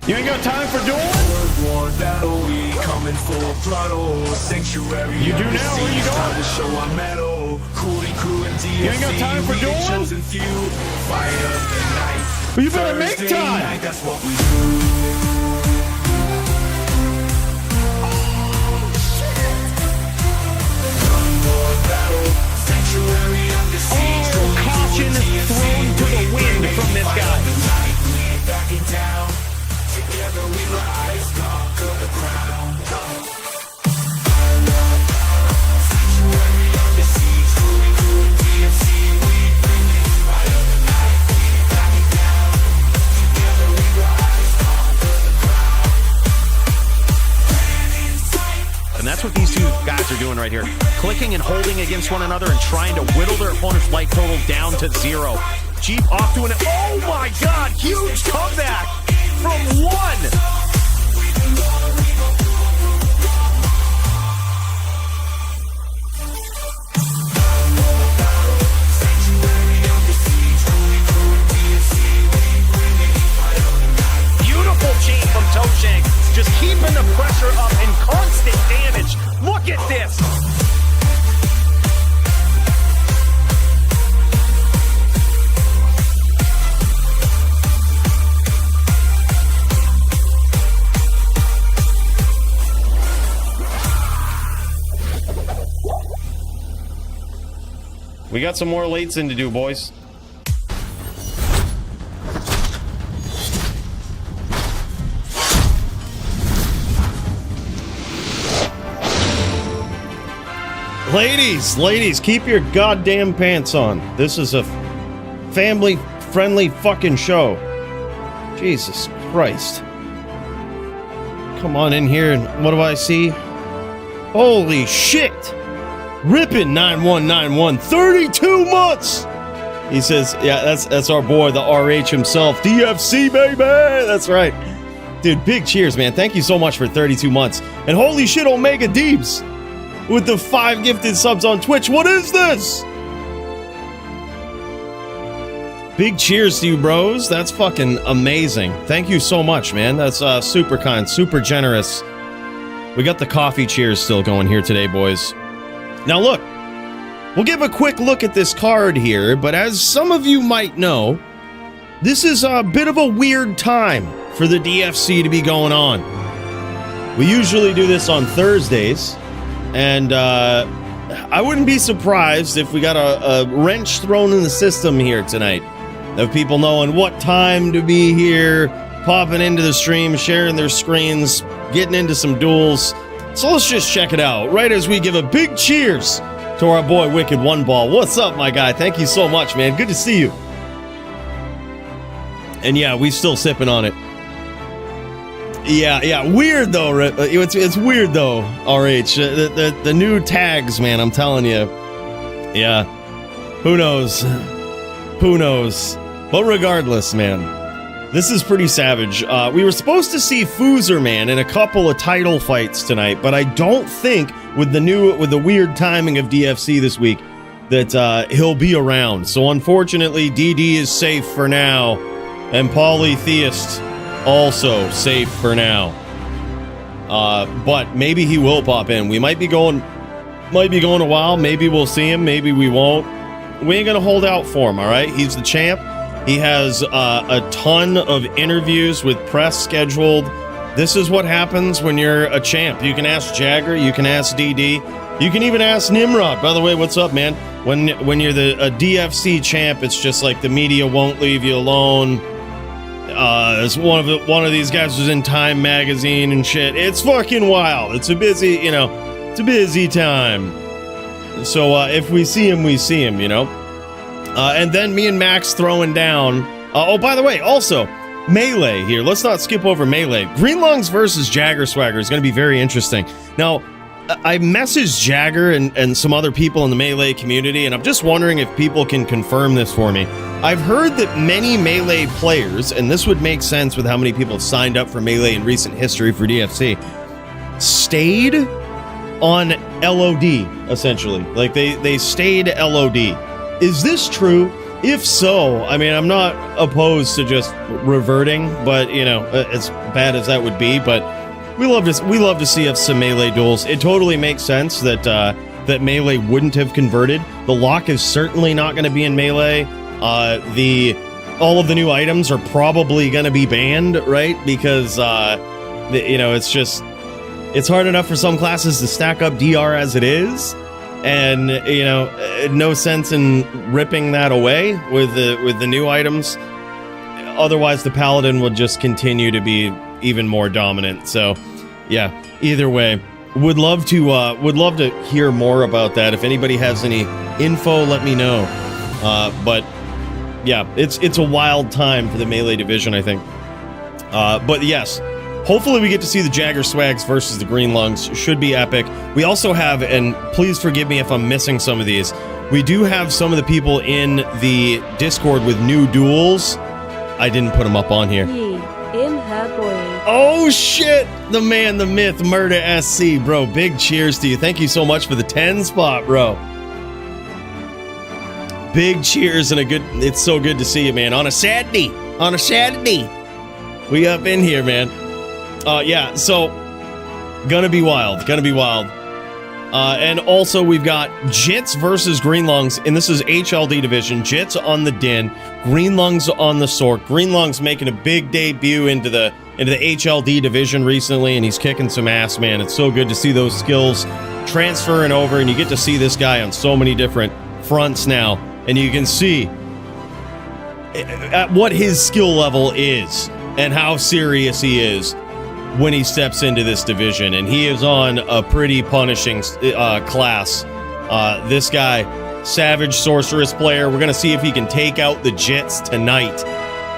You ain't got time for dueling? You do now, where you going? You ain't got time for dueling? Well, you better make time! Oh, caution thrown to the wind from this guy. Together we rise, conquer the crown. Sanctuary under siege, Coooley, DFC, we bring it. Fire the night, we back it down. Together we rise, conquer the crown. And that's what these two guys are doing right here. Clicking and holding against one another and trying to whittle their opponent's life total down to 0. Jeep off to an... Oh my God, huge comeback! From 1. Beautiful chain from Toshank. Just keeping the pressure up and constant damage. Look at this. We got some more lates in to do, boys. Ladies, keep your goddamn pants on. This is a family-friendly fucking show. Jesus Christ. Come on in here and what do I see? Holy shit! Rippin' 9191, 32 months! He says, yeah, that's our boy, the RH himself. DFC, baby! That's right. Dude, big cheers, man. Thank you so much for 32 months. And holy shit, Omega Deebs with the 5 gifted subs on Twitch. What is this? Big cheers to you, bros. That's fucking amazing. Thank you so much, man. That's super kind, super generous. We got the coffee cheers still going here today, boys. Now look, we'll give a quick look at this card here, but as some of you might know, this is a bit of a weird time for the DFC to be going on. We usually do this on Thursdays, and I wouldn't be surprised if we got a wrench thrown in the system here tonight of people knowing what time to be here, popping into the stream, sharing their screens, getting into some duels. So let's just check it out, right as we give a big cheers to our boy Wicked One Ball. What's up, my guy? Thank you so much, man. Good to see you. And yeah, we still sipping on it. Yeah, weird though. It's weird though, RH. The new tags, man, I'm telling you. Yeah, who knows? Who knows? But regardless, man. This is pretty savage. We were supposed to see Fooer, man, in a couple of title fights tonight, but I don't think with the weird timing of DFC this week that he'll be around. So unfortunately, DD is safe for now, and Paulie Theist also safe for now. But maybe he will pop in. We might be going a while. Maybe we'll see him. Maybe we won't. We ain't gonna hold out for him. All right, he's the champ. He has a ton of interviews with press scheduled. This is what happens when you're a champ. You can ask Jagger, you can ask DD, you can even ask Nimrod. By the way, what's up, man? When you're a DFC champ, it's just like the media won't leave you alone. It's one of these guys was in Time magazine and shit. It's fucking wild. It's a busy time. So if we see him, we see him, you know. And then me and Max throwing down. Oh, by the way, also, Melee here. Let's not skip over Melee. Green Lungs versus Jagger Swagger is going to be very interesting. Now, I messaged Jagger and some other people in the Melee community, and I'm just wondering if people can confirm this for me. I've heard that many Melee players, and this would make sense with how many people have signed up for Melee in recent history for DFC, stayed on LOD, essentially. Like, they stayed LOD. Is this true? If so, I mean, I'm not opposed to just reverting, but you know, as bad as that would be, but we love to see some melee duels. It totally makes sense that that melee wouldn't have converted. The lock is certainly not going to be in melee. All of the new items are probably going to be banned, right? Because you know, it's hard enough for some classes to stack up DR as it is. And, you know, no sense in ripping that away with the new items. Otherwise, the Paladin will just continue to be even more dominant. So, yeah, either way, would love to hear more about that. If anybody has any info, let me know. But, yeah, it's a wild time for the melee division, I think. But, yes. Hopefully we get to see the Jagger Swags versus the Green Lungs. Should be epic. We also have, and please forgive me if I'm missing some of these, we do have some of the people in the Discord with new duels. I didn't put them up on here. Oh shit! The man, the myth, Murder SC. Bro, big cheers to you. Thank you so much for the 10 spot, bro. Big cheers and it's so good to see you, man. On a Saturday. We up in here, man. Yeah, so gonna be wild. And also we've got Jits versus Green Lungs, and this is HLD division. Jits on the Din, Green Lungs on the Sork. Green Lungs making a big debut into the HLD division recently, and he's kicking some ass, man. It's so good to see those skills transferring over, and you get to see this guy on so many different fronts now, and you can see at what his skill level is and how serious he is when he steps into this division, and he is on a pretty punishing class. This guy, Savage Sorceress player, we're gonna see if he can take out the Jits tonight.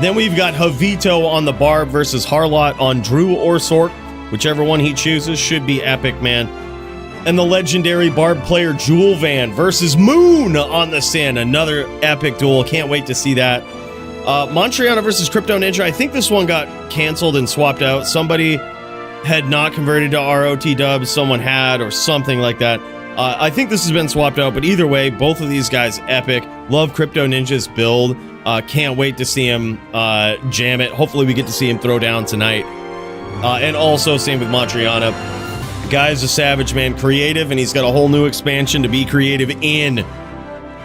Then we've got Javito on the Barb versus Harlot on Drew or Sork, whichever one he chooses. Should be epic, man. And the legendary Barb player Juel versus Moon on the Sin, another epic duel. Can't wait to see that. Montriana versus Crypto Ninja. I think this one got canceled and swapped out. Somebody had not converted to ROT dubs. Someone had, or something like that. I think this has been swapped out, but either way, both of these guys epic. Love Crypto Ninja's build. Can't wait to see him jam it. Hopefully we get to see him throw down tonight. And also, same with Montriana. Guy's a savage, man. Creative, and he's got a whole new expansion to be creative in.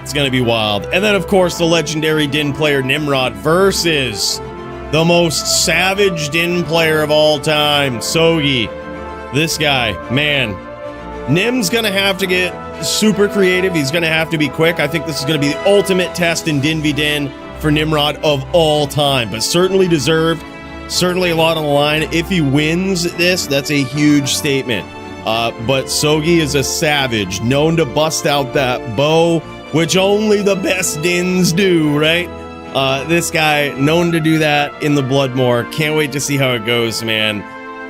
It's going to be wild. And then, of course, the legendary Din player Nimrod versus the most savage Din player of all time, Sogi. This guy, man. Nim's going to have to get super creative. He's going to have to be quick. I think this is going to be the ultimate test in Din v Din for Nimrod of all time, but certainly deserved. Certainly a lot on the line. If he wins this, that's a huge statement. But Sogi is a savage, known to bust out that bow, which only the best Dins do, right? This guy, known to do that in the Bloodmore. Can't wait to see how it goes, man.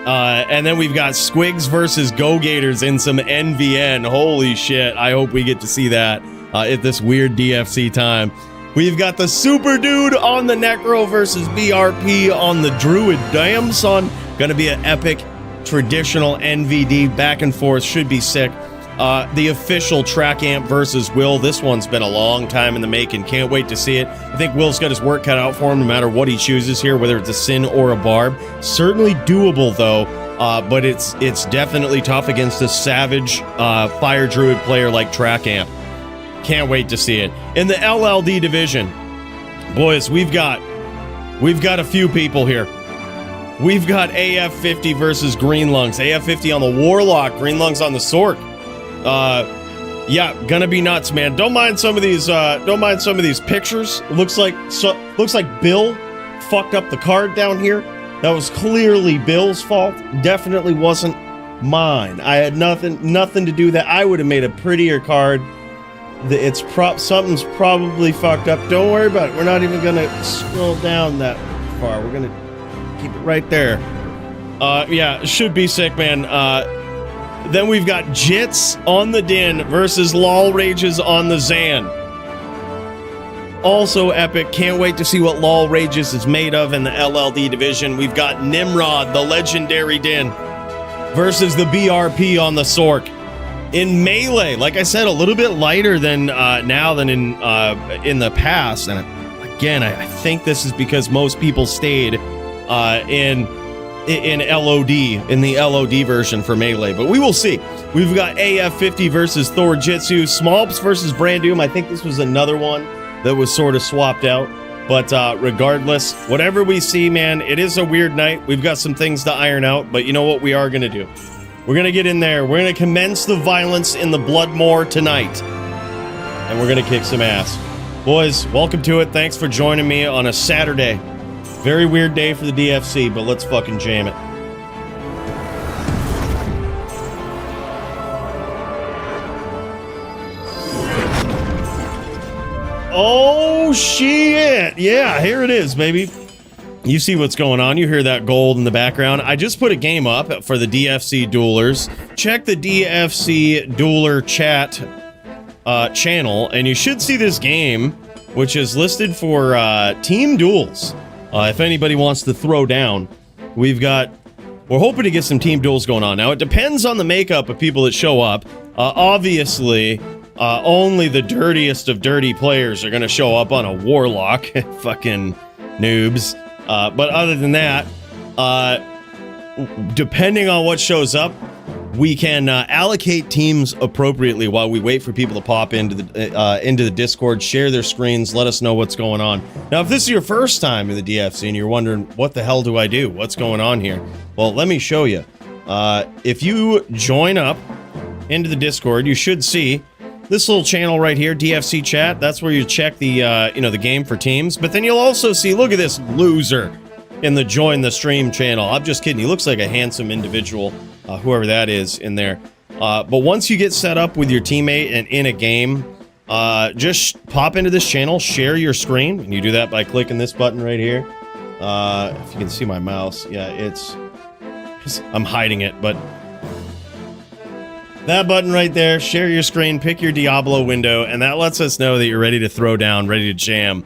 And then we've got Squigs versus Go-Gators in some NVN. Holy shit, I hope we get to see that at this weird DFC time. We've got the Superdude on the Necro versus BRP on the Druid. Damn, son. Gonna be an epic, traditional NVD back and forth. Should be sick. The official Track Amp versus Will. This one's been a long time in the making. Can't wait to see it. I think Will's got his work cut out for him no matter what he chooses here, whether it's a Sin or a Barb. Certainly doable, though, but it's definitely tough against a savage Fire Druid player like Track Amp. Can't wait to see it. In the LLD division, boys, we've got a few people here. We've got AF50 versus Green Lungs. AF50 on the Warlock, Green Lungs on the Sork. Yeah, gonna be nuts, man. Don't mind some of these pictures. Looks like Bill fucked up the card down here. That was clearly Bill's fault. Definitely wasn't mine. I had nothing to do with that. I would have made a prettier card. Something's probably fucked up. Don't worry about it. We're not even gonna scroll down that far. We're gonna keep it right there. Yeah, should be sick, man. Then we've got Jits on the Din versus Lol Rages on the Zan. Also epic. Can't wait to see what Lol Rages is made of in the LLD division. We've got Nimrod, the legendary Din, versus the BRP on the Sork. In Melee, like I said, a little bit lighter than now than in the past. And again, I think this is because most people stayed in LOD, in the LOD version for Melee. But we will see. We've got AF50 versus Thor Jitsu, Smolps versus Brandoom. I think this was another one that was sort of swapped out. But regardless, whatever we see, man, it is a weird night. We've got some things to iron out. But you know what we are going to do? We're going to get in there. We're going to commence the violence in the Bloodmoor tonight. And we're going to kick some ass. Boys, welcome to it. Thanks for joining me on a Saturday. Very weird day for the DFC, but let's fucking jam it. Oh, shit. Yeah, here it is, baby. You see what's going on. You hear that gold in the background. I just put a game up for the DFC Duelers. Check the DFC Dueler chat channel, and you should see this game, which is listed for team duels. If anybody wants to throw down, we're hoping to get some team duels going on. Now, it depends on the makeup of people that show up. Obviously, only the dirtiest of dirty players are going to show up on a Warlock. Fucking noobs. But other than that, depending on what shows up, we can allocate teams appropriately while we wait for people to pop into the Discord, share their screens, let us know what's going on. Now, if this is your first time in the DFC and you're wondering, what the hell do I do? What's going on here? Well, let me show you. If you join up into the Discord, you should see this little channel right here, DFC chat. That's where you check the the game for teams. But then you'll also see, look at this loser in the join the stream channel. I'm just kidding. He looks like a handsome individual, whoever that is in there. But once you get set up with your teammate and in a game, just pop into this channel, share your screen, and you do that by clicking this button right here. If you can see my mouse, yeah, I'm hiding it, but that button right there, share your screen, pick your Diablo window, and that lets us know that you're ready to throw down, ready to jam.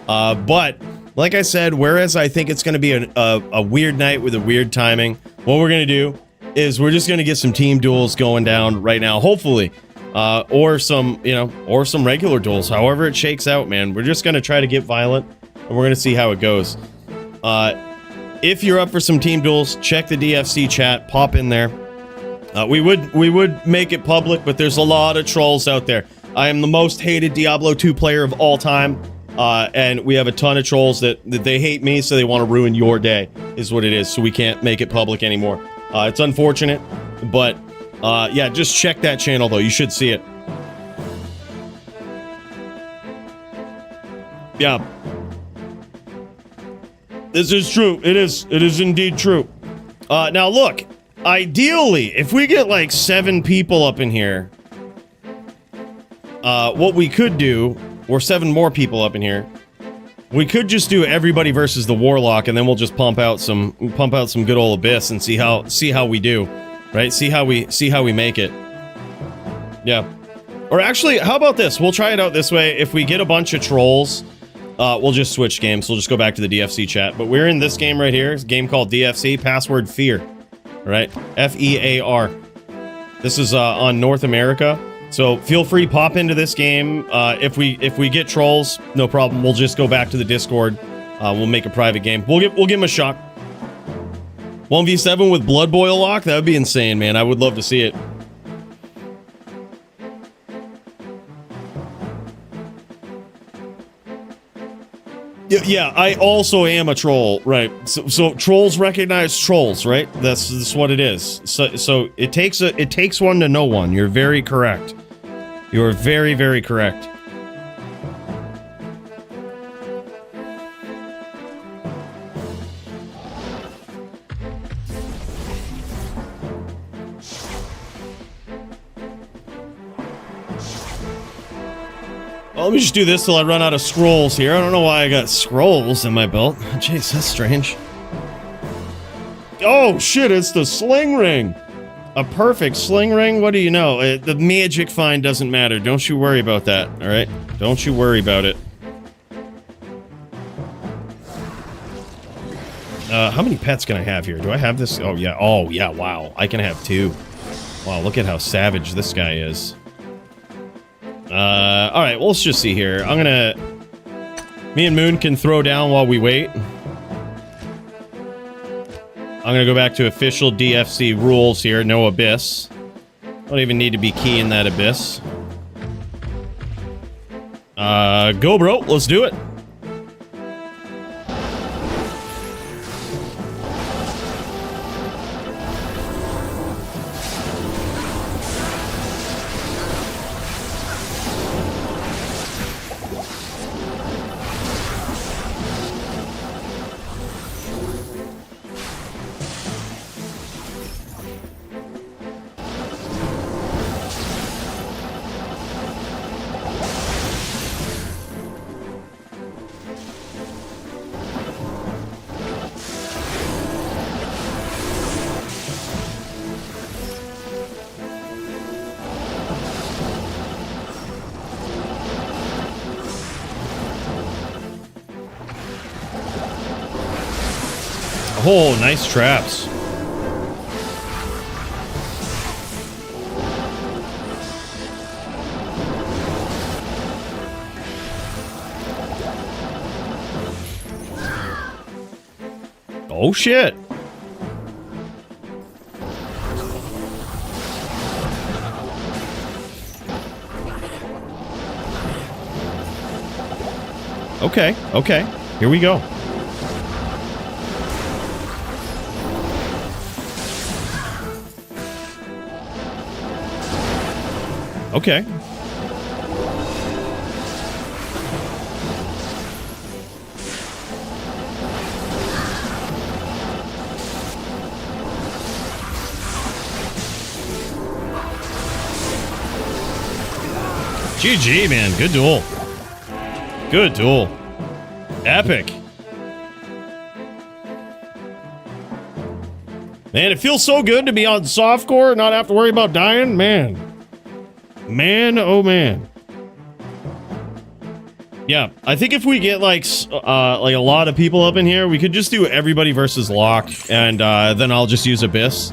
But like I said, whereas I think it's going to be a weird night with a weird timing, what we're going to do is we're just going to get some team duels going down right now, hopefully, or some regular duels. However it shakes out, man, we're just going to try to get violent, and we're going to see how it goes. If you're up for some team duels, check the DFC chat, pop in there. We would make it public, but there's a lot of trolls out there. I am the most hated Diablo 2 player of all time, and we have a ton of trolls that they hate me, so they want to ruin your day, is what it is, so we can't make it public anymore. It's unfortunate, but yeah, just check that channel, though. You should see it. Yeah. This is true. It is indeed true. Now, look. Ideally, if we get like 7 people up in here, what we could do, or 7 more people up in here, we could just do everybody versus the Warlock, and then we'll just pump out some good old Abyss and see how we do, right? See how we make it. Yeah. Or actually, how about this? We'll try it out this way. If we get a bunch of trolls, we'll just switch games. We'll just go back to the DFC chat. But we're in this game right here. It's a game called DFC. Password Fear. Right? F-E-A-R. This is on North America. So feel free, pop into this game. If we get trolls, no problem. We'll just go back to the Discord. We'll make a private game. We'll give him a shot. 1v7 with Blood Boil Lock? That would be insane, man. I would love to see it. Yeah, I also am a troll, right? So trolls recognize trolls, right? That's what it is. So it takes one to know one. You're very correct. You're very, very correct. Well, let me just do this till I run out of scrolls here. I don't know why I got scrolls in my belt. Jeez, that's strange. Oh, shit, it's the sling ring. A perfect sling ring? What do you know? The magic find doesn't matter. Don't you worry about that, all right? Don't you worry about it. How many pets can I have here? Do I have this? Oh, yeah, wow. I can have 2. Wow, look at how savage this guy is. Alright, well, let's just see here. I'm gonna... Me and Moon can throw down while we wait. I'm gonna go back to official DFC rules here. No Abyss. Don't even need to be keying that Abyss. Go, bro. Let's do it. Oh, nice traps. Oh, shit. Okay, okay. Here we go. Okay. GG, man. Good duel. Good duel. Epic. Man, it feels so good to be on softcore and not have to worry about dying. Man. Man, oh man. Yeah, I think if we get like a lot of people up in here, we could just do everybody versus Lock, and then I'll just use Abyss.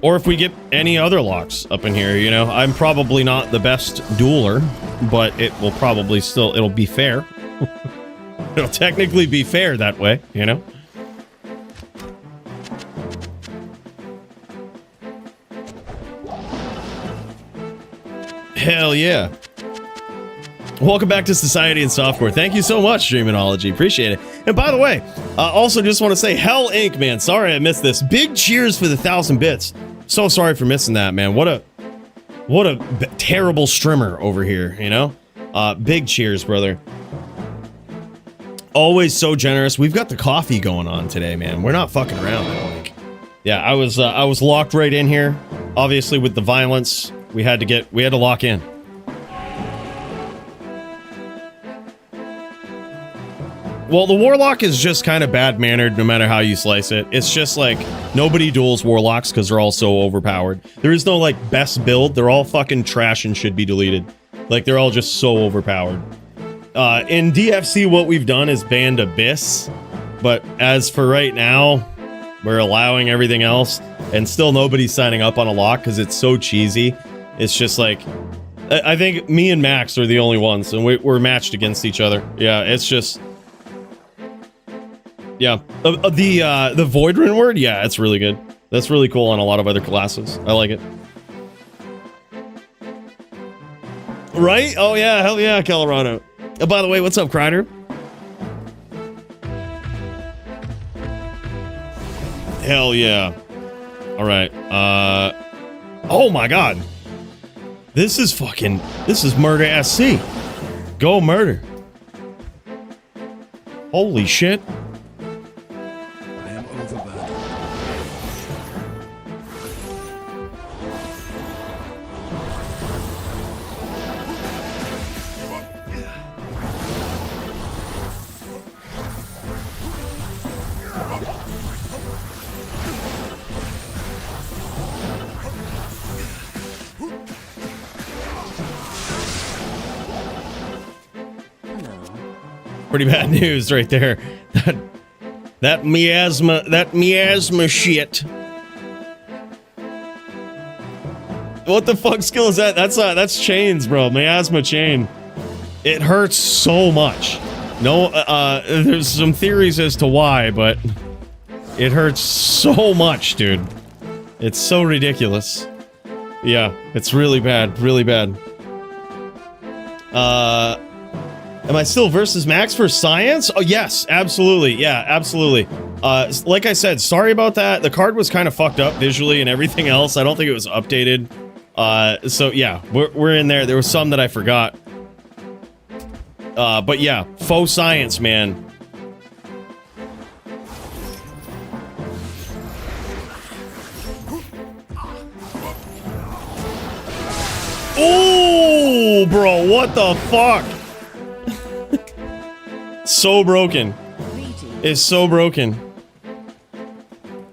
Or if we get any other Locks up in here, you know, I'm probably not the best dueler, but it will probably still, it'll be fair. It'll technically be fair that way, you know? Hell yeah. Welcome back to Society and Softcore. Thank you so much, Dreamology. Appreciate it. And by the way, also just want to say, Hell Inc., man. Sorry I missed this. Big cheers for the 1,000 bits. So sorry for missing that, man. What a terrible streamer over here, you know? Big cheers, brother. Always so generous. We've got the coffee going on today, man. We're not fucking around, I don't think. Yeah, I was locked right in here. Obviously, with the violence, we had to lock in. Well, the Warlock is just kind of bad-mannered no matter how you slice it. It's just like, nobody duels Warlocks because they're all so overpowered. There is no, like, best build. They're all fucking trash and should be deleted. Like, they're all just so overpowered. In DFC, what we've done is banned Abyss. But as for right now, we're allowing everything else. And still nobody's signing up on a lock because it's so cheesy. It's just like... I think me and Max are the only ones, and we're matched against each other. Yeah, it's just... Yeah, the Void Rune word, yeah, it's really good. That's really cool on a lot of other classes. I like it. Right? Oh yeah, hell yeah, Colorado. Oh, by the way, what's up, Kreider? Hell yeah. All right. Oh my God. This is Murder SC. Go Murder. Holy shit. Pretty bad news right there. That miasma shit. What the fuck skill is that? That's chains, bro. Miasma chain. It hurts so much. No, there's some theories as to why, but it hurts so much, dude. It's so ridiculous. Yeah, it's really bad, really bad. Am I still versus Max for science? Oh, yes, absolutely. Yeah, absolutely. Like I said, sorry about that. The card was kind of fucked up visually and everything else. I don't think it was updated. So yeah, we're in there. There was some that I forgot. But yeah, faux science, man. Oh, bro, what the fuck? So broken. It's so broken.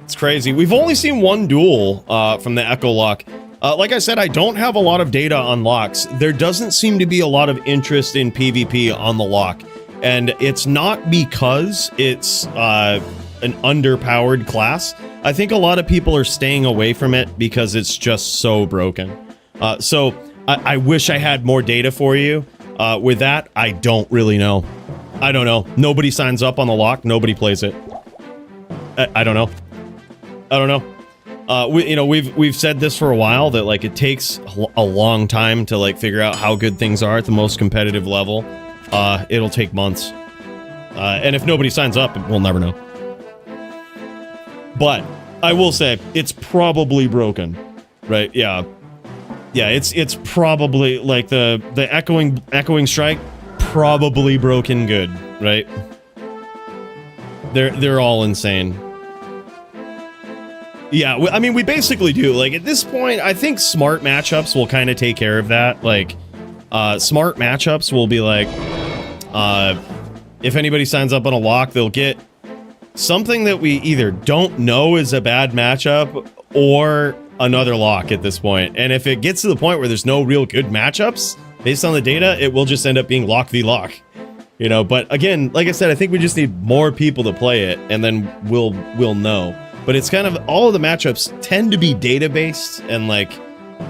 It's crazy. We've only seen one duel from the Echo Lock. Like I said, I don't have a lot of data on locks. There doesn't seem to be a lot of interest in PvP on the lock. And it's not because it's an underpowered class. I think a lot of people are staying away from it because it's just so broken. So I wish I had more data for you. With that, I don't really know. I don't know. Nobody signs up on the lock. Nobody plays it. I don't know. I don't know. We've said this for a while that like it takes a long time to like figure out how good things are at the most competitive level. It'll take months. And if nobody signs up, we'll never know. But I will say it's probably broken, right? Yeah. Yeah, it's probably like the echoing strike probably broken good, right? They're all insane. Yeah, I mean, we basically do. Like, at this point, I think smart matchups will kind of take care of that. Like, smart matchups will be like, if anybody signs up on a lock, they'll get something that we either don't know is a bad matchup or another lock at this point. And if it gets to the point where there's no real good matchups, based on the data, it will just end up being lock v lock. You know, but again, like I said, I think we just need more people to play it, and then we'll know. But it's kind of, all of the matchups tend to be data-based, and like,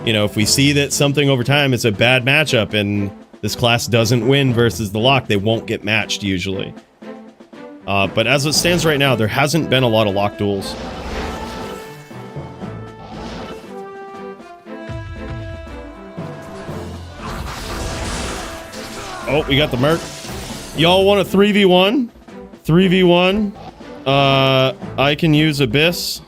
you know, if we see that something over time is a bad matchup and this class doesn't win versus the lock, they won't get matched usually. But as it stands right now, there hasn't been a lot of lock duels. Oh, we got the Merc. Y'all want a 3v1? 3v1? I can use Abyss.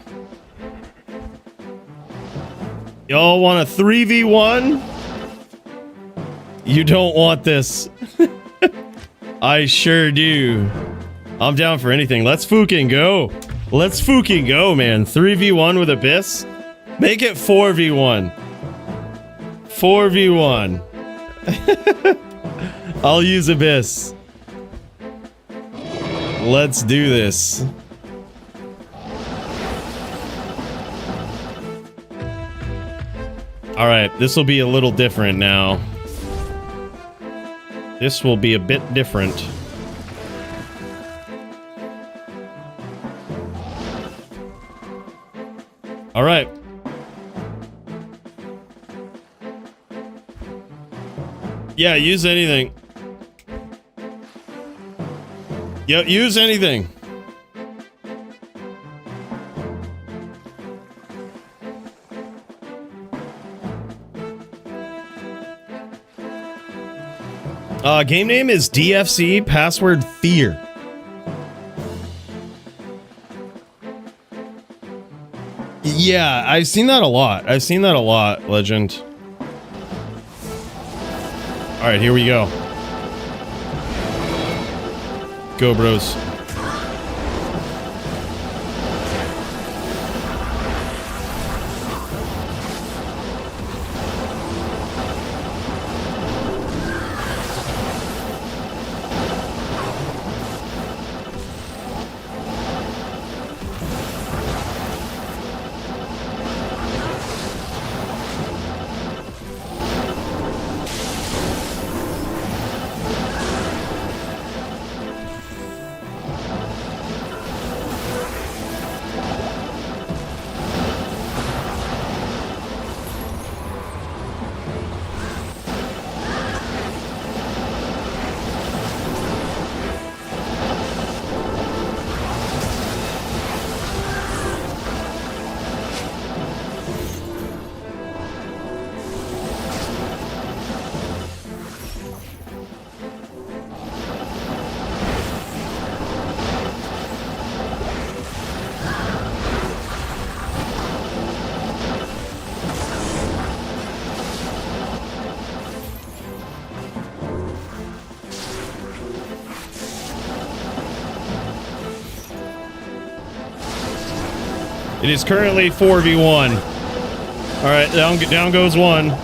Y'all want a 3v1? You don't want this. I sure do. I'm down for anything. Let's fucking go. Let's fucking go, man. 3v1 with Abyss? Make it 4v1. 4v1. I'll use Abyss. Let's do this. Alright, this will be a little different now. This will be a bit different. Alright. Yeah, use anything. Yep, use anything. Game name is DFC, password Fear. Yeah, I've seen that a lot. I've seen that a lot, Legend. Alright, here we go. Go, bros. It is currently 4v1. All right, down goes one.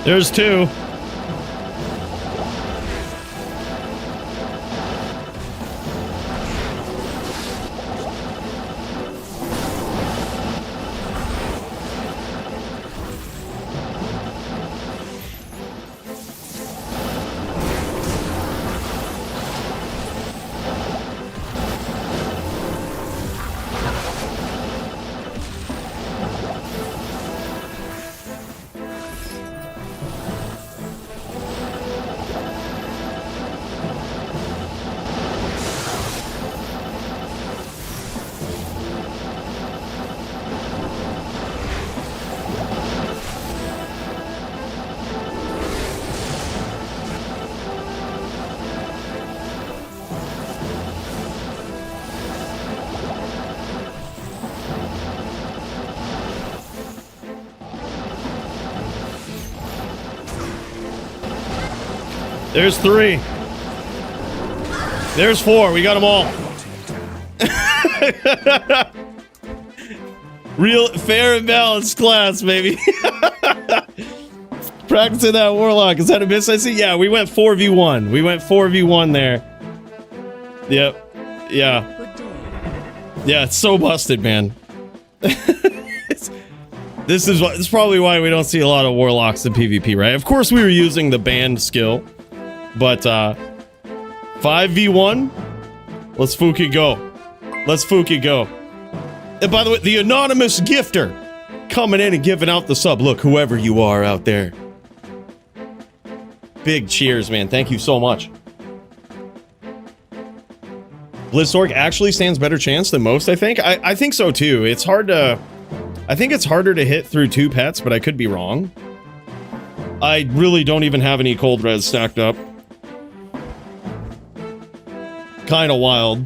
There's two. There's three. There's four. We got them all. Real fair and balanced class, baby. Practicing that Warlock. Is that a miss I see? Yeah, we went 4v1. We went 4v1 there. Yep. Yeah. Yeah, it's so busted, man. This is probably why we don't see a lot of Warlocks in PvP, right? Of course we were using the banned skill, but 5v1, let's Fuki go. Let's Fuki go. And by the way, the anonymous gifter coming in and giving out the sub. Look, whoever you are out there. Big cheers, man. Thank you so much. Blizzorg actually stands better chance than most, I think. I think so too. It's hard to... I think it's harder to hit through two pets, but I could be wrong. I really don't even have any cold res stacked up. Kinda wild.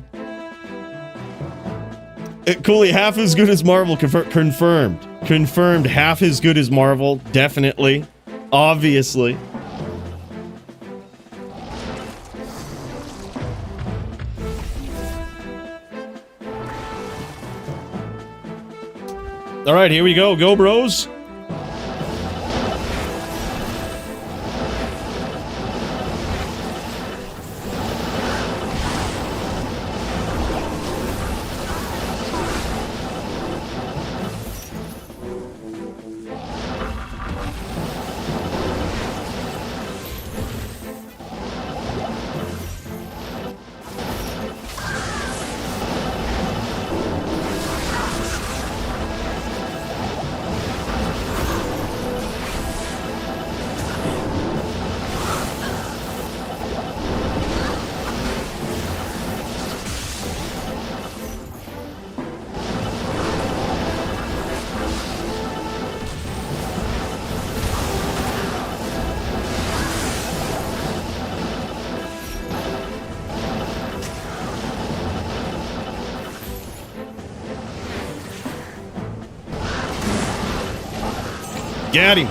Coooley, half as good as Marvel, confirmed. Confirmed, half as good as Marvel, definitely. Obviously. All right, here we go. Go, bros. Got him.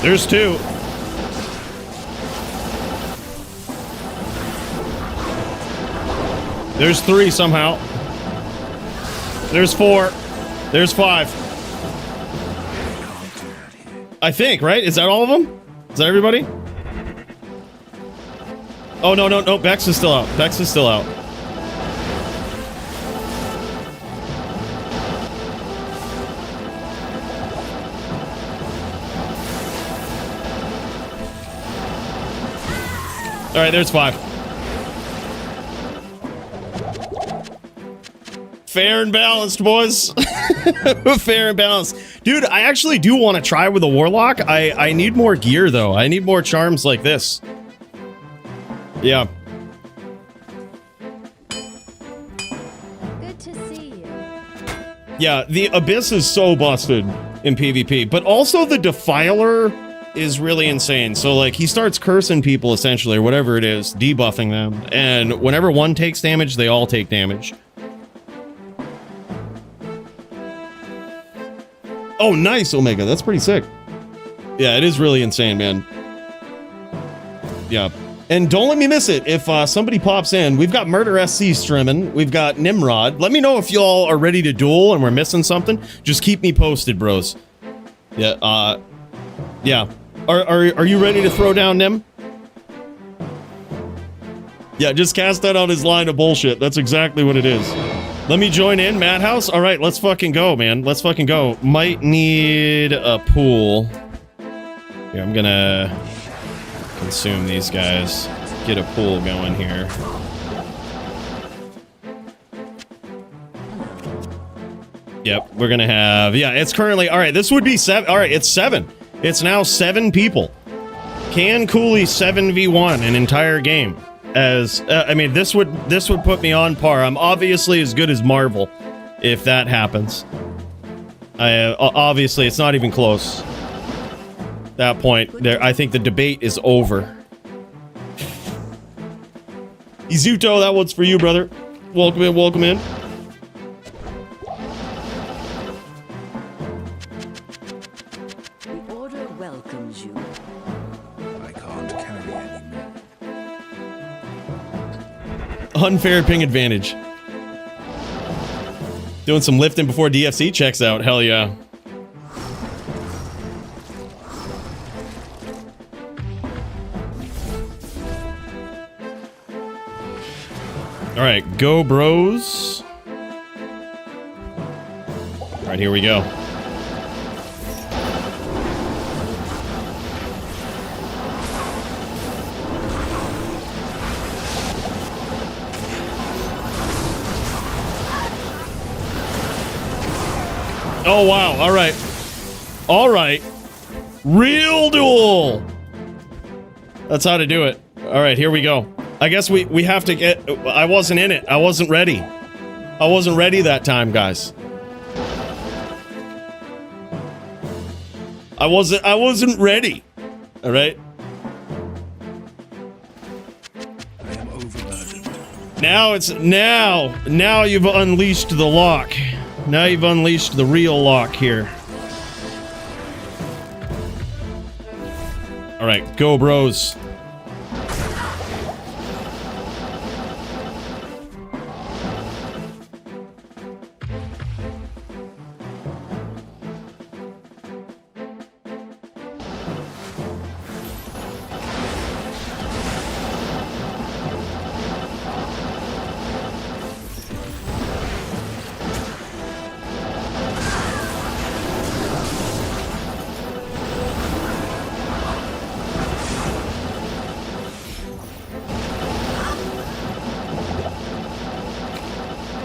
There's 2. There's 3 somehow. There's 4. There's 5. I think, right? Is that all of them? Is that everybody? Oh, no, no, no. Bex is still out. Bex is still out. All right, there's 5. Fair and balanced, boys. Fair and balanced. Dude, I actually do want to try with a Warlock. I need more gear, though. I need more charms like this. Yeah. Good to see you. Yeah, the Abyss is so busted in PvP, but also the Defiler is really insane. So, like, he starts cursing people, essentially, or whatever it is, debuffing them, and whenever one takes damage, they all take damage. Oh, nice, Omega. That's pretty sick. Yeah, it is really insane, man. Yeah. And don't let me miss it. If somebody pops in, we've got Murder SC streaming. We've got Nimrod. Let me know if y'all are ready to duel and we're missing something. Just keep me posted, bros. Yeah, yeah. Are you ready to throw down Nim? Yeah, just cast that on his line of bullshit. That's exactly what it is. Let me join in, Madhouse. All right, let's fucking go, man. Let's fucking go. Might need a pool. Here, I'm gonna consume these guys. Get a pool going here. Yep, we're gonna have... Yeah, it's currently... All right, this would be 7. All right, it's 7. It's now 7 people. Can Coooley 7v1 an entire game? As I mean, this would put me on par. I'm obviously as good as Marvel, if that happens. Obviously, it's not even close. That point, there, I think the debate is over. Izuto, that one's for you, brother. Welcome in, welcome in. The order welcomes you. I can't carry anymore. Unfair ping advantage. Doing some lifting before DFC checks out. Hell yeah. All right, go bros. All right, here we go. Oh, wow. All right. All right. Real duel. That's how to do it. All right, here we go. I guess we have to get... I wasn't in it. I wasn't ready. I wasn't ready that time, guys. I wasn't ready. All right. I am overburdened. Now you've unleashed the lock. Now you've unleashed the real lock here. All right, go bros.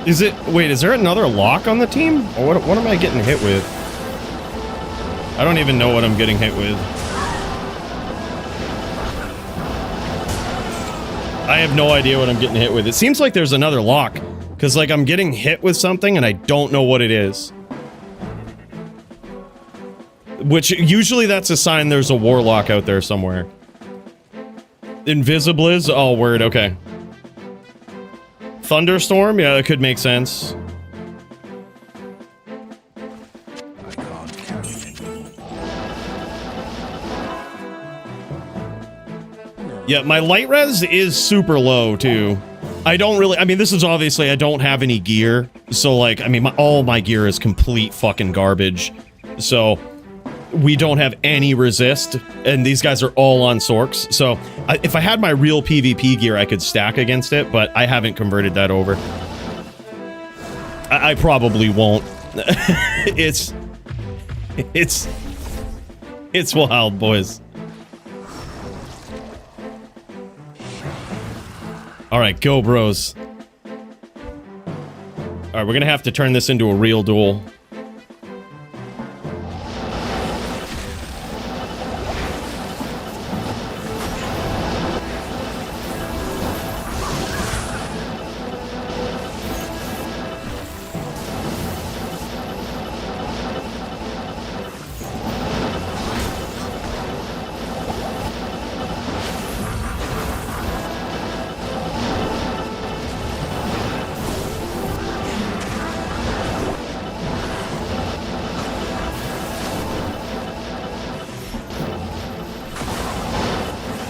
Is it... Wait, is there another lock on the team? Or what am I getting hit with? I don't even know what I'm getting hit with. I have no idea what I'm getting hit with. It seems like there's another lock. Because, like, I'm getting hit with something and I don't know what it is. Which, usually that's a sign there's a Warlock out there somewhere. Invisibliz? Oh, word, okay. Thunderstorm? Yeah, that could make sense. I can't carry anymore. Yeah, my light res is super low, too. I don't really... I mean, this is obviously... I don't have any gear. So, like, I mean, all my gear is complete fucking garbage. So... We don't have any resist, and these guys are all on Sorks. So, if I had my real PvP gear, I could stack against it, but I haven't converted that over. I probably won't. It's wild, boys. All right, go, bros. All right, we're gonna have to turn this into a real duel.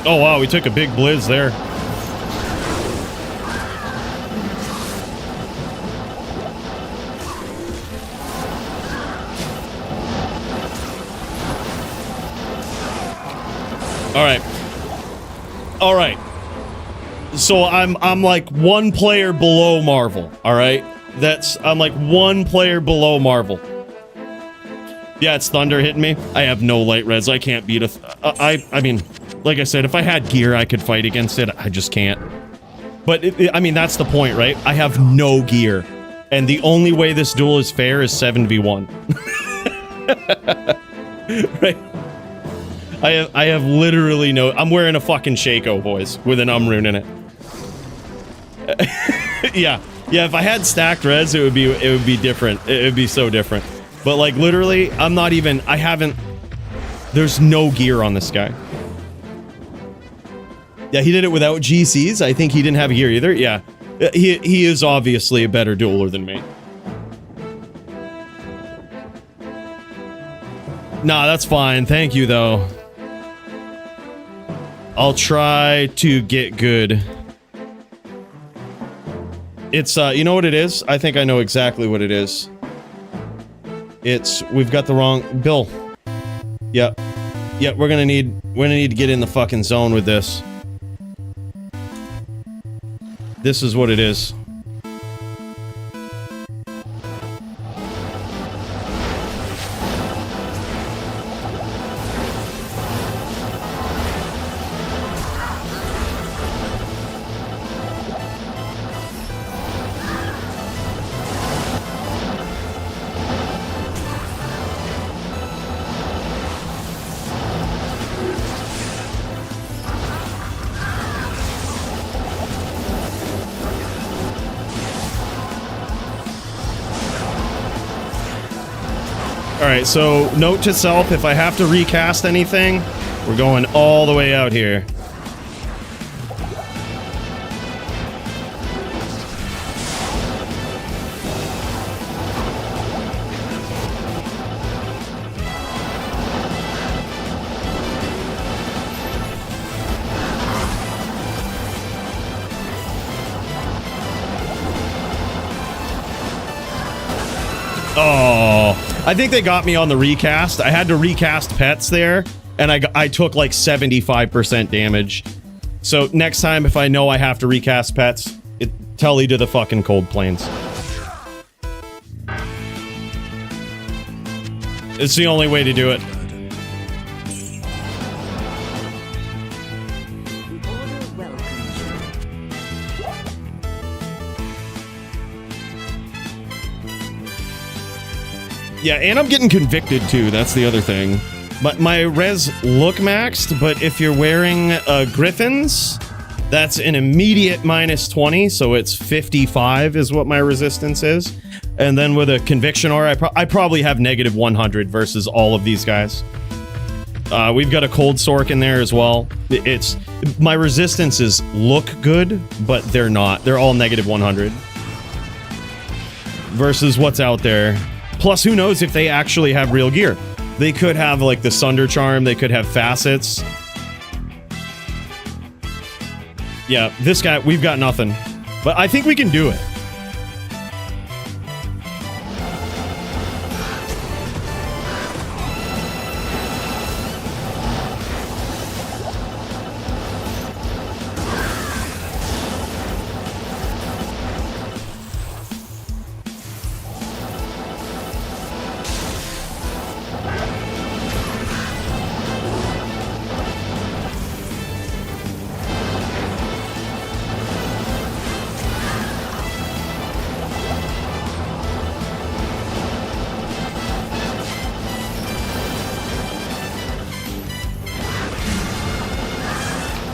Oh wow, we took a big blizz there. All right. So I'm like one player below Marvel. All right, I'm like one player below Marvel. Yeah, it's Thunder hitting me. I have no light res. I can't beat I mean, like I said, if I had gear, I could fight against it. I just can't. But, I mean, that's the point, right? I have no gear. And the only way this duel is fair is 7v1. Right? I have literally no... I'm wearing a fucking Shaco, boys, with an rune in it. Yeah. Yeah, if I had stacked res, it would be different. It would be so different. But, like, literally, I'm not even... I haven't... There's no gear on this guy. Yeah, he did it without GCs. I think he didn't have gear either. Yeah. He is obviously a better dueler than me. Nah, that's fine. Thank you, though. I'll try to get good. It's, you know what it is? I think I know exactly what it is. We've got the wrong... Bill. Yep. Yep, we're gonna need to get in the fucking zone with this. This is what it is. Alright, so note to self, if I have to recast anything, we're going all the way out here. Oh, I think they got me on the recast. I had to recast pets there, and I took like 75% damage. So next time, if I know I have to recast pets, telly to the fucking cold plains. It's the only way to do it. The order welcomes you. Yeah, and I'm getting convicted too. That's the other thing. But my res look maxed, but if you're wearing Griffins, that's an immediate minus 20, so it's 55 is what my resistance is. And then with a conviction aura, I probably have negative 100 versus all of these guys. We've got a cold sork in there as well. It's my resistances look good, but they're not. They're all negative 100 versus what's out there. Plus, who knows if they actually have real gear? They could have like the Sunder Charm. They could have facets. Yeah, this guy, we've got nothing, but I think we can do it.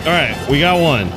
All right, we got one.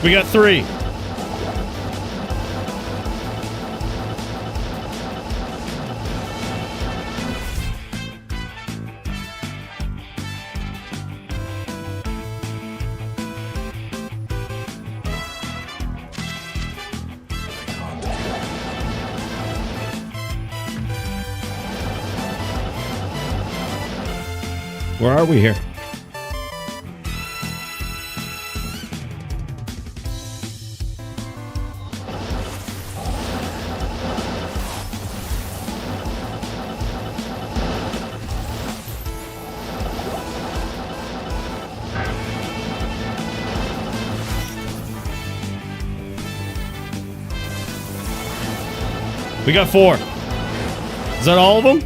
We got 3. Where are we here? We got 4. Is that all of them?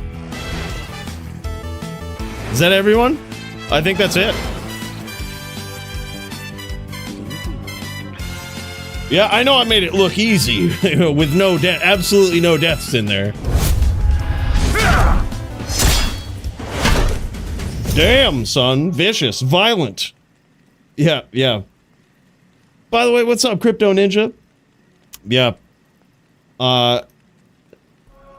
Is that everyone? I think that's it. Yeah, I know I made it look easy with no death, absolutely no deaths in there. Damn, son. Vicious. Violent. Yeah, yeah. By the way, what's up, Crypto Ninja? Yeah.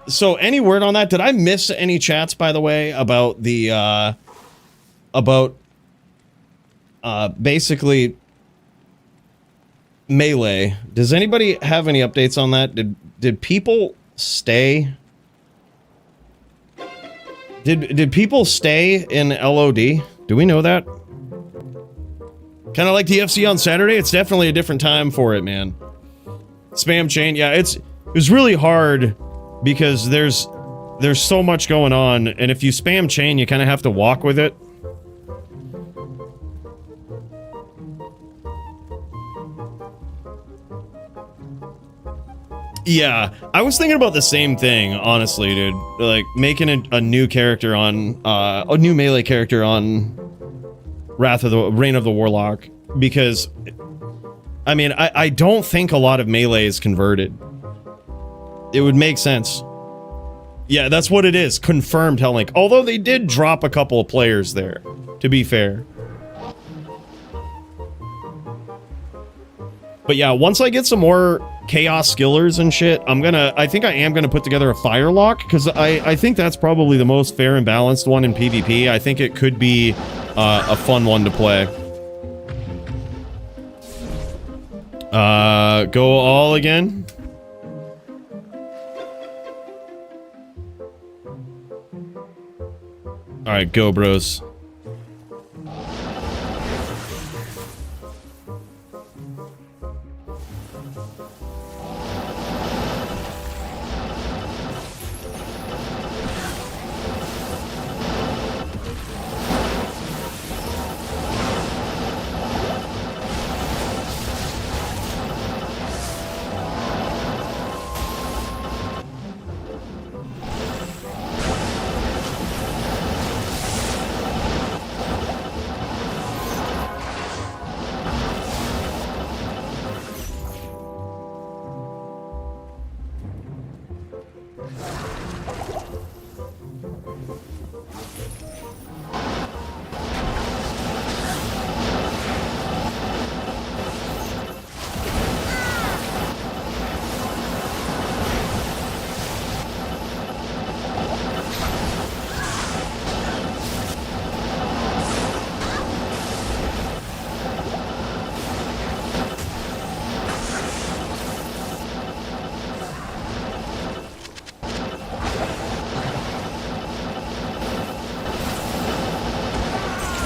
So any word on that? Did I miss any chats, by the way, about the, basically Melee? Does anybody have any updates on that? Did people stay? Did people stay in LOD? Do we know that? Kind of like TFC on Saturday. It's definitely a different time for it, man. Spam chain. Yeah, it was really hard because there's so much going on, and if you spam chain, you kind of have to walk with it. Yeah, I was thinking about the same thing, honestly, dude. Like, making a new character on, a new melee character on Reign of the Warlock. Because, I mean, I don't think a lot of melee is converted. It would make sense. Yeah, that's what it is. Confirmed Hellink. Although they did drop a couple of players there, to be fair. But yeah, once I get some more chaos skillers and shit, I think I am gonna put together a Firelock, because I think that's probably the most fair and balanced one in PvP. I think it could be a fun one to play. Go all again. All right, go, bros.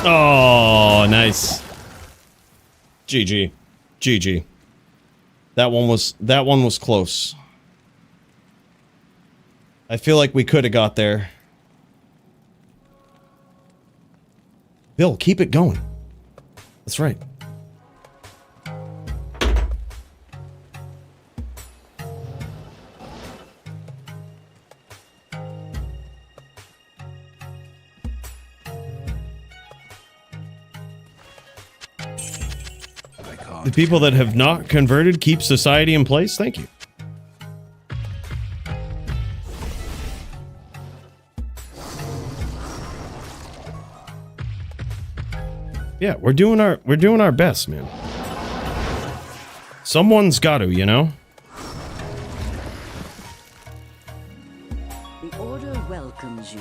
Oh, nice. GG. GG. That one was close. I feel like we could have got there. Bill, keep it going. That's right. The people that have not converted keep society in place. Thank you. Yeah, we're doing our best, man. Someone's got to, you know? The Order welcomes you.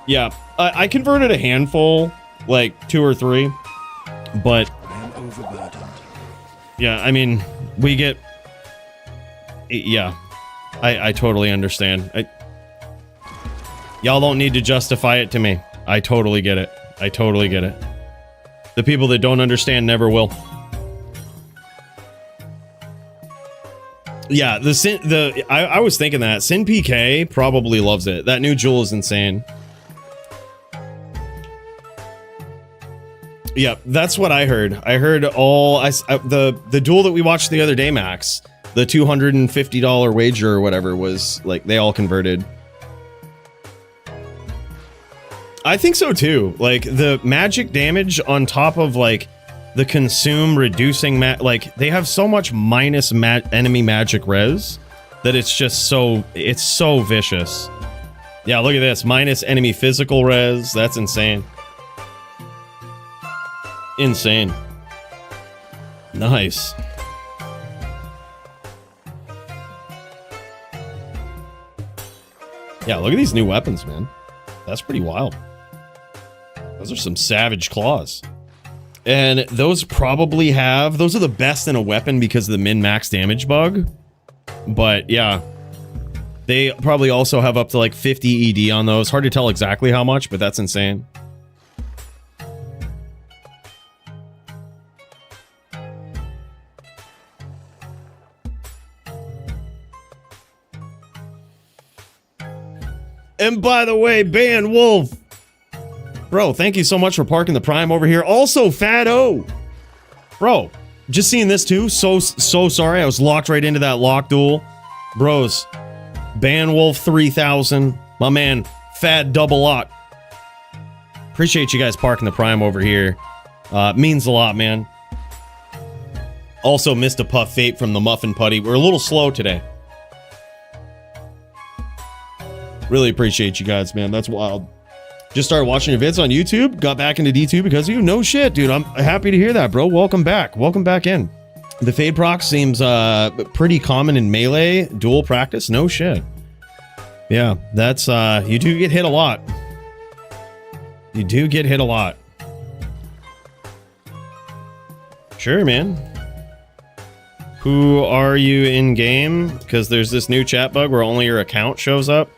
Yeah, I converted a handful, like 2 or 3, but I am overburdened. yeah, I mean, we get, yeah, I totally understand. Y'all don't need to justify it to me. I totally get it. I totally get it. The people that don't understand never will. Yeah, I was thinking that Sin PK probably loves it. That new Juel is insane. Yeah, that's what I heard. I heard the duel that we watched the other day, Max, the $250 wager or whatever, was like they all converted. I think so too. Like the magic damage on top of like the consume reducing like they have so much minus enemy magic res that it's just so vicious. Yeah, look at this, minus enemy physical res. That's insane. Insane. Nice. Yeah, look at these new weapons, man. That's pretty wild. Those are some savage claws. And those probably have... Those are the best in a weapon because of the min-max damage bug. But, yeah. They probably also have up to, like, 50 ED on those. Hard to tell exactly how much, but that's insane. And by the way, Ban Wolf, bro, thank you so much for parking the Prime over here. Also, Fat O, bro, Just seeing this too. So sorry. I was locked right into that lock duel. Bros. Banwolf 3000. My man, Fad Double Lock. Appreciate you guys parking the Prime over here. Means a lot, man. Also missed a puff fate from the Muffin Putty. We're a little slow today. Really appreciate you guys, man. That's wild. Just started watching your vids on YouTube. Got back into D2 because of you. No shit, dude. I'm happy to hear that, bro. Welcome back. Welcome back in. The Fade proc seems pretty common in melee dual practice. No shit. Yeah, that's you do get hit a lot. You do get hit a lot. Sure, man. Who are you in game? Because there's this new chat bug where only your account shows up.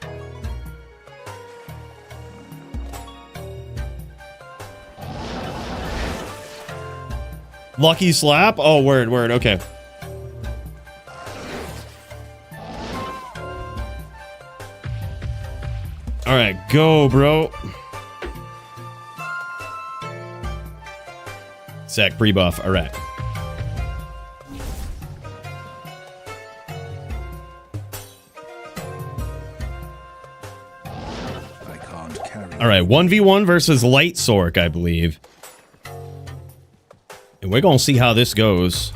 Lucky Slap? Oh, word, okay. Alright, go, bro. Sec pre-buff, alright. Alright, 1v1 versus Light Sork, I believe. And we're gonna see how this goes.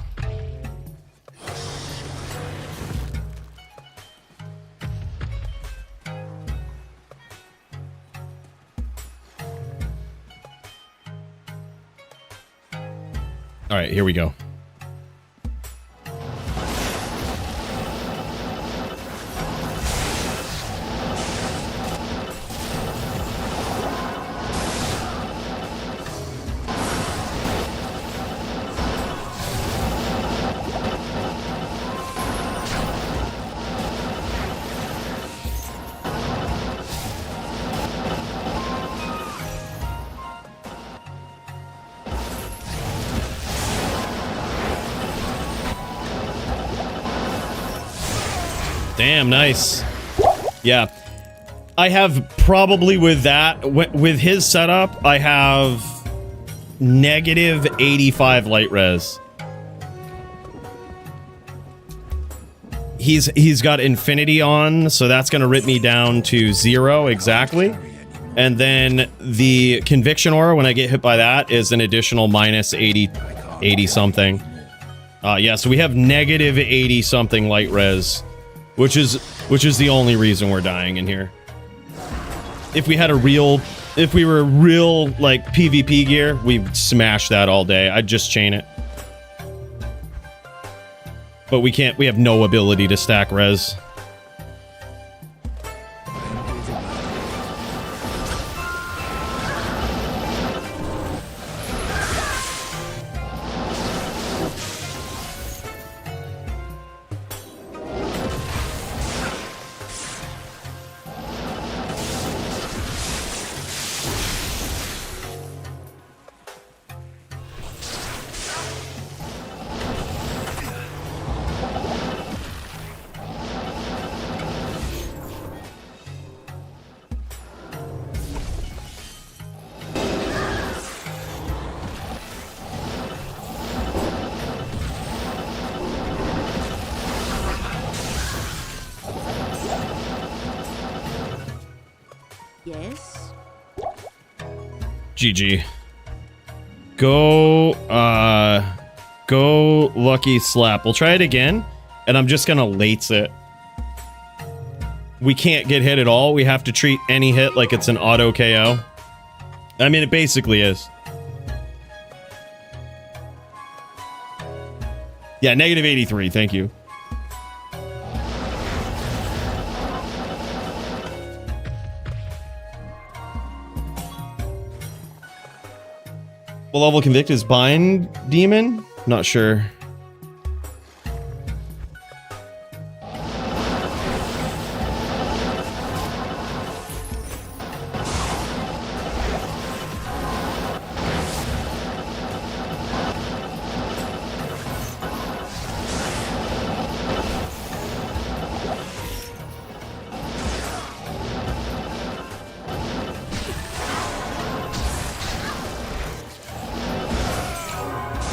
Alright, here we go. Damn, nice. Yeah. I have probably with that, with his setup, I have negative 85 light res. He's got infinity on, so that's going to rip me down to 0 exactly. And then the conviction aura, when I get hit by that, is an additional minus 80 something. Yeah, so we have negative 80 something light res. Which is the only reason we're dying in here. If we were a real like PvP gear, we'd smash that all day. I'd just chain it. But we can't, we have no ability to stack res. Yes. GG. Go Lucky Slap. We'll try it again, and I'm just gonna lates it. We can't get hit at all. We have to treat any hit like it's an auto KO. I mean, it basically is. Yeah, negative 83, thank you. What level Convict is Bind Demon? Not sure.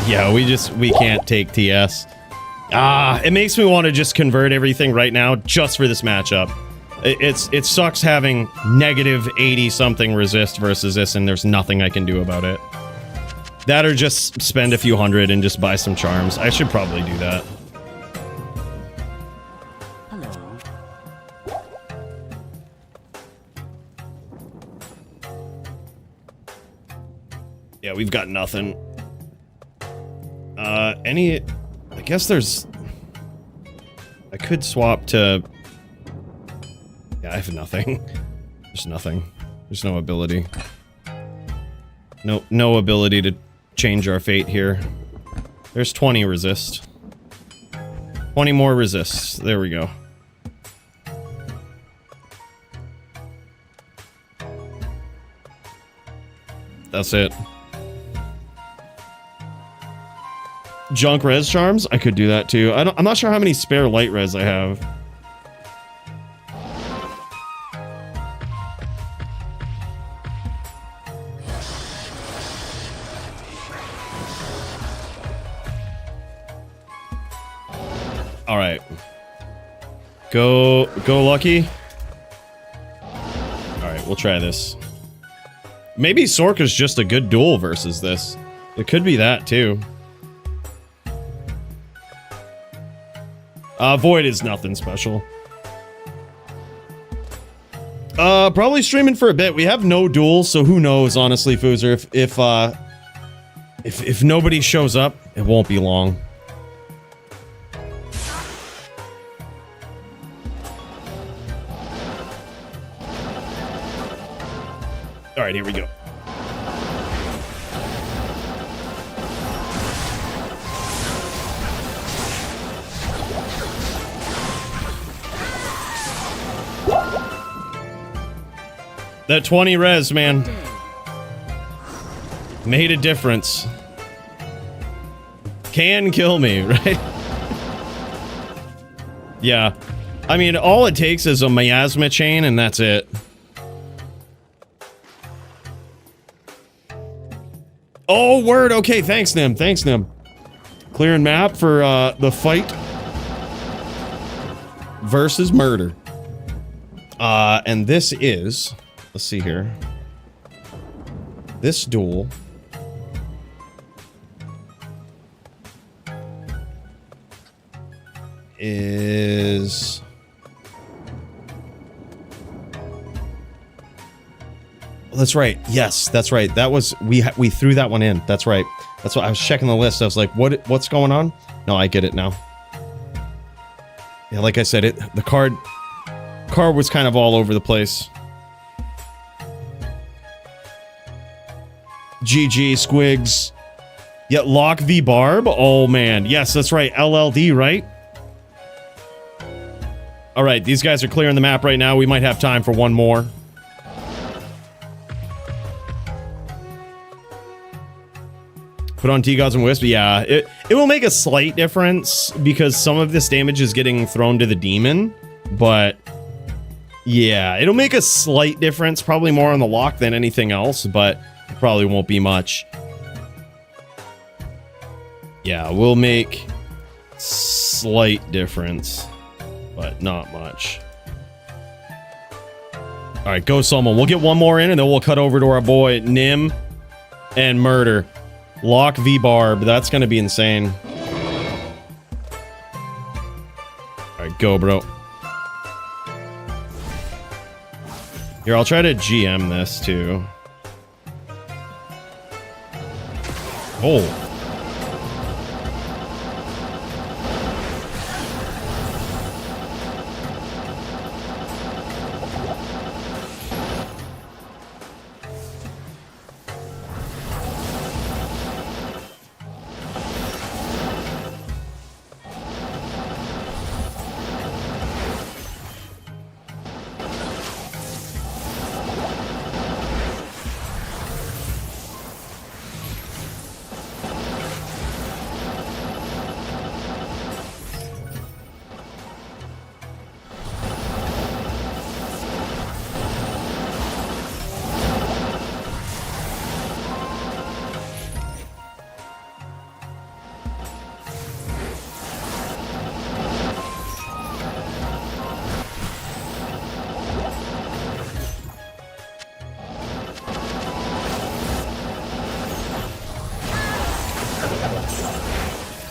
Yeah, we can't take TS. It makes me want to just convert everything right now just for this matchup. It sucks having negative 80 something resist versus this, and there's nothing I can do about it. That or just spend a few hundred and just buy some charms. I should probably do that. Hello. Yeah, we've got nothing. I guess there's... I could swap to... Yeah, I have nothing. There's nothing. There's no ability. No ability to change our fate here. There's 20 resist. 20 more resists. There we go. That's it. Junk res charms? I could do that too. I'm not sure how many spare light res I have. All right. Go Lucky. All right, we'll try this. Maybe Sorka's just a good duel versus this. It could be that too. Void is nothing special. Probably streaming for a bit. We have no duels, so who knows, honestly, Foozer. If nobody shows up, it won't be long. All right, here we go. That 20 res, man. Made a difference. Can kill me, right? Yeah. I mean, all it takes is a miasma chain, and that's it. Oh, word. Okay, thanks, Nim. Thanks, Nim. Clearing map for the fight versus murder. And this is... Let's see here. This duel is... That's right. Yes, that's right. That was... We threw that one in. That's right. That's what I was checking the list. I was like, what's going on? No, I get it now. Yeah, like I said, the card was kind of all over the place. GG, Squigs. Yeah, Lock v Barb? Oh, man. Yes, that's right. LLD, right? Alright, these guys are clearing the map right now. We might have time for one more. Put on T-Gods and Wisp. Yeah, it will make a slight difference because some of this damage is getting thrown to the demon. But, yeah, it'll make a slight difference. Probably more on the lock than anything else, but... Probably won't be much. Yeah, we'll make slight difference, but not much. Alright, go someone. We'll get one more in and then we'll cut over to our boy Nim and Murder. Lock v Barb. That's gonna be insane. Alright, go, bro. Here, I'll try to GM this too. Oh.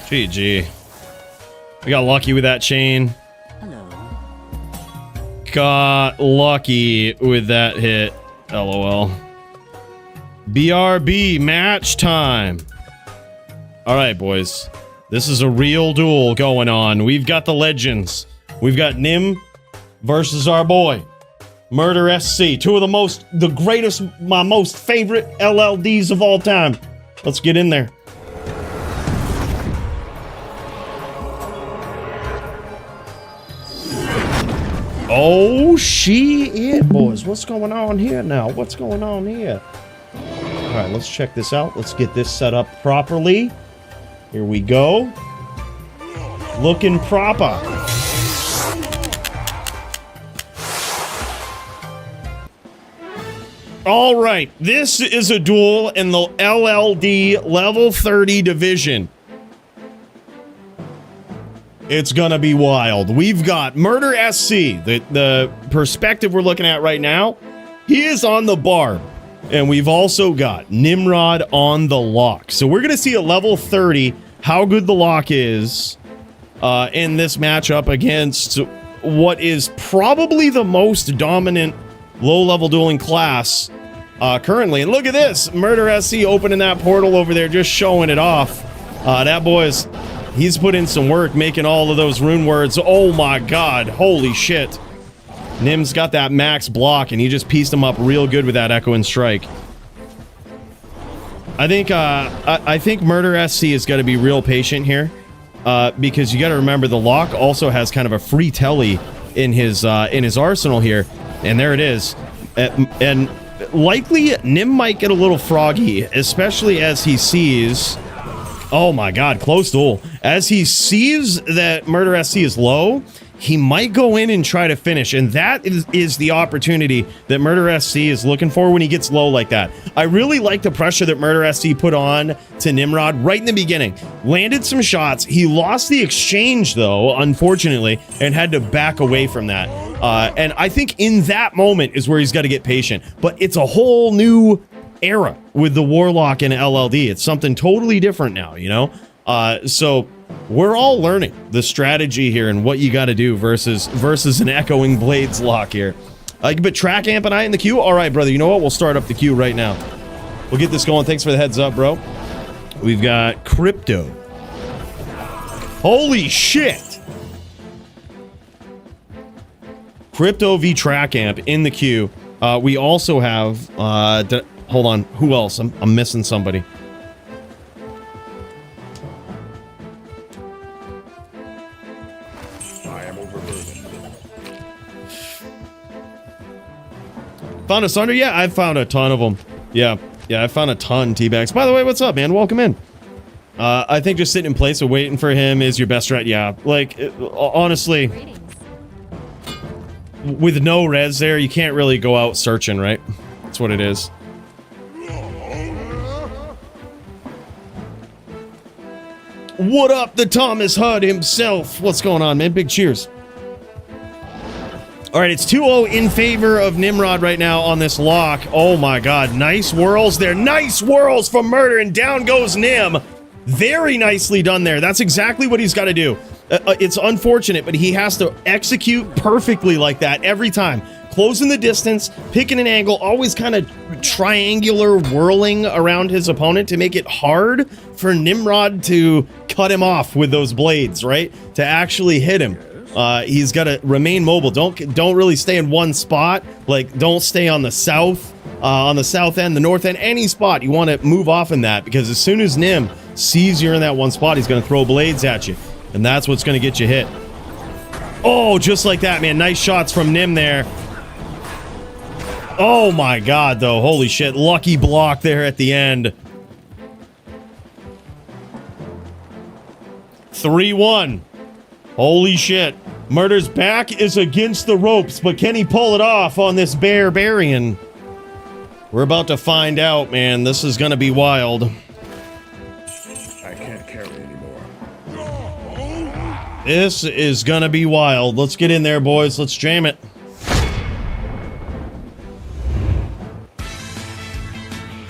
GG. We got lucky with that chain. Hello. Got lucky with that hit. LOL. BRB match time. All right, boys. This is a real duel going on. We've got the legends. We've got Nim versus our boy, Murder SC. Two of the greatest, my most favorite LLDs of all time. Let's get in there. Oh, shit, boys. What's going on here now? What's going on here? All right, let's check this out. Let's get this set up properly. Here we go. Looking proper. All right, this is a duel in the LLD level 30 division. It's gonna be wild. We've got Murder SC, the perspective we're looking at right now. He is on the barb. And we've also got Nimrod on the lock. So we're gonna see a level 30, how good the lock is in this matchup against what is probably the most dominant low-level dueling class currently. And look at this, Murder SC opening that portal over there, just showing it off. That boy's, he's put in some work making all of those rune words. Oh my god, holy shit. Nim's got that max block and he just pieced him up real good with that Echo and Strike. I think Murder SC is going to be real patient here because you got to remember the lock also has kind of a free telly in his arsenal here, and there it is. And likely Nim might get a little froggy, especially as he sees. Oh my god, close duel. As he sees that Murder SC is low, he might go in and try to finish, and that is the opportunity that Murder SC is looking for when he gets low like that. I really like the pressure that Murder SC put on to Nimrod right in the beginning. Landed some shots. He lost the exchange, though, unfortunately, and had to back away from that. And I think in that moment is where he's got to get patient. But it's a whole new era with the Warlock and LLD. It's something totally different now, you know? So we're all learning the strategy here and what you got to do versus an Echoing Blades lock here. But Track Amp and I in the queue. All right, brother. You know what? We'll start up the queue right now. We'll get this going. Thanks for the heads up, bro. We've got Crypto. Holy shit! Crypto v Track Amp in the queue. We also have. Hold on. Who else? I'm missing somebody. Found a Sunder? Yeah, I found a ton of them. Yeah, I found a ton, T-Bags. By the way, what's up, man? Welcome in. I think just sitting in place and waiting for him is your best strat. Yeah, like, honestly, with no res there, you can't really go out searching, right? That's what it is. What up, the Thomas Hud himself? What's going on, man? Big cheers. All right, it's 2-0 in favor of Nimrod right now on this lock. Oh my god, nice whirls there. Nice whirls from Murder, and down goes Nim. Very nicely done there. That's exactly what he's got to do. It's unfortunate, but he has to execute perfectly like that every time. Closing the distance, picking an angle, always kind of triangular whirling around his opponent to make it hard for Nimrod to cut him off with those blades, right? To actually hit him. He's got to remain mobile. Don't really stay in one spot. Like, don't stay on the south end, the north end, any spot. You want to move off in that, because as soon as Nim sees you're in that one spot, he's going to throw blades at you, and that's what's going to get you hit. Oh, just like that, man. Nice shots from Nim there. Oh my god, though. Holy shit. Lucky block there at the end. 3-1. Holy shit. Murder's back is against the ropes, but can he pull it off on this barbarian? We're about to find out, man. This is gonna be wild. I can't carry anymore. This is gonna be wild. Let's get in there, boys. Let's jam it.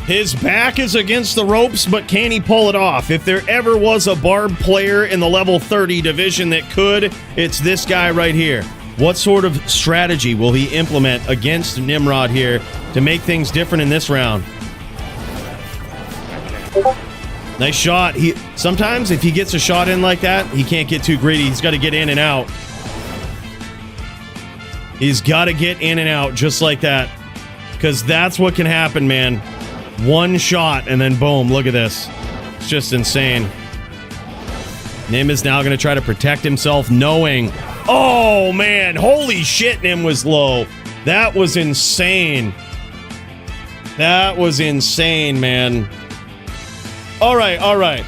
His back is against the ropes, but can he pull it off? If there ever was a Barb player in the level 30 division that could, it's this guy right here. What sort of strategy will he implement against Nimrod here to make things different in this round? Nice shot. Sometimes if he gets a shot in like that, he can't get too greedy. He's got to get in and out. He's got to get in and out just like that, because that's what can happen, man. One shot and then boom, look at this. It's just insane. Nim is now going to try to protect himself knowing... Oh, man. Holy shit, Nim was low. That was insane. That was insane, man. All right, all right.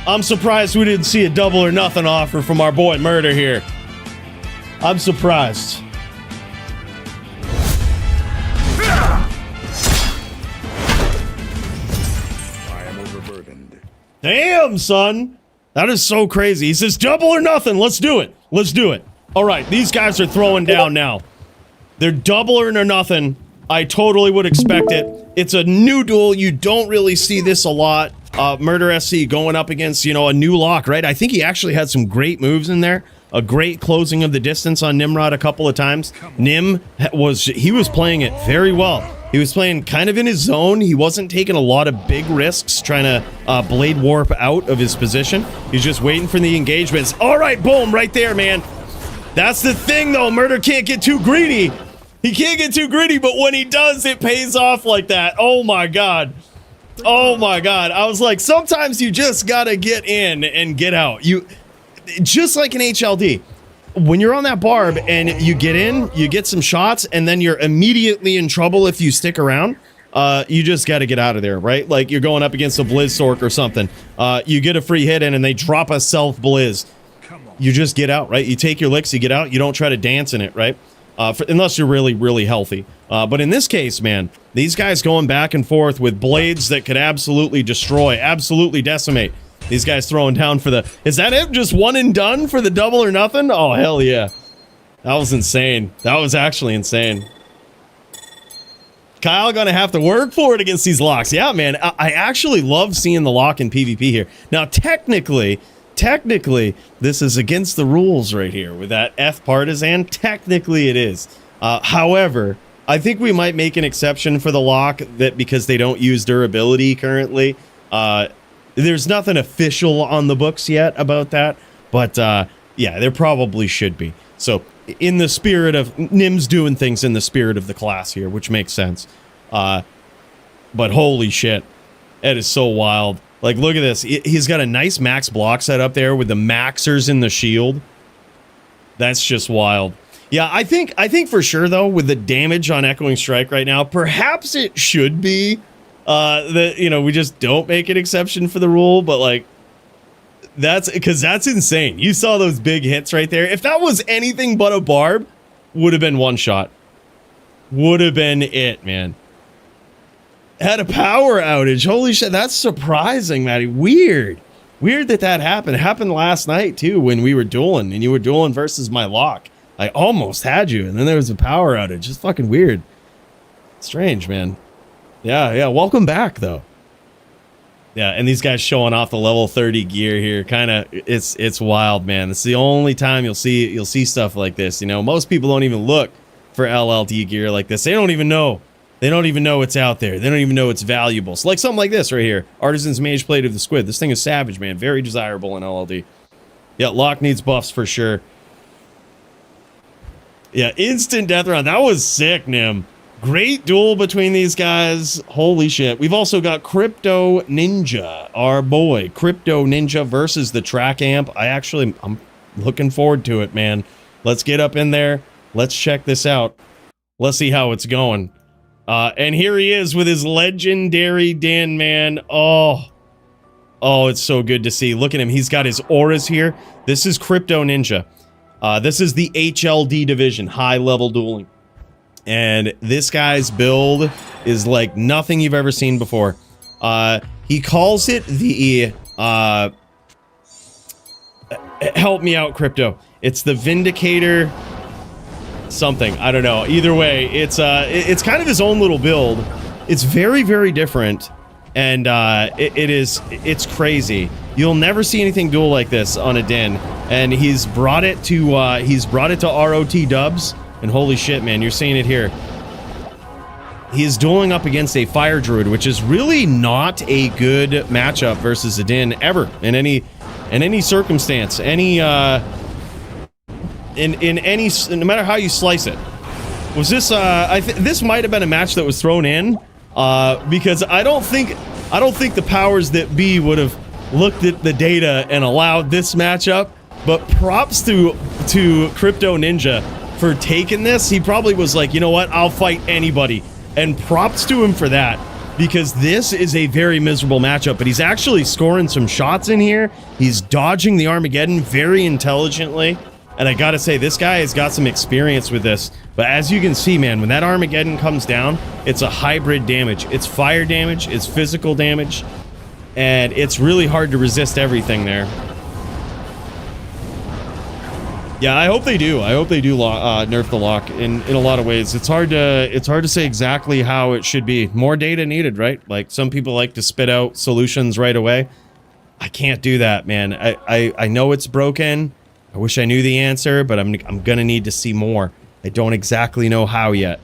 I'm surprised we didn't see a double or nothing offer from our boy Murder here. I'm surprised. I am overburdened. Damn, son. That is so crazy. He says, double or nothing. Let's do it. Let's do it. All right, these guys are throwing down now. They're double or nothing. I totally would expect it. It's a new duel. You don't really see this a lot. Murder SC going up against, you know, a new lock, right? I think he actually had some great moves in there. A great closing of the distance on Nimrod a couple of times. Nim was playing it very well. He was playing kind of in his zone. He wasn't taking a lot of big risks trying to blade warp out of his position. He's just waiting for the engagements. All right, boom, right there, man. That's the thing, though. Murder can't get too greedy. He can't get too greedy, but when he does, it pays off like that. Oh, my God. Oh, my God. I was like, sometimes you just got to get in and get out. Just like an HLD. When you're on that barb and you get in, you get some shots, and then you're immediately in trouble if you stick around, you just got to get out of there, right? Like you're going up against a Blizz Sork or something. You get a free hit in and they drop a self Blizz. You just get out, right? You take your licks, you get out. You don't try to dance in it, right? Unless you're really, really healthy. But in this case, man, these guys going back and forth with blades that could absolutely destroy, absolutely decimate. These guys throwing down for the... Is that it? Just one and done for the double or nothing? Oh, hell yeah. That was insane. That was actually insane. Kyle gonna have to work for it against these locks. Yeah, man. I actually love seeing the lock in PvP here. Now, technically, this is against the rules right here with that F partisan. Technically, it is. However, I think we might make an exception for the lock that because they don't use durability currently. There's nothing official on the books yet about that, but yeah, there probably should be. So in the spirit of Nim's doing things in the spirit of the class here, which makes sense. But holy shit, that is so wild. Like, look at this. He's got a nice max block set up there with the maxers in the shield. That's just wild. Yeah, I think for sure though, with the damage on Echoing Strike right now, perhaps it should be that, you know, we just don't make an exception for the rule, but like that's insane. You saw those big hits right there. If that was anything but a barb, would have been one shot. Would have been it, man. Had a power outage. Holy shit, that's surprising, Matty. Weird that happened. It happened last night too when we were dueling and you were dueling versus my lock. I almost had you and then there was a power outage. It's fucking weird. Strange, man. Yeah, welcome back though. Yeah, and these guys showing off the level 30 gear here, kind of it's wild, man. It's the only time you'll see stuff like this, you know. Most people don't even look for LLD gear like this. They don't even know it's out there. They don't even know it's valuable. So like something like this right here, Artisan's Mage Blade of the Squid. This thing is savage, man. Very desirable in LLD. Yeah, lock needs buffs for sure. Yeah, instant death round. That was sick, Nim. Great duel between these guys. Holy shit. We've also got Crypto Ninja, our boy. Crypto Ninja versus the Track Amp. I'm looking forward to it, man. Let's get up in there. Let's check this out. Let's see how it's going. And here he is with his legendary Din, man. Oh, it's so good to see. Look at him. He's got his auras here. This is Crypto Ninja. This is the HLD division, high level dueling. And this guy's build is like nothing you've ever seen before. He calls it the, help me out, Crypto. It's the Vindicator something. I don't know. Either way, it's kind of his own little build. It's very, very different, and it's crazy. You'll never see anything duel like this on a Din, and he's brought it to ROT dubs, and holy shit, man, you're seeing it here. He's dueling up against a Fire Druid, which is really not a good matchup versus a Din ever in any circumstance, any no matter how you slice it. Was this this might have been a match that was thrown in because I don't think the powers that be would have looked at the data and allowed this matchup, but props to Crypto Ninja for taking this. He probably was like, you know what, I'll fight anybody, and props to him for that, because this is a very miserable matchup, but he's actually scoring some shots in here. He's dodging the Armageddon very intelligently, and I gotta say, this guy has got some experience with this. But as you can see, man, when that Armageddon comes down, it's a hybrid damage. It's fire damage, it's physical damage, and it's really hard to resist everything there. Yeah, I hope they do. I hope they do nerf the lock in a lot of ways. It's hard to say exactly how it should be. More data needed, right? Like, some people like to spit out solutions right away. I can't do that, man. I know it's broken. I wish I knew the answer, but I'm gonna need to see more. I don't exactly know how yet.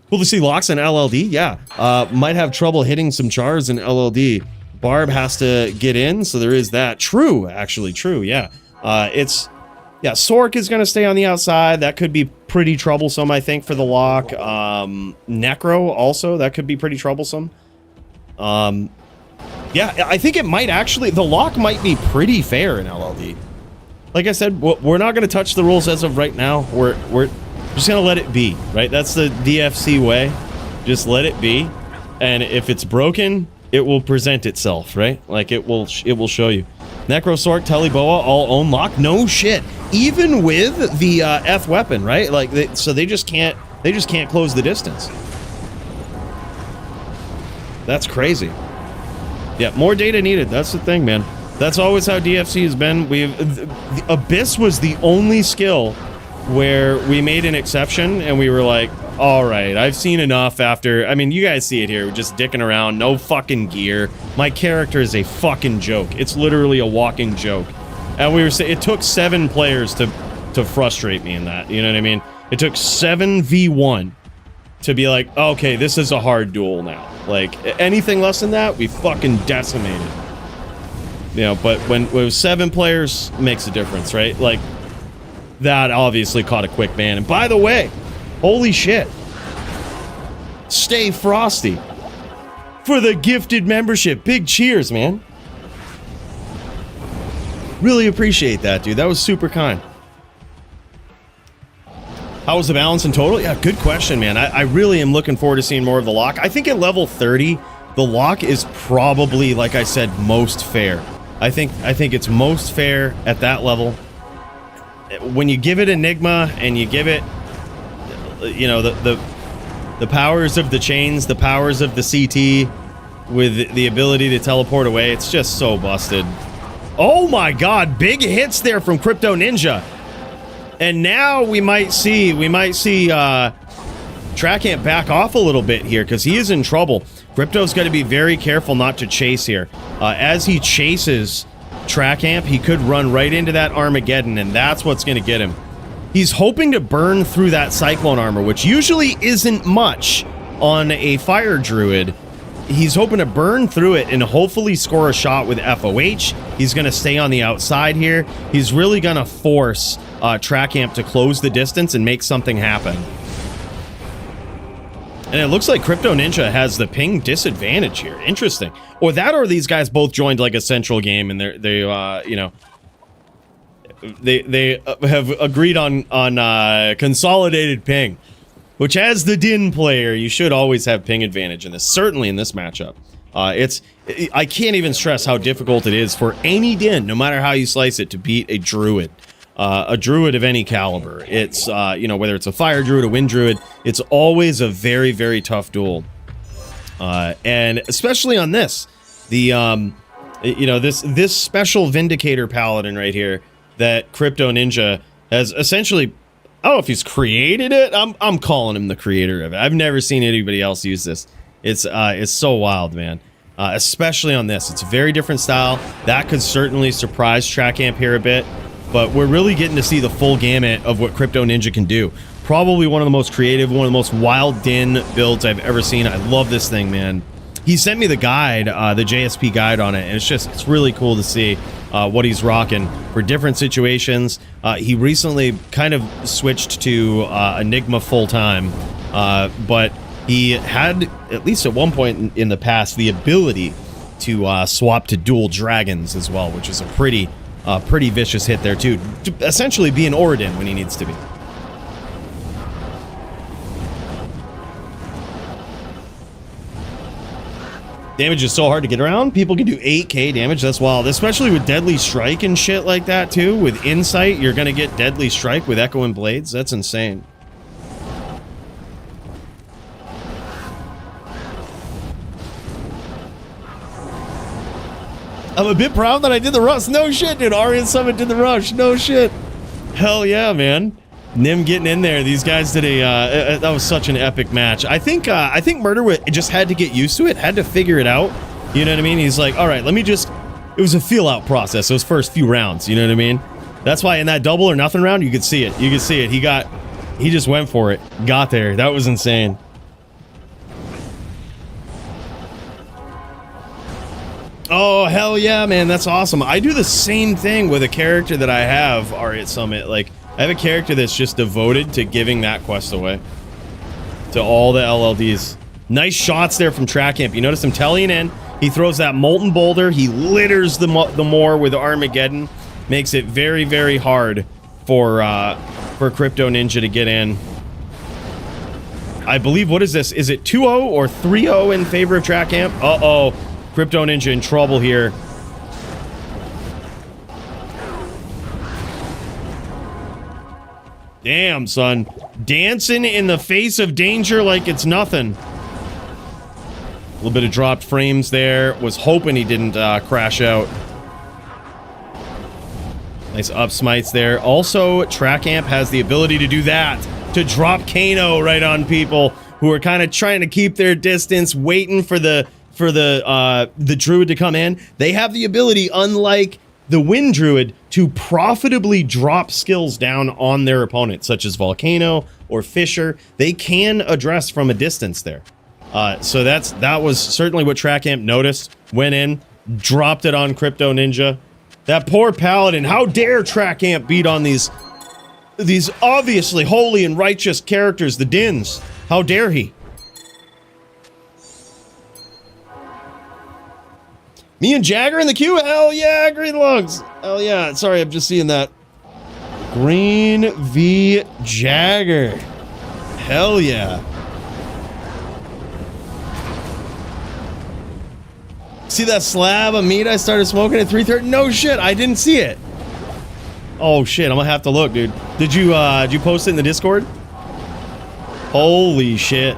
Cool to see locks in LLD. Yeah, might have trouble hitting some chars in LLD. Barb has to get in, so there is that. True, actually, true. Yeah, Sork is gonna stay on the outside. That could be pretty troublesome, I think, for the lock. Necro also, that could be pretty troublesome. Yeah, I think it might actually, the lock might be pretty fair in LLD. Like I said, we're not going to touch the rules as of right now. We're just going to let it be, right? That's the DFC way. Just let it be. And if it's broken, it will present itself, right? Like, it will show you. Necro, Sork, Teleboa all own lock. No shit. Even with the F weapon, right? Like, so they just can't close the distance. That's crazy. Yeah, more data needed. That's the thing, man. That's always how DFC has been. The Abyss was the only skill where we made an exception, and we were like, all right, I've seen enough after... I mean, you guys see it here. We're just dicking around. No fucking gear. My character is a fucking joke. It's literally a walking joke. And we were saying it took 7 players to frustrate me in that. You know what I mean? It took 7v1 to be like, okay, this is a hard duel now. Like, anything less than that, we fucking decimated. You know, but when it was 7 players, makes a difference, right? Like, that obviously caught a quick ban. And by the way, holy shit. Stay Frosty for the gifted membership. Big cheers, man. Really appreciate that, dude. That was super kind. How was the balance in total? Yeah, good question, man. I really am looking forward to seeing more of the lock. I think at level 30, the lock is probably, like I said, most fair. I think it's most fair at that level. When you give it Enigma and you give it, you know, the powers of the chains, the powers of the CT, with the ability to teleport away, it's just so busted. Oh my god, big hits there from Crypto Ninja. And now we might see Trackamp back off a little bit here, because he is in trouble. Crypto's got to be very careful not to chase here. As he chases Trackamp, he could run right into that Armageddon, and that's what's going to get him. He's hoping to burn through that Cyclone armor, which usually isn't much on a Fire Druid. He's hoping to burn through it and hopefully score a shot with FOH. He's going to stay on the outside here. He's really going to force Trackamp to close the distance and make something happen. And it looks like Crypto Ninja has the ping disadvantage here. Interesting. Or that, or these guys both joined like a central game, and they have agreed on consolidated ping. Which, as the Din player, you should always have ping advantage in this. Certainly in this matchup. I can't even stress how difficult it is for any Din, no matter how you slice it, to beat a Druid. A Druid of any caliber. It's, you know, whether it's a Fire Druid, a Wind Druid, it's always a very, very tough duel. And especially on this. The, you know, this special Vindicator Paladin right here that Crypto Ninja has essentially, I don't know if he's created it. I'm calling him the creator of it. I've never seen anybody else use this. It's so wild, man. Especially on this. It's a very different style. That could certainly surprise Track Amp here a bit, but we're really getting to see the full gamut of what Crypto Ninja can do. Probably one of the most creative, one of the most wild din builds I've ever seen. I love this thing, man. He sent me the guide, the JSP guide on it, and it's really cool to see what he's rocking for different situations. He recently kind of switched to Enigma full-time, but he had, at least at one point in the past, the ability to swap to dual dragons as well, which is a pretty vicious hit there too. To essentially be an Oridin when he needs to be. Damage is so hard to get around. People can do 8k damage. That's wild. Especially with Deadly Strike and shit like that, too. With Insight, you're going to get Deadly Strike with Echoing Blades. That's insane. I'm a bit proud that I did the rush. No shit, dude. Aryan Summit did the rush. No shit. Hell yeah, man. Nim getting in there. These guys did a that was such an epic match. I think Murder just had to get used to it, had to figure it out. You know what I mean? He's like, all right, let me just. It was a feel out process. Those first few rounds. You know what I mean? That's why in that double or nothing round, you could see it. You could see it. He just went for it. Got there. That was insane. Oh hell yeah, man! That's awesome. I do the same thing with a character that I have. At Summit, like. I have a character that's just devoted to giving that quest away to all the LLDs. Nice shots there from Track Amp. You notice him telling in. He throws that Molten Boulder. He litters the Moor with Armageddon. Makes it very, very hard for Crypto Ninja to get in. I believe, what is this? Is it 2-0 or 3-0 in favor of Track Amp? Uh-oh. Crypto Ninja in trouble here. Damn, son. Dancing in the face of danger like it's nothing. A little bit of dropped frames there. Was hoping he didn't crash out. Nice up smites there. Also, Track Amp has the ability to do that. To drop Kano right on people who are kind of trying to keep their distance, waiting for the Druid to come in. They have the ability, unlike the Wind Druid, to profitably drop skills down on their opponent, such as Volcano or Fissure. They can address from a distance there. So that was certainly what Track Amp noticed, went in, dropped it on Crypto Ninja. That poor Paladin, how dare Track Amp beat on these obviously holy and righteous characters, the Dins. How dare he? Me and Jagger in the queue? Hell yeah, Green Lungs. Hell yeah. Sorry, I'm just seeing that. Green v. Jagger. Hell yeah. See that slab of meat I started smoking at 3:30? No shit, I didn't see it. Oh shit, I'm gonna have to look, dude. Did you post it in the Discord? Holy shit.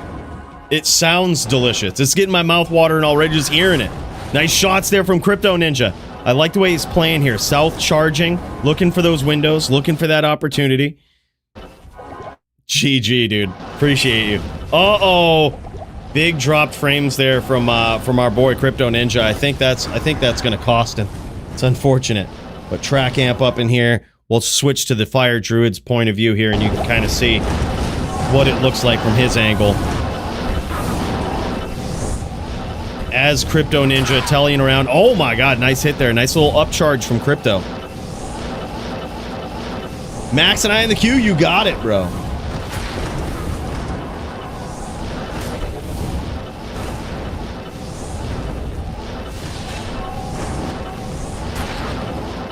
It sounds delicious. It's getting my mouth watering already just hearing it. Nice shots there from Crypto Ninja. I like the way he's playing here. South charging, looking for those windows, looking for that opportunity. GG, dude. Appreciate you. Uh-oh. Big dropped frames there from our boy Crypto Ninja. I think that's gonna cost him. It's unfortunate. But Track Amp up in here. We'll switch to the Fire Druid's point of view here, and you can kind of see what it looks like from his angle. As Crypto Ninja telling around. Oh my god, nice hit there. Nice little upcharge from Crypto. Max and I in the queue, you got it, bro.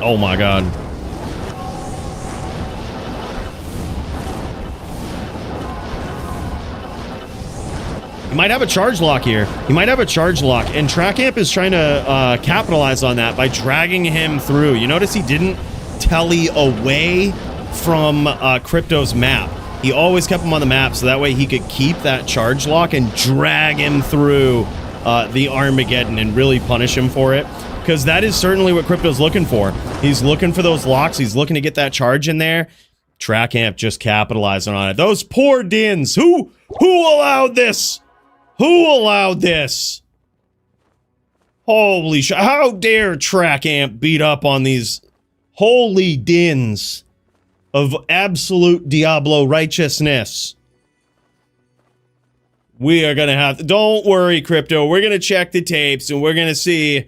Oh my god. He might have a charge lock here. He might have a charge lock, and Track Amp is trying to capitalize on that by dragging him through. You notice he didn't telly away from Crypto's map. He always kept him on the map, so that way he could keep that charge lock and drag him through the Armageddon and really punish him for it. Because that is certainly what Crypto's looking for. He's looking for those locks. He's looking to get that charge in there. Track Amp just capitalizing on it. Those poor Dins. Who allowed this? Who allowed this? Holy shit. How dare Track Amp beat up on these holy Dins of absolute Diablo righteousness? We are gonna have to, don't worry, Crypto. We're gonna check the tapes and we're gonna see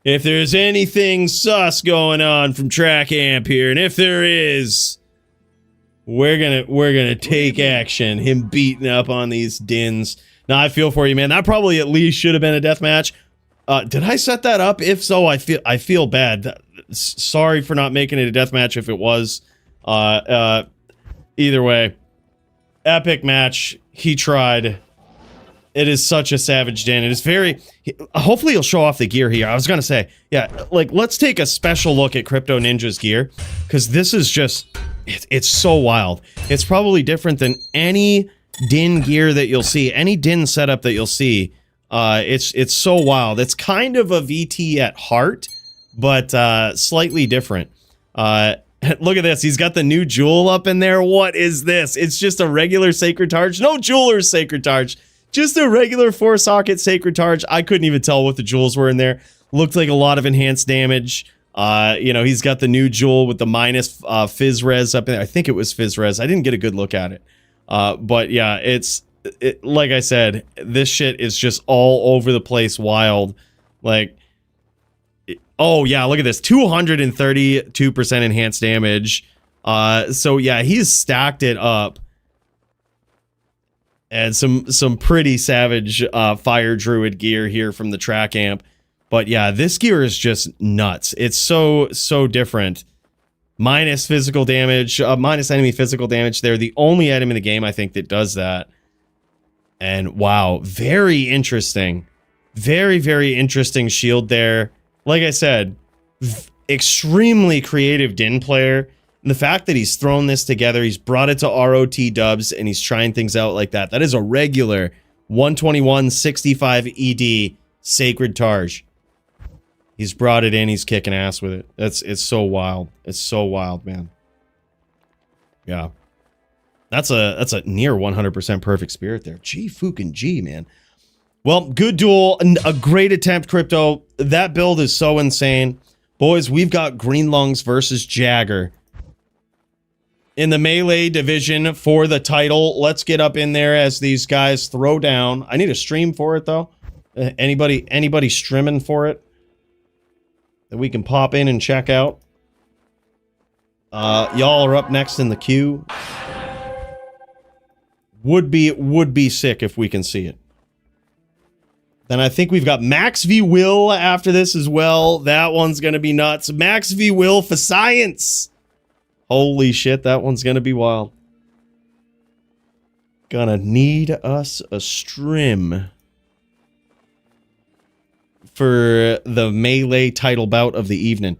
if there's anything sus going on from Track Amp here. And if there is, we're gonna take action. Him beating up on these Dins. Now I feel for you, man. That probably at least should have been a death match. Did I set that up? If so, I feel bad. Sorry for not making it a death match if it was. Either way, epic match. He tried. It is such a savage Din. It is very... Hopefully he'll show off the gear here. I was going to say, yeah, like, let's take a special look at Crypto Ninja's gear, because this is just... It's so wild. It's probably different than any Din gear that you'll see, any Din setup that you'll see. It's so wild. It's kind of a VT at heart, but slightly different. Look at this. He's got the new Juel up in there. What is this? It's just a regular Sacred Targe. No Jeweler's Sacred Targe. Just a regular 4-socket Sacred Targe. I couldn't even tell what the jewels were in there. Looked like a lot of enhanced damage. You know, he's got the new Juel with the minus Fizz Res up in there. I think it was Fizz Res. I didn't get a good look at it. But yeah, like I said, this shit is just all over the place wild. Like, oh yeah, look at this. 232% enhanced damage. So yeah, he's stacked it up. And some pretty savage fire druid gear here from the Track Amp. But yeah, this gear is just nuts. It's so different. Minus physical damage, minus enemy physical damage. They're the only item in the game, I think, that does that. And wow, very interesting. Very, very interesting shield there. Like I said, extremely creative Din player. And the fact that he's thrown this together, he's brought it to ROT dubs, and he's trying things out like that. That is a regular 121 65 ED Sacred Targe. He's brought it in, he's kicking ass with it. It's so wild. It's so wild, man. Yeah. That's a near 100% perfect spirit there. G fucking G, man. Well, good duel. A great attempt, Crypto. That build is so insane. Boys, we've got Green Lungs versus Jagger in the melee division for the title. Let's get up in there as these guys throw down. I need a stream for it, though. Anybody streaming for it that we can pop in and check out? Y'all are up next in the queue. Would be sick if we can see it. Then I think we've got Max v. Will after this as well. That one's gonna be nuts. Max v. Will for science. Holy shit, that one's gonna be wild. Gonna need us a stream for the melee title bout of the evening.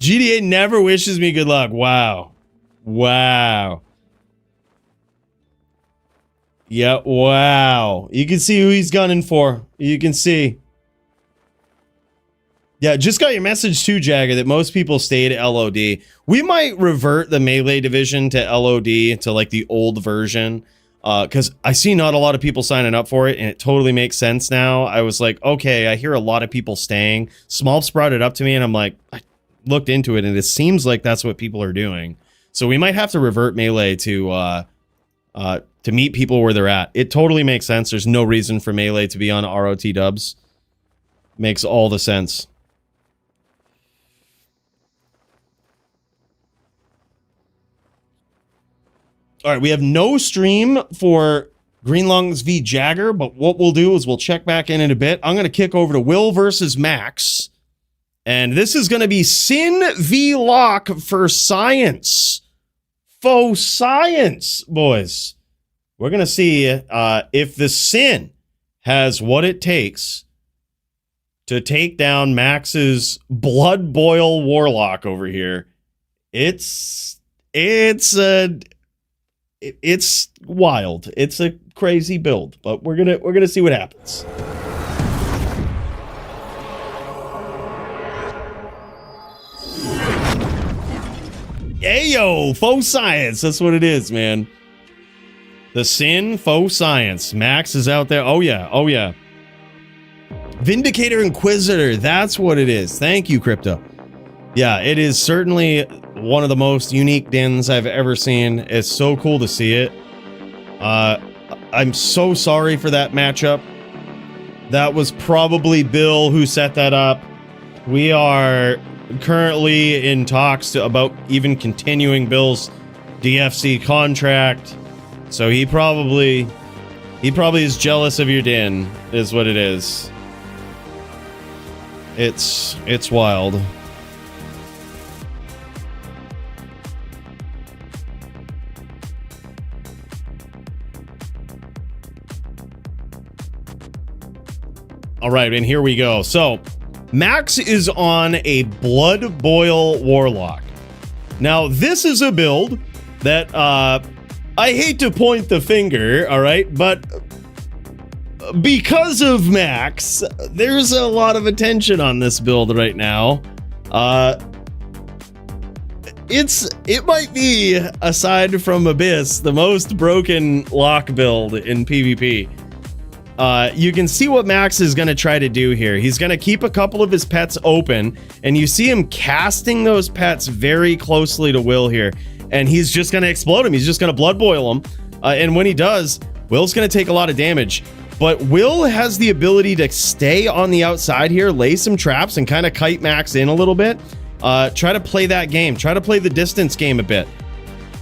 GTA never wishes me good luck. Wow. Wow. Yeah, wow. You can see who he's gunning for. You can see. Yeah, just got your message too, Jagger, that most people stayed at LOD. We might revert the melee division to LOD, to like the old version. Because I see not a lot of people signing up for it, and it totally makes sense now. I was like, okay, I hear a lot of people staying. Smolps brought it up to me, and I'm like, I looked into it, and it seems like that's what people are doing. So we might have to revert melee to meet people where they're at. It totally makes sense. There's no reason for melee to be on ROT dubs. Makes all the sense. All right, we have no stream for Green Lungs v. Jagger, but what we'll do is we'll check back in a bit. I'm going to kick over to Will versus Max. And this is going to be Sin v. Lock for science. Faux science, boys. We're going to see if the Sin has what it takes to take down Max's blood boil Warlock over here. It's wild. It's a crazy build, but we're gonna see what happens. Ayo, faux science. That's what it is, man. The Sin faux science. Max is out there. Oh yeah, oh yeah. Vindicator Inquisitor. That's what it is. Thank you, Crypto. Yeah, it is certainly one of the most unique dens I've ever seen. It's so cool to see it. I'm so sorry for that matchup. That was probably Bill who set that up. We are currently in talks about even continuing Bill's DFC contract. So he probably is jealous of your den, is what it is. It's wild. All right, and here we go. So, Max is on a Blood Boil Warlock. Now, this is a build that, I hate to point the finger, all right, but because of Max, there's a lot of attention on this build right now. It might be, aside from Abyss, the most broken lock build in PvP. You can see what Max is going to try to do here. He's going to keep a couple of his pets open, and you see him casting those pets very closely to Will here, and he's just going to explode him. He's just going to blood boil him, and when he does, Will's going to take a lot of damage. But Will has the ability to stay on the outside here, lay some traps, and kind of kite Max in a little bit. Try to play that game. Try to play the distance game a bit.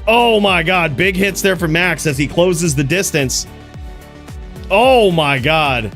Oh my god, big hits there for Max as he closes the distance. Oh my god.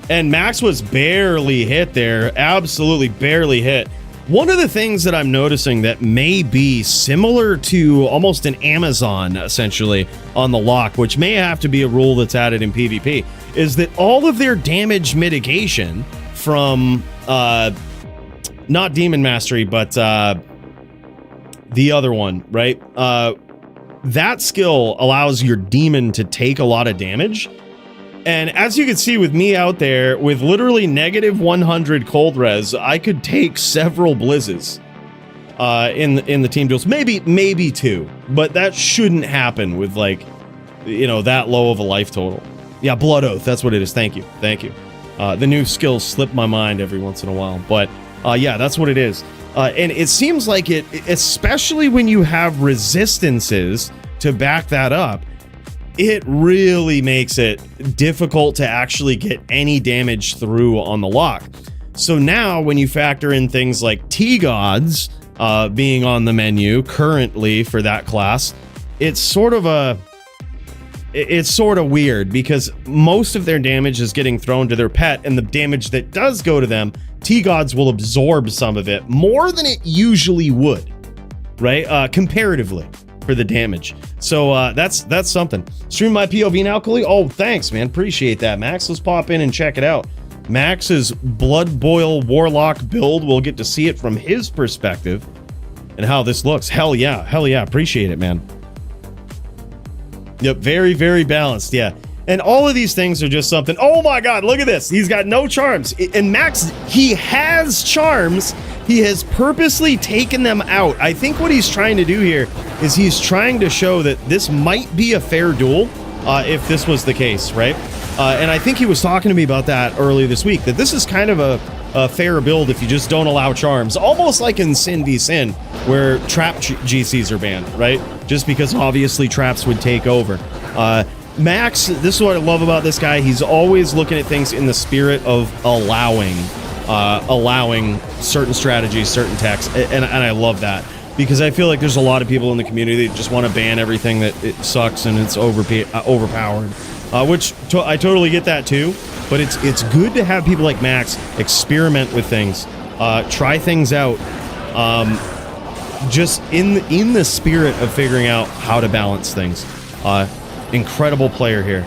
And Max was barely hit there. Absolutely barely hit. One of the things that I'm noticing that may be similar to almost an Amazon, essentially, on the lock, which may have to be a rule that's added in PvP, is that all of their damage mitigation from, not Demon Mastery, but the other one, right? That skill allows your demon to take a lot of damage. And as you can see with me out there, with literally negative 100 cold res, I could take several blizzes in the team duels. Maybe two, but that shouldn't happen with, like, you know, that low of a life total. Yeah, Blood Oath, that's what it is. Thank you. Thank you. The new skills slip my mind every once in a while, but yeah, that's what it is. And it seems like it, especially when you have resistances to back that up, it really makes it difficult to actually get any damage through on the lock. So now when you factor in things like T-Gods being on the menu currently for that class, it's sort of weird because most of their damage is getting thrown to their pet, and the damage that does go to them, T-Gods will absorb some of it more than it usually would, right? Comparatively for the damage. So that's something. Stream my POV now, Coooley. Oh, thanks, man. Appreciate that, Max. Let's pop in and check it out. Max's Blood Boil Warlock build. We'll get to see it from his perspective and how this looks. Hell yeah. Hell yeah. Appreciate it, man. Yep. Very, very balanced. Yeah. And all of these things are just something. Oh my god, look at this. He's got no charms. And Max, he has charms. He has purposely taken them out. I think what he's trying to do here is he's trying to show that this might be a fair duel if this was the case, right? And I think he was talking to me about that earlier this week, that this is kind of a fair build if you just don't allow charms. Almost like in Sin v Sin, where trap GCs are banned, right? Just because obviously traps would take over. Max, this is what I love about this guy. He's always looking at things in the spirit of allowing certain strategies, certain techs, and I love that because I feel like there's a lot of people in the community that just want to ban everything that it sucks and it's overpowered, which I totally get that too. But it's good to have people like Max experiment with things, try things out, just in the spirit of figuring out how to balance things. Incredible player here.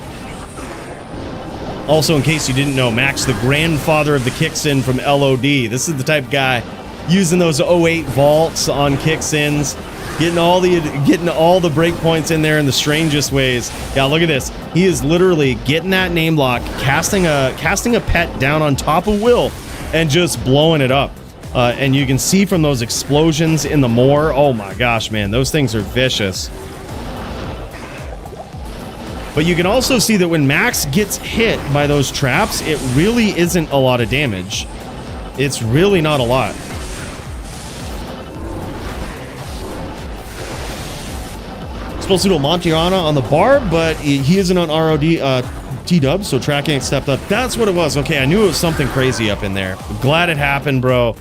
Also, in case you didn't know, Max, the grandfather of the Kicksin from LOD. This is the type of guy using those 08 vaults on Kicksins, getting all the breakpoints in there in the strangest ways. Yeah, look at this. He is literally getting that name lock, casting a pet down on top of Will, and just blowing it up. And you can see from those explosions in the moor, oh my gosh, man, those things are vicious. But you can also see that when Max gets hit by those traps, it really isn't a lot of damage. It's really not a lot. Supposed to do a Montiana on the barb, but he isn't on ROD T-dub, so tracking stepped up. That's what it was. Okay, I knew it was something crazy up in there. Glad it happened, bro.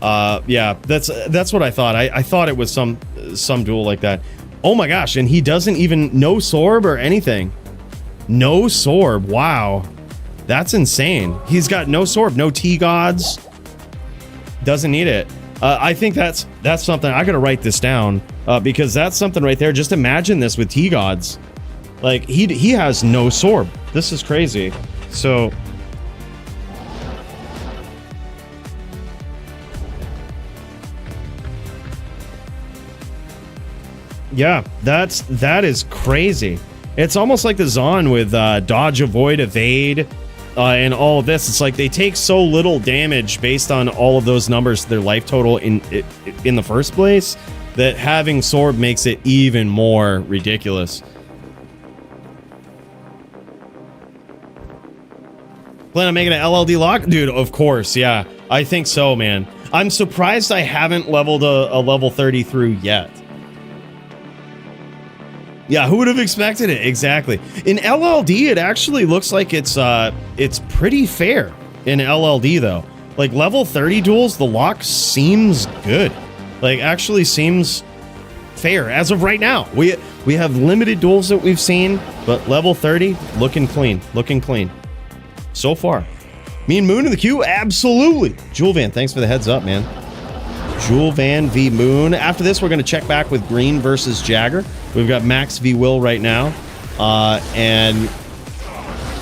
Yeah, that's what I thought. I thought it was some duel like that. Oh my gosh, and he doesn't even, no Sorb or anything. No Sorb, wow. That's insane. He's got no Sorb, no T-Gods. Doesn't need it. I think that's something, I gotta write this down, because that's something right there. Just imagine this with T-Gods. Like, he has no Sorb. This is crazy. So... yeah, that is crazy. It's almost like the Zon with dodge, avoid, evade, and all of this. It's like they take so little damage based on all of those numbers, their life total in the first place, that having Sorb makes it even more ridiculous. Plan on making an LLD lock? Dude, of course, yeah. I think so, man. I'm surprised I haven't leveled a level 30 through yet. Yeah, who would have expected it? Exactly. In LLD, it actually looks like it's pretty fair in LLD, though. Like, level 30 duels, the lock seems good. Like, actually seems fair as of right now. We have limited duels that we've seen, but level 30, looking clean. Looking clean. So far. Me and Moon in the queue? Absolutely. Juel Van, thanks for the heads up, man. Juel Van v Moon. After this, we're going to check back with Green versus Jagger. We've got Max v Will right now. And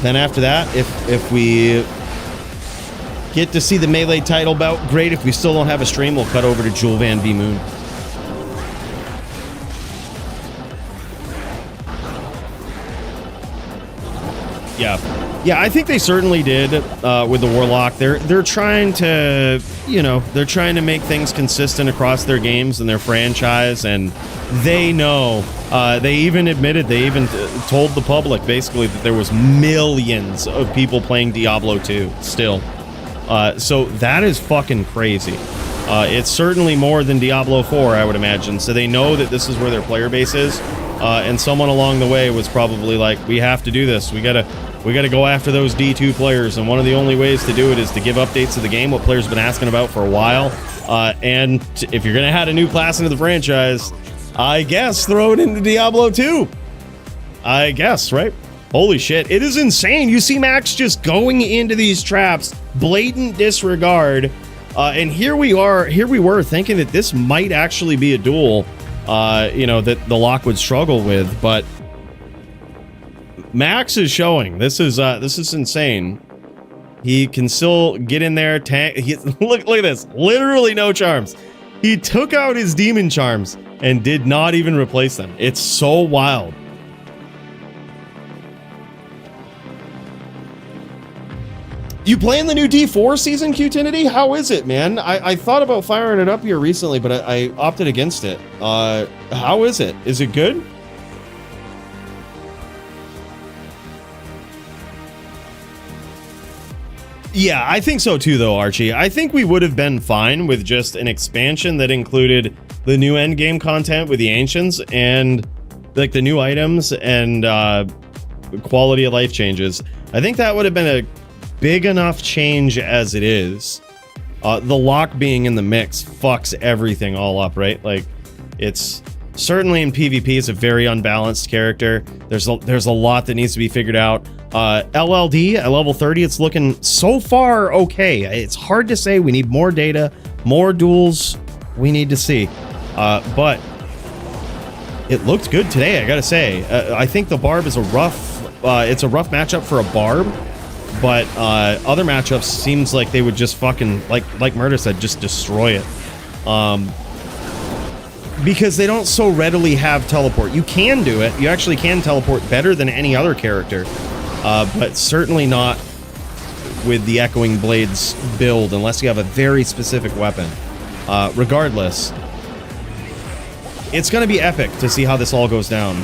then after that, if we get to see the Melee title bout, great. If we still don't have a stream, we'll cut over to Juel Van v Moon. Yeah, I think they certainly did with the Warlock. They're trying to, you know, they're trying to make things consistent across their games and their franchise, and they know. They even admitted, they even told the public basically that there was millions of people playing Diablo 2 still. So that is fucking crazy. It's certainly more than Diablo 4, I would imagine. So they know that this is where their player base is, and someone along the way was probably like, we have to do this. We gotta go after those D2 players, and one of the only ways to do it is to give updates to the game, what players have been asking about for a while. And if you're gonna add a new class into the franchise, I guess throw it into Diablo 2. I guess, right? Holy shit, it is insane. You see Max just going into these traps, blatant disregard, and here we were thinking that this might actually be a duel, you know, that the lock would struggle with, but Max is showing. This is insane. He can still get in there. Look at this. Literally no charms. He took out his demon charms and did not even replace them. It's so wild. You playing the new D4 season, Qtinity? How is it, man? I thought about firing it up here recently, but I opted against it. How is it? Is it good? Yeah, I think so too, though, Archie. I think we would have been fine with just an expansion that included the new endgame content with the Ancients and like the new items and quality of life changes. I think that would have been a big enough change as it is. The lock being in the mix fucks everything all up, right? Like, it's certainly in PvP, it's a very unbalanced character. There's a lot that needs to be figured out. LLD at level 30, it's looking so far okay. It's hard to say. We need more data, more duels. We need to see. But it looked good today, I gotta say. I think the Barb is it's a rough matchup for a Barb, but other matchups seems like they would just fucking, like Murder said, just destroy it. Because they don't so readily have teleport. You can do it. You actually can teleport better than any other character. But certainly not with the Echoing Blades build unless you have a very specific weapon. Regardless, it's going to be epic to see how this all goes down.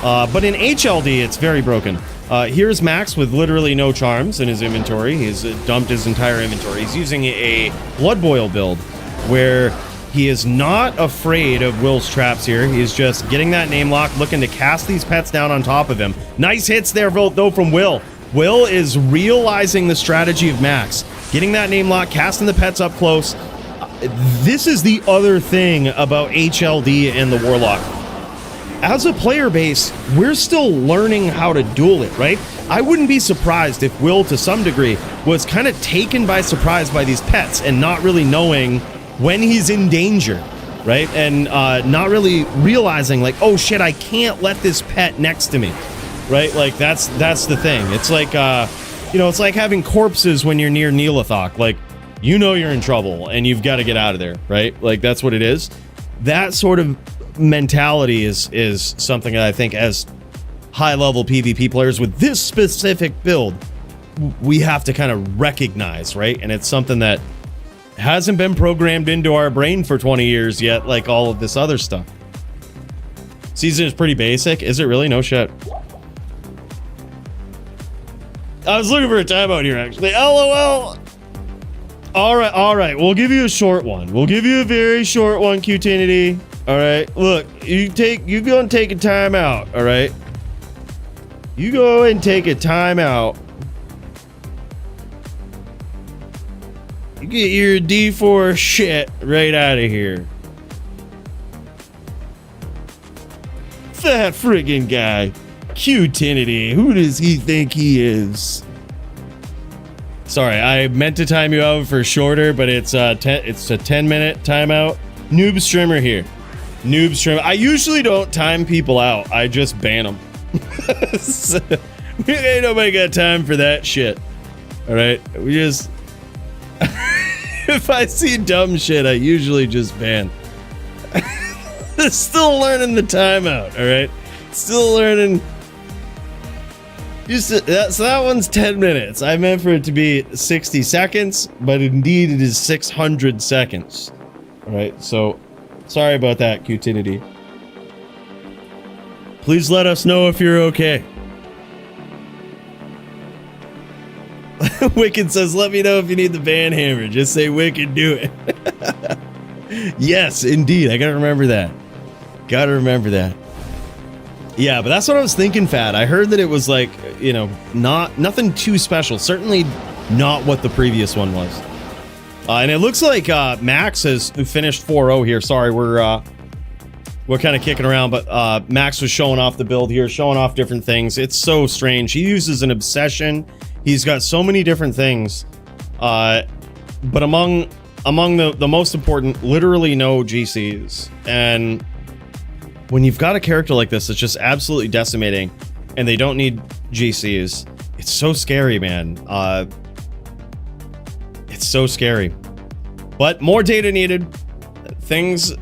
But in HLD, it's very broken. Here's Max with literally no charms in his inventory. He's dumped his entire inventory. He's using a Blood Boil build where he is not afraid of Will's traps here. He's just getting that name lock, looking to cast these pets down on top of him. Nice hits there, though, from Will. Will is realizing the strategy of Max. Getting that name lock, casting the pets up close. This is the other thing about HLD and the Warlock. As a player base, we're still learning how to duel it, right? I wouldn't be surprised if Will, to some degree, was kind of taken by surprise by these pets and not really knowing when he's in danger, right? And not really realizing, like, oh shit, I can't let this pet next to me, right? Like, that's the thing. It's like, you know, it's like having corpses when you're near Neelathok. Like, you know you're in trouble and you've got to get out of there, right? Like, that's what it is. That sort of mentality is something that I think as high-level PvP players with this specific build, we have to kind of recognize, right? And it's something that hasn't been programmed into our brain for 20 years yet, like all of this other stuff. Season is pretty basic. Is it really? No shit. I was looking for a timeout here, actually. LOL. All right. We'll give you a short one. We'll give you a very short one, Qtinity. All right. Look, you go and take a timeout. All right. You go and take a timeout. You get your D4 shit right out of here. That friggin' guy. Qtinity. Who does he think he is? Sorry, I meant to time you out for shorter, but it's a 10-minute timeout. Noob streamer here. Noob streamer. I usually don't time people out. I just ban them. So, ain't nobody got time for that shit. All right, we just... If I see dumb shit, I usually just ban. Still learning the timeout, all right? Still learning. So that one's 10 minutes. I meant for it to be 60 seconds, but indeed it is 600 seconds. All right, so sorry about that, Qtinity. Please let us know if you're okay. Wicked says, let me know if you need the ban hammer. Just say Wicked, do it. Yes, indeed. I gotta remember that. Gotta remember that. Yeah, but that's what I was thinking, Fat. I heard that it was like, you know, nothing too special. Certainly not what the previous one was. And it looks like Max has finished 4-0 here. Sorry, we're kind of kicking around, but Max was showing off the build here, showing off different things. It's so strange. He uses an obsession. He's got so many different things. But among the most important, literally no GCs. And when you've got a character like this that's just absolutely decimating and they don't need GCs, it's so scary, man. It's so scary. But more data needed. Things...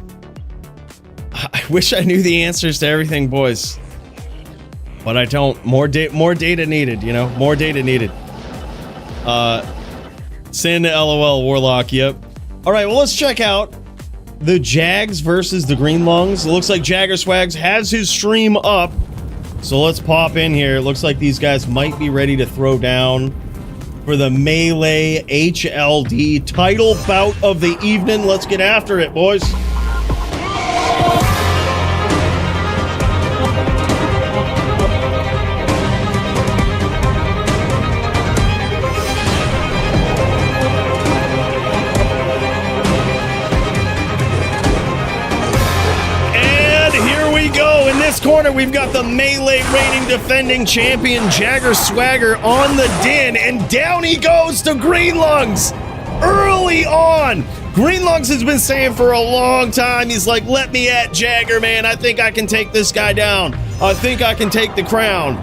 I wish I knew the answers to everything, boys. But I don't. More data needed, you know? More data needed. Send LOL Warlock, yep. Alright, well, let's check out the Jags versus the Green Lungs. It looks like Jagger Swags has his stream up. So let's pop in here. It looks like these guys might be ready to throw down for the Melee HLD title bout of the evening. Let's get after it, boys. Corner, we've got the Melee reigning defending champion Jagger Swagger on the din, and down he goes to Green Lungs early on. Green Lungs has been saying for a long time, he's like, let me at Jagger, man. I think I can take this guy down. I think I can take the crown.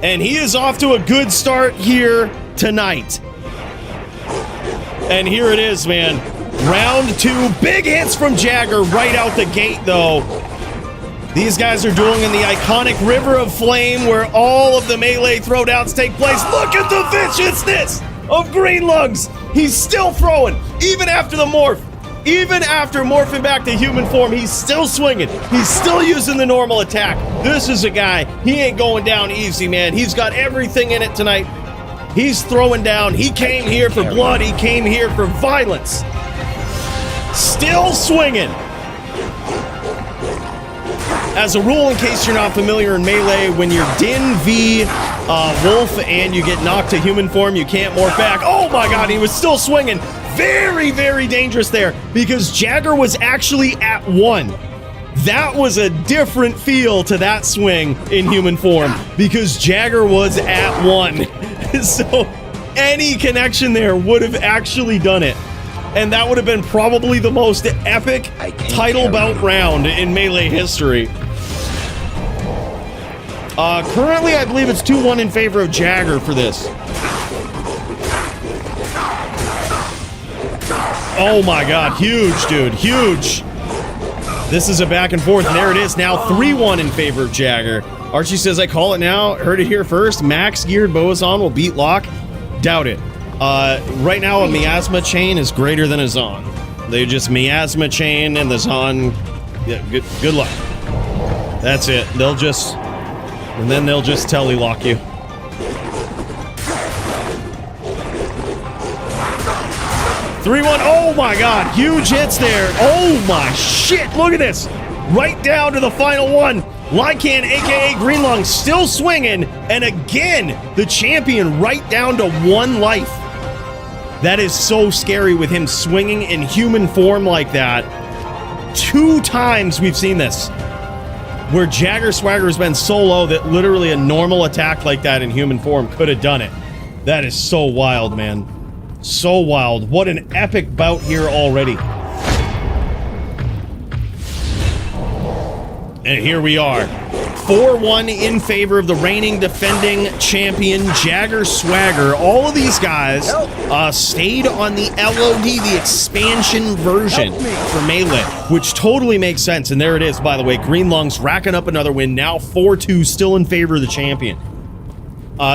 And he is off to a good start here tonight. And here it is, man. Round 2, big hits from Jagger right out the gate, though. These guys are dueling in the iconic River of Flame where all of the melee throwdowns take place. Look at the viciousness of Green Lungs. He's still throwing, even after the morph. Even after morphing back to human form, he's still swinging. He's still using the normal attack. This is a guy, he ain't going down easy, man. He's got everything in it tonight. He's throwing down. He came here for blood. He came here for violence. Still swinging. As a rule, in case you're not familiar in Melee, when you're Din v Wolf and you get knocked to human form, you can't morph back. Oh my god, he was still swinging. Very, very dangerous there because Jagger was actually at 1. That was a different feel to that swing in human form because Jagger was at 1. So any connection there would have actually done it. And that would have been probably the most epic title bout round in Melee history. Currently, I believe it's 2-1 in favor of Jagger for this. Oh my god, huge, dude, huge. This is a back and forth, and there it is, now 3-1 in favor of Jagger. Archie says, I call it now, heard it here first. Max geared Boazon will beat Locke. Doubt it. Right now, a miasma chain is greater than a Zon. They just miasma chain and the Zon. Yeah, good luck. That's it. They'll just, and then they'll just telelock you. Oh my god, huge hits there. Oh my shit, look at this. Right down to the final one. Lycan, aka Greenlung, still swinging, and again, the champion right down to 1 life. That is so scary with him swinging in human form like that. 2 times we've seen this, where Jagger Swagger has been so low that literally a normal attack like that in human form could have done it. That is so wild, man. So wild. What an epic bout here already. And here we are. 4-1 in favor of the reigning defending champion, Jagger Swagger. All of these guys stayed on the LOD, the expansion version for Melee, which totally makes sense. And there it is, by the way. Green Lungs racking up another win. Now 4-2, still in favor of the champion.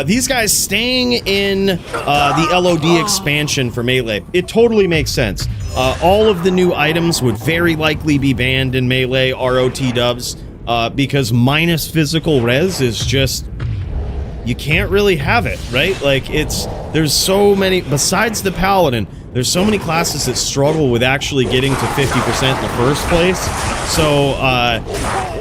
These guys staying in the LOD expansion for Melee, it totally makes sense. All of the new items would very likely be banned in Melee, ROT dubs, because minus physical res is just, you can't really have it, right? Like, there's so many, besides the Paladin, there's so many classes that struggle with actually getting to 50% in the first place. So,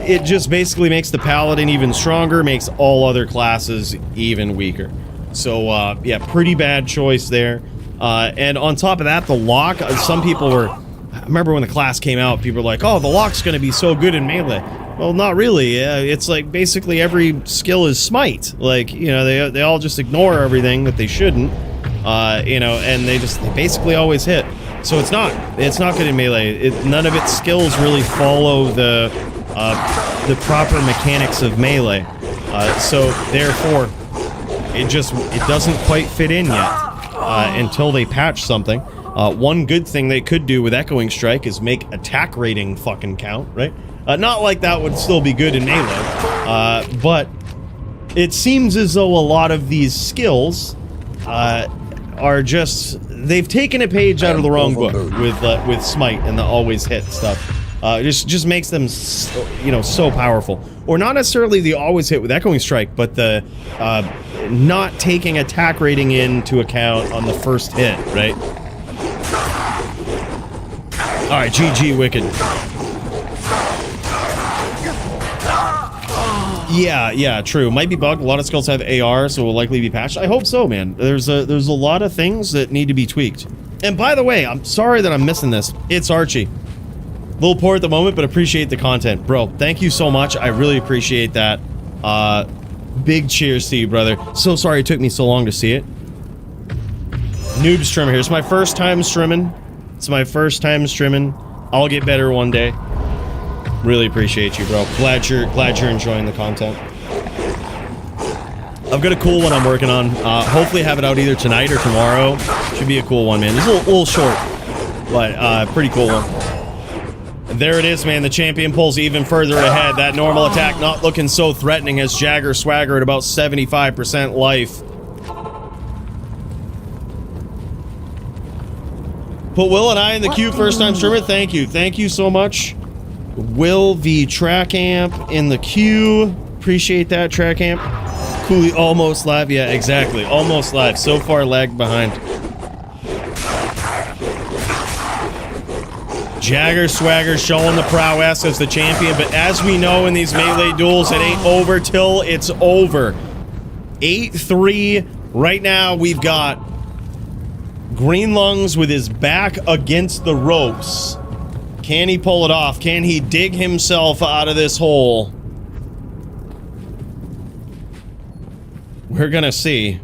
it just basically makes the Paladin even stronger, makes all other classes even weaker. So, yeah, pretty bad choice there. And on top of that, the lock, some people were, I remember when the class came out, people were like, oh, the lock's gonna be so good in Melee. Well, not really. It's like basically every skill is smite. Like, you know, they all just ignore everything that they shouldn't, you know, and they basically always hit. So it's not good in Melee. None of its skills really follow the proper mechanics of Melee. So therefore, it doesn't quite fit in yet until they patch something. One good thing they could do with Echoing Strike is make attack rating fucking count, right? Not like that would still be good in Melee, but it seems as though a lot of these skills are just, they've taken a page out of the wrong book with Smite and the always hit stuff. Just makes them, you know, so powerful. Or not necessarily the always hit with Echoing Strike, but the not taking attack rating into account on the first hit, right? Alright, GG Wicked. Yeah, true. Might be bugged. A lot of skills have AR, so will likely be patched. I hope so, man. There's a lot of things that need to be tweaked. And by the way, I'm sorry that I'm missing this. It's Archie. Little poor at the moment, but appreciate the content. Bro, thank you so much. I really appreciate that. Big cheers to you, brother. So sorry it took me so long to see it. Noob streamer here. It's my first time streaming. I'll get better one day. Really appreciate you, bro. Glad you're enjoying the content. I've got a cool one I'm working on. Hopefully have it out either tonight or tomorrow. Should be a cool one, man. It's a little short, but pretty cool one. There it is, man. The champion pulls even further ahead. That normal attack not looking so threatening as Jagger Swagger at about 75% life. Put Will and I in the queue, first time streamer. Thank you. Thank you so much. Will v Track Amp in the queue. Appreciate that, Track Amp. Coooley almost live. Yeah, exactly. Almost live. So far lagged behind. Jagger Swagger showing the prowess as the champion, but as we know in these melee duels, it ain't over till it's over. 8-3. Right now, we've got Green Lungs with his back against the ropes. Can he pull it off? Can he dig himself out of this hole? We're gonna see.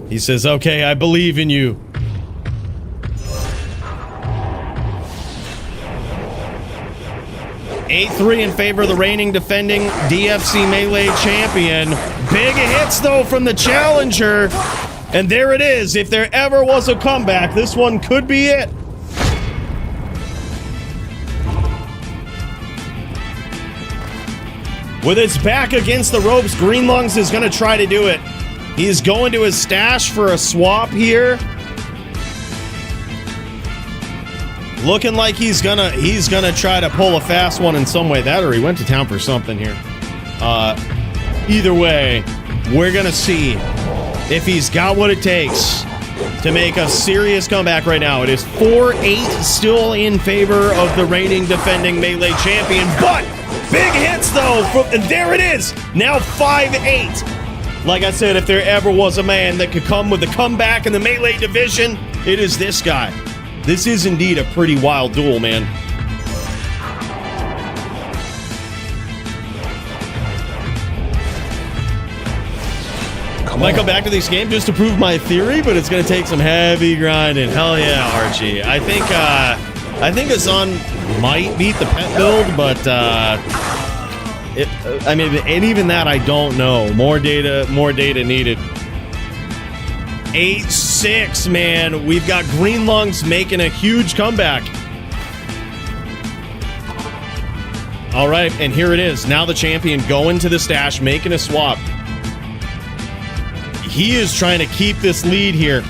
He says, okay, I believe in you. 8-3 in favor of the reigning defending DFC Melee champion. Big hits, though, from the challenger. And there it is. If there ever was a comeback, this one could be it. With its back against the ropes, Green Lungs is going to try to do it. He's going to his stash for a swap here. Looking like he's gonna try to pull a fast one in some way. That or he went to town for something here. Either way, we're gonna see if he's got what it takes to make a serious comeback right now. It is 4-8 still in favor of the reigning defending Melee champion, but big hits though, and there it is, now 5-8. Like I said, if there ever was a man that could come with a comeback in the Melee division, it is this guy. This is indeed a pretty wild duel, man. I might come back to this game just to prove my theory, but it's going to take some heavy grinding. Hell yeah, Archie. I think Azan might beat the pet build, but I mean, and even that I don't know. More data needed. 8-6, man. We've got Green Lungs making a huge comeback. All right, and here it is. Now the champion going to the stash, making a swap. He is trying to keep this lead here.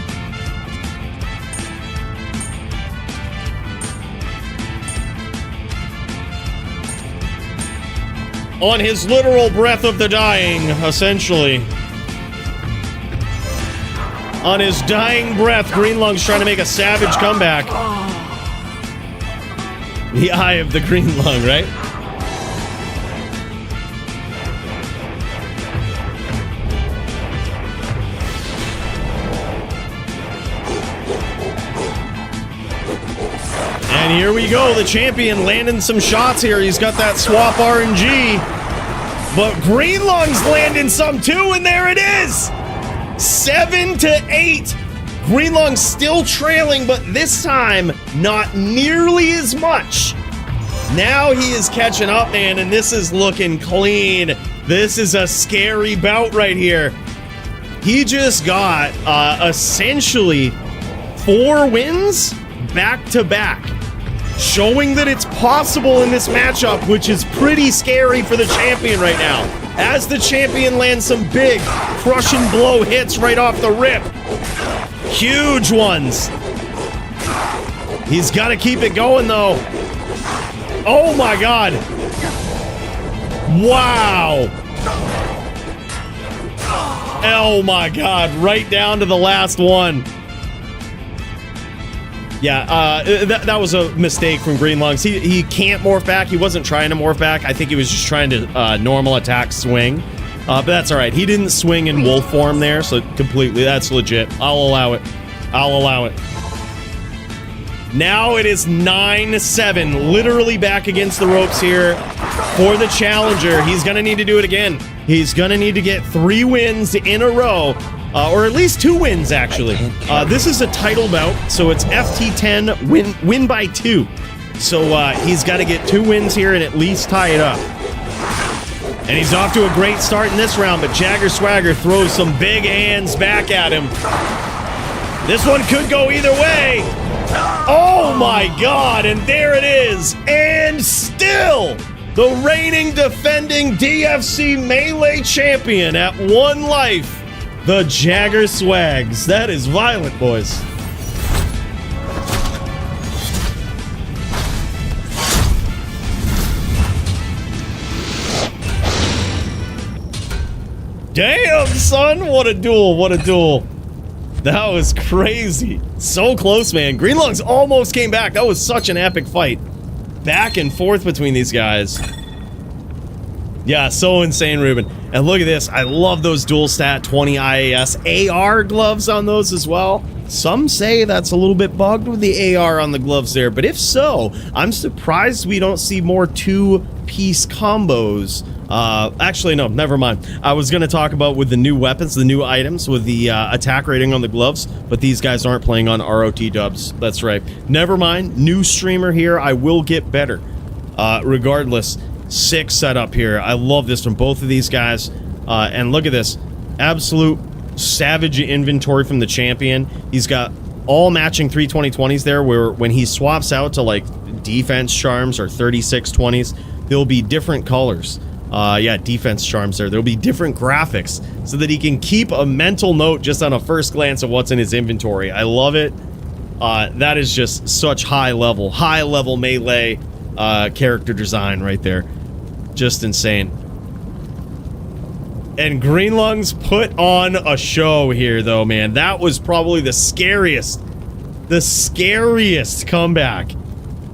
On his literal breath of the dying, essentially. On his dying breath, Green Lungs trying to make a savage comeback. The eye of the Green Lung, right? And here we go, the champion landing some shots here. He's got that swap RNG. But Green Lungs landing some too, and there it is! 7-8. Green Lungs still trailing, but this time not nearly as much. Now he is catching up, man, and this is looking clean. This is a scary bout right here. He just got essentially 4 wins back to back, showing that it's possible in this matchup, which is pretty scary for the champion right now. As the champion lands some big crushing blow hits right off the rip. Huge ones. He's got to keep it going though. Oh my God. Wow. Oh my God, right down to the last one. Yeah, that was a mistake from Green Lungs. He can't morph back. He wasn't trying to morph back. I think he was just trying to normal attack swing. But that's all right. He didn't swing in wolf form there, so completely, that's legit. I'll allow it. I'll allow it. Now it is 9-7, literally back against the ropes here for the challenger. He's going to need to do it again. He's going to need to get 3 wins in a row. Or at least 2 wins, actually. This is a title bout, so it's FT10, win by 2. So he's got to get 2 wins here and at least tie it up. And he's off to a great start in this round, but Jagger Swagger throws some big hands back at him. This one could go either way. Oh my god, and there it is. And still, the reigning defending DFC Melee champion at 1 life, the Jagger Swags. That is violent, boys. Damn, son, what a duel, what a duel. That was crazy. So close, man. Greenlungs almost came back. That was such an epic fight. Back and forth between these guys. Yeah, so insane, Ruben. And look at this. I love those dual stat 20 IAS AR gloves on those as well. Some say that's a little bit bugged with the AR on the gloves there, but if so, I'm surprised we don't see more 2-piece combos. Actually, no, never mind. I was going to talk about with the new weapons, the new items with the attack rating on the gloves, but these guys aren't playing on ROT dubs. That's right. Never mind. New streamer here. I will get better. Regardless, sick setup here. I love this from both of these guys. And look at this. Absolute savage inventory from the champion. He's got all matching 320/20s there, where when he swaps out to like defense charms or 36/20s, there'll be different colors. Yeah, defense charms there. There'll be different graphics so that he can keep a mental note just on a first glance of what's in his inventory. I love it. That is just such high level melee character design right there. Just insane. And Greenlungs put on a show here, though, man. That was probably the scariest comeback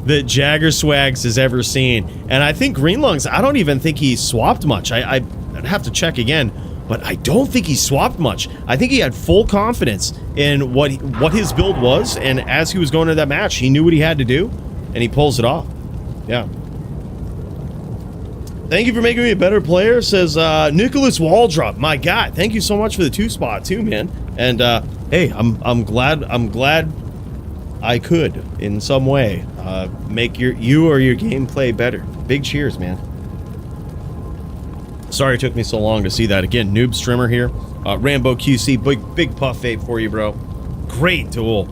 that Jagger Swags has ever seen. And I think Greenlungs, I don't even think he swapped much. I'd have to check again, but I don't think he swapped much. I think he had full confidence in what his build was, and as he was going to that match, he knew what he had to do, and he pulls it off. Yeah. Thank you for making me a better player, says Nicholas Waldrop. My God, thank you so much for the 2-spot too, man. And hey, I'm glad I could in some way make you or your gameplay better. Big cheers, man. Sorry it took me so long to see that again. Noob Strimmer here, Rambo QC, big puff vape for you, bro. Great duel.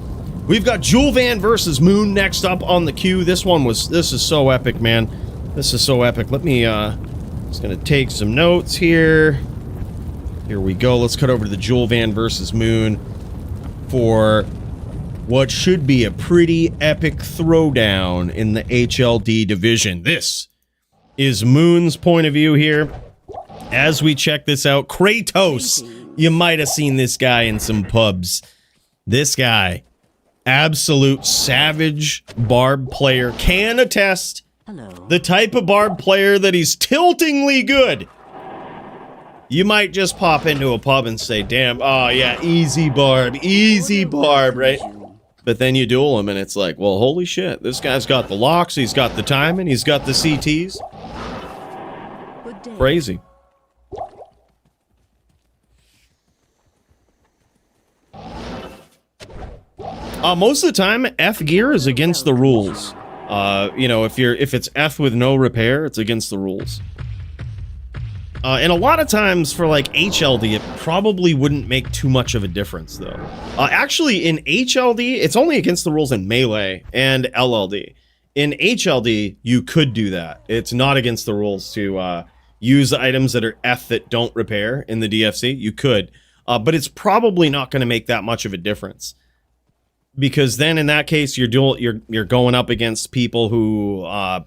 We've got Juel versus Moon next up on the queue. This is so epic, man. This is so epic. Let me, just gonna take some notes here. Here we go. Let's cut over to the Juel versus Moon for what should be a pretty epic throwdown in the HLD division. This is Moon's point of view here. As we check this out, Kratos, you might have seen this guy in some pubs. This guy, absolute savage barb player, can attest. Hello. The type of barb player that he's tiltingly good. You might just pop into a pub and say, damn, oh yeah, easy barb, right? But then you duel him and it's like, well, holy shit, this guy's got the locks, he's got the timing, he's got the CTs. Good day. Crazy. Most of the time, F gear is against the rules. You know, if it's F with no repair, it's against the rules. And a lot of times for like HLD, it probably wouldn't make too much of a difference though. Actually in HLD, it's only against the rules in Melee and LLD. In HLD, you could do that. It's not against the rules to use items that are F that don't repair in the DFC. You could, but it's probably not going to make that much of a difference. Because then in that case, you're going up against people who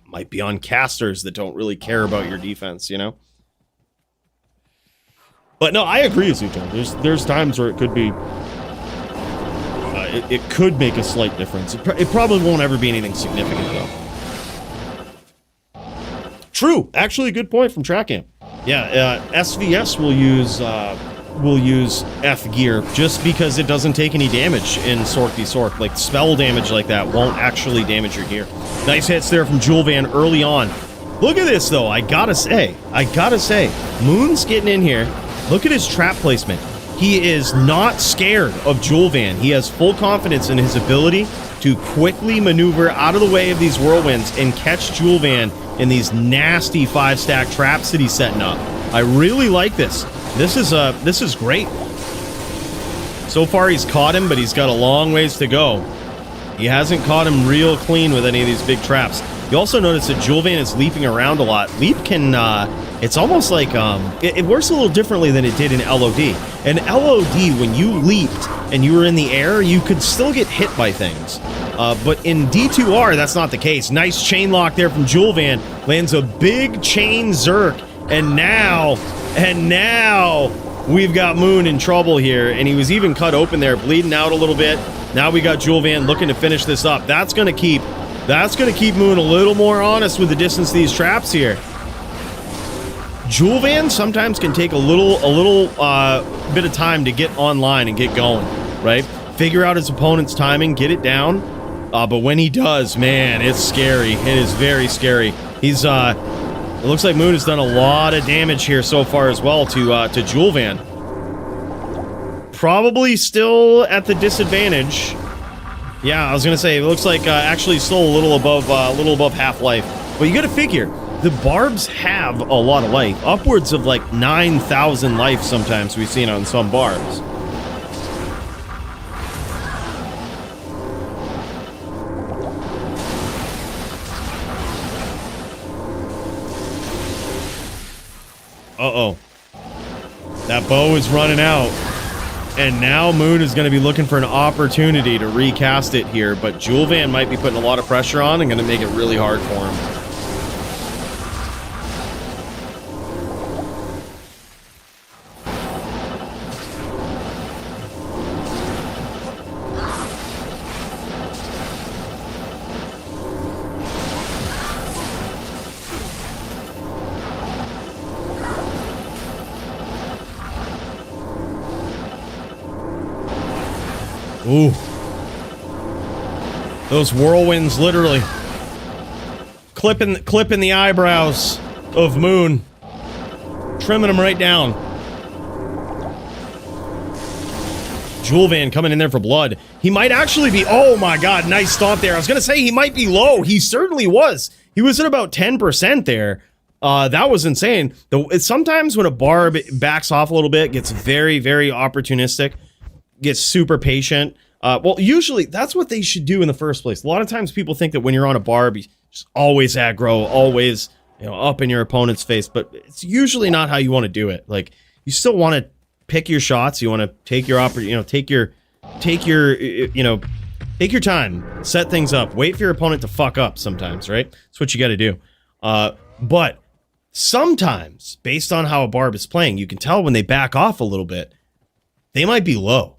might be on casters that don't really care about your defense, you know? But no, I agree with you, John. There's times where it could be... it could make a slight difference. It probably won't ever be anything significant, though. True. Actually, a good point from Trackam. Yeah, SVS will use F gear just because it doesn't take any damage in Sork v Sork. Like, spell damage like that won't actually damage your gear. Nice hits there from Juel early on. Look at this, though. I gotta say, Moon's getting in here. Look at his trap placement. He is not scared of Juel. He has full confidence in his ability to quickly maneuver out of the way of these whirlwinds and catch Juel in these nasty 5-stack traps that he's setting up. I really like this. This is great. So far he's caught him, but he's got a long ways to go. He hasn't caught him real clean with any of these big traps. You also notice that Juelvan is leaping around a lot. Leap can, it's almost like, it works a little differently than it did in LOD. In LOD, when you leaped and you were in the air, you could still get hit by things. But in D2R, that's not the case. Nice chain lock there from Juelvan. Lands a big chain Zerk. And now we've got Moon in trouble here. And he was even cut open there, bleeding out a little bit. Now we got Juelvan looking to finish this up. That's gonna keep Moon a little more honest with the distance of these traps here. Juelvan sometimes can take a little bit of time to get online and get going, right? Figure out his opponent's timing, get it down. But when he does, man, it's scary. It is very scary. He's it looks like Moon has done a lot of damage here so far as well to Juelvan. Probably still at the disadvantage. Yeah, I was gonna say it looks like actually still a little above half-life. But you gotta figure the barbs have a lot of life, upwards of like 9,000 life sometimes we've seen on some barbs. Uh-oh. That bow is running out. And now Moon is going to be looking for an opportunity to recast it here, but Juelvan might be putting a lot of pressure on and going to make it really hard for him. Ooh. Those whirlwinds literally clipping the eyebrows of Moon. Trimming them right down. Juelvan coming in there for blood. He might actually be... Oh my god, nice stomp there. I was going to say he might be low. He certainly was. He was at about 10% there. That was insane. Sometimes when a barb backs off a little bit, gets very, very opportunistic, gets super patient. Well, usually that's what they should do in the first place. A lot of times people think that when you're on a barb, you just always aggro, always, up in your opponent's face, but it's usually not how you want to do it. Like, you still want to pick your shots. You want to take your take your time, set things up, wait for your opponent to fuck up sometimes, right? That's what you got to do. But sometimes, based on how a barb is playing, you can tell when they back off a little bit, they might be low,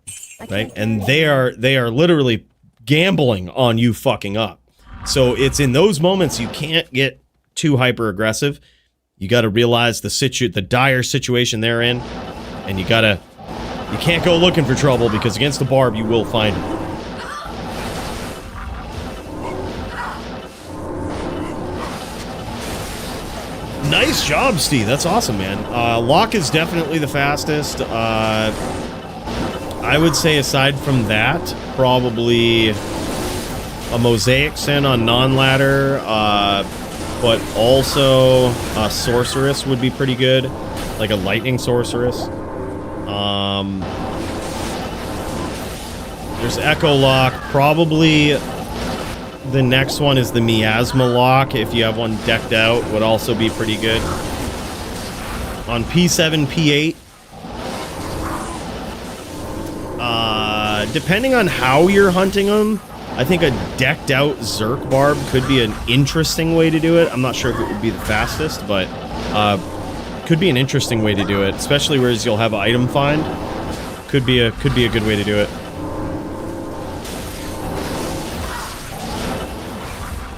right? And they are literally gambling on you fucking up. So it's in those moments you can't get too hyper aggressive. You got to realize the dire situation they're in, and you can't go looking for trouble, because against the barb you will find it. Nice job, Steve. That's awesome, man. Lock is definitely the fastest. I would say aside from that, probably a Mosaic Sin on non-ladder, but also a Sorceress would be pretty good, like a Lightning Sorceress. There's Echo Lock. Probably the next one is the Miasma Lock, if you have one decked out, would also be pretty good. On P7, P8, depending on how you're hunting them, I think a decked out Zerk Barb could be an interesting way to do it. I'm not sure if it would be the fastest, but could be an interesting way to do it, especially whereas you'll have item find. Could be a good way to do it.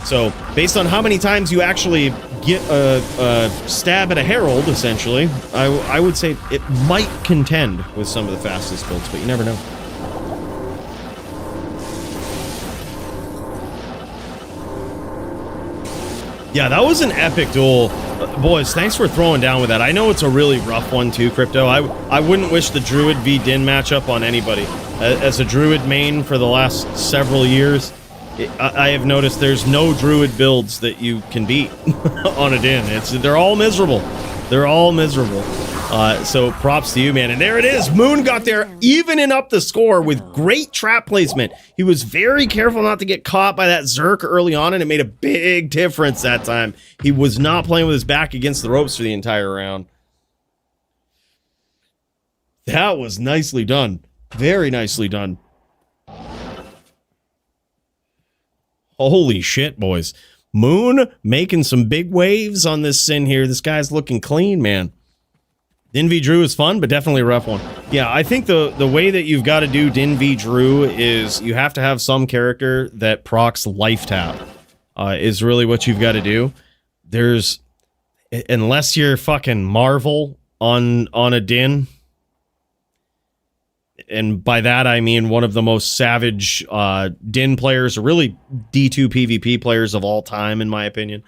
So, based on how many times you actually get a stab at a Herald, essentially, I would say it might contend with some of the fastest builds, but you never know. Yeah, that was an epic duel. Boys, thanks for throwing down with that. I know it's a really rough one too, Crypto. I wouldn't wish the Druid v Din matchup on anybody. As a Druid main for the last several years, I have noticed there's no Druid builds that you can beat on a Din. They're all miserable. They're all miserable. So props to you, man. And there it is. Moon got there, evening up the score with great trap placement. He was very careful not to get caught by that Zerk early on, and it made a big difference that time. He was not playing with his back against the ropes for the entire round. That was nicely done. Very nicely done. Holy shit, boys. Moon making some big waves on this sin here. This guy's looking clean, man. Din v Drew is fun, but definitely a rough one. Yeah, I think the way that you've got to do Din v Drew is you have to have some character that procs life tap. Is really what you've got to do. There's... Unless you're fucking Marvel on a Din... And by that, I mean one of the most savage Din players, or really D2 PvP players of all time, in my opinion.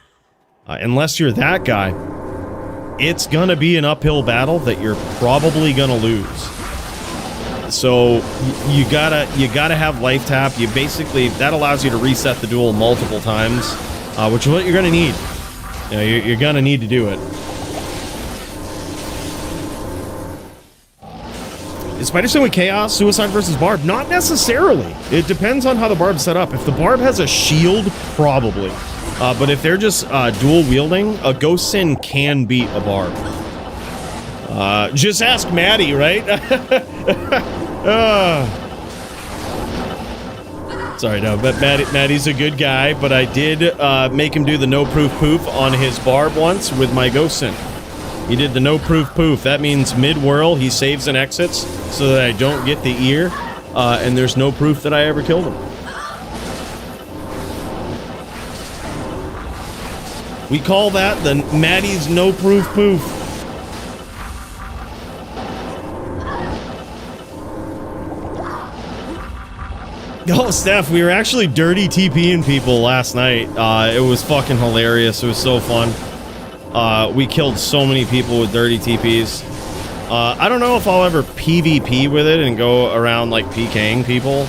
Unless you're that guy, it's going to be an uphill battle that you're probably going to lose. So you gotta have life tap. You basically, that allows you to reset the duel multiple times, which is what you're going to need. You know, you're going to need to do it. Is Spider-Sin with Chaos, Suicide versus Barb? Not necessarily. It depends on how the Barb's set up. If the Barb has a shield, probably. But if they're just dual wielding, a Ghost Sin can beat a Barb. Just ask Maddie, right? Sorry, no, but Maddie's a good guy, but I did make him do the no-proof poof on his Barb once with my Ghost Sin. He did the no-proof poof. That means mid-whirl, he saves and exits so that I don't get the ear, and there's no proof that I ever killed him. We call that the Maddie's no-proof poof. Oh, Steph, we were actually dirty TPing people last night. It was fucking hilarious. It was so fun. We killed so many people with dirty TPs. I don't know if I'll ever PvP with it and go around like PKing people.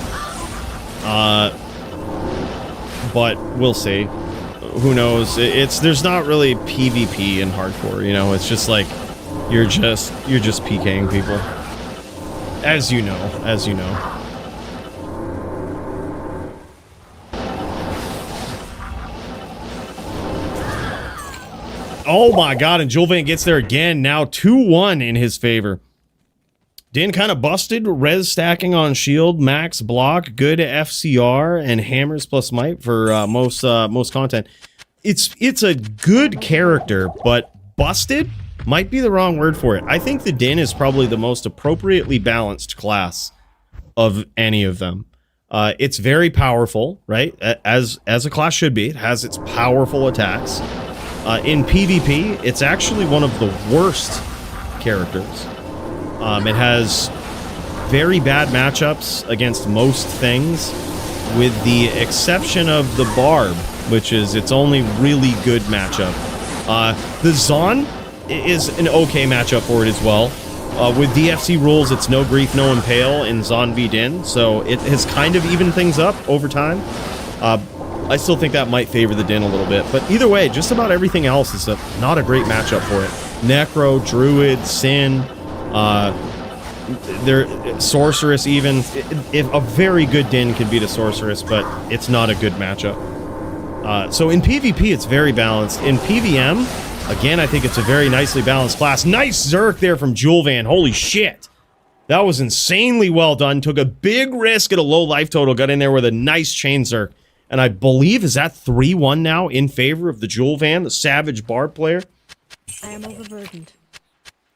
But we'll see. Who knows? There's not really PvP in hardcore, you know. It's just like you're just PKing people. As you know. Oh my god, and Juel gets there again. Now 2-1 in his favor. Din kind of busted. Res stacking on shield, max block, good FCR, and hammers plus might for most content. It's a good character, but busted might be the wrong word for it. I think the Din is probably the most appropriately balanced class of any of them. It's very powerful, right? As a class should be. It has its powerful attacks. In PvP, it's actually one of the worst characters. It has very bad matchups against most things, with the exception of the Barb, which is its only really good matchup. The Zon is an okay matchup for it as well. With DFC rules, it's no grief, no impale in Zon v Din, so it has kind of evened things up over time. I still think that might favor the Din a little bit, but either way, just about everything else is not a great matchup for it. Necro, Druid, Sin, Sorceress even. If a very good Din can beat a Sorceress, but it's not a good matchup. So in PvP, it's very balanced. In PvM, again, I think it's a very nicely balanced class. Nice Zerk there from Juel. Holy shit. That was insanely well done. Took a big risk at a low life total. Got in there with a nice chain Zerk. And I believe, is that 3-1 now in favor of the Juel, the Savage Barb player? I am overburdened.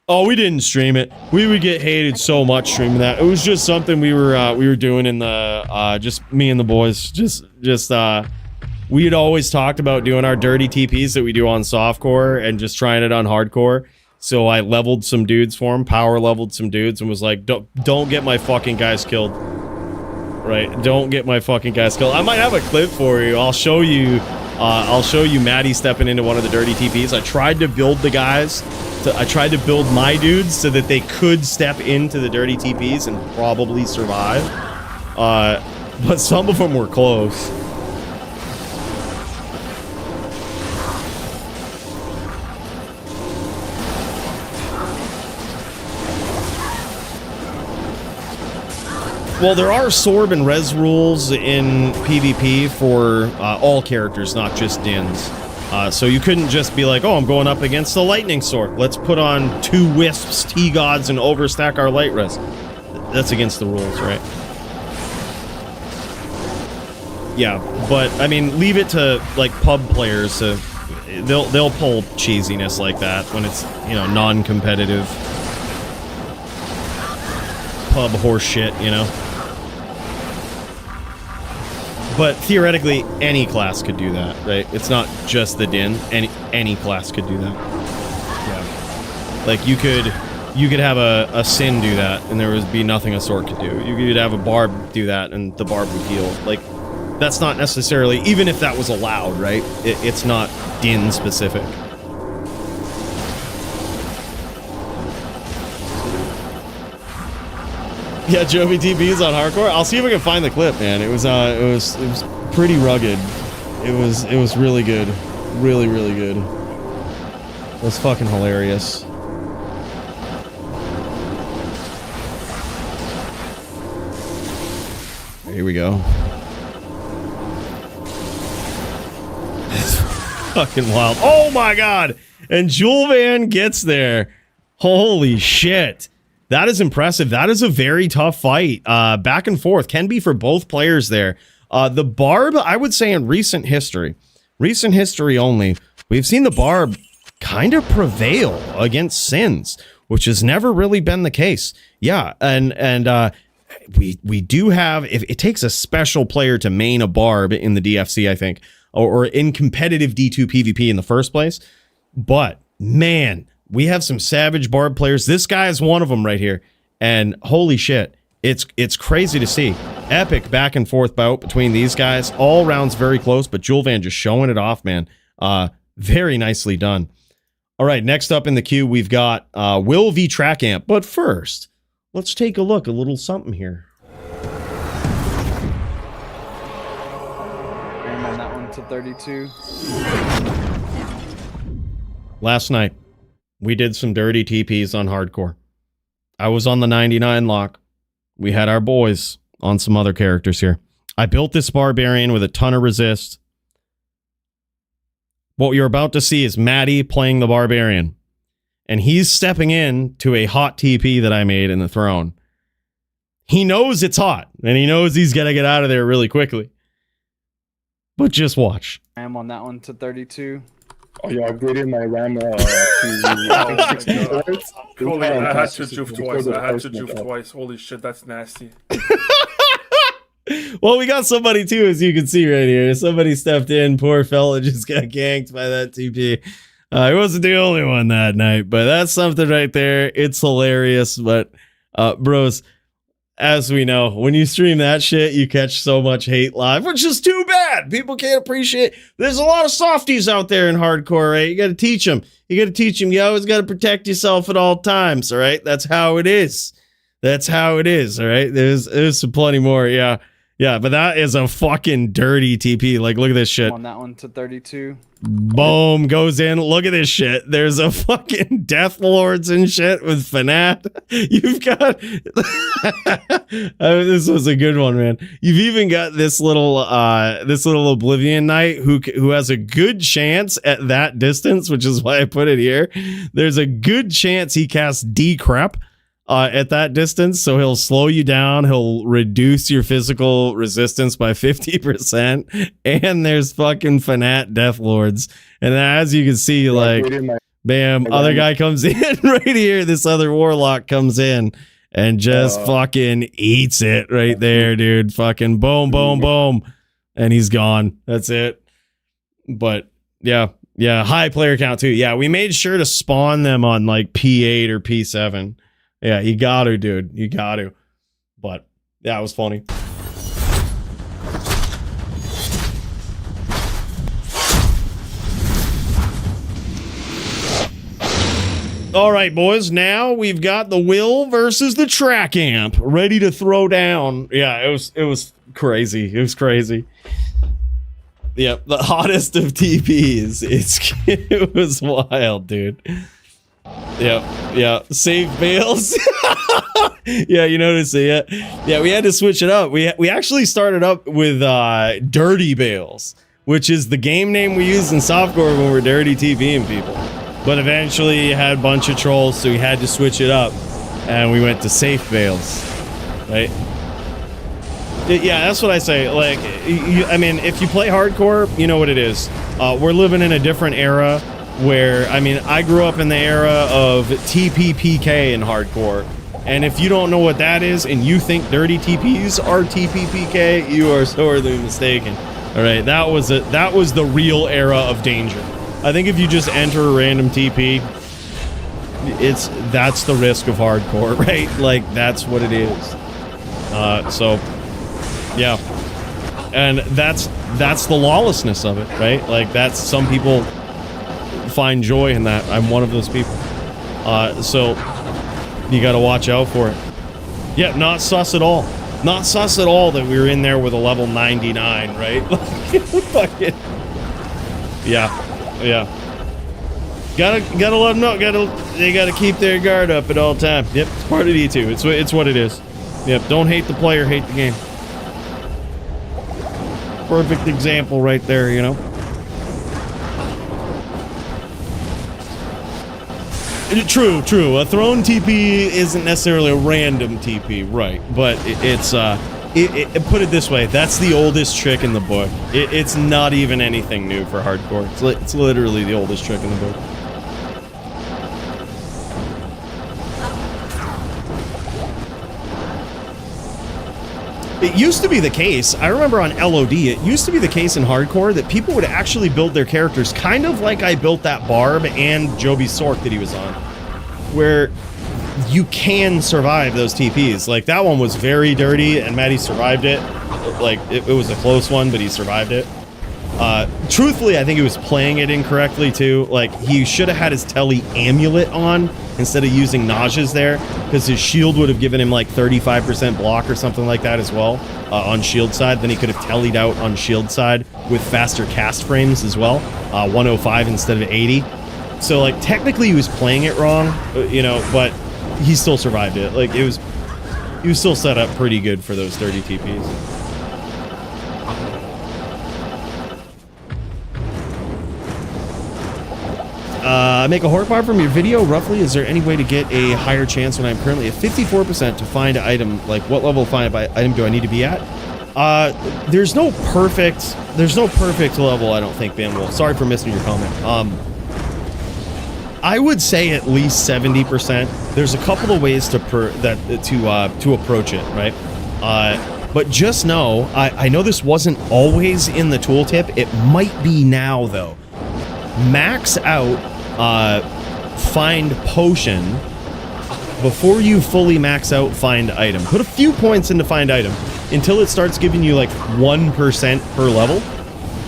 Oh, we didn't stream it. We would get hated so much streaming that. It was just something we were doing in the just me and the boys. We had always talked about doing our dirty TPs that we do on softcore and just trying it on hardcore. So I leveled some dudes for him, power leveled some dudes, and was like, don't get my fucking guys killed. Right, don't get my fucking guys killed. I might have a clip for you. I'll show you Maddie stepping into one of the dirty TPs. I tried to build the guys. I tried to build my dudes so that they could step into the dirty TPs and probably survive. But some of them were close. Well, there are Sorb and Res rules in PvP for all characters, not just Dins. So you couldn't just be like, oh, I'm going up against the Lightning Sorb. Let's put on 2 Wisps, T-Gods, and overstack our Light Res. That's against the rules, right? Yeah, but, I mean, leave it to, like, pub players to... They'll pull cheesiness like that when it's, you know, non-competitive pub horse shit, you know? But theoretically, any class could do that, right? It's not just the Din. Any class could do that. Yeah. Like you could have a Sin do that, and there would be nothing a Sword could do. You could have a Barb do that, and the Barb would heal. Like that's not necessarily, even if that was allowed, right? It's not Din specific. Yeah, Joby TP's on hardcore. I'll see if I can find the clip, man. It was pretty rugged. It was really good. Really, really good. It was fucking hilarious. Here we go. It's fucking wild. Oh my god! And Juel gets there. Holy shit. That is impressive. That is a very tough fight. Back and forth. Can be for both players there. The Barb, I would say in recent history only, we've seen the Barb kind of prevail against Sins, which has never really been the case. Yeah, and we do have, if it takes a special player to main a Barb in the DFC, I think, or in competitive D2 PvP in the first place. But, man... we have some savage Barb players. This guy is one of them right here. And holy shit, it's crazy to see. Epic back and forth bout between these guys. All rounds very close, but Juel just showing it off, man. Very nicely done. All right, next up in the queue, we've got Will v Track Amp. But first, let's take a look, a little something here. Bring on that one to 32. Last night, we did some dirty TPs on hardcore. I was on the 99 lock. We had our boys on some other characters here. I built this barbarian with a ton of resist. What you're about to see is Maddie playing the barbarian. And he's stepping in to a hot TP that I made in the throne. He knows it's hot, and he knows he's got to get out of there really quickly. But just watch. I am on that one to 32. Oh, you upgraded my RAM to Coooley, I had to juke twice. I had to juke twice. Holy shit, that's nasty. Well, we got somebody too, as you can see right here. Somebody stepped in. Poor fella just got ganked by that TP. He wasn't the only one that night, but that's something right there. It's hilarious, but bros, as we know, when you stream that shit, you catch so much hate live, which is too bad. People can't appreciate. There's a lot of softies out there in hardcore, right? You got to teach them. You got to teach them. You always got to protect yourself at all times, all right? That's how it is. That's how it is, all right? There's some plenty more, yeah. Yeah, but that is a fucking dirty TP. Like, look at this shit. On that one to 32. Boom, goes in. Look at this shit. There's a fucking Death Lords and shit with Fanat. You've got... this was a good one, man. You've even got this little Oblivion Knight who has a good chance at that distance, which is why I put it here. There's a good chance he casts Decrep at that distance, so he'll slow you down, he'll reduce your physical resistance by 50%, and there's fucking Fanat Death Lords. And as you can see, like, bam, other guy comes in right here, this other Warlock comes in and just fucking eats it right there, dude. Fucking boom, boom, boom, and he's gone. That's it. But, yeah, high player count, too. Yeah, we made sure to spawn them on, like, P8 or P7. Yeah, you got to, dude. You got to. But, yeah, it was funny. All right, boys. Now we've got the Will versus the Track Amp ready to throw down. Yeah, it was crazy. It was crazy. Yep, the hottest of TPs. It was wild, dude. Yeah. Save bales. Yeah, you notice it. Yeah, we had to switch it up. We actually started up with Dirty Bales, which is the game name we use in softcore when we're dirty TVing people. But eventually you had a bunch of trolls, so we had to switch it up. And we went to Safe Bales. Right? Yeah, that's what I say. Like, I mean, if you play hardcore, you know what it is. We're living in a different era where, I mean, I grew up in the era of TPPK in hardcore. And if you don't know what that is and you think dirty TPs are TPPK, you are sorely mistaken. All right, that was the real era of danger. I think if you just enter a random TP, that's the risk of hardcore, right? Like, that's what it is. So yeah. And that's the lawlessness of it, right? Like, that's, some people find joy in that. I'm one of those people. So you got to watch out for it. Yeah, not sus at all. Not sus at all that we were in there with a level 99, right? Fucking. Yeah. Gotta let them know. They gotta keep their guard up at all times. Yep, it's part of D2. It's what it is. Yep, don't hate the player, hate the game. Perfect example right there, you know. True. A thrown TP isn't necessarily a random TP, right? But put it this way, that's the oldest trick in the book. It's not even anything new for hardcore. It's literally the oldest trick in the book. It used to be the case, I remember on LOD, it used to be the case in hardcore that people would actually build their characters kind of like I built that Barb and Joby Sork that he was on, where you can survive those TPs. Like, that one was very dirty and Maddie survived it. Like, it was a close one, but he survived it. Truthfully, I think he was playing it incorrectly too. Like, he should have had his Telly amulet on instead of using Naja's there, because his shield would have given him like 35% block or something like that as well on shield side. Then he could have tellied out on shield side with faster cast frames as well, 105 instead of 80. So, like, technically he was playing it wrong, you know, but he still survived it. Like, he was still set up pretty good for those dirty TPs. Make a horde bar from your video, roughly. Is there any way to get a higher chance when I'm currently at 54% to find an item? Like, what level of find item do I need to be at? There's no perfect level, I don't think, Banwolf. Sorry for missing your comment. I would say at least 70%. There's a couple of ways to approach it, right? But just know, I know this wasn't always in the tooltip. It might be now, though. Max out find potion before you fully max out find item. Put a few points into find item until it starts giving you like 1% per level.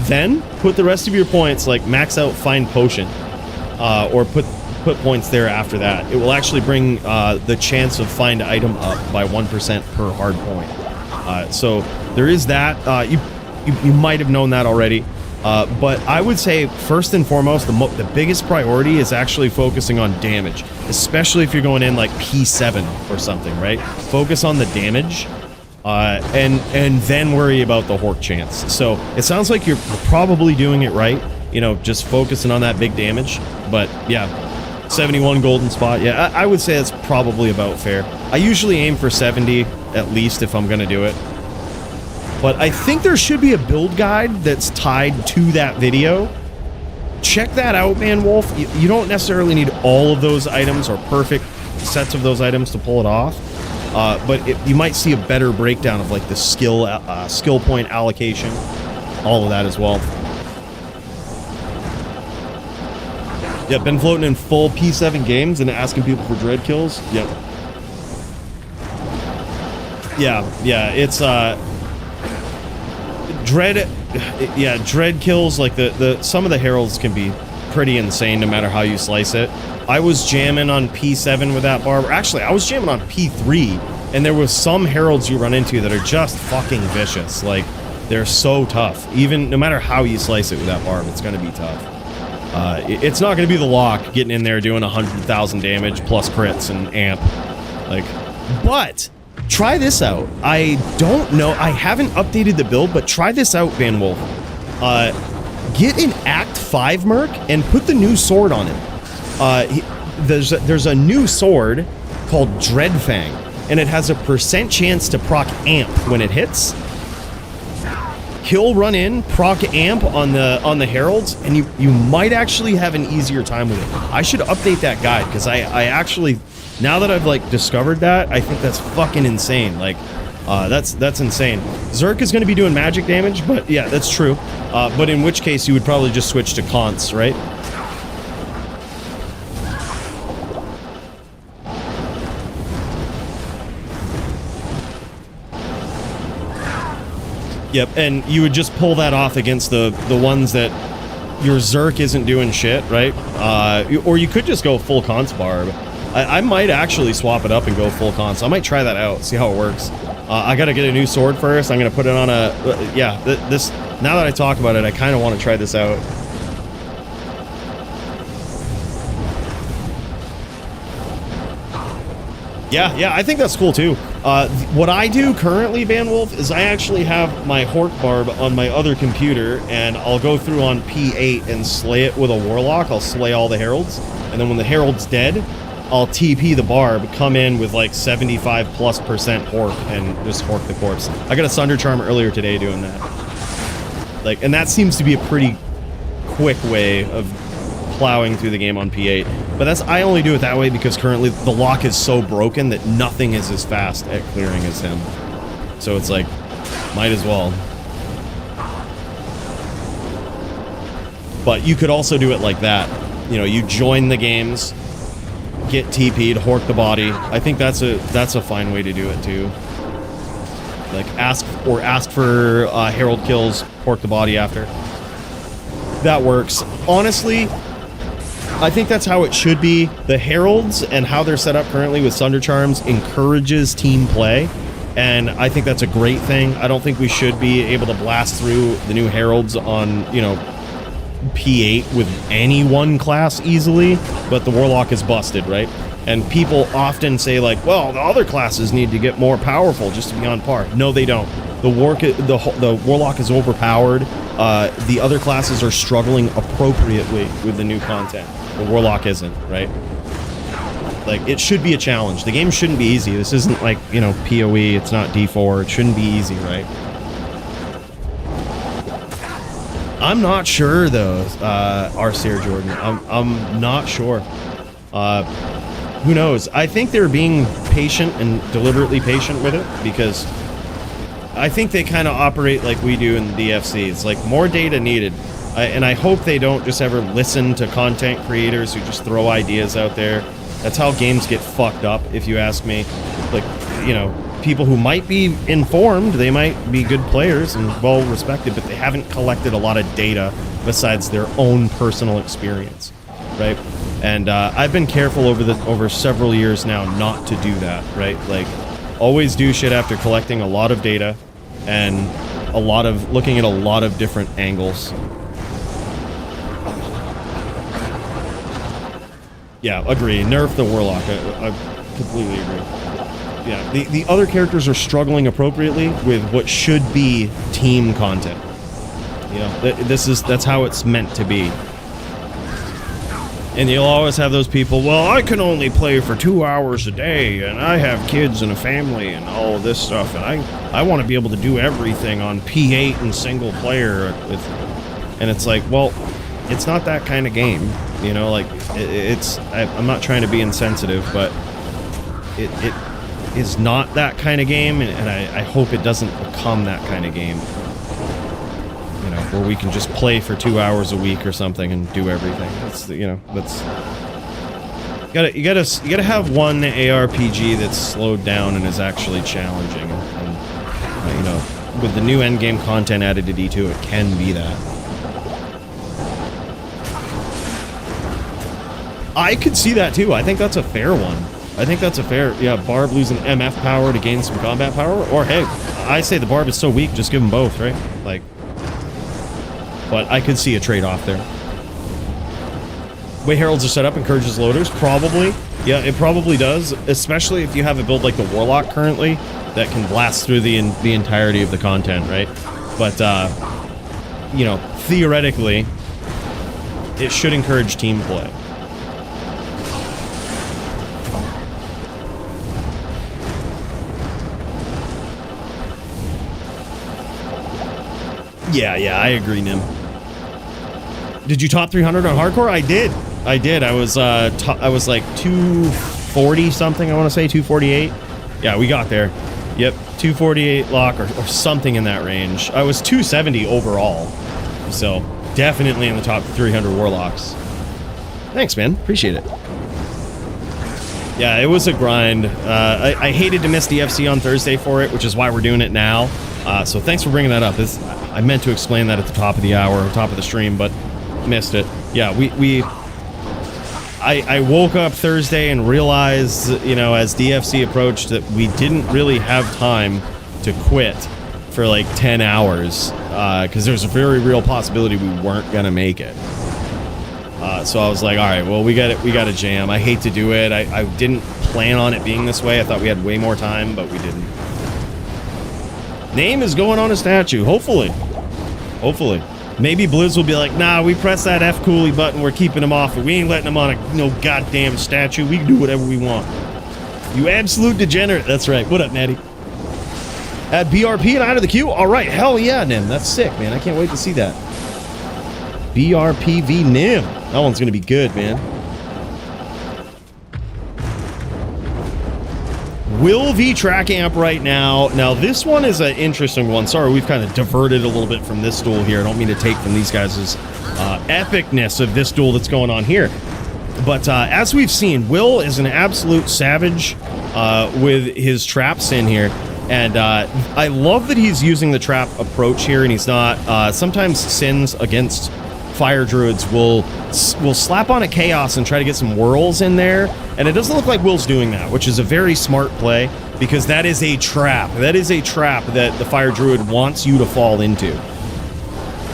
Then put the rest of your points, like, max out find potion, or put points there after that. It will actually bring the chance of find item up by 1% per hard point. So there is that. You might have known that already. But I would say, first and foremost, the biggest priority is actually focusing on damage, especially if you're going in like P7 or something, right? Focus on the damage, and then worry about the Hork chance. So it sounds like you're probably doing it right, you know, just focusing on that big damage. But yeah, 71 golden spot. Yeah, I would say that's probably about fair. I usually aim for 70 at least if I'm gonna do it. But I think there should be a build guide that's tied to that video. Check that out, man, Wolf. You don't necessarily need all of those items or perfect sets of those items to pull it off. But you might see a better breakdown of like the skill point allocation, all of that as well. Yeah, been floating in full P7 games and asking people for dread kills. Yep. Yeah, it's dread kills, like some of the heralds can be pretty insane no matter how you slice it. I was jamming on P7 with that barb. Actually, I was jamming on P3, and there was some heralds you run into that are just fucking vicious. Like, they're so tough. Even no matter how you slice it with that barb, it's gonna be tough. It's not going to be the lock getting in there doing 100,000 damage plus crits and amp. Like, but try this out. I don't know. I haven't updated the build, but try this out, Van Wolf. Get an Act 5 Merc and put the new sword on him. There's a new sword called Dreadfang, and it has a % chance to proc amp when it hits. He'll run in, proc amp on the heralds, and you might actually have an easier time with it. I should update that guide because I actually, now that I've like discovered that, I think that's fucking insane. Like, that's insane. Zerk is going to be doing magic damage, but yeah, that's true. But in which case you would probably just switch to Conts, right? Yep, and you would just pull that off against the ones that your Zerk isn't doing shit, right? Or you could just go full Conts Barb. I might actually swap it up and go full Conts. I might try that out, see how it works. I gotta get a new sword first. I'm gonna put it on a... yeah, this... Now that I talk about it, I kind of want to try this out. Yeah, I think that's cool too. What I do currently, Van Wolf, is I actually have my Hork Barb on my other computer, and I'll go through on P8 and slay it with a Warlock. I'll slay all the Heralds, and then when the Herald's dead, I'll TP the Barb, come in with like 75+% Hork, and just Hork the corpse. I got a Sunder Charm earlier today doing that. Like, and that seems to be a pretty quick way of plowing through the game on P8. But I only do it that way because currently the lock is so broken that nothing is as fast at clearing as him. So it's like, might as well. But you could also do it like that. You know, you join the games, get TP'd, Hork the body. I think that's a fine way to do it too. Like ask for Herald kills, Hork the body after. That works. Honestly, I think that's how it should be. The Heralds and how they're set up currently with Sunder Charms encourages team play, and I think that's a great thing. I don't think we should be able to blast through the new Heralds on, you know, P8 with any one class easily, but the Warlock is busted, right? And people often say like, well, the other classes need to get more powerful just to be on par. No, they don't. The Warlock is overpowered. The other classes are struggling appropriately with the new content. The Warlock isn't, right? Like, it should be a challenge. The game shouldn't be easy. This isn't like, you know, PoE. It's not D4. It shouldn't be easy, right? I'm not sure, though, Arseer Jordan. I'm not sure. Who knows? I think they're being patient and deliberately patient with it because I think they kind of operate like we do in the DFC. It's like more data needed. And I hope they don't just ever listen to content creators who just throw ideas out there. That's how games get fucked up, if you ask me. Like, you know, people who might be informed, they might be good players and well respected, but they haven't collected a lot of data besides their own personal experience, right? And I've been careful over several years now not to do that, right? Like, always do shit after collecting a lot of data and looking at a lot of different angles. Yeah, agree. Nerf the Warlock. I completely agree. Yeah, the other characters are struggling appropriately with what should be team content. You know, that's how it's meant to be. And you'll always have those people, well, I can only play for 2 hours a day, and I have kids and a family and all of this stuff, and I want to be able to do everything on P8 and single player. And it's like, well, it's not that kind of game. You know, like, I'm not trying to be insensitive, but it is not that kind of game, and I hope it doesn't become that kind of game. You know, where we can just play for 2 hours a week or something and do everything. That's, you know, that's... You gotta have one ARPG that's slowed down and is actually challenging, and you know, with the new endgame content added to D2, it can be that. I could see that too. I think that's a fair one. I think that's a fair... Yeah, Barb losing MF power to gain some combat power. Or, hey, I say the Barb is so weak, just give them both, right? Like... But I could see a trade-off there. way heralds are set up encourages loaders. Probably. Yeah, it probably does, especially if you have a build like the Warlock currently that can blast through the entirety of the content, right? But, you know, theoretically, it should encourage team play. Yeah, I agree, Nim. Did you top 300 on hardcore? I did. I was like 240 something, I want to say 248. Yeah, we got there. Yep, 248 lock or something in that range. I was 270 overall. So, definitely in the top 300 Warlocks. Thanks, man. Appreciate it. Yeah, it was a grind. I hated to miss the FC on Thursday for it, which is why we're doing it now. So thanks for bringing that up. I meant to explain that at the top of the hour, top of the stream, but missed it. Yeah, I woke up Thursday and realized, you know, as DFC approached, that we didn't really have time to quit for like 10 hours, because there's a very real possibility we weren't gonna make it. So I was like, all right, well, we got to jam. I hate to do it. I didn't plan on it being this way. I thought we had way more time, but we didn't. Name is going on a statue. Hopefully. Maybe Blizz will be like, nah, we press that F Coooley button, we're keeping him off, but we ain't letting him on a no goddamn statue. We can do whatever we want. You absolute degenerate. That's right. What up, Natty? Add BRP and out of the queue? All right. Hell yeah, Nim. That's sick, man. I can't wait to see that. BRP v Nim. That one's going to be good, man. Will v Track Amp right now. Now, this one is an interesting one. Sorry, we've kind of diverted a little bit from this duel here. I don't mean to take from these guys' epicness of this duel that's going on here. But as we've seen, Will is an absolute savage with his traps in here. And I love that he's using the trap approach here, and he's not. Sometimes Sins against Fire Druids will slap on a Chaos and try to get some whirls in there, and it doesn't look like Will's doing that, which is a very smart play, because that is a trap. That is a trap that the Fire Druid wants you to fall into.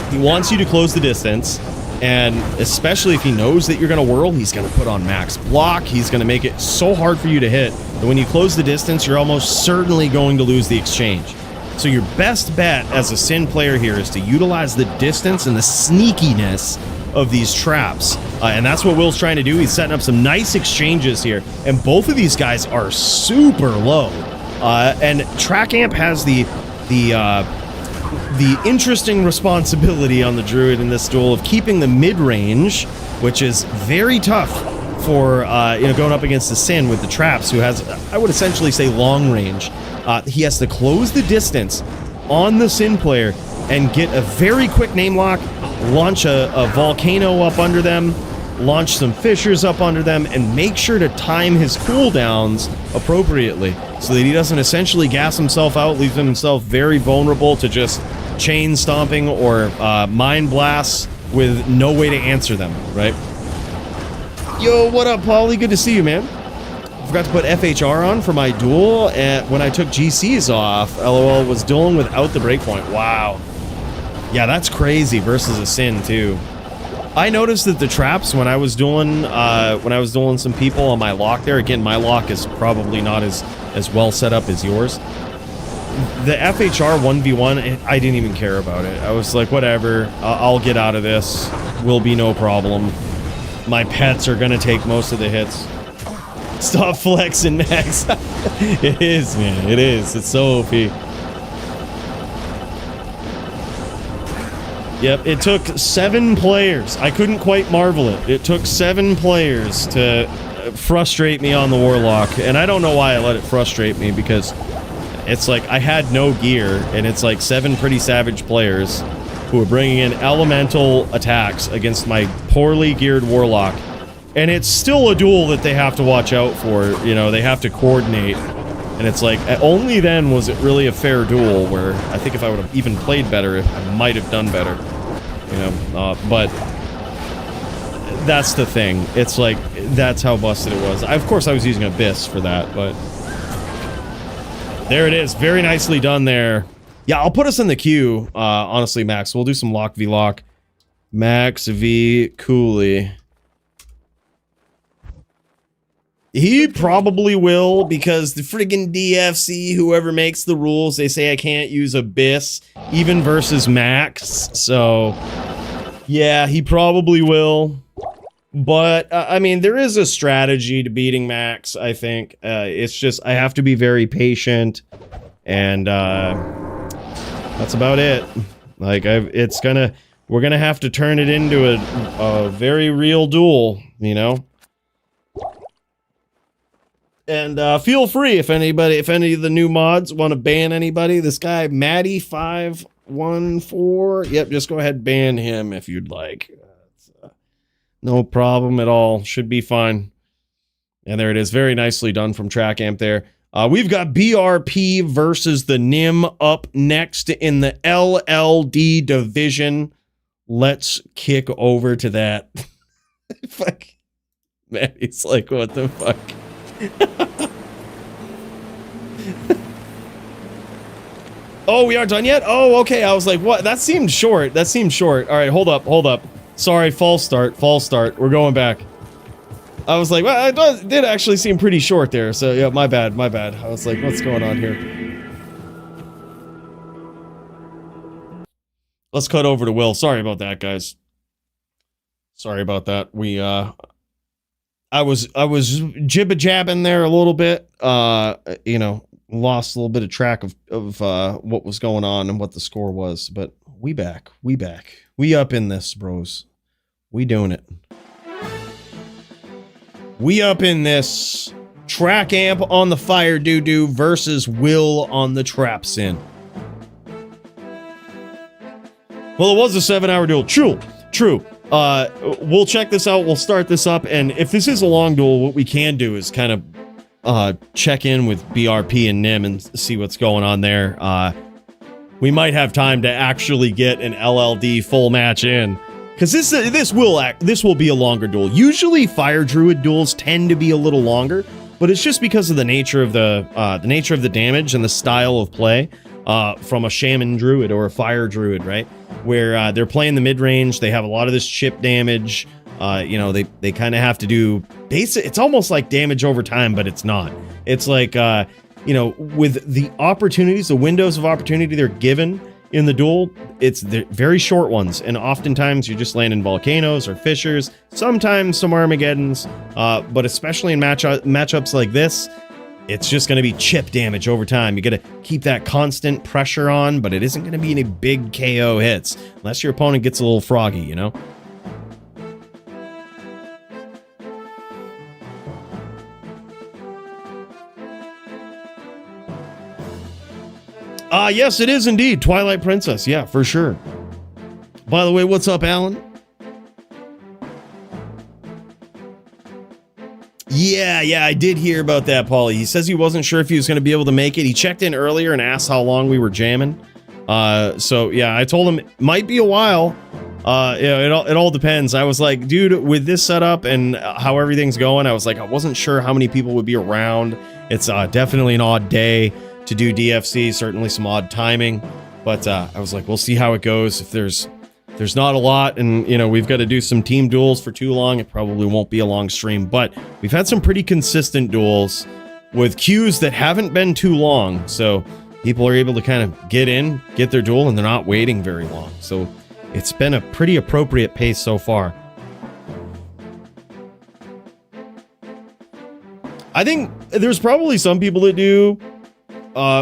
He wants you to close the distance, and especially if he knows that you're going to whirl, he's going to put on max block. He's going to make it so hard for you to hit that when you close the distance, you're almost certainly going to lose the exchange. So your best bet as a Sin player here is to utilize the distance and the sneakiness of these traps. And that's what Will's trying to do. He's setting up some nice exchanges here. And both of these guys are super low. And Track Amp has the interesting responsibility on the Druid in this duel of keeping the mid-range, which is very tough for going up against the Sin with the traps, who has, I would essentially say, long range. He has to close the distance on the Sin player and get a very quick name lock, launch a volcano up under them, launch some fissures up under them, and make sure to time his cooldowns appropriately so that he doesn't essentially gas himself out, leave himself very vulnerable to just chain stomping or mind blasts with no way to answer them, right? Yo, what up, Paulie? Good to see you, man. Forgot to put FHR on for my duel when I took GCs off. LOL, was dueling without the breakpoint. Wow. Yeah, that's crazy versus a Sin too. I noticed that the traps when I was dueling some people on my lock there. Again, my lock is probably not as well set up as yours. The FHR 1v1, I didn't even care about it. I was like, whatever. I'll get out of this. Will be no problem. My pets are gonna take most of the hits. Stop flexing, Max. It is, man. It is. It's so OP. Yep, it took 7 players. I couldn't quite marvel it. It took 7 players to frustrate me on the Warlock. And I don't know why I let it frustrate me, because it's like I had no gear, and it's like 7 pretty savage players who were bringing in elemental attacks against my poorly geared Warlock. And it's still a duel that they have to watch out for, you know, they have to coordinate. And it's like, only then was it really a fair duel, where I think if I would have even played better, I might have done better. You know, but that's the thing. It's like, that's how busted it was. Of course, I was using Abyss for that, but there it is. Very nicely done there. Yeah, I'll put us in the queue, honestly, Max. We'll do some lock v lock. Max v Coooley. He probably will, because the friggin' DFC, whoever makes the rules, they say I can't use Abyss, even versus Max. So, yeah, he probably will. But, I mean, there is a strategy to beating Max, I think. It's just, I have to be very patient. And, that's about it. Like, we're gonna have to turn it into a very real duel, you know? And feel free if any of the new mods want to ban anybody. This guy, Maddie514, yep, just go ahead and ban him if you'd like. No problem at all. Should be fine. And there it is. Very nicely done from Track Amp there. We've got BRP versus the Nim up next in the LLD division. Let's kick over to that. Fuck. Maddie's like, what the fuck? Oh, we aren't done yet? Oh, okay. I was like, what? That seemed short. All right, hold up. Sorry, false start. We're going back. I was like, well, it did actually seem pretty short there. So, yeah, my bad. I was like, what's going on here? Let's cut over to Will. Sorry about that, guys. Sorry about that. I was jibba-jabbing there a little bit. You know, lost a little bit of track of what was going on and what the score was. But we back. We up in this, bros. We doing it. We up in this. Track Amp on the Fire Doo-Doo versus Will on the Trap Sin. Well, it was a 7-hour duel. True. We'll check this out. We'll start this up. And if this is a long duel, what we can do is kind of check in with BRP and Nim and see what's going on there. We might have time to actually get an LLD full match in. Because this will be a longer duel. Usually Fire Druid duels tend to be a little longer, but it's just because of the nature of the damage and the style of play from a Shaman Druid or a Fire Druid, right? Where they're playing the mid-range, they have a lot of this chip damage, you know, they kind of have to do basic, it's almost like damage over time, but it's not. It's like, you know, with the opportunities, the windows of opportunity they're given in the duel, they're very short ones, and oftentimes you're just landing volcanoes or fissures, sometimes some Armageddons, but especially in matchups like this, it's just going to be chip damage over time. You got to keep that constant pressure on, but it isn't going to be any big KO hits unless your opponent gets a little froggy, you know? Yes, it is indeed. Twilight Princess. Yeah, for sure. By the way, what's up, Alan? Yeah, I did hear about that, Paulie. He says he wasn't sure if he was going to be able to make it. He checked in earlier and asked how long we were jamming. So, yeah, I told him it might be a while. Yeah, it all depends. I was like, dude, with this setup and how everything's going, I was like, I wasn't sure how many people would be around. It's definitely an odd day to do DFC, certainly some odd timing. But I was like, we'll see how it goes. If there's not a lot and, you know, we've got to do some team duels for too long, it probably won't be a long stream. But we've had some pretty consistent duels with queues that haven't been too long. So people are able to kind of get their duel, and they're not waiting very long. So it's been a pretty appropriate pace so far. I think there's probably some people that do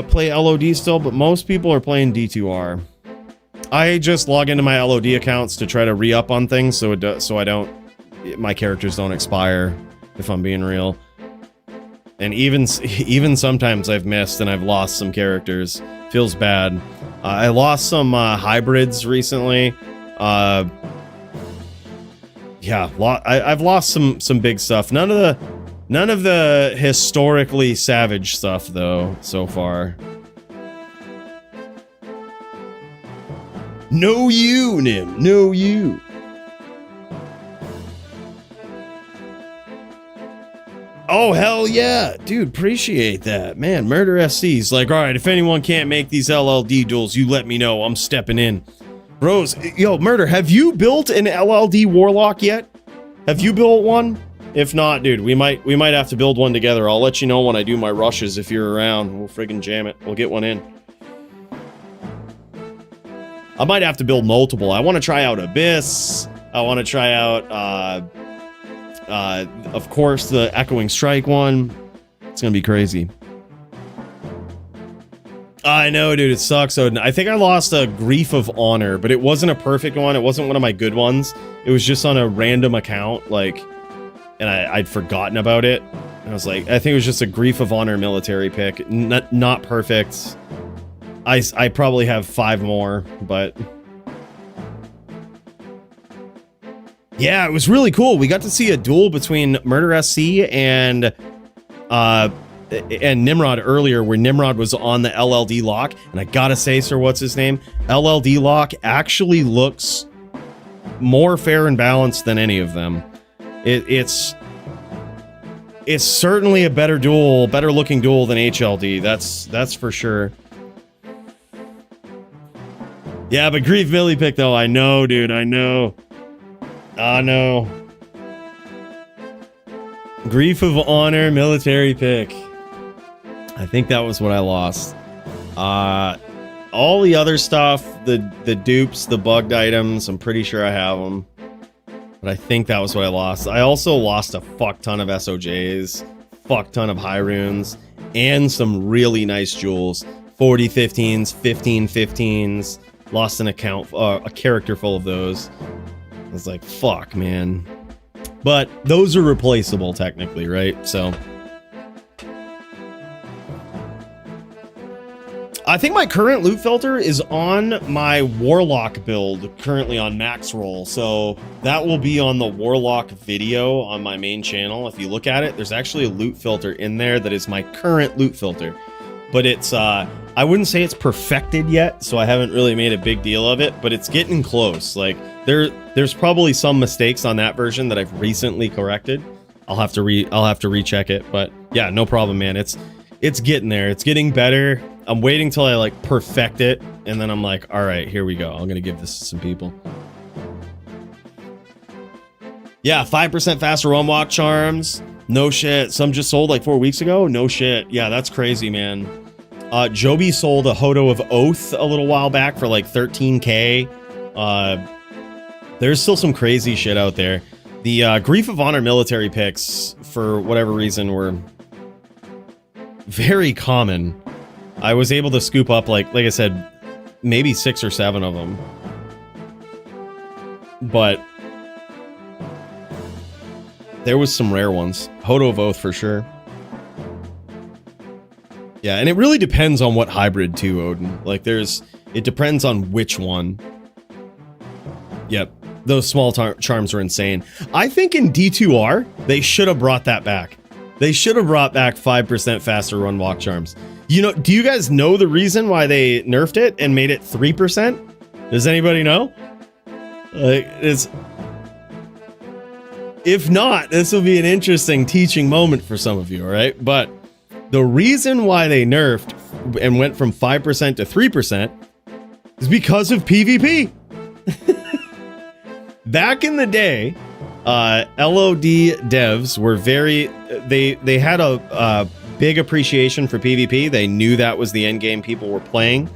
play LOD still, but most people are playing D2R. I just log into my LOD accounts to try to re-up on things so my characters don't expire, if I'm being real. And even sometimes I've missed and I've lost some characters. Feels bad. I lost some hybrids recently. Yeah, I've lost some big stuff. None of the historically savage stuff though so far. No you, Nim. No you. Oh, hell yeah. Dude, appreciate that. Man, Murder SC's like, all right, if anyone can't make these LLD duels, you let me know. I'm stepping in. Bros, yo, Murder, have you built an LLD Warlock yet? Have you built one? If not, dude, we might have to build one together. I'll let you know when I do my rushes if you're around. We'll friggin' jam it. We'll get one in. I might have to build multiple. I want to try out Abyss. I want to try out, of course, the Echoing Strike one. It's gonna be crazy. I know, dude. It sucks, Odin. I think I lost a Grief of Honor, but it wasn't a perfect one. It wasn't one of my good ones. It was just on a random account, like, and I'd forgotten about it. And I was like, I think it was just a Grief of Honor military pick. Not perfect. I probably have 5 more, but yeah, it was really cool. We got to see a duel between Murder SC and Nimrod earlier, where Nimrod was on the LLD lock, and I gotta say, sir, what's his name? LLD lock actually looks more fair and balanced than any of them. It's certainly a better duel, better looking duel than HLD. That's for sure. Yeah, but Grief Millie pick though, I know, dude, I know. I know. Grief of Honor military pick. I think that was what I lost. All the other stuff, the dupes, the bugged items, I'm pretty sure I have them. But I think that was what I lost. I also lost a fuck ton of SOJs, fuck ton of high runes, and some really nice jewels. 40 15s, 15 15s. Lost an account, a character full of those. I was like, fuck, man. But those are replaceable technically, right? So I think my current loot filter is on my Warlock build, currently on max roll. So that will be on the Warlock video on my main channel. If you look at it, there's actually a loot filter in there that is my current loot filter. But it's, I wouldn't say it's perfected yet, so I haven't really made a big deal of it, but it's getting close. Like, there's probably some mistakes on that version that I've recently corrected. I'll have to recheck it, but yeah, no problem, man. It's getting there. It's getting better. I'm waiting till I like perfect it, and then I'm like, all right, here we go. I'm gonna give this to some people. Yeah, 5% faster run walk charms. No shit. Some just sold like 4 weeks ago. No shit. Yeah, that's crazy, man. Joby sold a Hodo of Oath a little while back for like 13k. There's still some crazy shit out there. The Grief of Honor military picks, for whatever reason, were very common. I was able to scoop up, like I said, maybe 6 or 7 of them. But there was some rare ones. Hodo of Oath for sure. Yeah, and it really depends on what hybrid too, Odin. Like it depends on which one. Yep, those small charms are insane. I think in D2R, they should have brought that back. They should have brought back 5% faster run walk charms. You know, do you guys know the reason why they nerfed it and made it 3%? Does anybody know? If not, this will be an interesting teaching moment for some of you, all right? But the reason why they nerfed and went from 5% to 3% is because of PvP. Back in the day, LOD devs were they had a big appreciation for PvP. They knew that was the end game people were playing.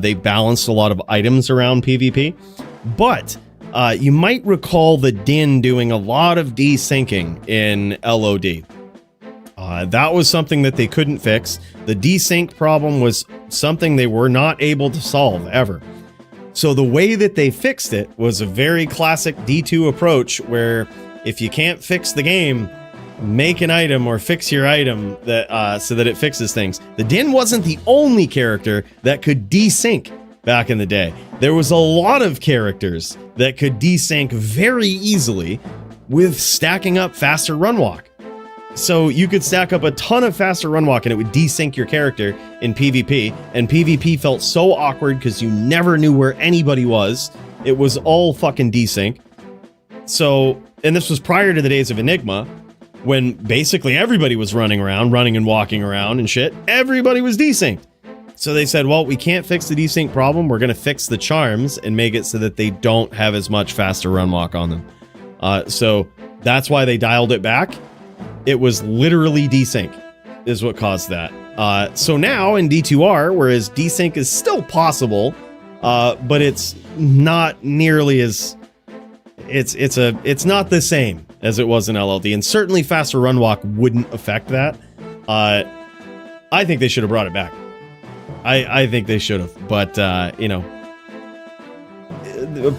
They balanced a lot of items around PvP. But you might recall the Din doing a lot of desyncing in LOD. That was something that they couldn't fix. The desync problem was something they were not able to solve ever. So the way that they fixed it was a very classic D2 approach, where if you can't fix the game, make an item or fix your item that so that it fixes things. The Din wasn't the only character that could desync back in the day. There was a lot of characters that could desync very easily with stacking up faster run walk. So you could stack up a ton of faster run walk and it would desync your character in PvP, and PvP felt so awkward because you never knew where anybody was. It was all fucking desync. So, and this was prior to the days of Enigma, when basically everybody was running and walking around and shit. Everybody was desynced. So they said, well, we can't fix the desync problem. We're going to fix the charms and make it so that they don't have as much faster run walk on them. So That's why they dialed it back. It was literally desync is what caused that. So now in D2R, whereas desync is still possible, but it's not nearly as it's not the same as it was in LLD, and certainly faster run walk wouldn't affect that. I think they should have brought it back. I think they should have, but you know,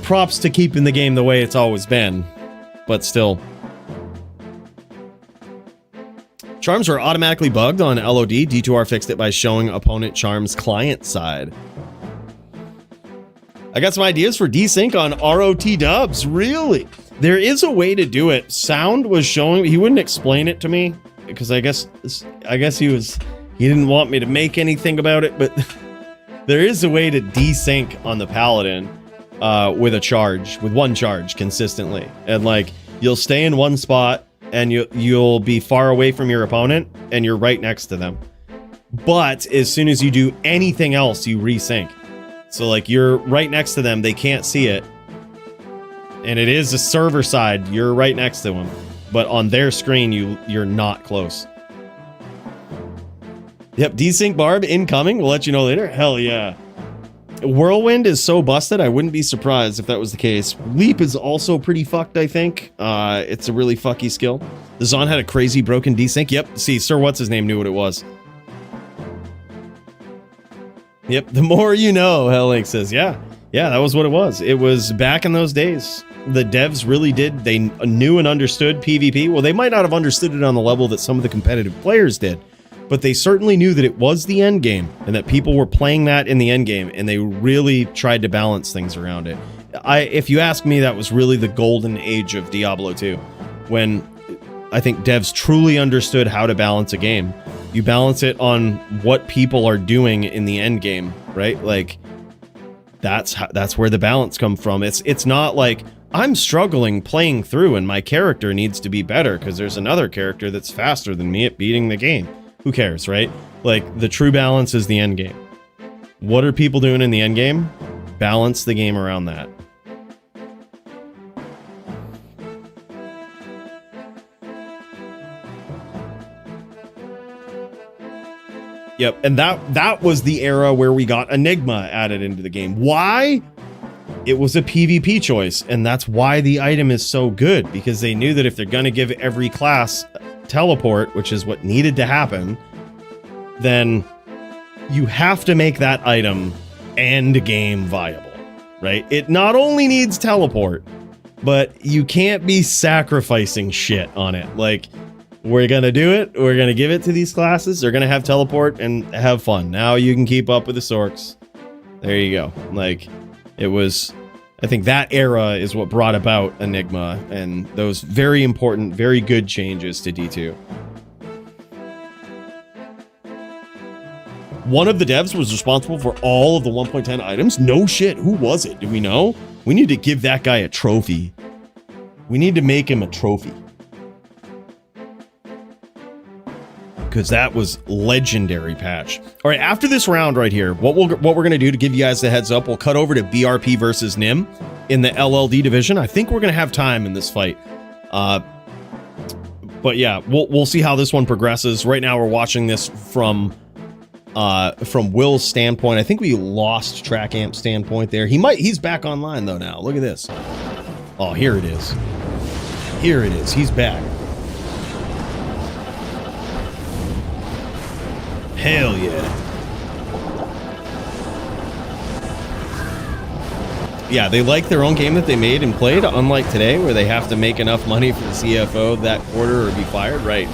props to keeping the game the way it's always been, but still. Charms are automatically bugged on LOD. D2R fixed it by showing opponent charms client side. I got some ideas for desync on ROT dubs. Really? There is a way to do it. Sound was showing, he wouldn't explain it to me because I guess he didn't want me to make anything about it, but there is a way to desync on the Paladin with one charge consistently. And like, you'll stay in one spot and you'll be far away from your opponent and you're right next to them. But as soon as you do anything else, you resync. So like, you're right next to them, they can't see it. And it is a server side, you're right next to them. But on their screen, you're not close. Yep, desync barb incoming. We'll let you know later. Hell yeah. Whirlwind is so busted, I wouldn't be surprised if that was the case. Leap is also pretty fucked, I think. It's a really fucky skill. The Zon had a crazy broken desync. Yep, see, Sir What's-His-Name knew what it was. Yep, the more you know, Hellink says. Yeah, that was what it was. It was back in those days. The devs really did. They knew and understood PvP. Well, they might not have understood it on the level that some of the competitive players did, but they certainly knew that it was the end game and that people were playing that in the end game, and they really tried to balance things around it. If you ask me, that was really the golden age of Diablo 2, when I think devs truly understood how to balance a game. You balance it on what people are doing in the end game, right? Like, that's where the balance comes from. It's not like I'm struggling playing through and my character needs to be better because there's another character that's faster than me at beating the game. Who cares, right? Like, the true balance is the end game. What are people doing in the end game? Balance the game around that. Yep, and that was the era where we got Enigma added into the game. Why? It was a PvP choice, and that's why the item is so good, because they knew that if they're going to give every class teleport, which is what needed to happen, then you have to make that item end game viable, right? It not only needs teleport, but you can't be sacrificing shit on it. Like, we're gonna do it, we're gonna give it to these classes, they're gonna have teleport and have fun. Now you can keep up with the Sorks. There you go. Like, it was, I think that era is what brought about Enigma and those very important, very good changes to D2. One of the devs was responsible for all of the 1.10 items. No shit. Who was it? Do we know? We need to give that guy a trophy. We need to make him a trophy. Because that was legendary patch. All right, after this round right here, what we're going to do to give you guys the heads up, we'll cut over to BRP versus Nim in the LLD division. I think we're going to have time in this fight. But yeah, we'll see how this one progresses. Right now, we're watching this from Will's standpoint. I think we lost Track Amp's standpoint there. He's back online though now. Look at this. Oh, here it is. Here it is. He's back. Hell yeah. Yeah, they like their own game that they made and played, unlike today where they have to make enough money for the CFO that quarter or be fired. Right.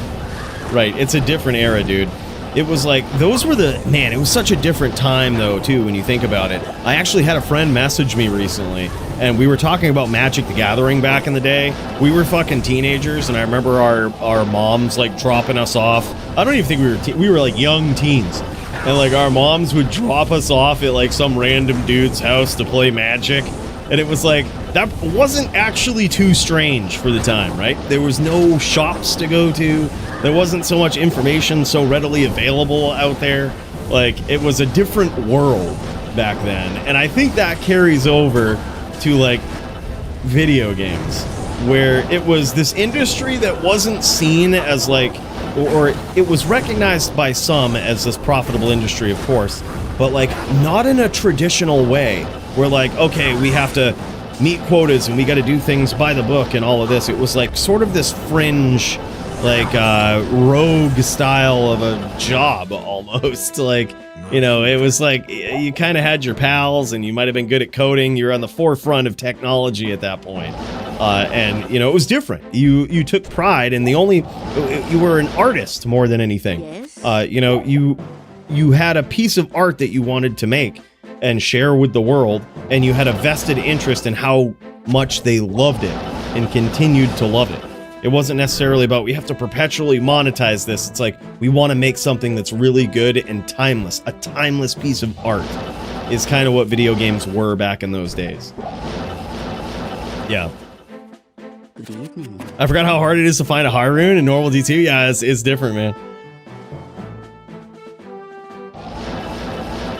It's a different era, dude. It was like, those were man, it was such a different time though, too, when you think about it. I actually had a friend message me recently, and we were talking about Magic the Gathering back in the day. We were fucking teenagers, and I remember our moms, like, dropping us off. I don't even think we were like young teens. And like, our moms would drop us off at like some random dude's house to play Magic. And it was like, that wasn't actually too strange for the time, right? There was no shops to go to. There wasn't so much information so readily available out there. Like, it was a different world back then. And I think that carries over to, like, video games. where it was this industry that wasn't seen as like, or it was recognized by some as this profitable industry, of course, but like not in a traditional way. We're like, okay, we have to meet quotas and we got to do things by the book and all of this. It was like sort of this fringe, like rogue style of a job almost. Like, you know, it was like you kind of had your pals and you might have been good at coding. You're on the forefront of technology at that point. And, you know, it was different. You took pride in you were an artist more than anything. Yes. You know, you had a piece of art that you wanted to make and share with the world, and you had a vested interest in how much they loved it and continued to love it. It wasn't necessarily about we have to perpetually monetize this. It's like we want to make something that's really good and timeless. A timeless piece of art is kind of what video games were back in those days. Yeah. Good evening. I forgot how hard it is to find a high rune in normal D2. Yeah, it's different, man.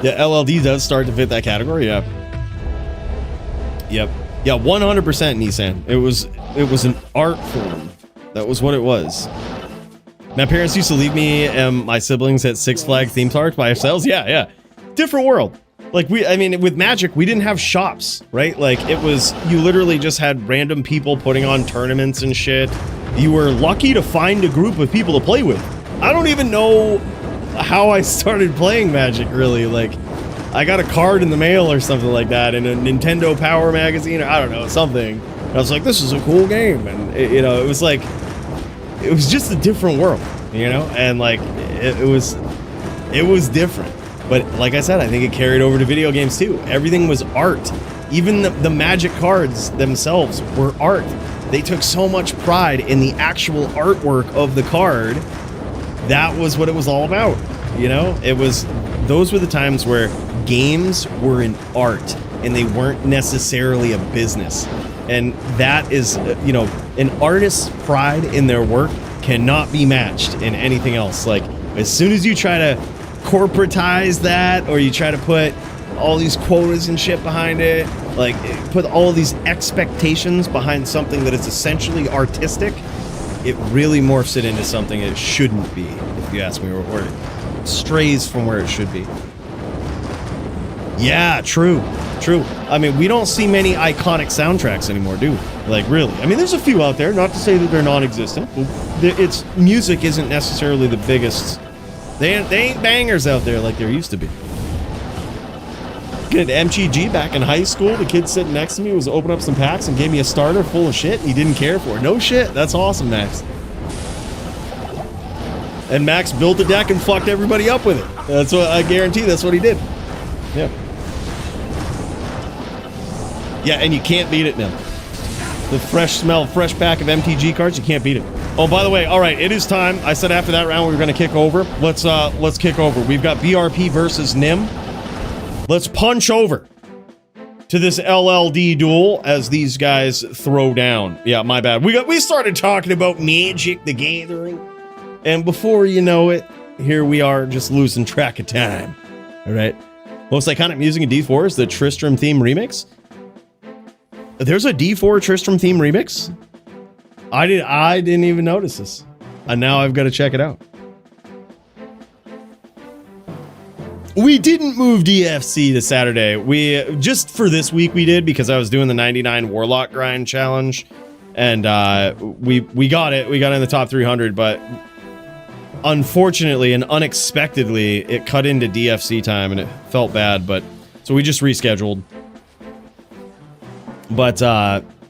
Yeah, LLD does start to fit that category. Yeah. Yep. Yeah, 100% Nissan. It was an art form. That was what it was. My parents used to leave me and my siblings at Six Flags theme parks by ourselves. Yeah. Different world. Like with Magic, we didn't have shops, right? Like it was, you literally just had random people putting on tournaments and shit. You were lucky to find a group of people to play with. I don't even know how I started playing Magic, really. Like, I got a card in the mail or something like that in a Nintendo Power magazine, or I don't know, something. And I was like, this is a cool game. And, you know, it was like, it was just a different world, you know? And, like, it was different. But, like I said, I think it carried over to video games, too. Everything was art. Even the Magic cards themselves were art. They took so much pride in the actual artwork of the card. That was what it was all about, you know? Those were the times where games were an art and they weren't necessarily a business. And that is, you know, an artist's pride in their work cannot be matched in anything else. Like, as soon as you try to corporatize that, or you try to put all these quotas and shit behind it, like put all of these expectations behind something that is essentially artistic, it really morphs it into something it shouldn't be, if you ask me, or it strays from where it should be. Yeah, true. I mean, we don't see many iconic soundtracks anymore, do we? Like, really. I mean, there's a few out there, not to say that they're non-existent. Music isn't necessarily the biggest. They ain't bangers out there like there used to be. At MTG back in high school, the kid sitting next to me was opening up some packs and gave me a starter full of shit he didn't care for. No shit. That's awesome, Max. And Max built a deck and fucked everybody up with it. That's what I guarantee. That's what he did. Yeah. Yeah, and you can't beat it now. The fresh pack of MTG cards, you can't beat it. Oh, by the way, all right, it is time. I said after that round we were going to kick over. Let's kick over. We've got BRP versus Nim. Let's punch over to this LLD duel as these guys throw down. Yeah, my bad. We started talking about Magic the Gathering, and before you know it, here we are just losing track of time. All right. Most iconic music in D4 is the Tristram theme remix. There's a D4 Tristram theme remix? I didn't even notice this. And now I've got to check it out. We didn't move DFC to Saturday. We just for this week we did because I was doing the 99 Warlock grind challenge, and we got it. We got in the top 300, but unfortunately and unexpectedly, it cut into DFC time, and it felt bad. But so we just rescheduled. But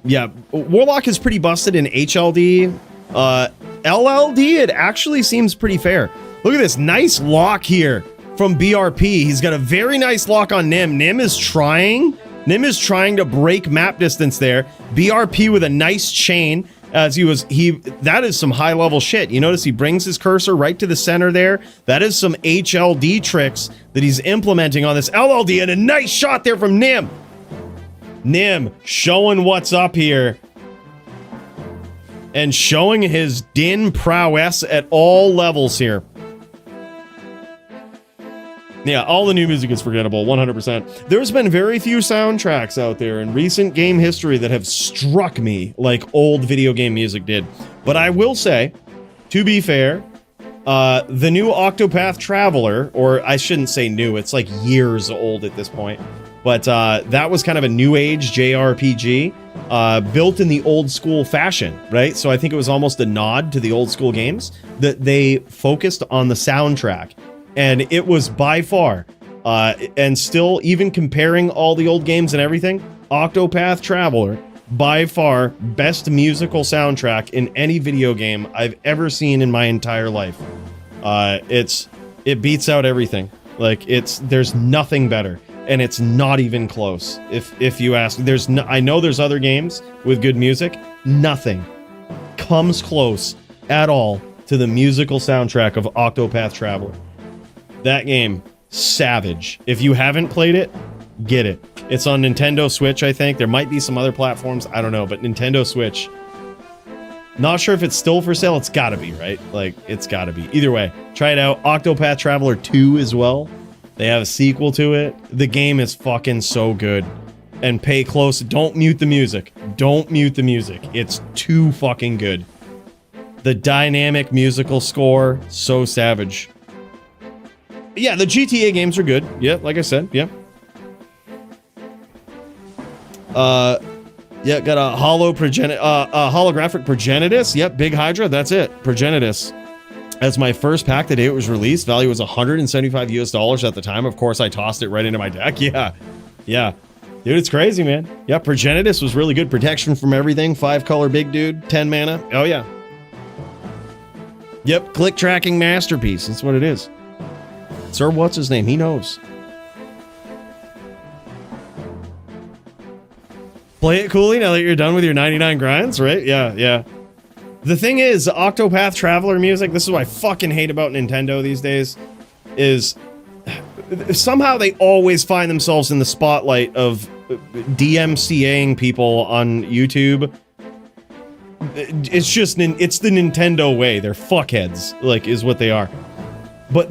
yeah, Warlock is pretty busted in HLD. LLD, it actually seems pretty fair. Look at this nice lock here from BRP. He's got a very nice lock on Nim. Nim is trying to break map distance there. BRP with a nice chain as that is some high level shit. You notice he brings his cursor right to the center there. That is some HLD tricks that he's implementing on this LLD, and a nice shot there from Nim. Nim showing what's up here and showing his Din prowess at all levels here. Yeah, all the new music is forgettable, 100%. There's been very few soundtracks out there in recent game history that have struck me like old video game music did. But I will say, to be fair, the new Octopath Traveler, or I shouldn't say new, it's like years old at this point, but that was kind of a new age JRPG, built in the old school fashion, right? So I think it was almost a nod to the old school games that they focused on the soundtrack. And it was by far, and still, even comparing all the old games and everything, Octopath Traveler, by far, best musical soundtrack in any video game I've ever seen in my entire life. It beats out everything. Like, there's nothing better, and it's not even close. If you ask, I know there's other games with good music. Nothing comes close at all to the musical soundtrack of Octopath Traveler. That game, savage. If you haven't played it, get it. It's on Nintendo Switch, I think. There might be some other platforms. I don't know, but Nintendo Switch. Not sure if it's still for sale. It's gotta be, right? Like, it's gotta be. Either way, try it out. Octopath Traveler 2 as well. They have a sequel to it. The game is fucking so good. And pay close. Don't mute the music. Don't mute the music. It's too fucking good. The dynamic musical score, so savage. Yeah, the GTA games are good. Yeah, like I said, yeah. Yeah, got a holographic Progenitus. Yep, Big Hydra, that's it. Progenitus. As my first pack the day it was released, value was $175 US at the time. Of course, I tossed it right into my deck. Yeah. Yeah. Dude, it's crazy, man. Yeah, Progenitus was really good. Protection from everything. 5-color big dude. 10 mana. Oh, yeah. Yep, click tracking masterpiece. That's what it is. Sir, what's his name? He knows. Play it, Coooley, now that you're done with your 99 grinds, right? Yeah, yeah. The thing is, Octopath Traveler music, this is what I fucking hate about Nintendo these days, is somehow they always find themselves in the spotlight of DMCAing people on YouTube. It's just, it's the Nintendo way. They're fuckheads, like, is what they are. But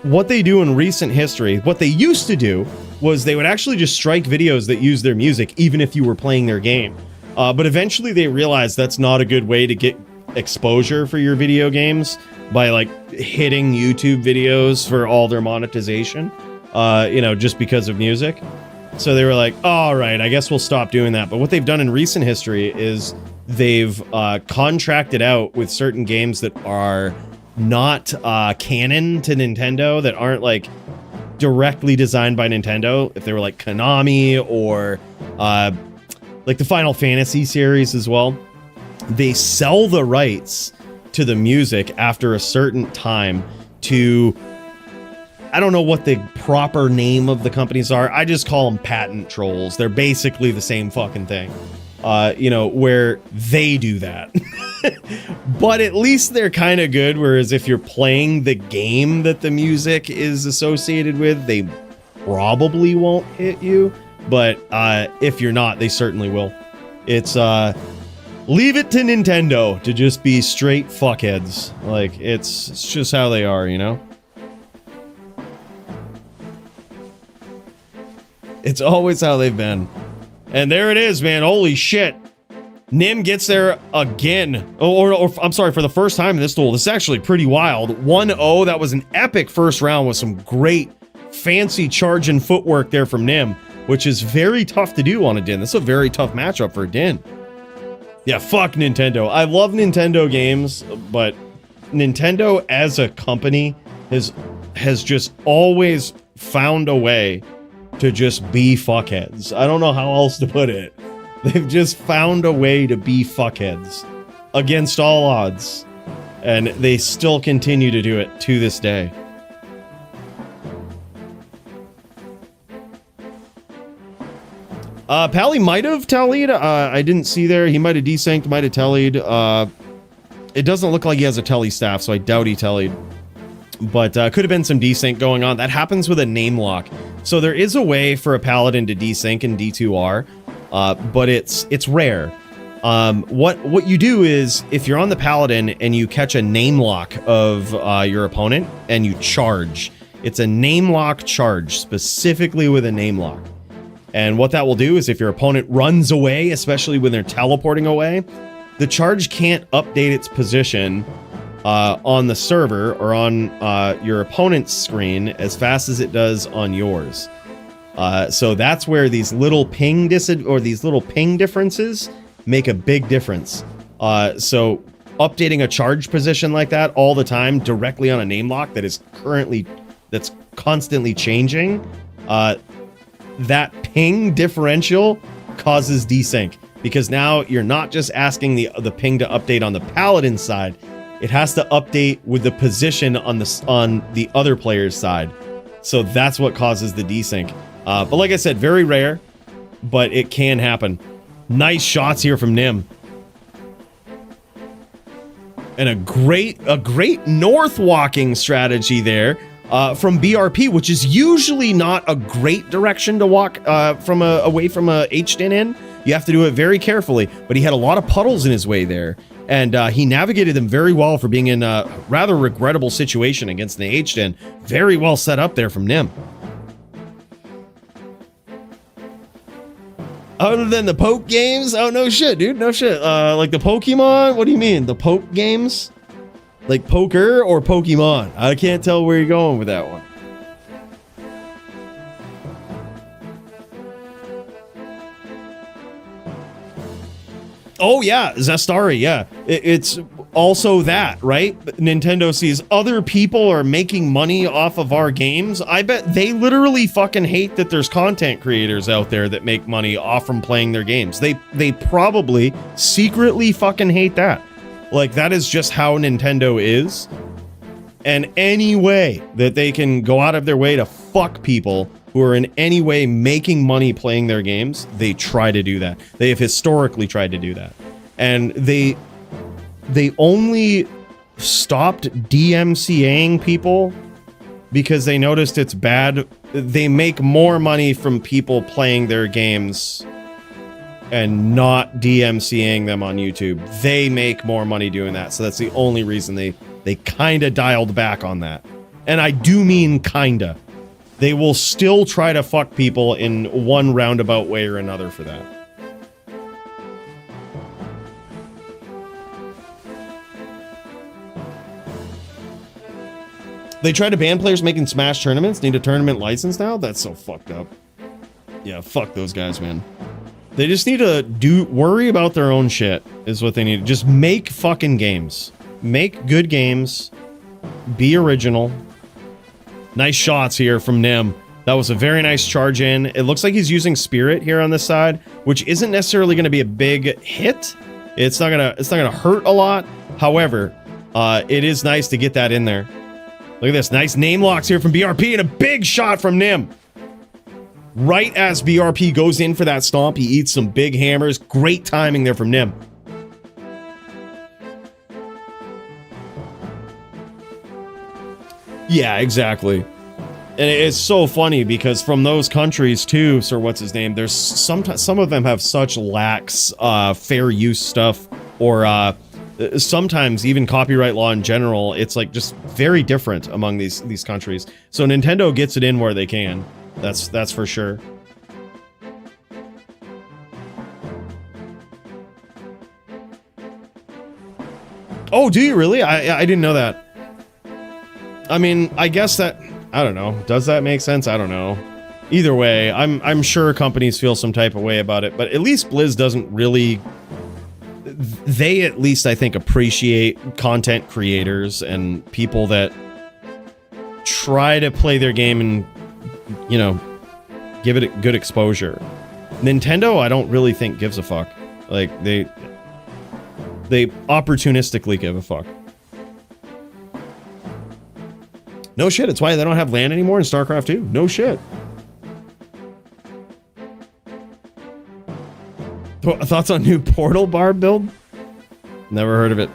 what they do in recent history, what they used to do was they would actually just strike videos that use their music, even if you were playing their game. But eventually they realized that's not a good way to get exposure for your video games by like hitting YouTube videos for all their monetization, you know, just because of music. So they were like, all right, I guess we'll stop doing that. But what they've done in recent history is they've contracted out with certain games that are not canon to Nintendo, that aren't like directly designed by Nintendo. If they were like Konami or like the Final Fantasy series as well, they sell the rights to the music after a certain time to, I don't know what the proper name of the companies are. I just call them patent trolls. They're basically the same fucking thing. You know, where they do that. But at least they're kind of good, whereas if you're playing the game that the music is associated with, they probably won't hit you. But if you're not, they certainly will. It's leave it to Nintendo to just be straight fuckheads. Like, it's just how they are, you know? It's always how they've been. And there it is, man. Holy shit. Nim gets there again. Or I'm sorry, for the first time in this duel. This is actually pretty wild. 1-0. That was an epic first round with some great fancy charge and footwork there from Nim, which is very tough to do on a Din. This is a very tough matchup for a Din. Yeah, fuck Nintendo. I love Nintendo games, but Nintendo as a company has just always found a way to just be fuckheads. I don't know how else to put it. They've just found a way to be fuckheads against all odds. And they still continue to do it to this day. Paulie might have tallied. I didn't see there. He might have desynced, might have tallied. It doesn't look like he has a telly staff, so I doubt he tallied. But could have been some desync going on. That happens with a name lock. So there is a way for a paladin to desync in D2R, but it's rare. What you do is, if you're on the paladin and you catch a name lock of your opponent and you charge, It's a name lock charge, specifically with a name lock. And what that will do is if your opponent runs away, especially when they're teleporting away, the charge can't update its position on the server or on your opponent's screen as fast as it does on yours. So that's where these little ping differences make a big difference. So updating a charge position like that all the time directly on a name lock that's constantly changing, that ping differential causes desync, because now you're not just asking the ping to update on the paladin side, it has to update with the position on the other player's side. So that's what causes the desync. But like I said, very rare, but it can happen. Nice shots here from Nim. And a great north walking strategy there from BRP, which is usually not a great direction to walk away from a HDN in. You have to do it very carefully, but he had a lot of puddles in his way there, and he navigated them very well for being in a rather regrettable situation against the HDN. Very well set up there from Nim. Other than the poke games? Oh, no shit, dude. No shit. Like the Pokemon? What do you mean? The poke games? Like poker or Pokemon? I can't tell where you're going with that one. Oh, yeah. Zestari, yeah. It's also that, right? Nintendo sees other people are making money off of our games. I bet they literally fucking hate that there's content creators out there that make money off from playing their games. They probably secretly fucking hate that. Like, that is just how Nintendo is. And any way that they can go out of their way to fuck people who are in any way making money playing their games, they try to do that. They have historically tried to do that. And they only stopped DMCAing people because they noticed it's bad. They make more money from people playing their games and not DMCAing them on YouTube. They make more money doing that. So that's the only reason they kind of dialed back on that. And I do mean kinda. They will still try to fuck people in one roundabout way or another for that. They tried to ban players making Smash tournaments. Need a tournament license now? That's so fucked up. Yeah, fuck those guys, man. They just need to worry about their own shit is what they need. Just make fucking games. Make good games. Be original. Nice shots here from Nim. That was a very nice charge in. It looks like he's using Spirit here on this side, which isn't necessarily going to be a big hit. It's not gonna hurt a lot. However, it is nice to get that in there. Look at this. Nice name locks here from BRP and a big shot from Nim. Right as BRP goes in for that stomp, he eats some big hammers. Great timing there from Nim. Yeah, exactly. And it's so funny because from those countries too, Sir what's his name, there's some of them have such lax fair use stuff, or sometimes even copyright law in general. It's like just very different among these countries. So Nintendo gets it in where they can. That's for sure. Oh, do you really? I didn't know that. I mean, I guess that, I don't know. Does that make sense? I don't know. Either way, I'm sure companies feel some type of way about it, but at least Blizz doesn't really, they at least, I think, appreciate content creators and people that try to play their game and, you know, give it a good exposure. Nintendo, I don't really think gives a fuck. Like, they opportunistically give a fuck. No shit, it's why they don't have land anymore in StarCraft 2. No shit. Thoughts on new Portal bar build? Never heard of it.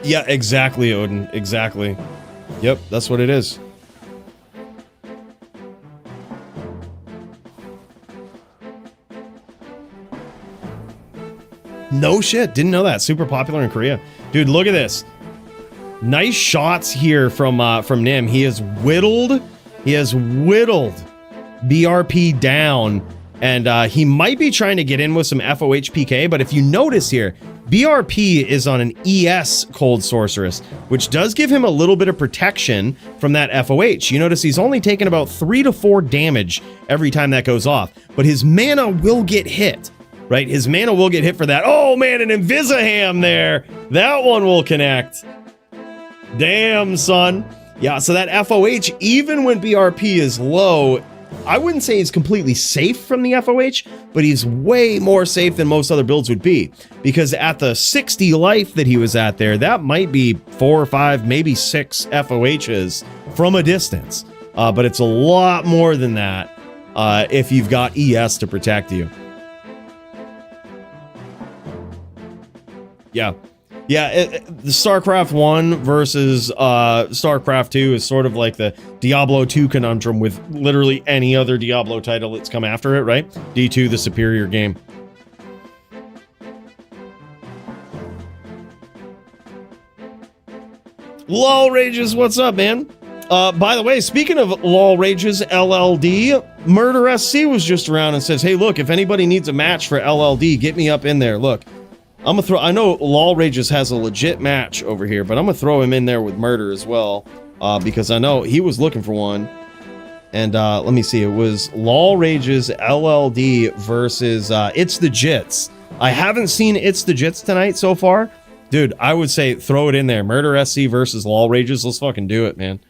Yeah, exactly, Odin. Exactly. Yep, that's what it is. No shit. Didn't know that. Super popular in Korea. Dude, look at this. Nice shots here from Nim. He has whittled BRP down, and he might be trying to get in with some FOH PK, but if you notice here, BRP is on an ES Cold Sorceress, which does give him a little bit of protection from that FOH. You notice he's only taking about 3 to 4 damage every time that goes off, but his mana will get hit, right? His mana will get hit for that. Oh man, an Invisaham there. That one will connect. Damn, son. Yeah, so that FOH, even when BRP is low, I wouldn't say he's completely safe from the FOH, but he's way more safe than most other builds would be. Because at the 60 life that he was at there, that might be 4 or 5, maybe 6 FOHs from a distance. But it's a lot more than that if you've got ES to protect you. Yeah. Yeah, the StarCraft 1 versus StarCraft 2 is sort of like the Diablo 2 conundrum with literally any other Diablo title that's come after it, right? D2, the superior game. LOL Rages, what's up, man? By the way, speaking of LOL Rages, LLD, Murder SC was just around and says, hey, look, if anybody needs a match for LLD, get me up in there. Look. I'm gonna throw. I know LOL Rages has a legit match over here, but I'm gonna throw him in there with Murder as well, because I know he was looking for one. And let me see. It was LOL Rages LLD versus It's the Jits. I haven't seen It's the Jits tonight so far, dude. I would say throw it in there. Murder SC versus LOL Rages. Let's fucking do it, man.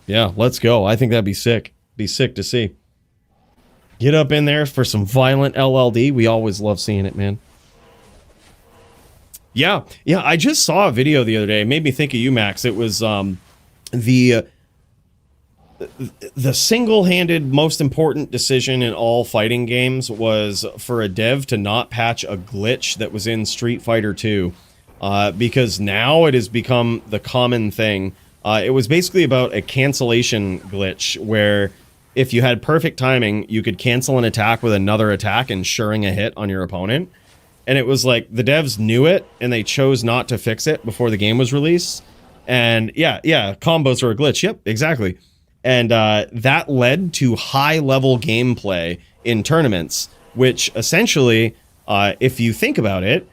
Yeah, let's go. I think that'd be sick. Be sick to see. Get up in there for some violent LLD. We always love seeing it, man. Yeah, I just saw a video the other day. It made me think of you, Max. It was the single-handed most important decision in all fighting games was for a dev to not patch a glitch that was in Street Fighter 2, because now it has become the common thing. It was basically about a cancellation glitch where if you had perfect timing, you could cancel an attack with another attack, ensuring a hit on your opponent. And it was like the devs knew it and they chose not to fix it before the game was released. And yeah, combos are a glitch. Yep, exactly. And that led to high-level gameplay in tournaments, which essentially, if you think about it,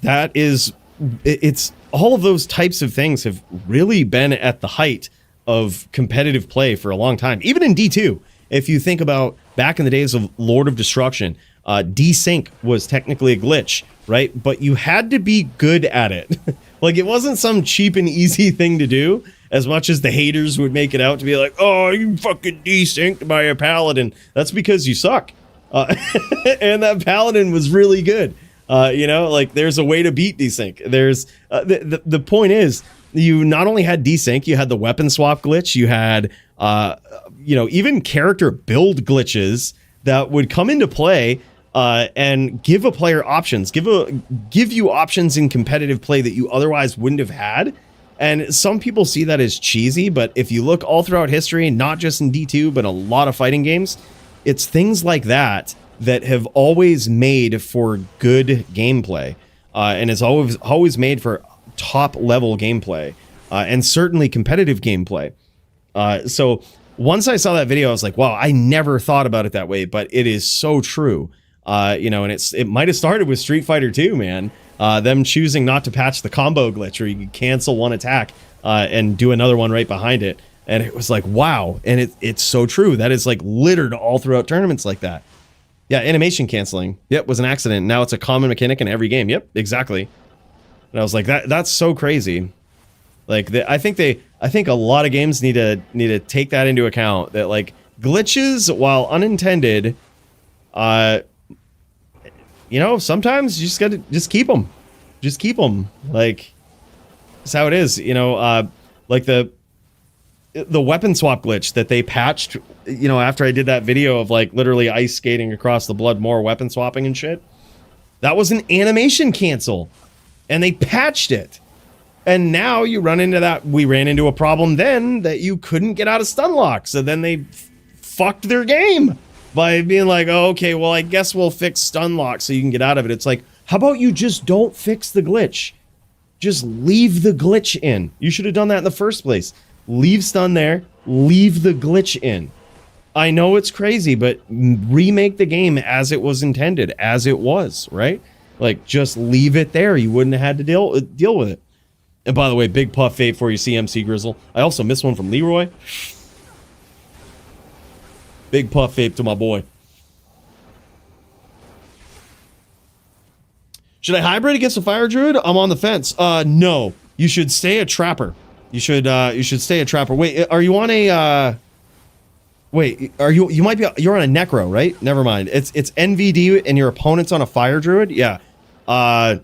it's all of those types of things have really been at the height of competitive play for a long time. Even in D2, if you think about back in the days of Lord of Destruction, desync was technically a glitch, right? But you had to be good at it. Like, it wasn't some cheap and easy thing to do, as much as the haters would make it out to be like, oh, you fucking desynced by a paladin. That's because you suck. And that paladin was really good. You know, like, there's a way to beat desync. There's the point is, you not only had desync, you had the weapon swap glitch, you had you know, even character build glitches that would come into play and give a player options, give you options in competitive play that you otherwise wouldn't have had. And some people see that as cheesy, but if you look all throughout history, not just in D2, but a lot of fighting games, it's things like that that have always made for good gameplay, and it's always made for top level gameplay, and certainly competitive gameplay. So once I saw that video, I was like, wow, I never thought about it that way, but it is so true. You know, and it might have started with Street Fighter 2, man. Them choosing not to patch the combo glitch where you could cancel one attack and do another one right behind it. And it was like, wow. And it's so true. That is like littered all throughout tournaments like that. Yeah, animation canceling. Yep, was an accident. Now it's a common mechanic in every game. Yep, exactly. And I was like, that's so crazy. Like, I think a lot of games need to take that into account, that like glitches, while unintended, you know, sometimes you just gotta keep them. Just keep them. Like, that's how it is. You know, like the weapon swap glitch that they patched, you know, after I did that video of like literally ice skating across the Bloodmoor weapon swapping and shit. That was an animation cancel, and they patched it. And now you run into that. We ran into a problem then that you couldn't get out of stun lock. So then they fucked their game. by being like, oh, okay, well, I guess we'll fix stun lock so you can get out of it. It's like, how about you just don't fix the glitch? Just leave the glitch in. You should have done that in the first place. Leave stun there, leave the glitch in. I know it's crazy, but remake the game as it was intended, as it was, right? Like, just leave it there. You wouldn't have had to deal with it. And by the way, big puff fate for you, CMC Grizzle. I also missed one from Leroy. Big puff fate to my boy. Should I hybrid against a fire druid? I'm on the fence. No. You should stay a trapper. You should stay a trapper. Wait, are you on a wait, you might be you're on a necro, right? Never mind. It's NVD and your opponent's on a fire druid? Yeah. I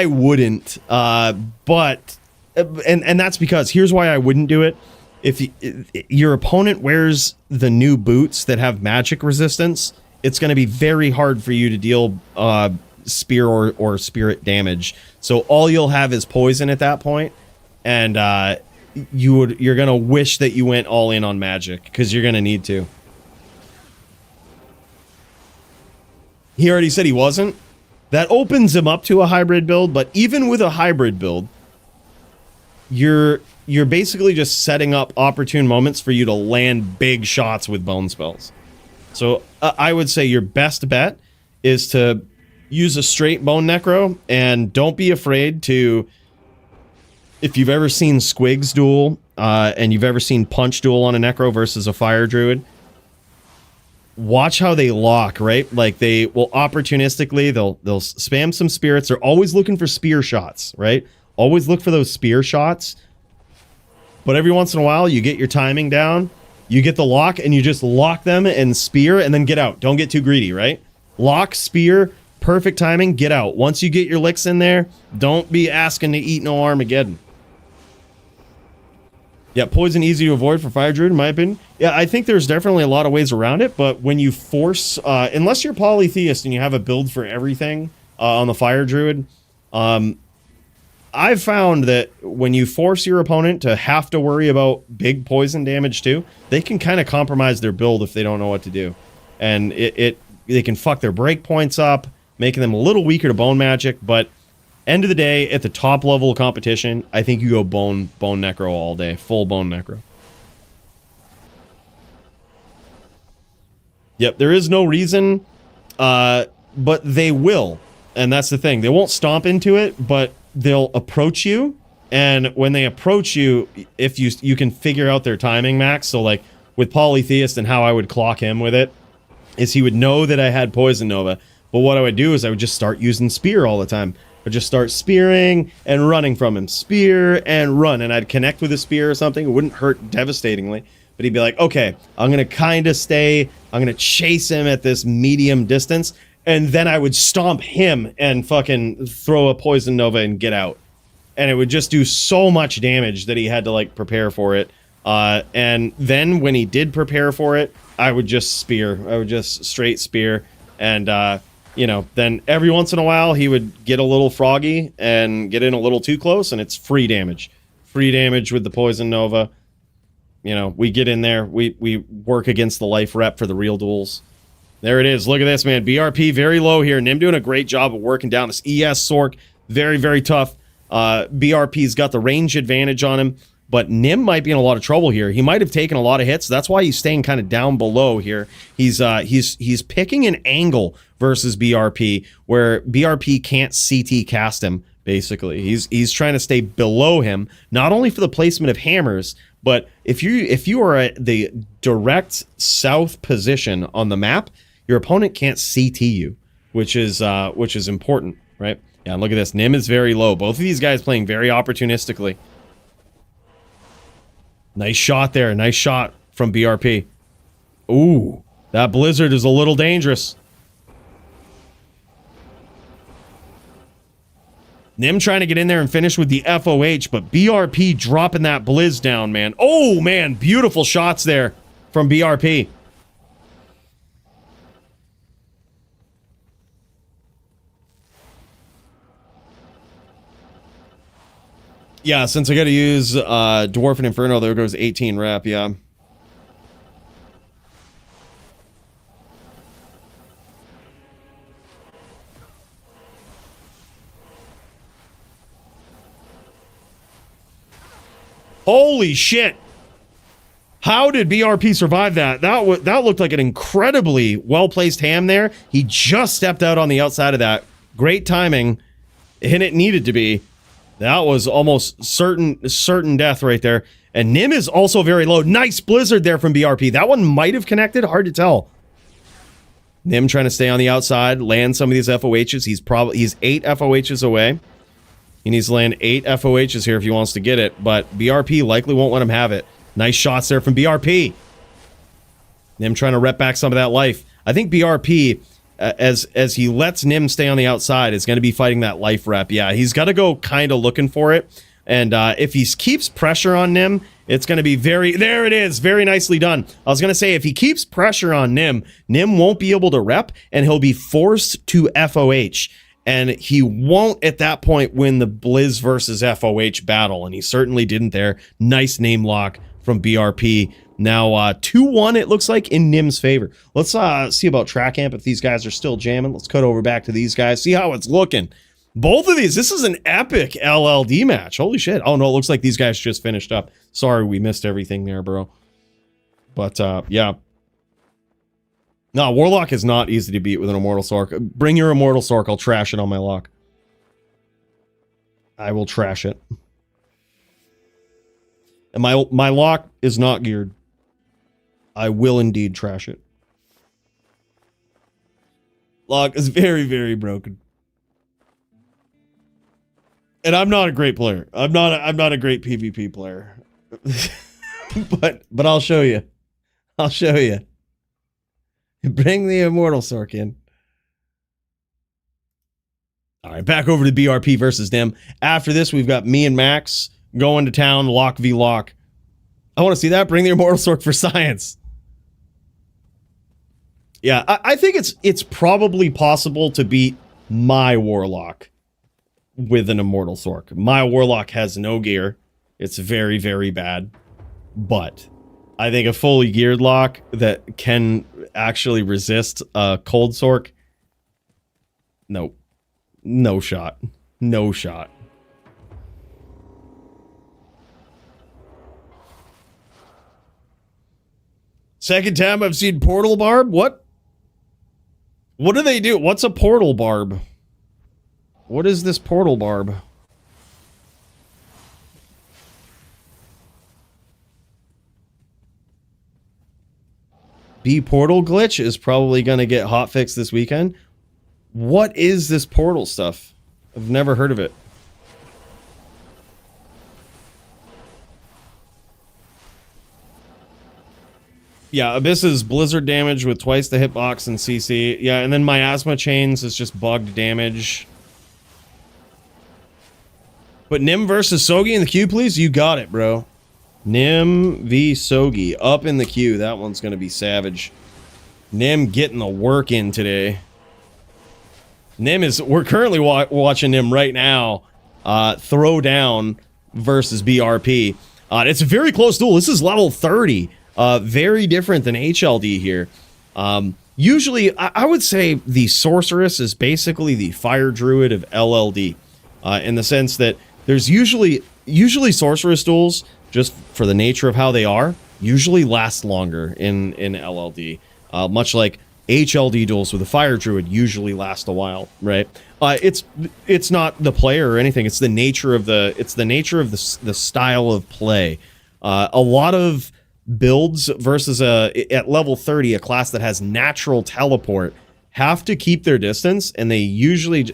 wouldn't. But and that's because here's why I wouldn't do it. If your opponent wears the new boots that have magic resistance, it's going to be very hard for you to deal spear or spirit damage. So all you'll have is poison at that point, and you're going to wish that you went all in on magic because you're going to need to. He already said he wasn't. That opens him up to a hybrid build, but even with a hybrid build, you're basically just setting up opportune moments for you to land big shots with bone spells. So I would say your best bet is to use a straight bone necro, and don't be afraid to, if you've ever seen Squigs Duel and you've ever seen Punch Duel on a necro versus a fire druid, watch how they lock, right? Like they will opportunistically, they'll spam some spirits. They're always looking for spear shots, right? Always look for those spear shots. But every once in a while, you get your timing down, you get the lock, and you just lock them and spear, and then get out. Don't get too greedy, right? Lock, spear, perfect timing, get out. Once you get your licks in there, don't be asking to eat no Armageddon. Yeah, poison easy to avoid for fire druid, in my opinion. Yeah, I think there's definitely a lot of ways around it, but when you force, unless you're polytheist and you have a build for everything on the fire druid, I've found that when you force your opponent to have to worry about big poison damage too, they can kind of compromise their build if they don't know what to do. And they can fuck their break points up, making them a little weaker to bone magic, but end of the day, at the top level of competition, I think you go bone necro all day. Full bone necro. Yep, there is no reason, but they will. And that's the thing. They won't stomp into it, but they'll approach you. And when they approach you, if you can figure out their timing, Max. So like with Polytheist and how I would clock him with it, is he would know that I had Poison Nova. But what I would do is I would just start using Spear all the time. I'd just start spearing and running from him. Spear and run. And I'd connect with a spear or something. It wouldn't hurt devastatingly. But he'd be like, okay, I'm going to kind of stay. I'm going to chase him at this medium distance. And then I would stomp him and fucking throw a Poison Nova and get out. And it would just do so much damage that he had to, like, prepare for it. And then when he did prepare for it, I would just spear. I would just straight spear. And, you know, then every once in a while, he would get a little froggy and get in a little too close, and it's free damage. Free damage with the Poison Nova. You know, we get in there. We work against the life rep for the real duels. There it is. Look at this, man. BRP very low here. Nim doing a great job of working down this ES Sork. Very, very tough. BRP's got the range advantage on him, but Nim might be in a lot of trouble here. He might have taken a lot of hits. That's why he's staying kind of down below here. He's picking an angle versus BRP where BRP can't CT cast him, basically. He's trying to stay below him, not only for the placement of hammers, but if you are at the direct south position on the map, your opponent can't CT you, which is important, right? Yeah, look at this. Nim is very low. Both of these guys playing very opportunistically. Nice shot there. Nice shot from BRP. Ooh, that blizzard is a little dangerous. Nim trying to get in there and finish with the FOH, but BRP dropping that blizz down, man. Oh, man, beautiful shots there from BRP. Yeah, since I got to use Dwarf and Inferno, there goes 18 rep, yeah. Holy shit. How did BRP survive that? That looked like an incredibly well-placed ham there. He just stepped out on the outside of that. Great timing. And it needed to be. That was almost certain death right there. And Nim is also very low. Nice blizzard there from BRP. That one might have connected. Hard to tell. Nim trying to stay on the outside, land some of these FOHs. He's 8 FOHs away. He needs to land 8 FOHs here if he wants to get it. But BRP likely won't let him have it. Nice shots there from BRP. Nim trying to rep back some of that life. I think BRP, as he lets Nim stay on the outside, is going to be fighting that life rep. Yeah, he's got to go kind of looking for it. And if he keeps pressure on Nim, it's going to be there it is. Very nicely done. I was going to say, if he keeps pressure on Nim, Nim won't be able to rep, and he'll be forced to FOH. And he won't, at that point, win the Blizz versus FOH battle. And he certainly didn't there. Nice name lock from BRP. Now 2-1, it looks like, in Nim's favor. Let's see about track amp if these guys are still jamming. Let's cut over back to these guys. See how it's looking. Both of these, this is an epic LLD match. Holy shit. Oh, no, it looks like these guys just finished up. Sorry, we missed everything there, bro. But, yeah. No, Warlock is not easy to beat with an Immortal Sork. Bring your Immortal Sork. I'll trash it on my lock. I will trash it. And my lock is not geared. I will indeed trash it. Lock is very, very broken. And I'm not a great player. I'm not a great PvP player. but I'll show you. I'll show you. Bring the Immortal Sork in. All right, back over to BRP versus Nim. After this, we've got me and Max going to town, lock v lock. I want to see that. Bring the Immortal Sork for science. Yeah, I think it's probably possible to beat my Warlock with an Immortal Sork. My Warlock has no gear. It's very, very bad. But I think a fully geared lock that can actually resist a cold Sork, nope. No shot. No shot. Second time I've seen Portal Barb? What? What do they do? What's a Portal Barb? What is this Portal Barb? B Portal glitch is probably going to get hotfixed this weekend. What is this portal stuff? I've never heard of it. Yeah, Abyss is blizzard damage with twice the hitbox and CC. Yeah, and then Miasma Chains is just bugged damage. But Nim versus Sogi in the queue, please? You got it, bro. Nim v Sogi up in the queue. That one's going to be savage. Nim getting the work in today. Nim is... We're currently watching Nim right now. Throw down versus BRP. It's a very close duel. This is level 30. Very different than HLD here. Usually, I would say the Sorceress is basically the Fire Druid of LLD. In the sense that there's usually Sorceress duels, just for the nature of how they are, usually last longer in LLD. Much like HLD duels with a Fire Druid usually last a while, right? It's not the player or anything. It's the nature of the style of play. A lot of builds versus at level 30, a class that has natural teleport have to keep their distance, and they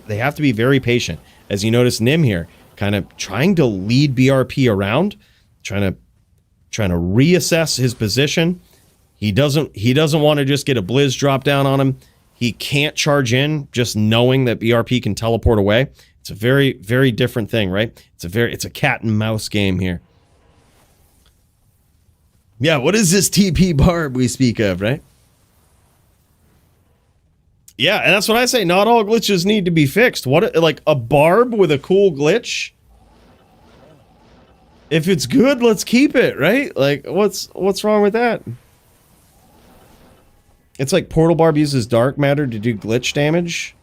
have to be very patient. As you notice, Nim here kind of trying to lead BRP around, trying to reassess his position. He doesn't want to just get a Blizz drop down on him. He can't charge in just knowing that BRP can teleport away. It's a very, very different thing, right? It's a cat and mouse game here. Yeah, what is this TP barb we speak of, right? Yeah, and that's what I say. Not all glitches need to be fixed. What, like a barb with a cool glitch? If it's good, let's keep it, right? Like, what's wrong with that? It's like Portal Barb uses dark matter to do glitch damage.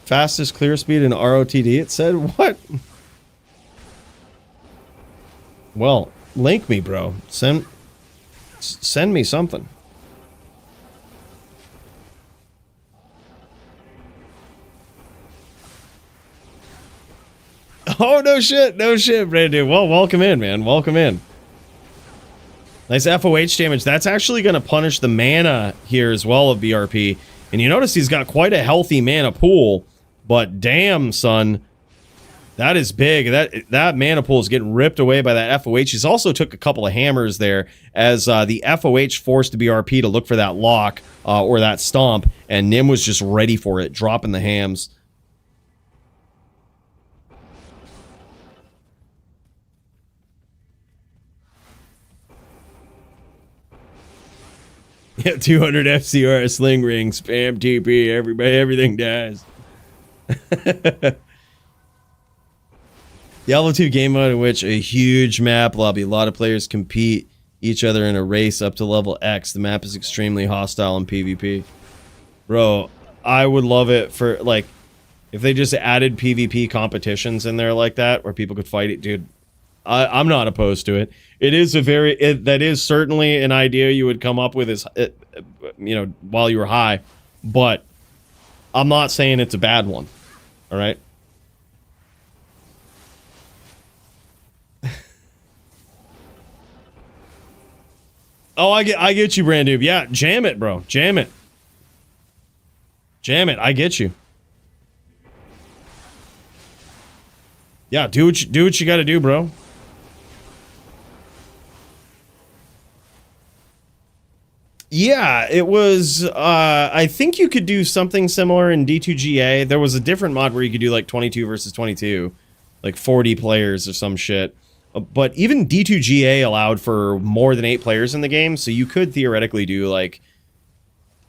Fastest clear speed in ROTD, it said. What? Well, link me, bro. Send me something. Oh, no shit, Brandon. Well, welcome in, man. Welcome in. Nice FOH damage. That's actually going to punish the mana here as well of BRP. And you notice he's got quite a healthy mana pool. But damn, son. That is big. That mana pool is getting ripped away by that FOH. He's also took a couple of hammers there as the FOH forced the BRP to look for that lock or that stomp. And Nim was just ready for it, dropping the hams. Yeah, 200 FCR sling ring, spam TP, everybody, everything dies. Diablo 2 game mode in which a huge map lobby, a lot of players compete each other in a race up to level X. The map is extremely hostile in PvP. Bro, I would love it for, like, if they just added PvP competitions in there like that, where people could fight it, dude. I'm not opposed to it. It is a that is certainly an idea you would come up with as, you know, while you were high, but I'm not saying it's a bad one. All right. Oh, I get you, Brandoob. Yeah, jam it, bro. Jam it. Jam it. I get you. Yeah, do what you got to do, bro. Yeah, it was, I think you could do something similar in D2GA. There was a different mod where you could do like 22 versus 22, like 40 players or some shit. But even D2GA allowed for more than 8 players in the game, so you could theoretically do like,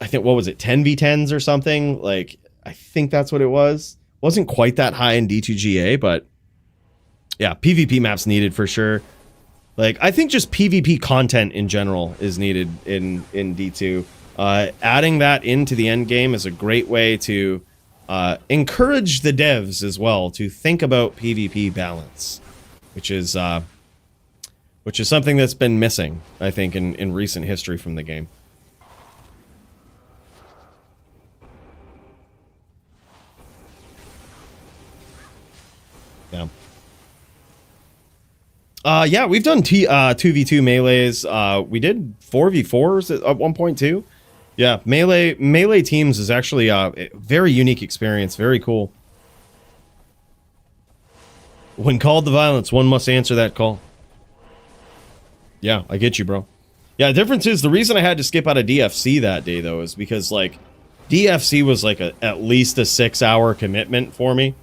I think, what was it, 10v10s or something? Like, I think that's what it was. Wasn't quite that high in D2GA, but yeah, PvP maps needed for sure. Like, I think just PvP content in general is needed in D2. Adding that into the end game is a great way to encourage the devs as well to think about PvP balance, which is something that's been missing, I think, in recent history from the game. Yeah. Yeah, we've done 2v2 melees. We did 4v4s at one point too. Yeah, melee teams is actually a very unique experience. Very cool. When called to violence, one must answer that call. Yeah, I get you, bro. Yeah, the difference is the reason I had to skip out of DFC that day though is because like DFC was like at least a 6-hour commitment for me.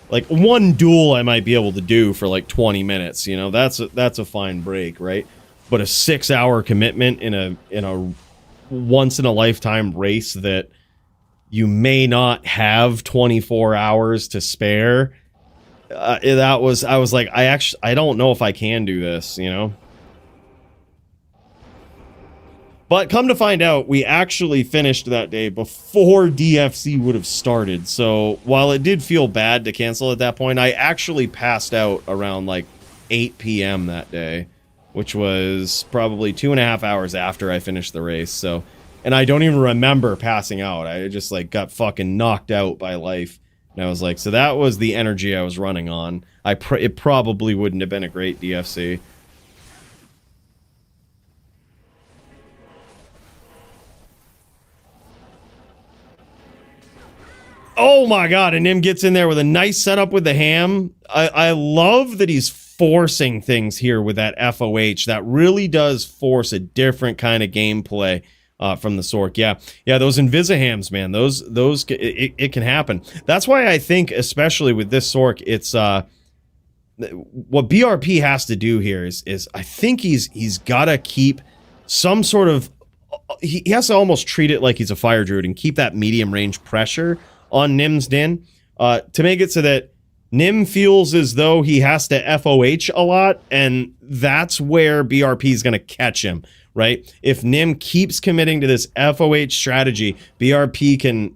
Like, one duel I might be able to do for like 20 minutes, you know, that's a fine break, right? But a 6-hour commitment in a once in a lifetime race that you may not have 24 hours to spare. I was like, I don't know if I can do this, you know? But come to find out, we actually finished that day before DFC would have started. So while it did feel bad to cancel at that point, I actually passed out around like 8 p.m. that day, which was probably 2.5 hours after I finished the race. So, and I don't even remember passing out. I just like got fucking knocked out by life. And I was like, so that was the energy I was running on. It probably wouldn't have been a great DFC. Oh my god, and Nim gets in there with a nice setup with the ham. I love that he's forcing things here with that FOH. That really does force a different kind of gameplay from the Sork. Yeah, those Invisihams, man, those it can happen. That's why I think, especially with this Sork, it's what BRP has to do here is I think he's got to keep some sort of, he has to almost treat it like he's a fire druid and keep that medium range pressure on Nim's Din to make it so that Nim feels as though he has to FOH a lot, and that's where BRP is going to catch him, right? If Nim keeps committing to this FOH strategy, BRP can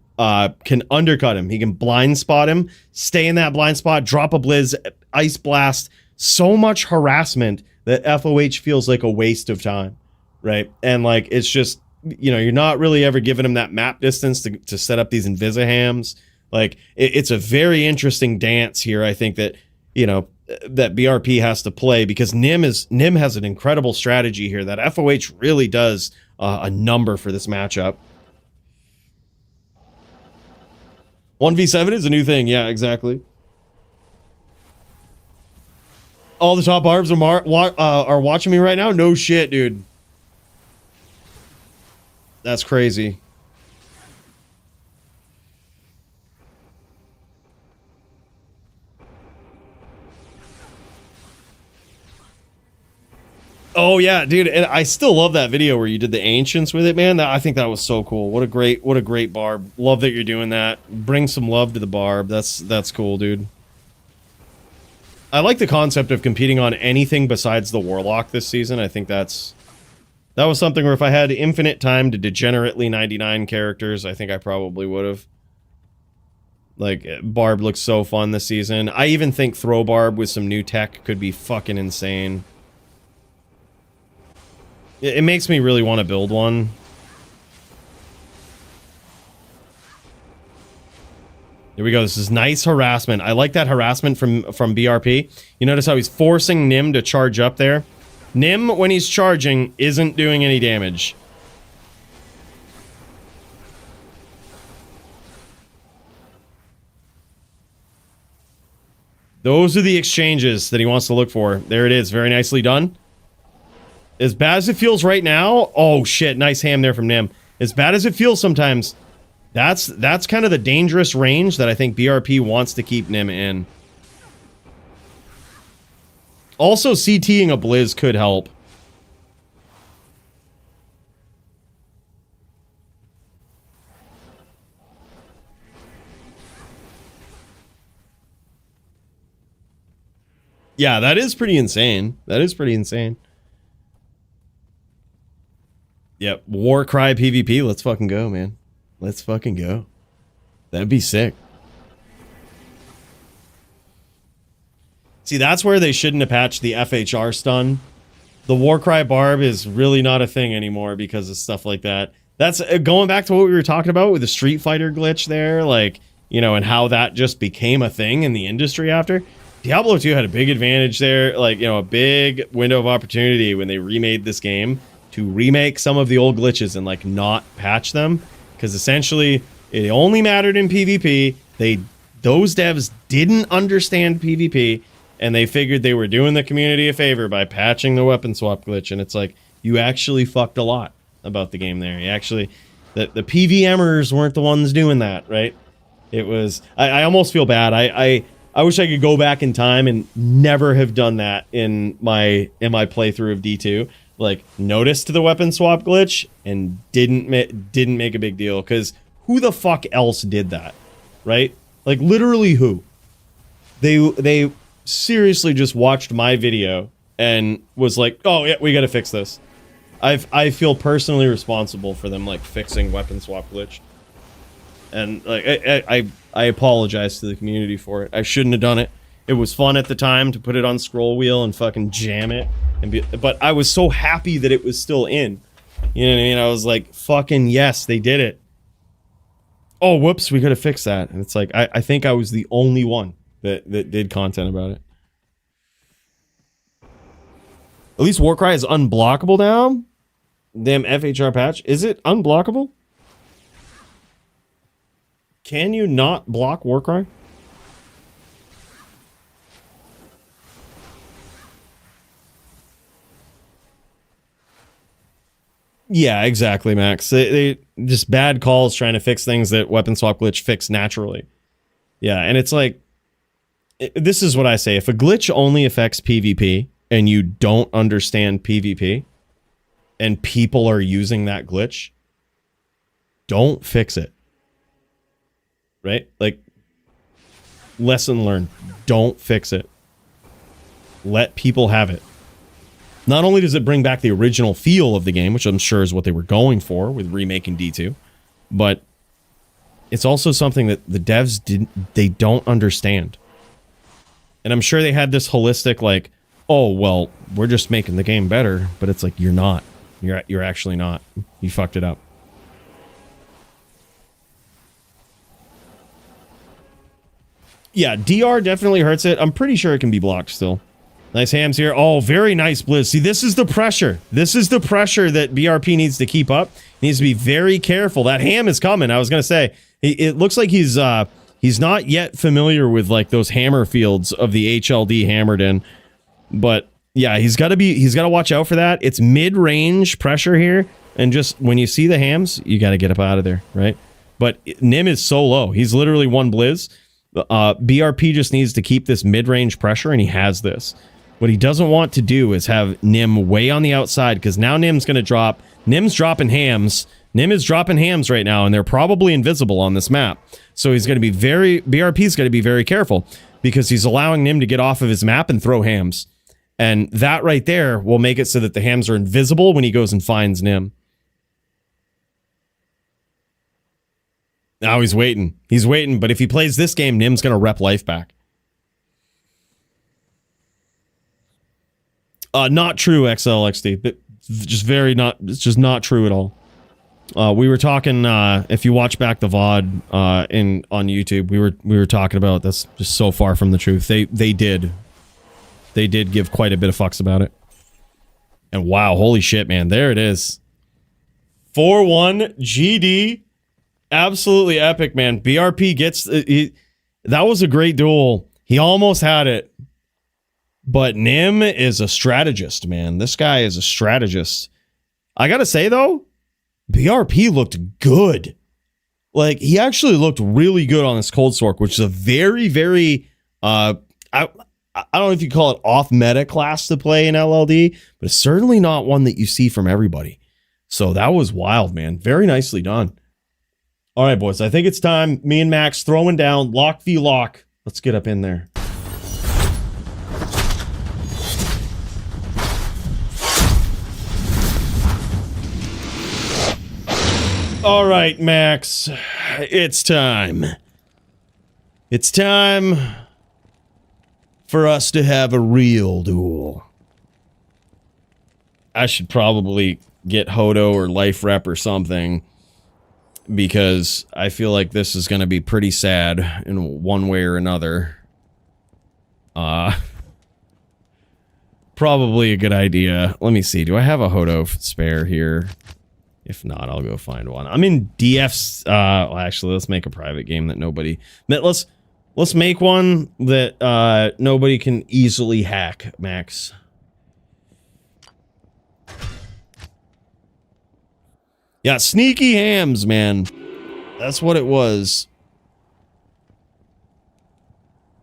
undercut him. He can blind spot him, stay in that blind spot, drop a Blizz, Ice Blast, so much harassment that FOH feels like a waste of time, right? And like, it's just, you know, you're not really ever giving them that map distance to set up these Invisihams. Like, it's a very interesting dance here, I think, that, you know, that BRP has to play, because Nim has an incredible strategy here that FOH really does a number for this matchup. 1v7 is a new thing. Yeah, exactly. All the top barbs are watching me right now? No shit, dude. That's crazy. Oh yeah, dude, and I still love that video where you did the ancients with it, man. I think that was so cool. What a great barb. Love that you're doing that. Bring some love to the barb. That's cool, dude. I like the concept of competing on anything besides the Warlock this season. I think that was something where if I had infinite time to degenerately 99 characters, I think I probably would have. Like, barb looks so fun this season. I even think throw barb with some new tech could be fucking insane. It makes me really want to build one. Here we go. This is nice harassment. I like that harassment from BRP. You notice how he's forcing Nim to charge up there? Nim, when he's charging, isn't doing any damage. Those are the exchanges that he wants to look for. There it is. Very nicely done. As bad as it feels right now... Oh, shit. Nice ham there from Nim. As bad as it feels sometimes, that's kind of the dangerous range that I think BRP wants to keep Nim in. Also, CTing a Blizz could help. Yeah, that is pretty insane. That is pretty insane. Yep, Warcry PvP. Let's fucking go, man. Let's fucking go. That'd be sick. See, that's where they shouldn't have patched the FHR stun. The Warcry barb is really not a thing anymore because of stuff like that. That's going back to what we were talking about with the Street Fighter glitch there, like, you know, and how that just became a thing in the industry after. Diablo 2 had a big advantage there, like, you know, a big window of opportunity when they remade this game to remake some of the old glitches and, like, not patch them, because essentially it only mattered in PvP. Those devs didn't understand PvP, and they figured they were doing the community a favor by patching the weapon swap glitch, and it's like, you actually fucked a lot about the game there. You actually, the PVMers weren't the ones doing that, right? It was, I almost feel bad. I wish I could go back in time and never have done that in my playthrough of D2. Like, noticed the weapon swap glitch and didn't make a big deal, because who the fuck else did that, right? Like, literally who? They seriously just watched my video and was like, oh yeah, we gotta fix this. I feel personally responsible for them, like, fixing weapon swap glitch. And like, I apologize to the community for it. I shouldn't have done it. It was fun at the time to put it on scroll wheel and fucking jam it. But I was so happy that it was still in. You know what I mean? I was like, fucking yes, they did it. Oh, whoops, we gotta fix that. And it's like, I think I was the only one that did content about it. At least Warcry is unblockable now. Damn FHR patch. Is it unblockable? Can you not block Warcry? Yeah, exactly, Max. They just bad calls trying to fix things that weapon swap glitch fix naturally. Yeah, and it's like, this is what I say. If a glitch only affects PvP and you don't understand PvP and people are using that glitch, don't fix it. Right? Like, lesson learned. Don't fix it. Let people have it. Not only does it bring back the original feel of the game, which I'm sure is what they were going for with remaking D2, but it's also something that the devs don't understand. And I'm sure they had this holistic, like, oh, well, we're just making the game better, but it's like, you're not. You're actually not. You fucked it up. Yeah, DR definitely hurts it. I'm pretty sure it can be blocked still. Nice hams here. Oh, very nice Blizz. See, this is the pressure. This is the pressure that BRP needs to keep up. He needs to be very careful. That ham is coming. I was going to say, it looks like he's not yet familiar with like those hammer fields of the HLD hammered in. But yeah, he's got to watch out for that. It's mid-range pressure here. And just when you see the hams, you got to get up out of there, right? But Nim is so low. He's literally one Blizz. BRP just needs to keep this mid-range pressure, and he has this. What he doesn't want to do is have Nim way on the outside, because now Nim's going to drop. Nim's dropping hams. Nim is dropping hams right now, and they're probably invisible on this map. So he's going to be BRP's going to be very careful, because he's allowing Nim to get off of his map and throw hams. And that right there will make it so that the hams are invisible when he goes and finds Nim. Now he's waiting. He's waiting, but if he plays this game, Nim's going to rep life back. Not true, XLXD. But just very not. It's just not true at all. We were talking. If you watch back the VOD on YouTube, we were talking about that's just so far from the truth. They did give quite a bit of fucks about it. And wow, holy shit, man! There it is. 4-1 GD. Absolutely epic, man. BRP gets... that was a great duel. He almost had it. But Nim is a strategist, man. This guy is a strategist. I gotta say, though, BRP looked good. Like, he actually looked really good on this Cold Stork, which is a very, very... I don't know if you call it off-meta class to play in LLD, but it's certainly not one that you see from everybody. So that was wild, man. Very nicely done. All right, boys, I think it's time. Me and Max throwing down lock v lock. Let's get up in there. All right, Max. It's time. It's time for us to have a real duel. I should probably get Hodo or Life Rep or something, because I feel like this is going to be pretty sad in one way or another. Probably a good idea. Let me see. Do I have a Hodo spare here? If not, I'll go find one. I'm in DF's... well, actually, let's make a private game that nobody... Let's make one that nobody can easily hack, Max. Yeah, sneaky hams, man. That's what it was.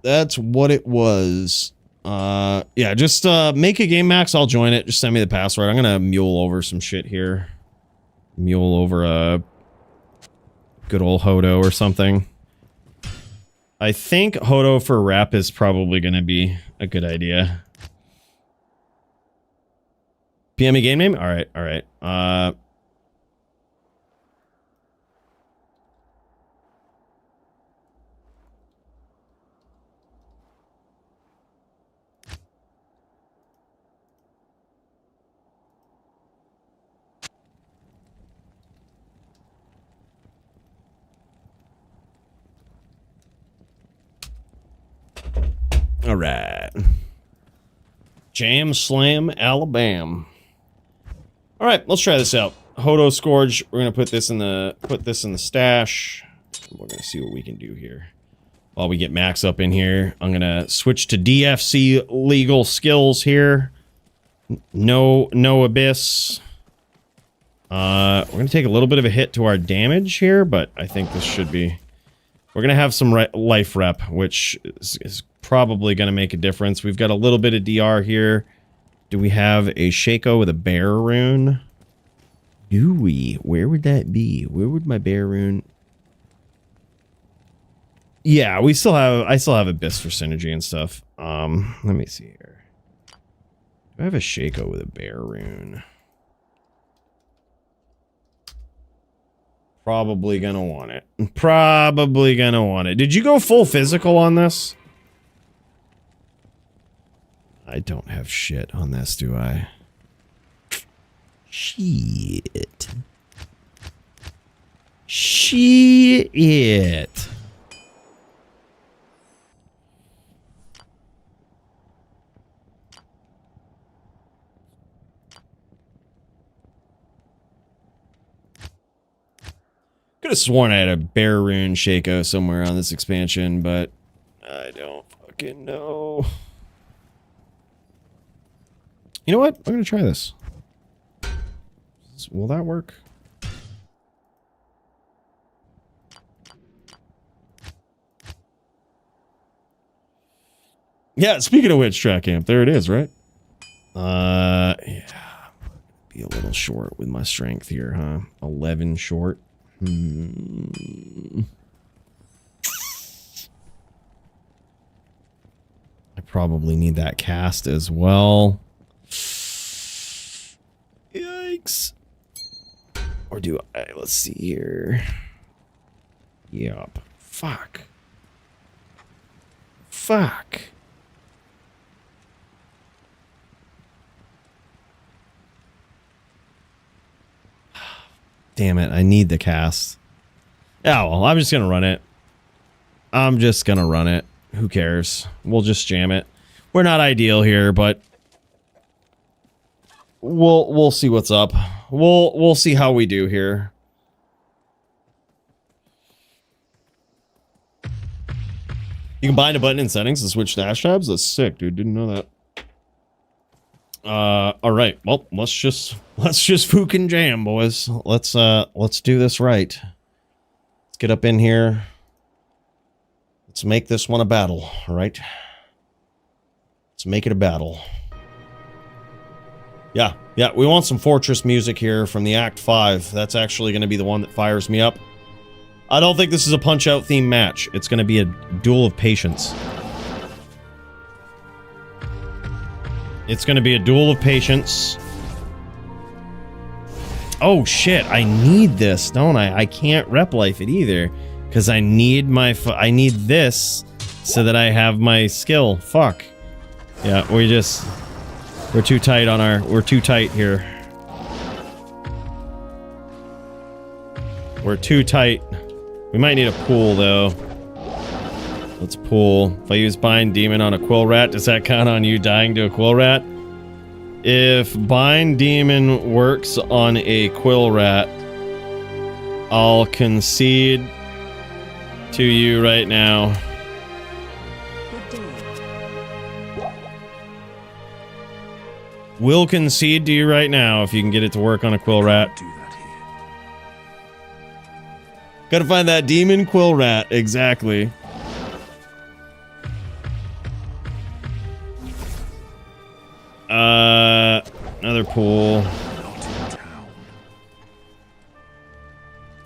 That's what it was. Yeah, just make a game, Max. I'll join it. Just send me the password. I'm gonna mule over some shit here. Mule over a good old Hodo or something. I think Hodo for rep is probably gonna be a good idea. PM game name? Alright, alright. All right. Jam Slam Alabama. All right, let's try this out. Hodo Scourge. We're gonna put this in the stash. We're gonna see what we can do here. While we get Max up in here, I'm gonna switch to DFC legal skills here. No Abyss. We're gonna take a little bit of a hit to our damage here, but I think this should be. We're gonna have some life rep, which is probably gonna make a difference. We've got a little bit of DR here. Do we have a Shaco with a bear rune? Do we? Where would that be? Where would my bear rune? Yeah, I still have Abyss for synergy and stuff. Let me see here. Do I have a Shaco with a bear rune? Probably gonna want it. Probably gonna want it. Did you go full physical on this? I don't have shit on this, do I? Shit. Shit. Could have sworn I had a Bear Rune Shaco somewhere on this expansion, but I don't fucking know. You know what? I'm gonna try this. Will that work? Yeah, speaking of which, track amp, there it is, right? Yeah. Be a little short with my strength here, huh? 11 short. I probably need that cast as well. Yikes. Or do I? Let's see here. Yup. Fuck. Fuck. Damn it, I need the cast. Yeah, well, I'm just gonna run it. I'm just gonna run it. Who cares? We'll just jam it. We're not ideal here, but we'll see what's up. We'll see how we do here. You can bind a button in settings to switch dash tabs. That's sick, dude. Didn't know that. All right. Well, let's just fucking jam, boys. Let's do this right. Let's get up in here. Let's make this one a battle, all right? Let's make it a battle. Yeah, we want some Fortress music here from the Act 5. That's actually going to be the one that fires me up. I don't think this is a Punch-Out theme match. It's going to be a duel of patience. It's going to be a duel of patience. Oh, shit. I need this, don't I? I can't rep life it either. Because I need my... I need this so that I have my skill. Fuck. Yeah, we're too tight on our... We're too tight here. We're too tight. We might need a pool, though. Let's pool. If I use Bind Demon on a Quill Rat, does that count on you dying to a Quill Rat? If Bind Demon works on a Quill Rat, I'll concede to you right now. Will concede to you right now if you can get it to work on a Quill Rat. Gotta find that demon Quill Rat, exactly. Another pool.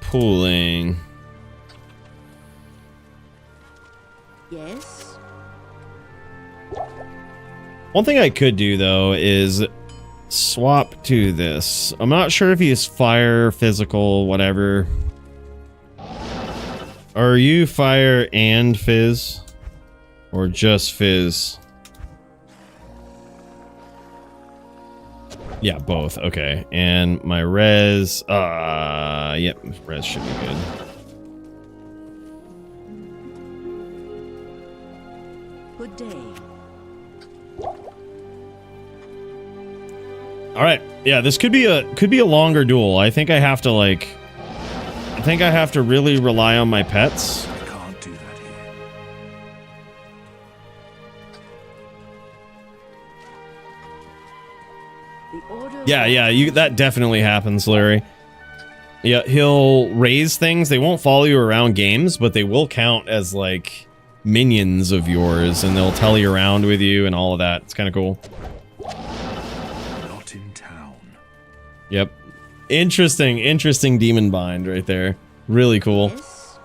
Pooling. Yes. One thing I could do, though, is swap to this. I'm not sure if he's fire, physical, whatever. Are you fire and fizz? Or just fizz? Yeah, both. Okay. And my res... yep. Res should be good. Good day. Alright. Yeah, this could be a longer duel. I think I have to, like... I think I have to really rely on my pets. I can't do that here. Yeah, that definitely happens, Larry. Yeah, he'll raise things. They won't follow you around games, but they will count as, like, minions of yours, and they'll tell you around with you and all of that. It's kind of cool. Not in town. Yep. Interesting demon bind right there. Really cool. Yes.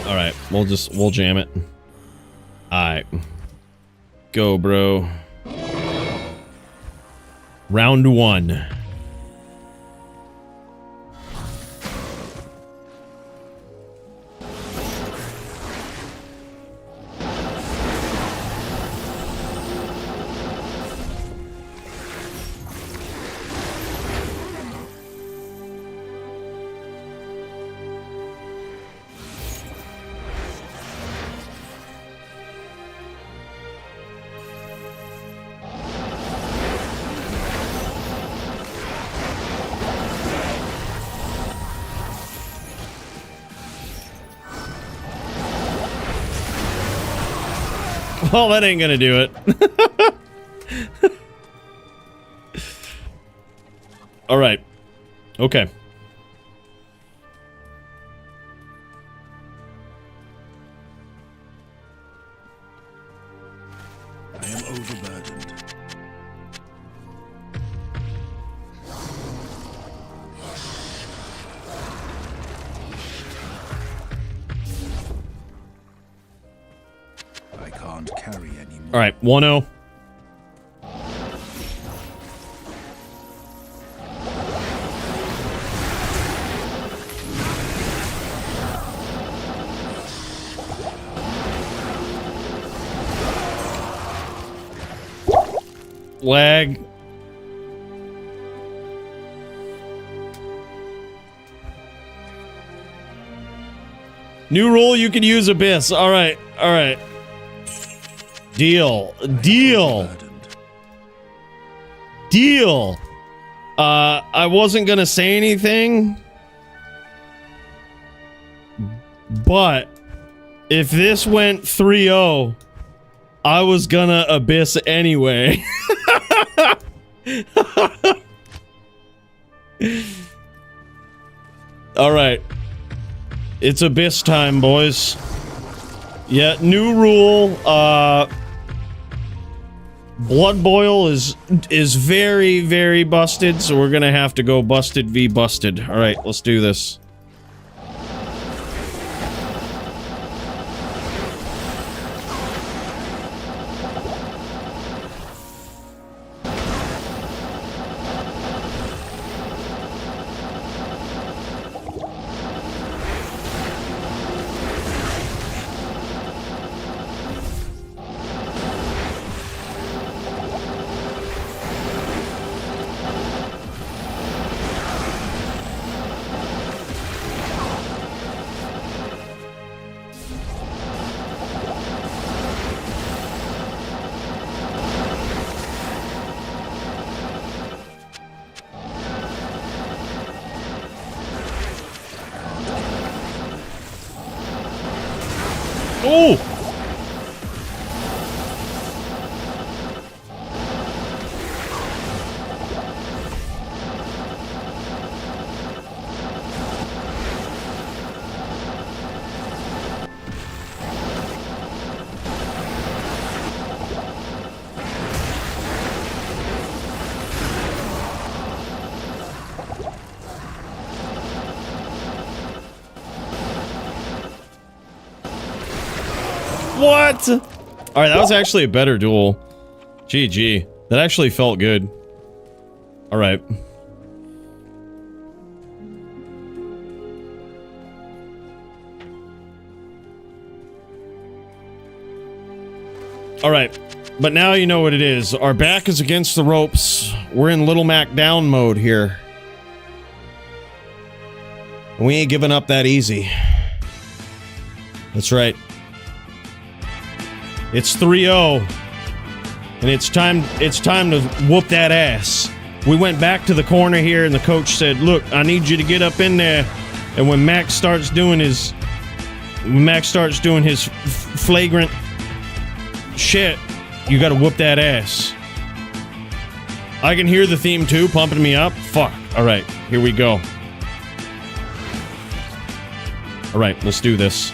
All right, we'll jam it. All right. Go, bro. Round 1. Well, that ain't gonna do it. All right. Okay. I am overburdened. I can't carry anymore. All right, 1-0. Lag. New rule, you can use Abyss. All right, all right. Deal. Deal. Deal. I wasn't gonna say anything, but if this went 3-0, I was gonna Abyss anyway. All right. It's Abyss time, boys. Yeah, new rule. Blood Boil is very, very busted, so we're gonna have to go busted v busted. All right, let's do this. Oh! What? All right, that was actually a better duel. GG. That actually felt good. All right. All right. But now you know what it is. Our back is against the ropes. We're in Little Mac down mode here. We ain't giving up that easy. That's right. It's 3-0. And it's time to whoop that ass. We went back to the corner here and the coach said, "Look, I need you to get up in there." And when Max starts doing his flagrant shit, you got to whoop that ass. I can hear the theme too, pumping me up. Fuck. All right, here we go. All right, let's do this.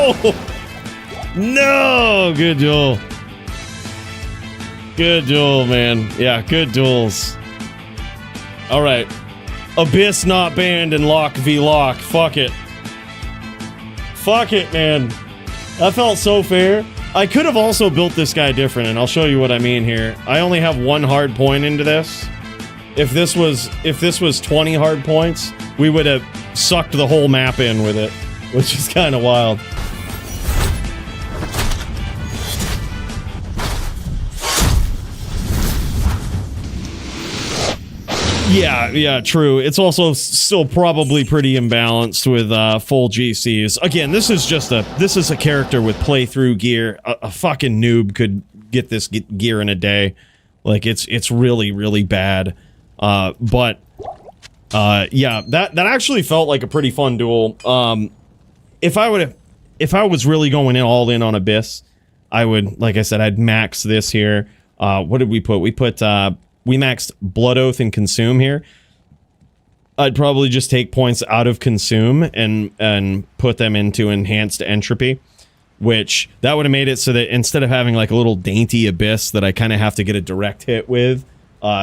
No! No! Good duel. Good duel, man. Yeah, good duels. Alright. Abyss not banned in Lock v Lock. Fuck it. Fuck it, man. That felt so fair. I could have also built this guy different, and I'll show you what I mean here. I only have one hard point into this. If this was 20 hard points, we would have sucked the whole map in with it, which is kind of wild. Yeah, true. It's also still probably pretty imbalanced with full GCs. Again, this is a character with playthrough gear. A fucking noob could get this gear in a day. Like it's really, really bad. But yeah, that actually felt like a pretty fun duel. If I was really going all in on Abyss, I would, like I said, I'd max this here. What did we put? We maxed Blood Oath and Consume here. I'd probably just take points out of Consume and put them into Enhanced Entropy, which that would have made it so that instead of having like a little dainty Abyss that I kind of have to get a direct hit with,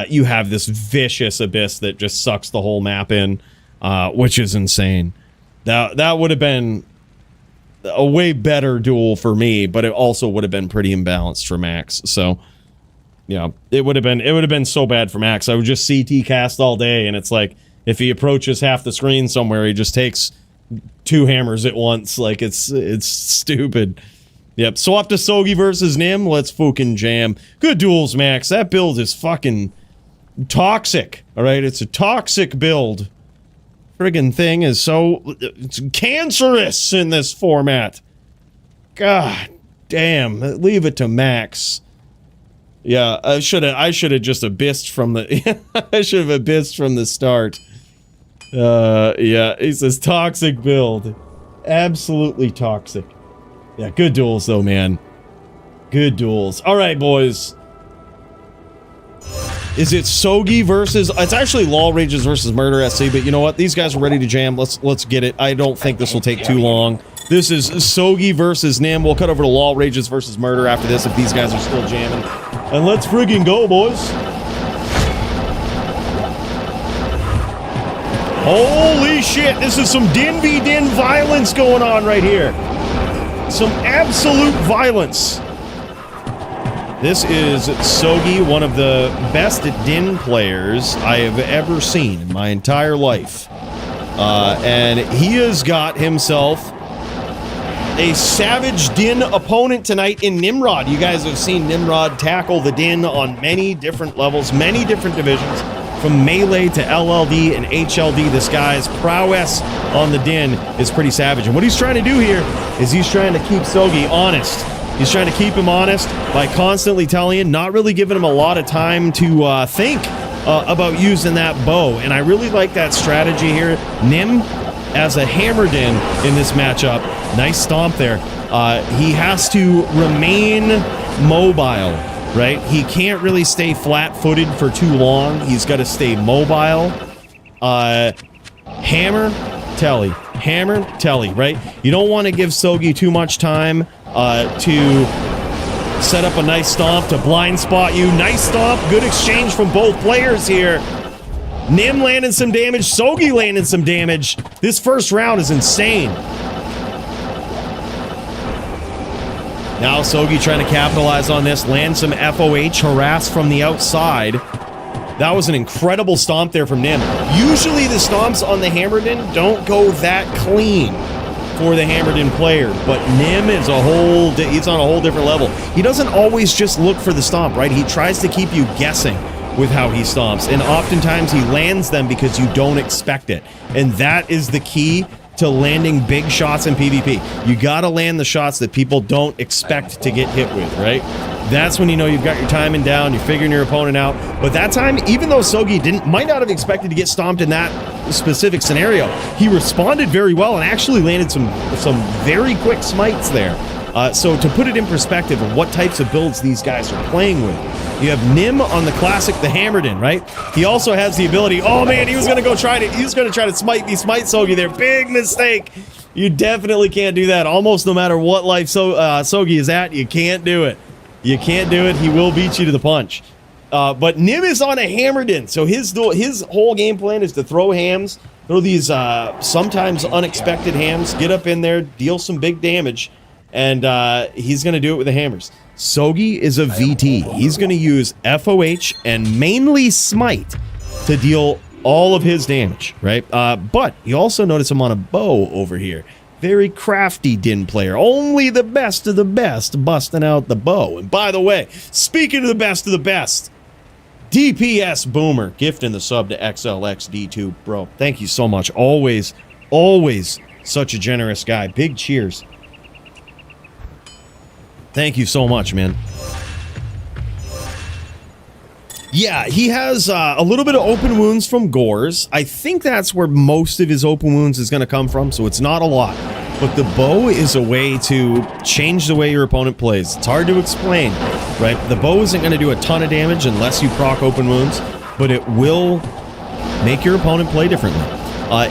you have this vicious Abyss that just sucks the whole map in, which is insane. That would have been a way better duel for me, but it also would have been pretty imbalanced for Max. So yeah, it would have been so bad for Max. I would just CT cast all day, and it's like if he approaches half the screen somewhere, he just takes 2 hammers at once. Like it's stupid. Yep. So off to Sogi versus Nim. Let's fucking jam. Good duels, Max. That build is fucking toxic. All right, it's a toxic build. Friggin' thing is it's cancerous in this format. God damn. Leave it to Max. Yeah, I should have just abyssed from the I should have abyssed from the start. Yeah, he says toxic build. Absolutely toxic. Yeah, good duels though, man. Good duels. All right, boys. Is it Sogi versus... It's actually Law Rages versus Murder SC, but you know what? These guys are ready to jam. Let's get it. I don't think this will take too long. This is Sogi versus Nim. We'll cut over to Law Rages versus Murder after this if these guys are still jamming. And let's friggin' go, boys. Holy shit, this is some din v din violence going on right here. Some absolute violence. This is Sogi, one of the best Din players I have ever seen in my entire life. And he has got himself a savage Din opponent tonight in Nimrod. You guys have seen Nimrod tackle the Din on many different levels, many different divisions, from Melee to LLD and HLD. This guy's prowess on the Din is pretty savage. And what he's trying to do here is he's trying to keep Sogi honest. He's trying to keep him honest by constantly telling him, not really giving him a lot of time to think about using that bow. And I really like that strategy here. Nim, as a hammer Din in this matchup, nice stomp there. He has to remain mobile, right? He can't really stay flat-footed for too long. He's got to stay mobile. Hammer, telly, right? You don't want to give Sogi too much time to set up a nice stomp to blind spot you. Nice stomp, good exchange from both players here. Nim landing some damage, Sogi landing some damage. This first round is insane. Now Sogi trying to capitalize on this, land some FOH, harass from the outside. That was an incredible stomp there from Nim. Usually the stomps on the Hammerdin don't go that clean for the Hammerdin player, but Nim is he's on a whole different level. He doesn't always just look for the stomp, right? He tries to keep you guessing with how he stomps, and oftentimes he lands them because you don't expect it. And that is the key to landing big shots in PvP. You gotta land the shots that people don't expect to get hit with, right? That's when you know you've got your timing down, you're figuring your opponent out. But that time, even though Sogi might not have expected to get stomped in that specific scenario, he responded very well and actually landed some very quick smites there. So to put it in perspective of what types of builds these guys are playing with, you have Nim on the classic, the Hammerdin, right? He also has the ability, oh man, he was gonna try to smite Sogi there. Big mistake. You definitely can't do that. Almost no matter what life Sogi is at, you can't do it. You can't do it. He will beat you to the punch. But Nim is on a hammered in, so his whole game plan is to throw hams, throw these sometimes unexpected hams, get up in there, deal some big damage, and he's going to do it with the hammers. Sogi is a VT. He's going to use FOH and mainly Smite to deal all of his damage, right? But you also notice him on a bow over here. Very crafty Din player. Only the best of the best busting out the bow. And by the way, speaking of the best, DPS Boomer gifting the sub to XLXD2, bro. Thank you so much. Always such a generous guy. Big cheers. Thank you so much, man. Yeah, he has a little bit of open wounds from Gores. I think that's where most of his open wounds is going to come from, so it's not a lot. But the bow is a way to change the way your opponent plays. It's hard to explain, right? The bow isn't going to do a ton of damage unless you proc open wounds, but it will make your opponent play differently.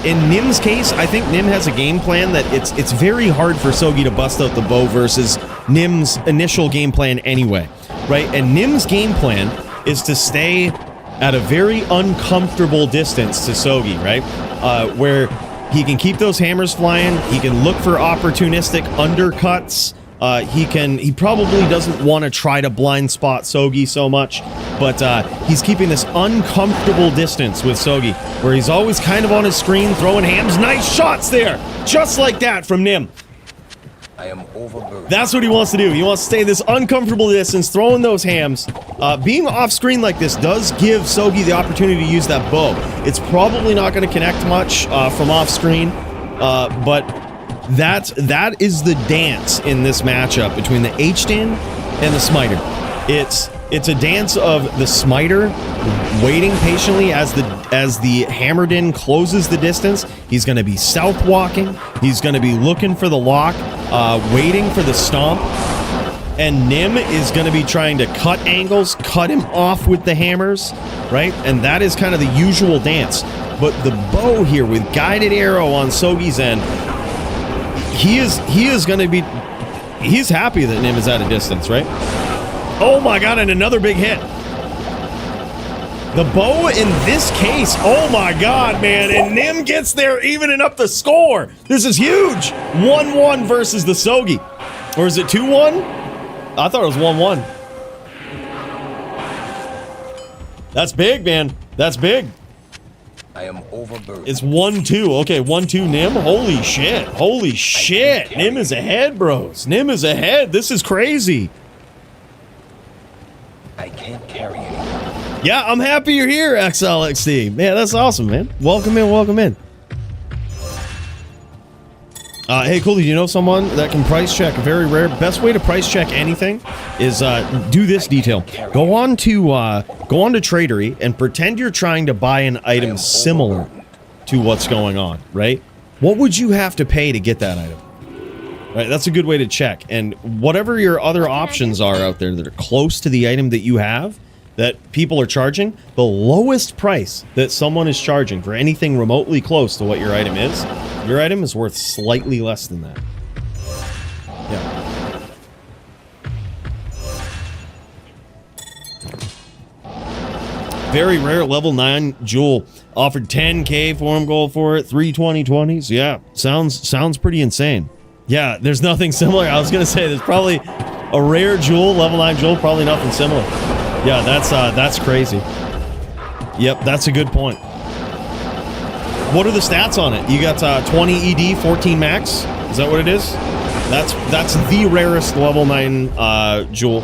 In Nim's case, I think Nim has a game plan that it's very hard for Sogi to bust out the bow versus Nim's initial game plan anyway, right? And Nim's game plan is to stay at a very uncomfortable distance to Sogi, right? Where he can keep those hammers flying, he can look for opportunistic undercuts, he probably doesn't want to try to blind spot Sogi so much, but he's keeping this uncomfortable distance with Sogi, where he's always kind of on his screen, throwing hams. Nice shots there! Just like that from Nim. I am overburdened. That's what he wants to do. He wants to stay this uncomfortable distance, throwing those hams. Being off screen like this does give Sogi the opportunity to use that bow. It's probably not going to connect much from off screen, but that is the dance in this matchup between the H-Din and the Smiter. It's a dance of the Smiter waiting patiently as the Hammerdin closes the distance. He's going to be south walking. He's going to be looking for the lock, waiting for the stomp. And Nim is going to be trying to cut angles, cut him off with the hammers, right? And that is kind of the usual dance. But the bow here with guided arrow on Sogi's end, he is going to be, he's happy that Nim is at a distance, right? Oh my god, and another big hit. The bow in this case, oh my god, man, and Nim gets there evening up the score. This is huge. 1-1 versus the Sogi. Or is it 2-1? I thought it was 1-1. That's big, man. That's big. I am overburdened. It's 1-2. Okay, 1-2 Nim. Holy shit. Holy shit. Nim is ahead, bros. Nim is ahead. This is crazy. I can't carry anymore. Yeah, I'm happy you're here, XLXD. Man, that's awesome, man. Welcome in, welcome in. Hey, Coooley, do you know someone that can price check? Very rare. Best way to price check anything is do this detail. Go on to Tradery and pretend you're trying to buy an item similar to what's going on, right? What would you have to pay to get that item? Right, that's a good way to check. And whatever your other options are out there that are close to the item that you have, that people are charging, the lowest price that someone is charging for anything remotely close to what your item is worth slightly less than that. Yeah. Very rare level 9 Juel. Offered 10k form gold for it, 3 2020s. Yeah, sounds pretty insane. Yeah, there's nothing similar. I was gonna say there's probably a rare Juel, level 9 Juel, probably nothing similar. Yeah, that's crazy. Yep, that's a good point. What are the stats on it? You got 20 ED, 14 max. Is that what it is? That's the rarest level 9 Juel.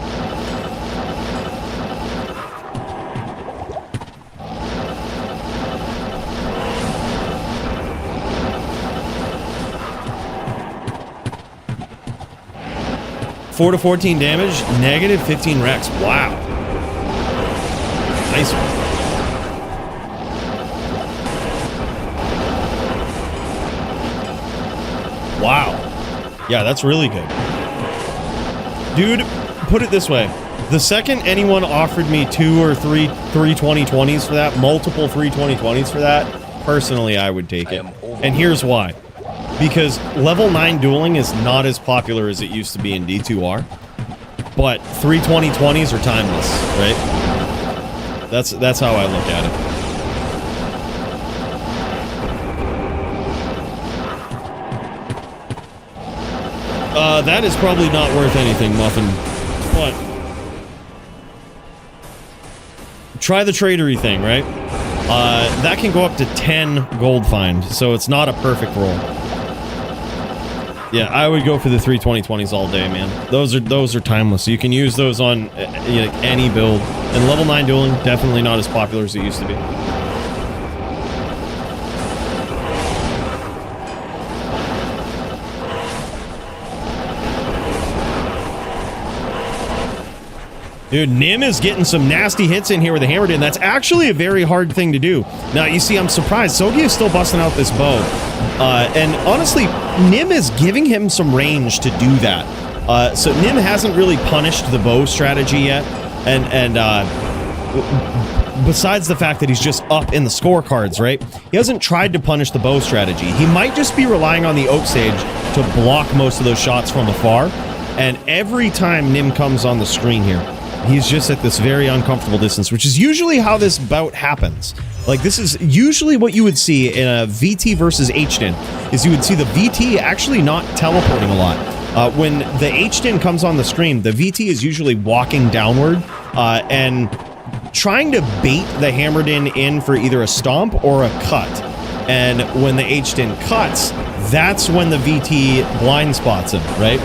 Four to 14 damage, negative 15 Rex. Wow. Nice one. Wow. Yeah, that's really good. Dude, put it this way. The second anyone offered me 2 or 3 2020s for that, multiple 3 2020s for that, personally, I would take it. And here's why. because level 9 dueling is not as popular as it used to be in D2R. But 320/20s are timeless, right? That's how I look at it. That is probably not worth anything, Muffin. But try the tradery thing, right? That can go up to 10 gold find, so it's not a perfect roll. Yeah, I would go for the 320/20s all day, man. Those are timeless. You can use those on any build. And level 9 dueling, definitely not as popular as it used to be. Dude, Nim is getting some nasty hits in here with the hammer din. That's actually a very hard thing to do. Now, you see, I'm surprised. Sogi is still busting out this bow. And honestly, Nim is giving him some range to do that. So Nim hasn't really punished the bow strategy yet. And besides the fact that he's just up in the scorecards, right? He hasn't tried to punish the bow strategy. He might just be relying on the oak sage to block most of those shots from afar. And every time Nim comes on the screen here, he's just at this very uncomfortable distance, which is usually how this bout happens. Like, this is usually what you would see in a VT versus HDIN, is you would see the VT actually not teleporting a lot. When the HDIN comes on the screen, the VT is usually walking downward and trying to bait the hammered in for either a stomp or a cut. And when the HDIN cuts, that's when the VT blind spots him, right?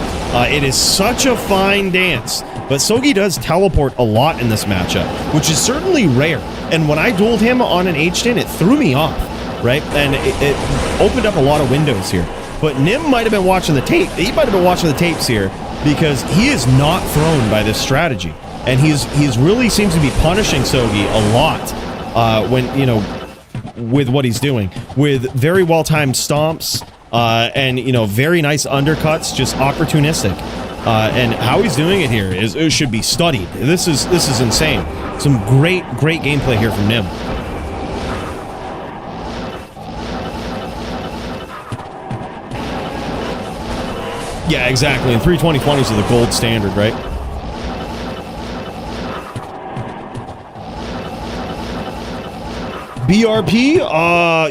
It is such a fine dance. But Sogi does teleport a lot in this matchup, which is certainly rare. And when I dueled him on an HDIN, it threw me off, right? And it opened up a lot of windows here. But Nim might have been watching the tape. He might have been watching the tapes here because he is not thrown by this strategy. And he's really seems to be punishing Sogi a lot when, you know, with what he's doing. With very well-timed stomps and, you know, very nice undercuts, just opportunistic. And how he's doing it here it should be studied. This is insane. Some great gameplay here from Nim. Yeah, exactly. And 320/20s are the gold standard, right? BRP?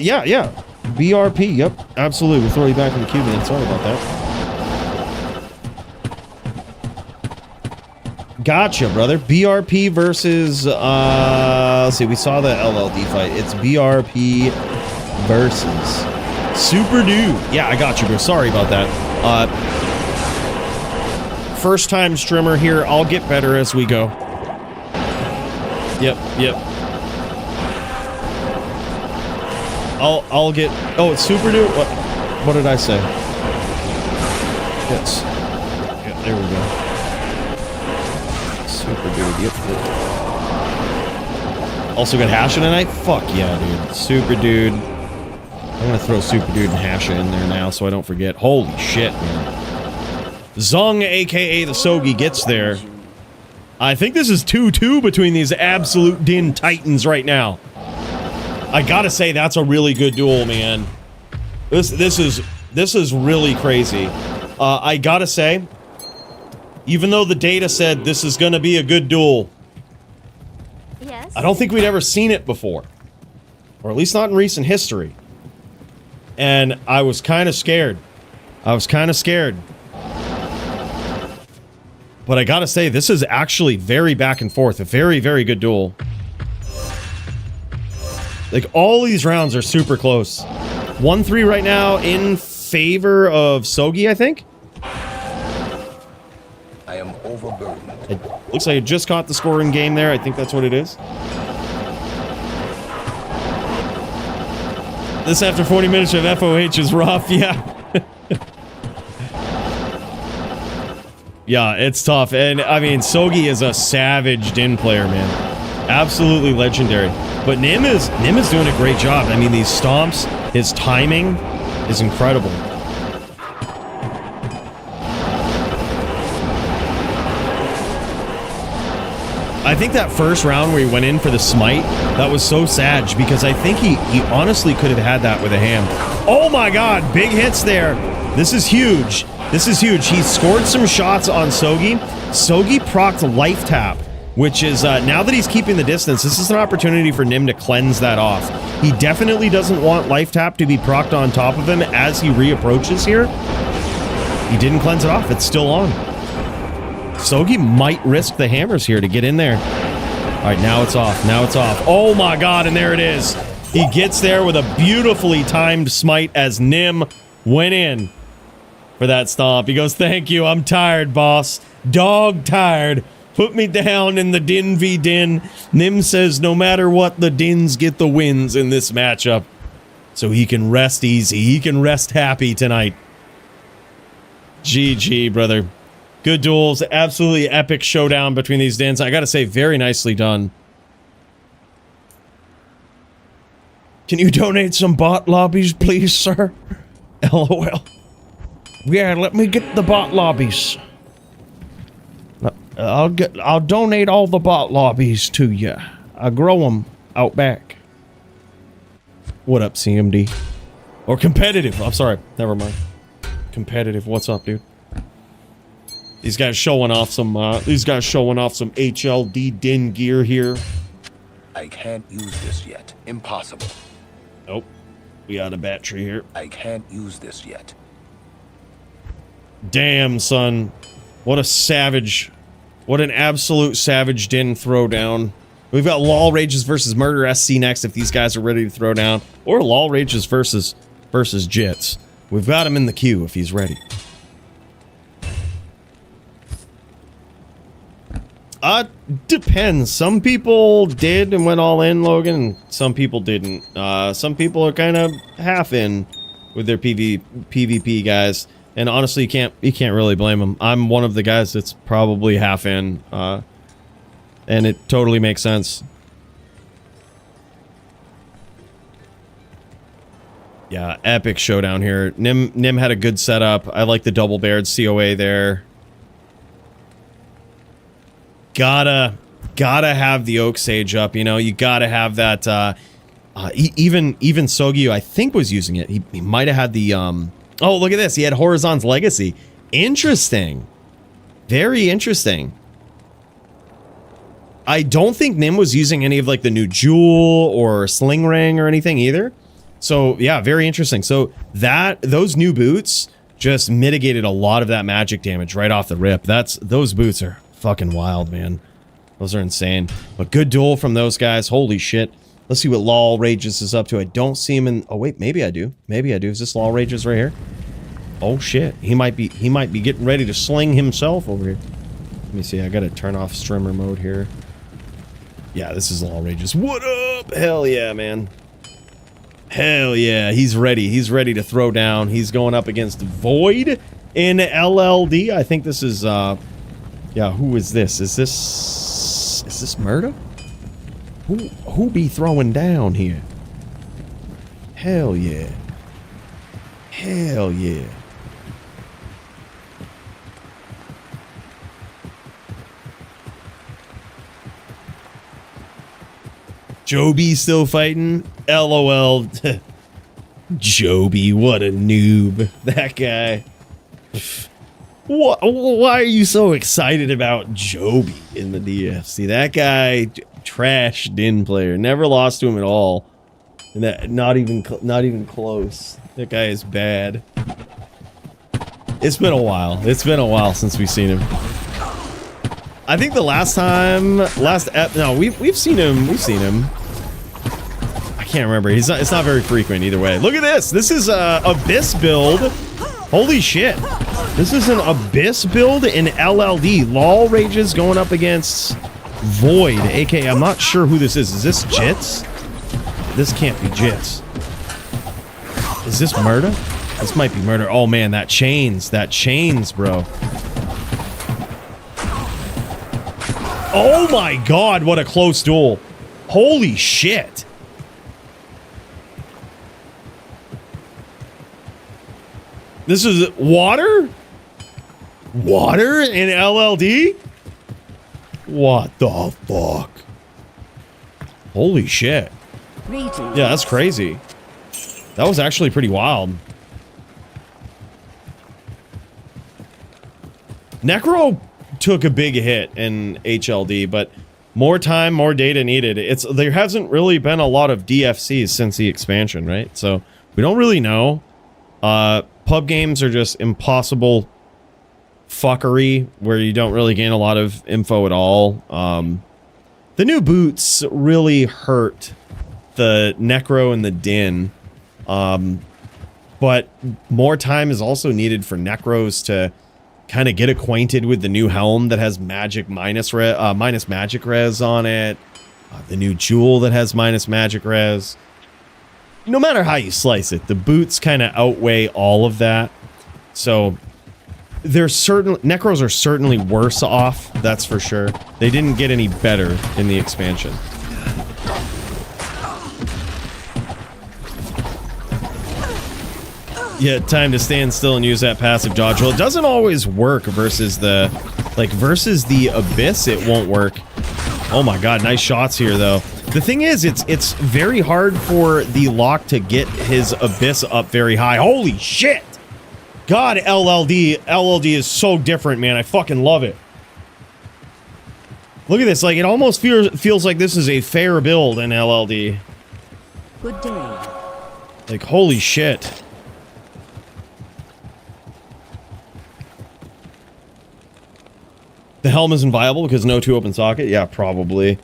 Yeah. BRP, yep. Absolutely. We'll throw you back in the queue, man. Sorry about that. Gotcha, brother. BRP versus, let's see, we saw the LLD fight. It's BRP versus Superdude. Yeah, I got you, bro. Sorry about that. First time streamer here. I'll get better as we go. Yep. I'll get, oh, it's Superdude? What did I say? Yes. Yeah, there we go. Superdude, yep. Also got Hasha tonight? Fuck yeah, dude. Superdude. I'm gonna throw Superdude and Hasha in there now so I don't forget. Holy shit, man. Zung, aka the Sogi, gets there. I think this is 2-2 between these absolute Din Titans right now. I gotta say, that's a really good duel, man. This is really crazy. I gotta say, even though the data said this is gonna be a good duel, Yes. I don't think we'd ever seen it before. Or at least not in recent history. And I was kind of scared. But I gotta say, this is actually very back and forth. A very, very good duel. Like, all these rounds are super close. 1-3 right now in favor of Sogi, I think. I am overburdened. It looks like I just caught the score in game there. I think that's what it is. This after 40 minutes of FOH is rough, yeah. Yeah, it's tough. And, I mean, Sogi is a savage Din player, man. Absolutely legendary. But Nim is doing a great job. I mean, these stomps, his timing is incredible. I think that first round where he went in for the smite, that was so sad because I think he honestly could have had that with a ham. Oh my god, big hits there. This is huge. This is huge. He scored some shots on Sogi. Sogi procced life tap, which is, now that he's keeping the distance, this is an opportunity for Nim to cleanse that off. He definitely doesn't want life tap to be procced on top of him as he reapproaches here. He didn't cleanse it off. It's still on. Sogi might risk the hammers here to get in there. All right, now it's off. Now it's off. Oh my god, and there it is. He gets there with a beautifully timed smite as Nim went in for that stomp. He goes, thank you, I'm tired, boss. Dog tired. Put me down in the din v din. Nim says no matter what, the dins get the wins in this matchup. So he can rest easy. He can rest happy tonight. GG, brother. Good duels. Absolutely epic showdown between these dins. I gotta say, very nicely done. Can you donate some bot lobbies, please, sir? LOL. Yeah, let me get the bot lobbies. I'll donate all the bot lobbies to you. I grow them out back. What up, CMD? Or competitive. I'm sorry. Never mind. Competitive. What's up, dude? These guys showing off some HLD din gear here. I can't use this yet. Impossible. Nope. We got a battery here. I can't use this yet. Damn, son. What a savage. What an absolute savage din throwdown. We've got LOL Rages versus Murder SC next if these guys are ready to throw down. Or LOL Rages versus Jits. We've got him in the queue if he's ready. Depends. Some people did and went all in, Logan, and some people didn't. Some people are kind of half in with their PvP guys, and honestly, you can't really blame them. I'm one of the guys that's probably half in, and it totally makes sense. Yeah, epic showdown here. Nim had a good setup. I like the double bared COA there. Gotta have the Oak Sage up, you know. You gotta have that. Even Sogi, I think, was using it. He might have had the. Oh, look at this. He had Horizon's Legacy. Interesting. Very interesting. I don't think Nim was using any of like the new Juel or Sling Ring or anything either. So yeah, very interesting. So those new boots just mitigated a lot of that magic damage right off the rip. Those boots are fucking wild, man. Those are insane. But good duel from those guys. Holy shit. Let's see what LOL Rages is up to. I don't see him in... Oh, wait. Maybe I do. Maybe I do. Is this LOL Rages right here? Oh, shit. He might be getting ready to sling himself over here. Let me see. I gotta turn off streamer mode here. Yeah, this is LOL Rages. What up? Hell yeah, man. Hell yeah. He's ready. He's ready to throw down. He's going up against Void in LLD. I think this is... Yeah, who is this? Is this Murder? Who be throwing down here? Hell yeah. Hell yeah. Joby still fighting? LOL. Joby, what a noob. That guy. Why are you so excited about Joby in the DFC? That guy, trash din player. Never lost to him at all. And that not even close. That guy is bad. It's been a while. It's been a while since we've seen him. I think the last time, no, we've seen him. We've seen him. I can't remember. It's not very frequent either way. Look at this. This is a Abyss build. Holy shit. This is an Abyss build in LLD. LOL Rages going up against Void, aka I'm not sure who this is. Is this Jits? This can't be Jits. Is this Murder? This might be Murder. Oh man, that chains, bro. Oh my god, what a close duel. Holy shit. This is water? Water in LLD? What the fuck? Holy shit. Greetings. Yeah, that's crazy. That was actually pretty wild. Necro took a big hit in HLD, but more time, more data needed. There hasn't really been a lot of DFCs since the expansion, right? So we don't really know. Pub games are just impossible fuckery where you don't really gain a lot of info at all. The new boots really hurt the Necro and the Din. But more time is also needed for Necros to kind of get acquainted with the new helm that has magic minus magic res on it. The new Juel that has minus magic res. No matter how you slice it, the boots kind of outweigh all of that. So Necros are certainly worse off, that's for sure. They didn't get any better in the expansion. Yeah, time to stand still and use that passive dodge. Well, it doesn't always work versus the Abyss, it won't work. Oh my god, nice shots here though. The thing is, it's very hard for the Lock to get his Abyss up very high. Holy shit! God, LLD is so different, man. I fucking love it. Look at this, like, it almost feels like this is a fair build in LLD. Good day. Like, holy shit. The helm isn't viable because no 2 open socket? Yeah, probably.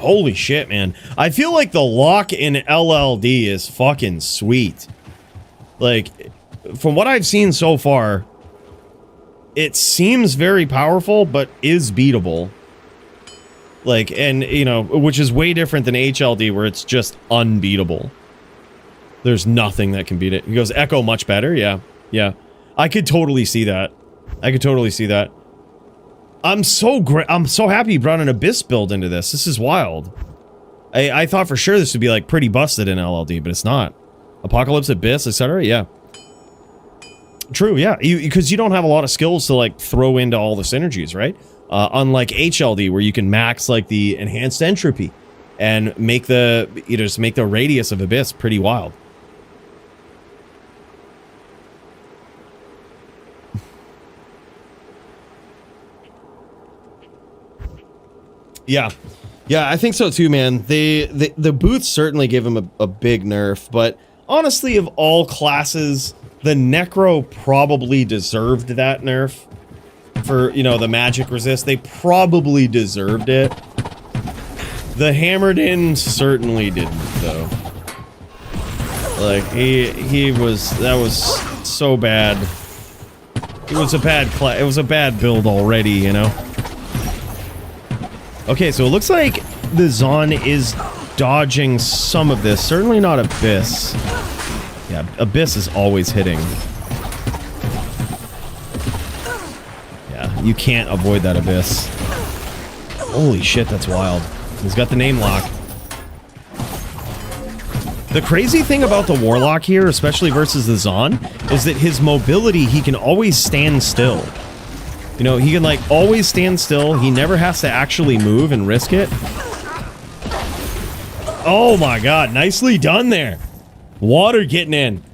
Holy shit, man. I feel like the Lock in LLD is fucking sweet. Like, from what I've seen so far, it seems very powerful, but is beatable. Like, and, you know, which is way different than HLD, where it's just unbeatable. There's nothing that can beat it. He goes, Echo much better? Yeah. Yeah. I could totally see that. I could totally see that. I'm so happy you brought an Abyss build into this. This is wild. I thought for sure this would be, like, pretty busted in LLD, but it's not. Apocalypse, Abyss, etc. Yeah. True, yeah. Because you don't have a lot of skills to, like, throw into all the synergies, right? Unlike HLD, where you can max, like, the enhanced entropy and make the, you know, just make the radius of Abyss pretty wild. Yeah. Yeah, I think so too, man. The boots certainly give him a big nerf, but honestly, of all classes, the Necro probably deserved that nerf. For, you know, the magic resist, they probably deserved it. The Hammered In certainly didn't, though. Like, that was so bad. It was a bad build already, you know? Okay, so it looks like the Zon is dodging some of this. Certainly not Abyss. Yeah, Abyss is always hitting. Yeah, you can't avoid that Abyss. Holy shit, that's wild. He's got the name lock. The crazy thing about the Warlock here, especially versus the Zon, is that his mobility, he can always stand still. You know, he can, like, always stand still. He never has to actually move and risk it. Oh my god, nicely done there. Water getting in.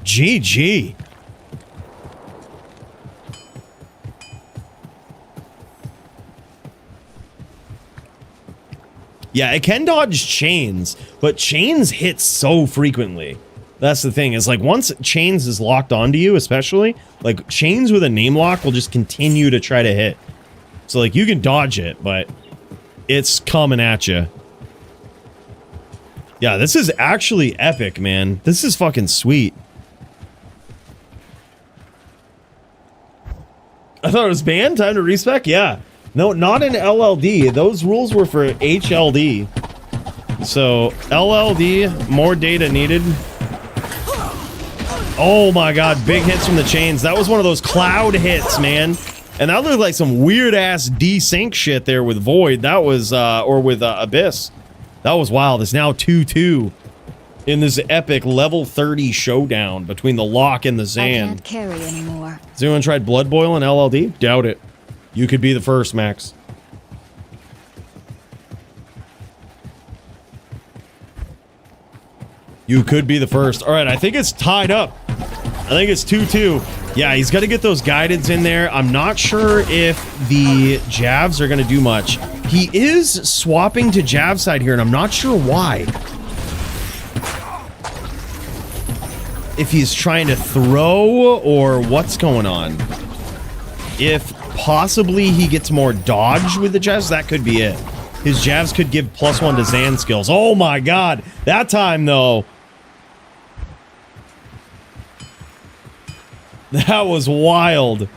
GG. Yeah, it can dodge chains, but chains hit so frequently. That's the thing, is like once chains is locked onto you, especially, like chains with a name lock will just continue to try to hit. So like you can dodge it, but it's coming at you. Yeah, this is actually epic, man. This is fucking sweet. I thought it was banned? Time to respec? Yeah. No, not in LLD. Those rules were for HLD. So, LLD, more data needed. Oh my god, big hits from the chains. That was one of those cloud hits, man. And that looked like some weird-ass desync shit there with Void. That was, or with Abyss. That was wild. It's now 2-2 in in this epic level 30 showdown between the Lock and the I Zan. can't carry anymore. Has anyone tried Blood Boil in LLD? Doubt it. You could be the first, Max. You could be the first. All right, I think it's tied up. I think it's 2-2. Yeah, he's got to get those guideds in there. I'm not sure if the jabs are going to do much. He is swapping to jab side here, and I'm not sure why. If he's trying to throw or what's going on. If possibly he gets more dodge with the jabs, that could be it. His jabs could give +1 to Zan skills. Oh my god. That time, though. That was wild.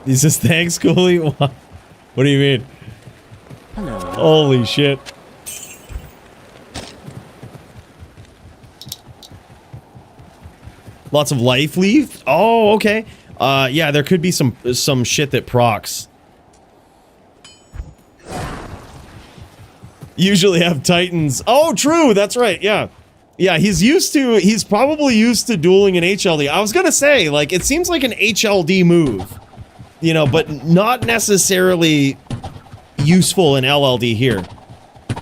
He says, thanks, Coooley. What do you mean? Hello. Holy shit. Lots of life leave? Oh, okay. Yeah, there could be some shit that procs. Usually have Titans. Oh, true. That's right. Yeah. Yeah, he's probably used to dueling in HLD. I was gonna say, like, it seems like an HLD move, you know, but not necessarily useful in LLD here.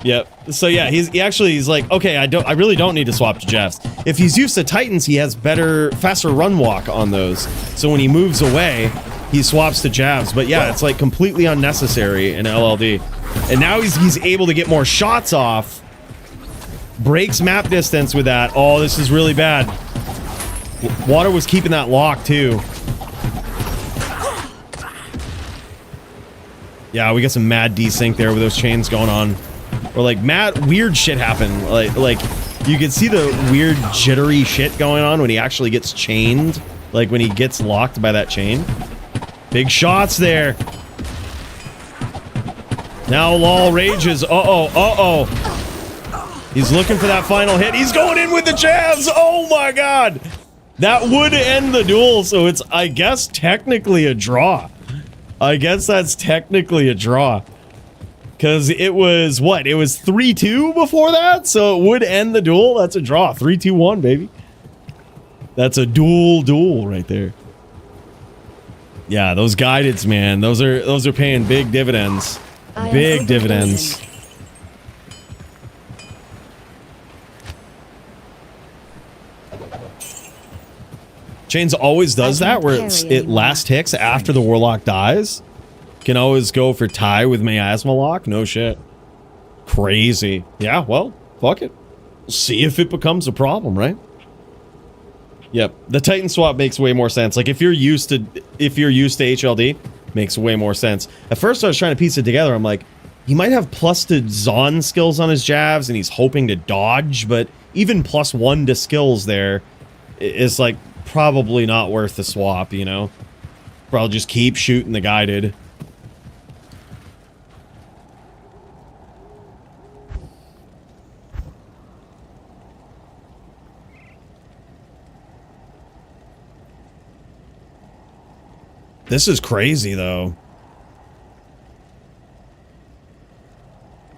Yep. So yeah, he's like, okay, I really don't need to swap to jabs. If he's used to Titans, he has faster run walk on those. So when he moves away, he swaps to jabs. But yeah, it's like completely unnecessary in LLD. And now he's able to get more shots off. Breaks map distance with that. Oh, this is really bad. Water was keeping that lock too. Yeah, we got some mad desync there with those chains going on. Or like mad weird shit happen. Like you can see the weird jittery shit going on when he actually gets chained. Like when he gets locked by that chain. Big shots there. Now Lol rages. Uh-oh. He's looking for that final hit. He's going in with the jabs. Oh my god. That would end the duel, so it's, I guess, technically a draw. I guess that's technically a draw. Because it was, what? It was 3-2 before that? So it would end the duel. That's a draw. 3-2-1, baby. That's a duel right there. Yeah, those guideds, man. Those are paying big dividends. Big dividends. Chains always does that, where it last ticks after the Warlock dies. Can always go for tie with Miasma Lock. No shit. Crazy. Yeah, well, fuck it. See if it becomes a problem, right? Yep. The Titan swap makes way more sense. Like if you're used to HLD, makes way more sense. At first I was trying to piece it together. I'm like, he might have plus to Zon skills on his jabs and he's hoping to dodge, but even +1 to skills there is like probably not worth the swap, you know? Probably just keep shooting the guided. This is crazy, though.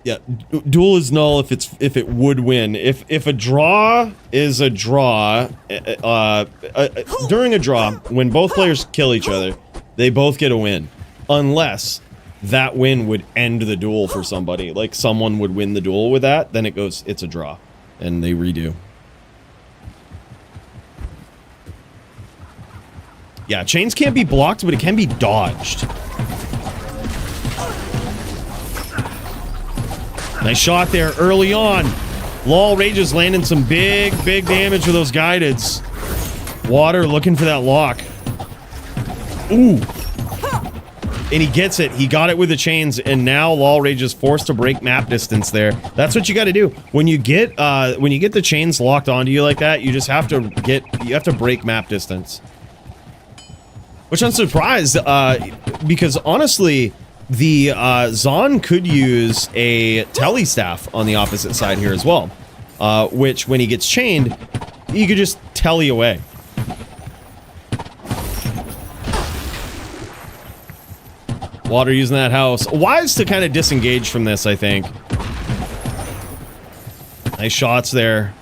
Yeah, duel is null if it would win. If a draw is a draw, during a draw, when both players kill each other, they both get a win, unless that win would end the duel for somebody. Like someone would win the duel with that, then it's a draw, and they redo. Yeah, chains can't be blocked, but it can be dodged. Nice shot there early on. Lol Rages landing some big damage with those guideds. Water looking for that lock. Ooh. And he gets it. He got it with the chains, and now Lol Rages forced to break map distance there. That's what you got to do. When you get the chains locked onto you like that, you just have to break map distance. Which I'm surprised, because honestly, the Zon could use a telly staff on the opposite side here as well. Which, when he gets chained, you could just telly away. Water using that house. Wise to kind of disengage from this, I think. Nice shots there.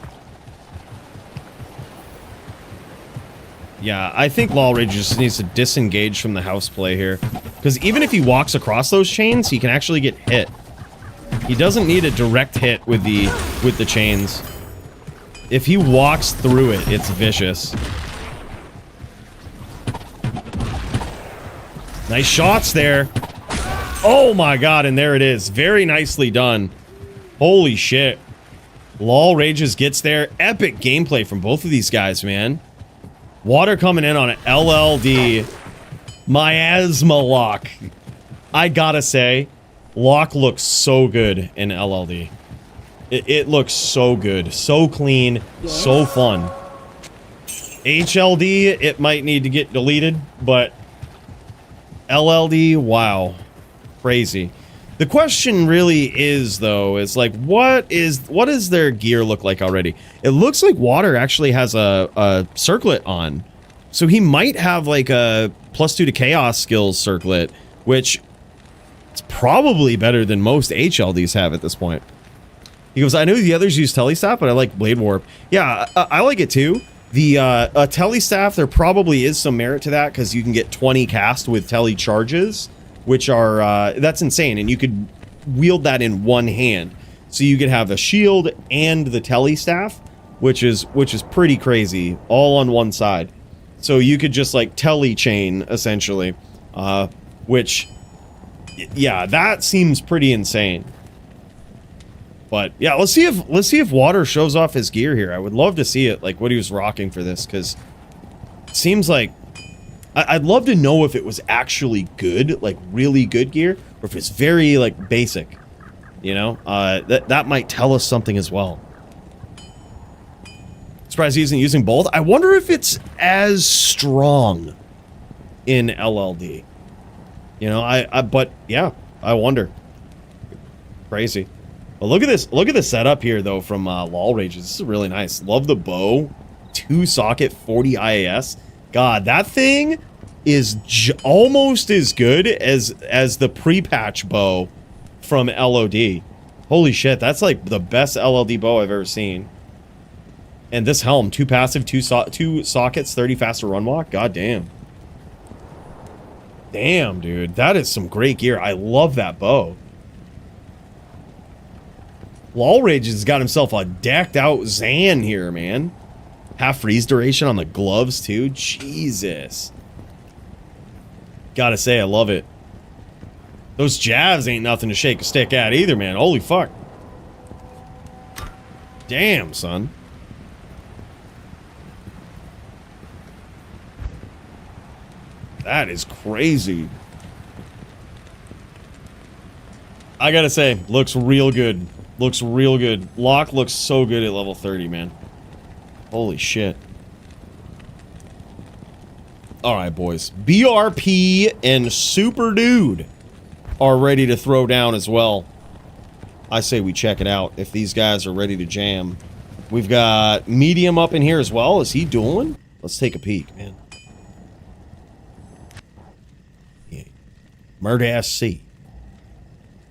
Yeah, I think Lawrage just needs to disengage from the house play here. Because even if he walks across those chains, he can actually get hit. He doesn't need a direct hit with the chains. If he walks through it, it's vicious. Nice shots there. Oh my god, and there it is. Very nicely done. Holy shit. Lol Rages gets there. Epic gameplay from both of these guys, man. Water coming in on an LLD. Miasma Lock. I gotta say, Lock looks so good in LLD. It looks so good. So clean. So fun. HLD, it might need to get deleted, but LLD, wow. Crazy. The question really is, though, is like, what does their gear look like already? It looks like Water actually has a circlet on. So he might have like a +2 to chaos skills circlet, which is probably better than most HLDs have at this point. He goes, I know the others use Telestaff, but I like Blade Warp. Yeah, I like it too. The Telestaff, there probably is some merit to that because you can get 20 cast with Tele charges, which are, that's insane. And you could wield that in one hand. So you could have a shield and the Telestaff, which is pretty crazy, all on one side. So you could just like Tele chain essentially, which, yeah, that seems pretty insane. But yeah, let's see if Water shows off his gear here. I would love to see it, like what he was rocking for this, because it seems like I'd love to know if it was actually good, like really good gear, or if it's very like basic. You know, that might tell us something as well. Surprised he isn't using both. I wonder if it's as strong in LLD. You know, but yeah, I wonder. Crazy. Well, look at this. Look at the setup here, though, from Lol Rages. This is really nice. Love the bow. 2-socket, 40 IAS. God, that thing is almost as good as the pre-patch bow from LOD. Holy shit, that's like the best LLD bow I've ever seen. And this helm, 2 passive, 2 sockets, 30 faster run walk. God damn. Damn, dude. That is some great gear. I love that bow. Lol Rage has got himself a decked out Zan here, man. Half freeze duration on the gloves, too. Jesus. Gotta say, I love it. Those jabs ain't nothing to shake a stick at either, man. Holy fuck. Damn, son. That is crazy. I gotta say, looks real good. Looks real good. Lock looks so good at level 30, man. Holy shit. Alright, boys. BRP and Superdude are ready to throw down as well. I say we check it out if these guys are ready to jam. We've got Medium up in here as well. Is he dueling? Let's take a peek, man. Yeah. Murder SC.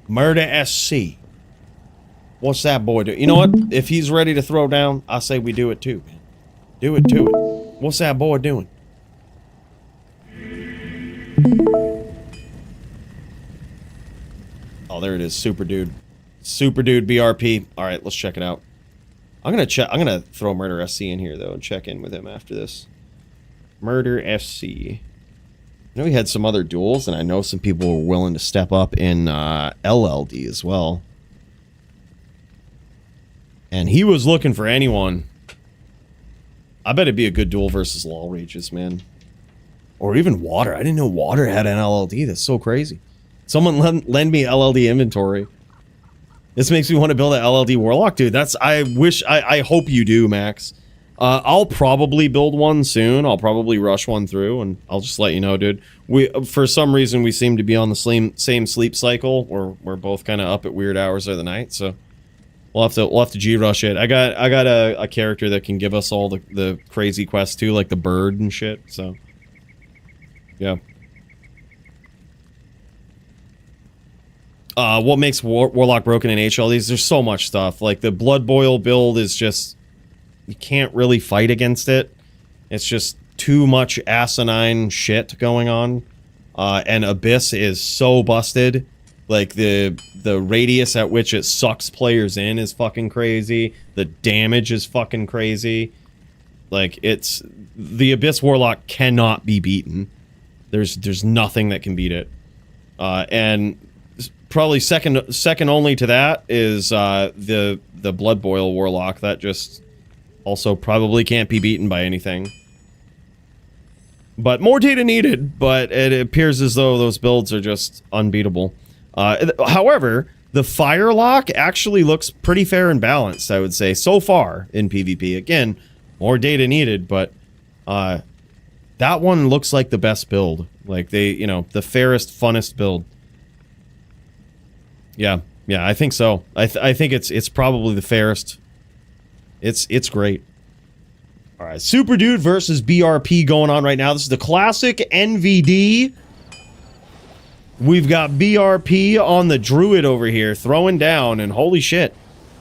Murder SC. What's that boy do? You know what? If he's ready to throw down, I say we do it too, man. Do it to it. What's that boy doing? Oh, there it is. Superdude. Superdude BRP. Alright, let's check it out. I'm gonna throw Murder SC in here though and check in with him after this. Murder SC. I know he had some other duels, and I know some people were willing to step up in LLD as well. And he was looking for anyone. I bet it'd be a good duel versus Lol Rages, man. Or even Water. I didn't know Water had an LLD. That's so crazy. Someone lend me LLD inventory. This makes me want to build an LLD Warlock, dude. I hope you do, Max. I'll probably build one soon. I'll probably rush one through, and I'll just let you know, dude. For some reason, we seem to be on the same sleep cycle. We're both kind of up at weird hours of the night, so we'll have to G-rush it. I got a character that can give us all the crazy quests too, like the bird and shit. So yeah. what makes Warlock broken in HLDs? There's so much stuff. Like the Blood Boil build is just, you can't really fight against it. It's just too much asinine shit going on. And Abyss is so busted. Like the radius at which it sucks players in is fucking crazy. The damage is fucking crazy. Like it's, the Abyss Warlock cannot be beaten. There's nothing that can beat it. And probably second only to that is the Blood Boil Warlock that just also probably can't be beaten by anything. But more data needed, but it appears as though those builds are just unbeatable. However, the Firelock actually looks pretty fair and balanced, I would say, so far in PvP. Again, more data needed, but that one looks like the best build. Like they, you know, the fairest, funnest build. Yeah, I think so. I think it's probably the fairest. It's great. All right, Superdude versus BRP going on right now. This is the classic NVD. We've got BRP on the Druid over here, throwing down, and holy shit.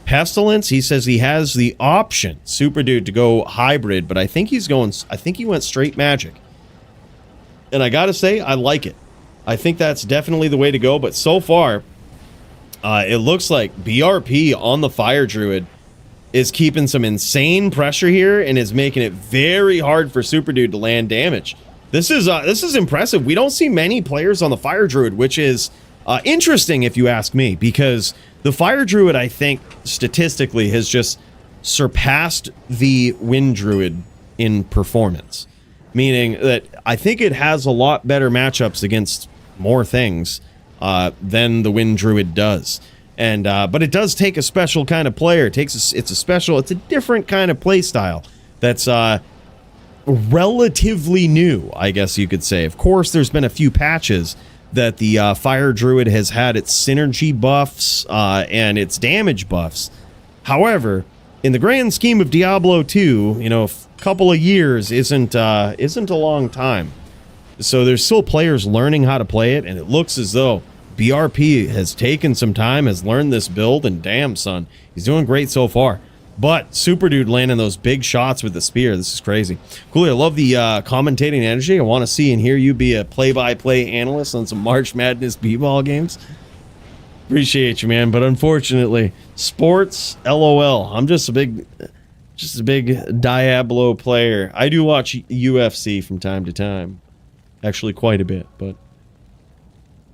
Pestilence, he says he has the option, Superdude, to go hybrid, but I think he went straight magic. And I gotta say, I like it. I think that's definitely the way to go, but so far, it looks like BRP on the Fire Druid is keeping some insane pressure here and is making it very hard for Superdude to land damage. This is impressive. We don't see many players on the Fire Druid, which is interesting if you ask me, because the Fire Druid, I think, statistically has just surpassed the Wind Druid in performance. Meaning that I think it has a lot better matchups against more things than the Wind Druid does. And but it does take a special kind of player. It's a different kind of play style that's relatively new, I guess you could say. Of course, there's been a few patches that the Fire Druid has had its synergy buffs and its damage buffs. However, in the grand scheme of Diablo 2, you know, a couple of years isn't a long time. So there's still players learning how to play it, and it looks as though BRP has taken some time, has learned this build, and damn, son, he's doing great so far. But Superdude landing those big shots with the spear, this is crazy. Coooley, I love the commentating energy. I want to see and hear you be a play-by-play analyst on some March Madness b-ball games. Appreciate you, man, but unfortunately, sports, LOL. I'm just a big Diablo player. I do watch UFC from time to time. Actually, quite a bit, but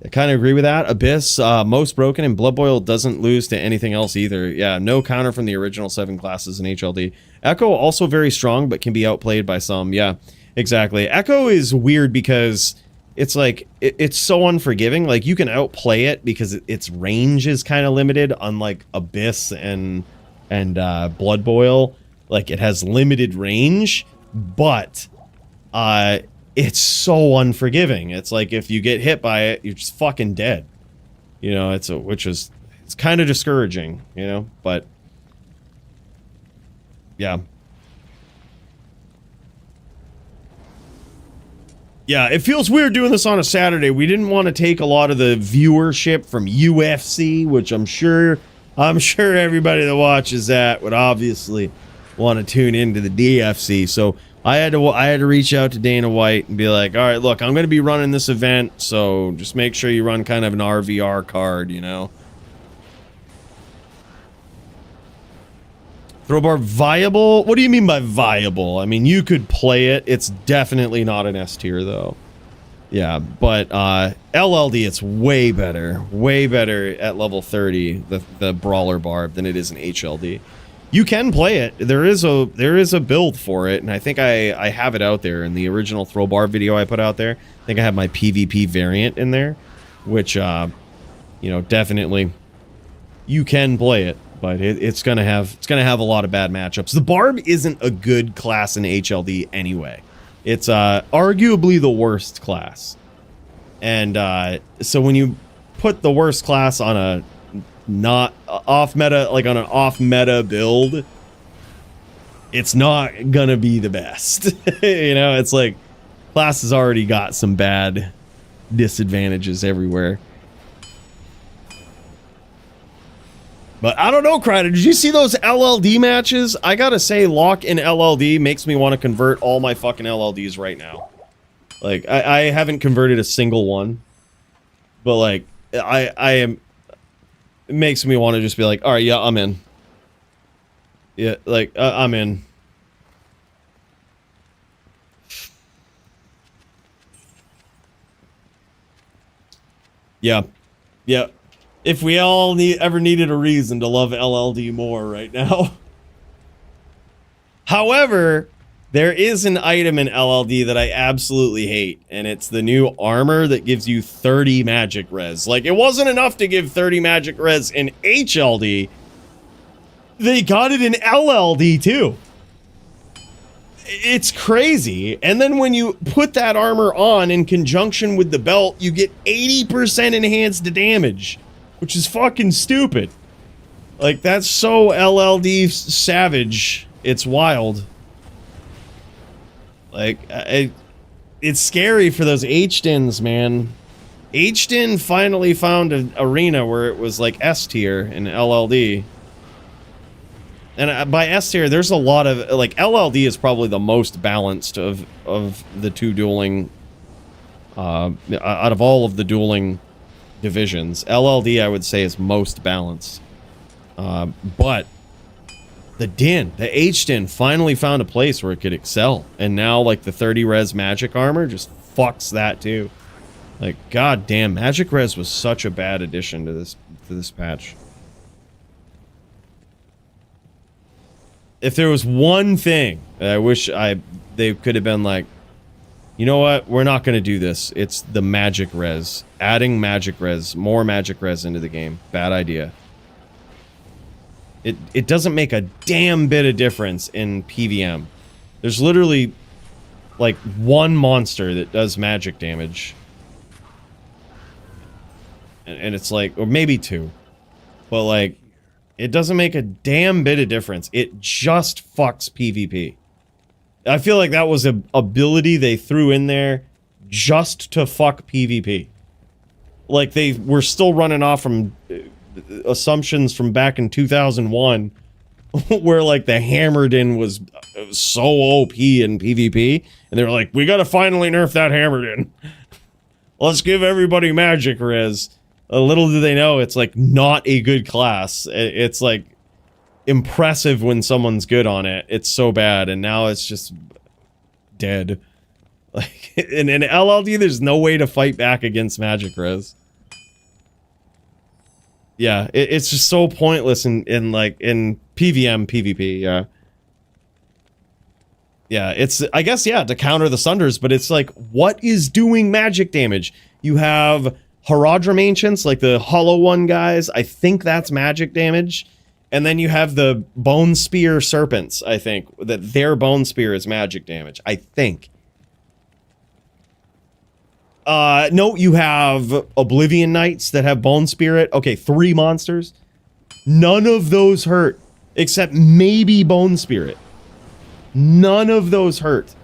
I kind of agree with that. Abyss, most broken, and Blood Boil doesn't lose to anything else either. Yeah, no counter from the original 7 classes in HLD. Echo, also very strong, but can be outplayed by some. Yeah, exactly. Echo is weird because it's like, it's so unforgiving. Like, you can outplay it because its range is kind of limited, unlike Abyss and Blood Boil. Like, it has limited range, but it's so unforgiving. It's like if you get hit by it, you're just fucking dead. You know, it's kind of discouraging, you know, but yeah. Yeah, it feels weird doing this on a Saturday. We didn't want to take a lot of the viewership from UFC, which I'm sure everybody that watches that would obviously want to tune into the DFC. So I had to reach out to Dana White and be like, all right, look, I'm going to be running this event, so just make sure you run kind of an RVR card, you know. Throwbar viable? What do you mean by viable? I mean, you could play it. It's definitely not an S tier, though. Yeah, but LLD, it's way better at level 30, the Brawler Barb, than it is in HLD. You can play it. There is a build for it, and I think I have it out there in the original Throwbar video I put out there. I think I have my PvP variant in there, which, you know, definitely you can play it, but it's gonna have a lot of bad matchups. The Barb isn't a good class in HLD anyway. It's arguably the worst class, and so when you put the worst class on a not off meta, like on an off meta build, it's not gonna be the best. You know, it's like class has already got some bad disadvantages everywhere. But I don't know, Crider. Did you see those LLD matches? I gotta say, Lock in LLD makes me want to convert all my fucking LLDs right now. Like, I haven't converted a single one. But, like, I am... It makes me want to just be like, alright, yeah, I'm in. Yeah, like, I'm in. Yeah. Yeah. If we all ever needed a reason to love LLD more right now. However, there is an item in LLD that I absolutely hate, and it's the new armor that gives you 30 magic res. Like, it wasn't enough to give 30 magic res in HLD. They got it in LLD too. It's crazy. And then when you put that armor on in conjunction with the belt, you get 80% enhanced damage, which is fucking stupid. Like, that's so LLD savage. It's wild. Like, it's scary for those HDINs, man. HDIN finally found an arena where it was like S tier in LLD. And by S tier, there's a lot of, like, LLD is probably the most balanced of the two dueling, out of all of the dueling divisions. LLD, I would say, is most balanced. But the H-Din finally found a place where it could excel. And now, like, the 30 res magic armor just fucks that too. Like, goddamn, magic res was such a bad addition to this patch. If there was one thing that I wish they could have been like, you know what, we're not going to do this. It's the magic res. Adding magic res, more magic res into the game. Bad idea. It doesn't make a damn bit of difference in PVM. There's literally, like, one monster that does magic damage. And it's like, or maybe two. But, like, it doesn't make a damn bit of difference. It just fucks PvP. I feel like that was an ability they threw in there just to fuck PvP. Like, they were still running off from assumptions from back in 2001 where, like, the Hammered-In was so OP in PvP. And they were like, we gotta finally nerf that Hammered-In. Let's give everybody magic res. Little do they know, it's, like, not a good class. It's, like, impressive when someone's good on it. It's so bad, and now it's just dead. Like, in LLD, there's no way to fight back against magic res. Yeah, it's just so pointless in PVM, PvP, yeah. Yeah, it's, I guess, yeah, to counter the Sunders, but it's like, what is doing magic damage? You have Haradrim Ancients, like the Hollow One guys. I think that's magic damage. And then you have the Bone Spear Serpents, I think. That their Bone Spear is magic damage. I think. No, you have Oblivion Knights that have Bone Spirit. Okay, 3 monsters. None of those hurt. Except maybe Bone Spirit. None of those hurt.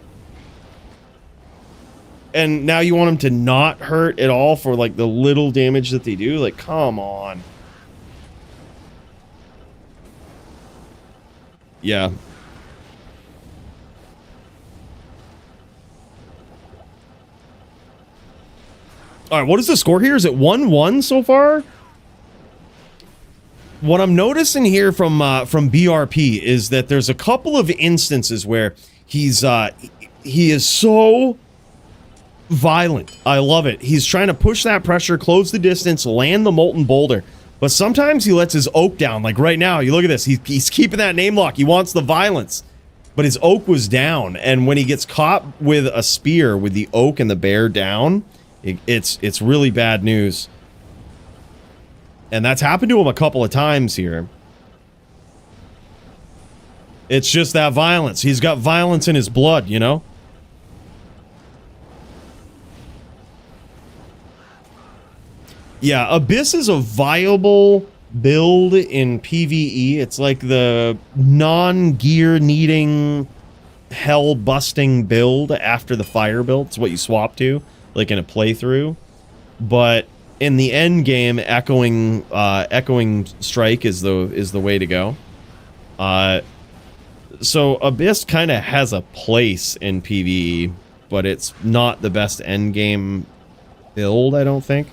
And now you want them to not hurt at all for, like, the little damage that they do? Like, come on. Yeah. Alright, what is the score here? Is it 1-1 so far? What I'm noticing here from BRP is that there's a couple of instances where he is so violent. I love it. He's trying to push that pressure, close the distance, land the Molten Boulder. But sometimes he lets his oak down. Like right now, you look at this. He's keeping that name lock. He wants the violence. But his oak was down. And when he gets caught with a spear with the oak and the bear down, it's really bad news. And that's happened to him a couple of times here. It's just that violence. He's got violence in his blood, you know? Yeah, Abyss is a viable build in PvE. It's like the non-gear needing, hell-busting build after the fire build. It's what you swap to, like in a playthrough. But in the end game, echoing strike is the way to go. So Abyss kind of has a place in PvE, but it's not the best end game build, I don't think.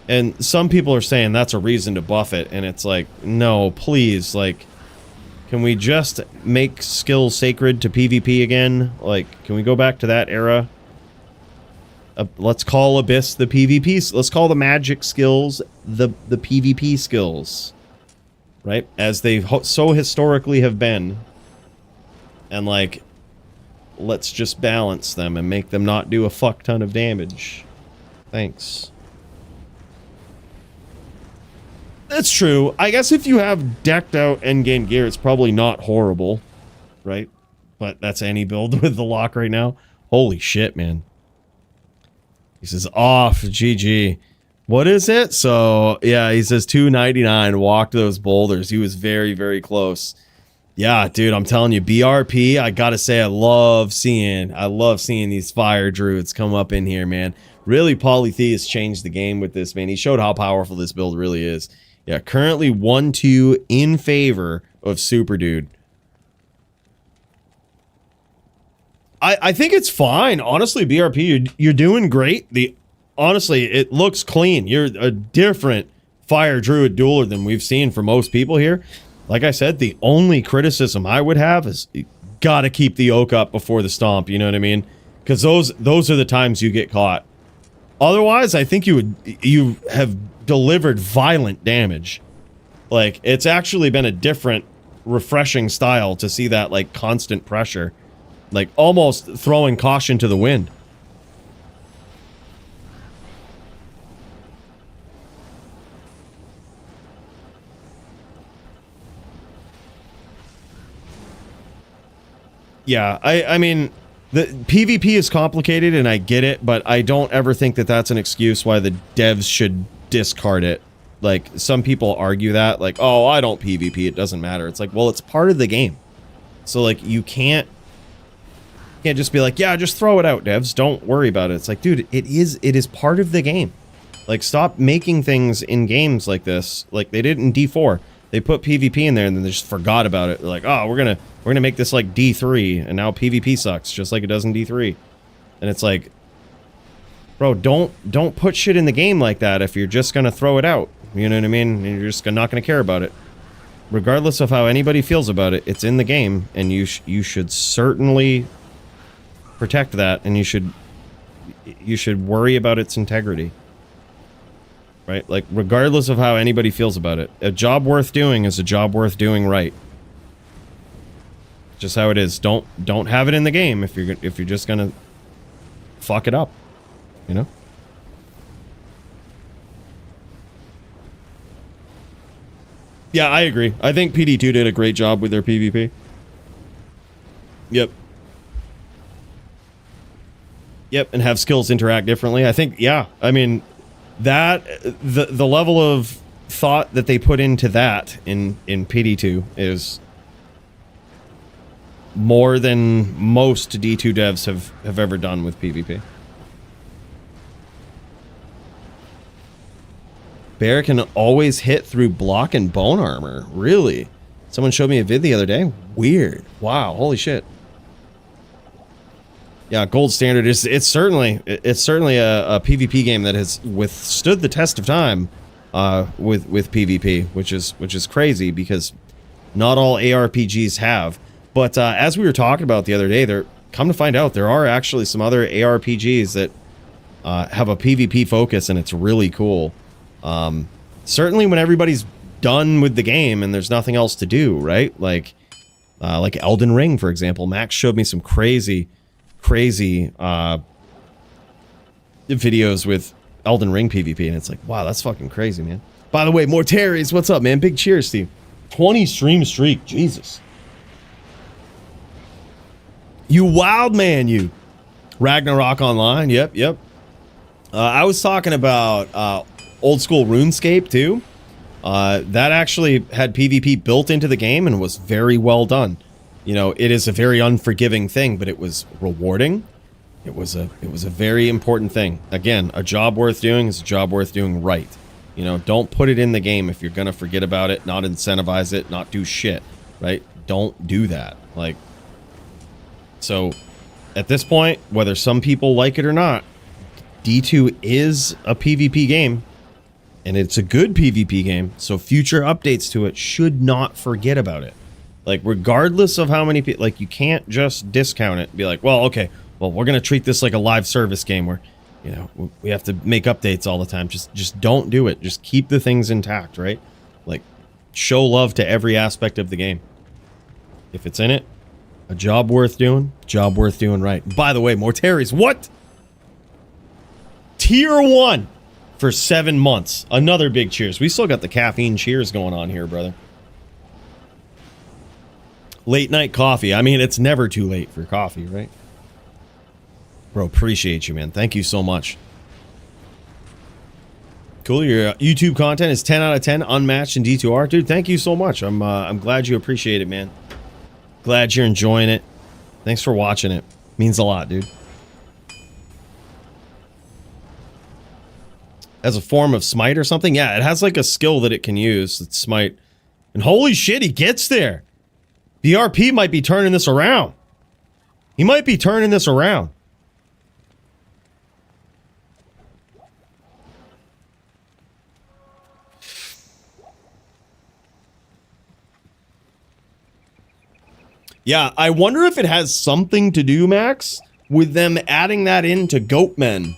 And some people are saying that's a reason to buff it, and it's like, no, please, like, can we just make skill sacred to PvP again? Like, can we go back to that era? Let's call Abyss the PvP. Let's call the magic skills the PvP skills, right? As they so historically have been. And like, let's just balance them and make them not do a fuck ton of damage. Thanks. That's true. I guess if you have decked out endgame gear, it's probably not horrible, right? But that's any build with the lock right now. Holy shit, man. He says off, GG. What is it? So, yeah, he says 299, walked those boulders. He was very, very close. Yeah, dude, I'm telling you, BRP, I gotta say, I love seeing these fire druids come up in here, man. Really, Paulie has changed the game with this, man. He showed how powerful this build really is. Yeah, currently 1-2 in favor of Superdude. I think it's fine. Honestly, BRP, you're doing great. Honestly, it looks clean. You're a different fire druid dueler than we've seen for most people here. Like I said, the only criticism I would have is you gotta keep the oak up before the stomp, you know what I mean? Because those are the times you get caught. Otherwise, I think you have delivered violent damage. Like, it's actually been a different, refreshing style to see that, like, constant pressure. Like, almost throwing caution to the wind. Yeah, I mean, the PvP is complicated and I get it, but I don't ever think that that's an excuse why the devs should discard it. Like, some people argue that, like, oh, I don't PvP, it doesn't matter. It's like, well, it's part of the game. So, like, you can't just be like, yeah, just throw it out, devs. Don't worry about it. It's like, dude, it is part of the game. Like, stop making things in games like this. Like they did in D4. They put PvP in there and then they just forgot about it. They're like, oh, we're gonna make this like D3, and now PvP sucks, just like it does in D3. And it's like, bro, don't put shit in the game like that if you're just gonna throw it out. You know what I mean? You're just not gonna care about it. Regardless of how anybody feels about it, it's in the game, and you should certainly protect that, and you should worry about its integrity. Right? Like, regardless of how anybody feels about it. A job worth doing is a job worth doing right. Just how it is. Don't have it in the game if you're just gonna fuck it up. You know? Yeah, I agree. I think PD2 did a great job with their PvP. Yep. Yep, and have skills interact differently. I think, yeah, I mean, that the level of thought that they put into that in PD2 is more than most D2 devs have ever done with PvP. Bear can always hit through block and bone armor. Really? Someone showed me a vid the other day. Weird. Wow. Holy shit. Yeah, Gold Standard it's certainly a PvP game that has withstood the test of time with PvP, which is crazy because not all ARPGs have. But as we were talking about the other day, come to find out there are actually some other ARPGs that have a PvP focus, and it's really cool. Certainly when everybody's done with the game and there's nothing else to do, right? Like Elden Ring, for example. Max showed me some crazy videos with Elden Ring PvP, and it's like, wow, that's fucking crazy, man. By the way, more Terry's, what's up, man? Big cheers, Steve. 20 stream streak, Jesus. You wild man, you. Ragnarok Online, yep. I was talking about old school RuneScape too. That actually had PvP built into the game and was very well done. You know, it is a very unforgiving thing, but it was rewarding. It was a very important thing. Again, a job worth doing is a job worth doing right. You know, don't put it in the game if you're gonna forget about it, not incentivize it, not do shit, right? Don't do that. Like, so at this point, whether some people like it or not, D2 is a PvP game, and it's a good PvP game, so future updates to it should not forget about it. Like, regardless of how many people, like, you can't just discount it and be like, well, okay, well, we're gonna treat this like a live service game where, you know, we have to make updates all the time. Just don't do it. Just keep the things intact, right? Like, show love to every aspect of the game. If it's in it, a job worth doing right. By the way, Mortaris, what? Tier 1 for 7 months. Another big cheers. We still got the caffeine cheers going on here, brother. Late night coffee. I mean, it's never too late for coffee, right? Bro, appreciate you, man. Thank you so much. Cool. Your YouTube content is 10 out of 10, unmatched in D2R. Dude, thank you so much. I'm glad you appreciate it, man. Glad you're enjoying it. Thanks for watching it. Means a lot, dude. As a form of smite or something? Yeah, it has like a skill that it can use. It's smite. And holy shit, he gets there. BRP might be turning this around. He might be turning this around. Yeah, I wonder if it has something to do, Max, with them adding that into Goatmen.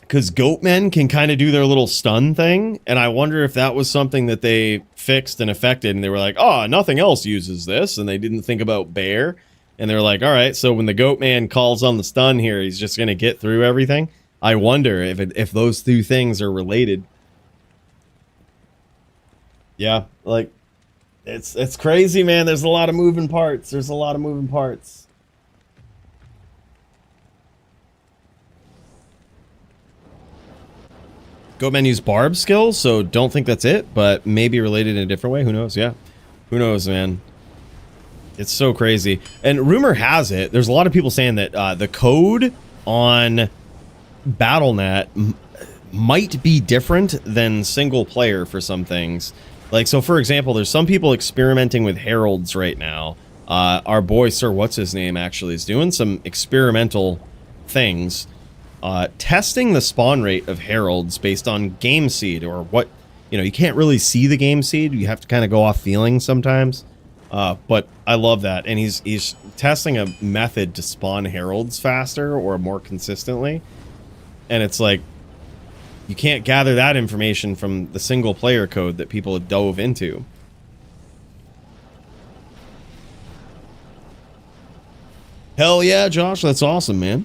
Because Goatmen can kind of do their little stun thing, and I wonder if that was something that they fixed and affected, and they were like, oh, nothing else uses this, and they didn't think about Bear, and they were like, all right, so when the Goatman calls on the stun here, he's just going to get through everything. I wonder if those two things are related. Yeah, like, it's crazy, man. There's a lot of moving parts. There's a lot of moving parts. Goatman use barb skills, so don't think that's it, but maybe related in a different way. Who knows? Yeah. Who knows, man? It's so crazy. And rumor has it, there's a lot of people saying that the code on BattleNet might be different than single player for some things. Like, so for example, there's some people experimenting with heralds right now. Our boy, Sir What's-His-Name, actually is doing some experimental things. Testing the spawn rate of heralds based on game seed, or what, you know, you can't really see the game seed. You have to kind of go off feeling sometimes. But I love that. And he's testing a method to spawn heralds faster or more consistently. And it's like, you can't gather that information from the single player code that people dove into. Hell yeah, Josh. That's awesome, man.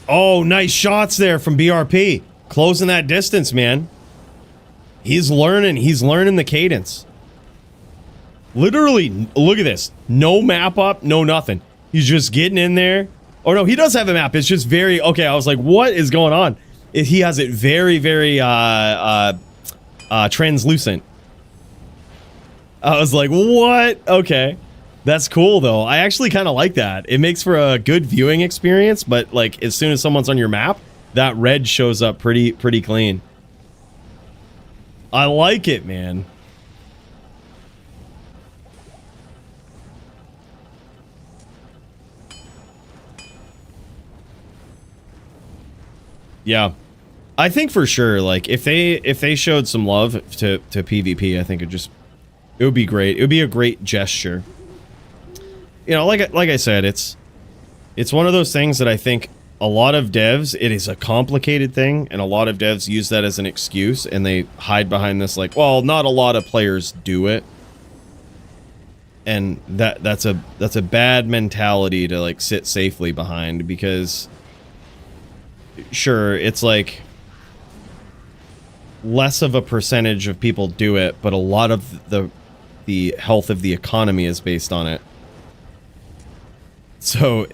Oh, nice shots there from BRP. Closing that distance, man. He's learning the cadence. Literally, look at this. No map up, no nothing. He's just getting in there. Oh no, he does have a map. It's just very, okay, I was like, what is going on? He has it very, very translucent. I was like, what? Okay. That's cool, though. I actually kind of like that. It makes for a good viewing experience, but, like, as soon as someone's on your map, that red shows up pretty clean. I like it, man. Yeah. I think for sure, like, if they showed some love to PvP, I think it would be great. It would be a great gesture. You know, like I said, it's one of those things that I think a lot of devs, it is a complicated thing, and a lot of devs use that as an excuse, and they hide behind this like, well, not a lot of players do it. And that's a bad mentality to like sit safely behind, because sure, it's like less of a percentage of people do it, but a lot of the health of the economy is based on it. So,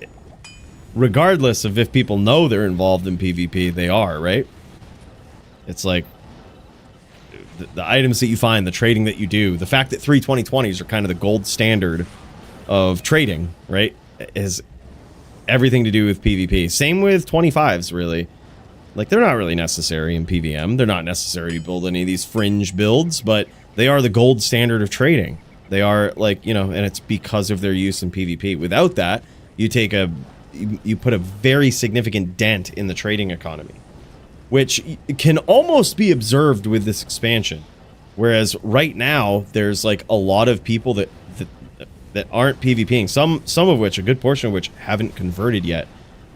regardless of if people know they're involved in PvP, they are, right? It's like, the items that you find, the trading that you do, the fact that 32020s are kind of the gold standard of trading, right, is everything to do with PvP. Same with 25s, really. Like, they're not really necessary in PvM. They're not necessary to build any of these fringe builds, but they are the gold standard of trading. They are, like, you know, and it's because of their use in PvP. Without that, you put a very significant dent in the trading economy, which can almost be observed with this expansion. Whereas right now, there's, like, a lot of people that aren't PvPing, some of which, a good portion of which, haven't converted yet.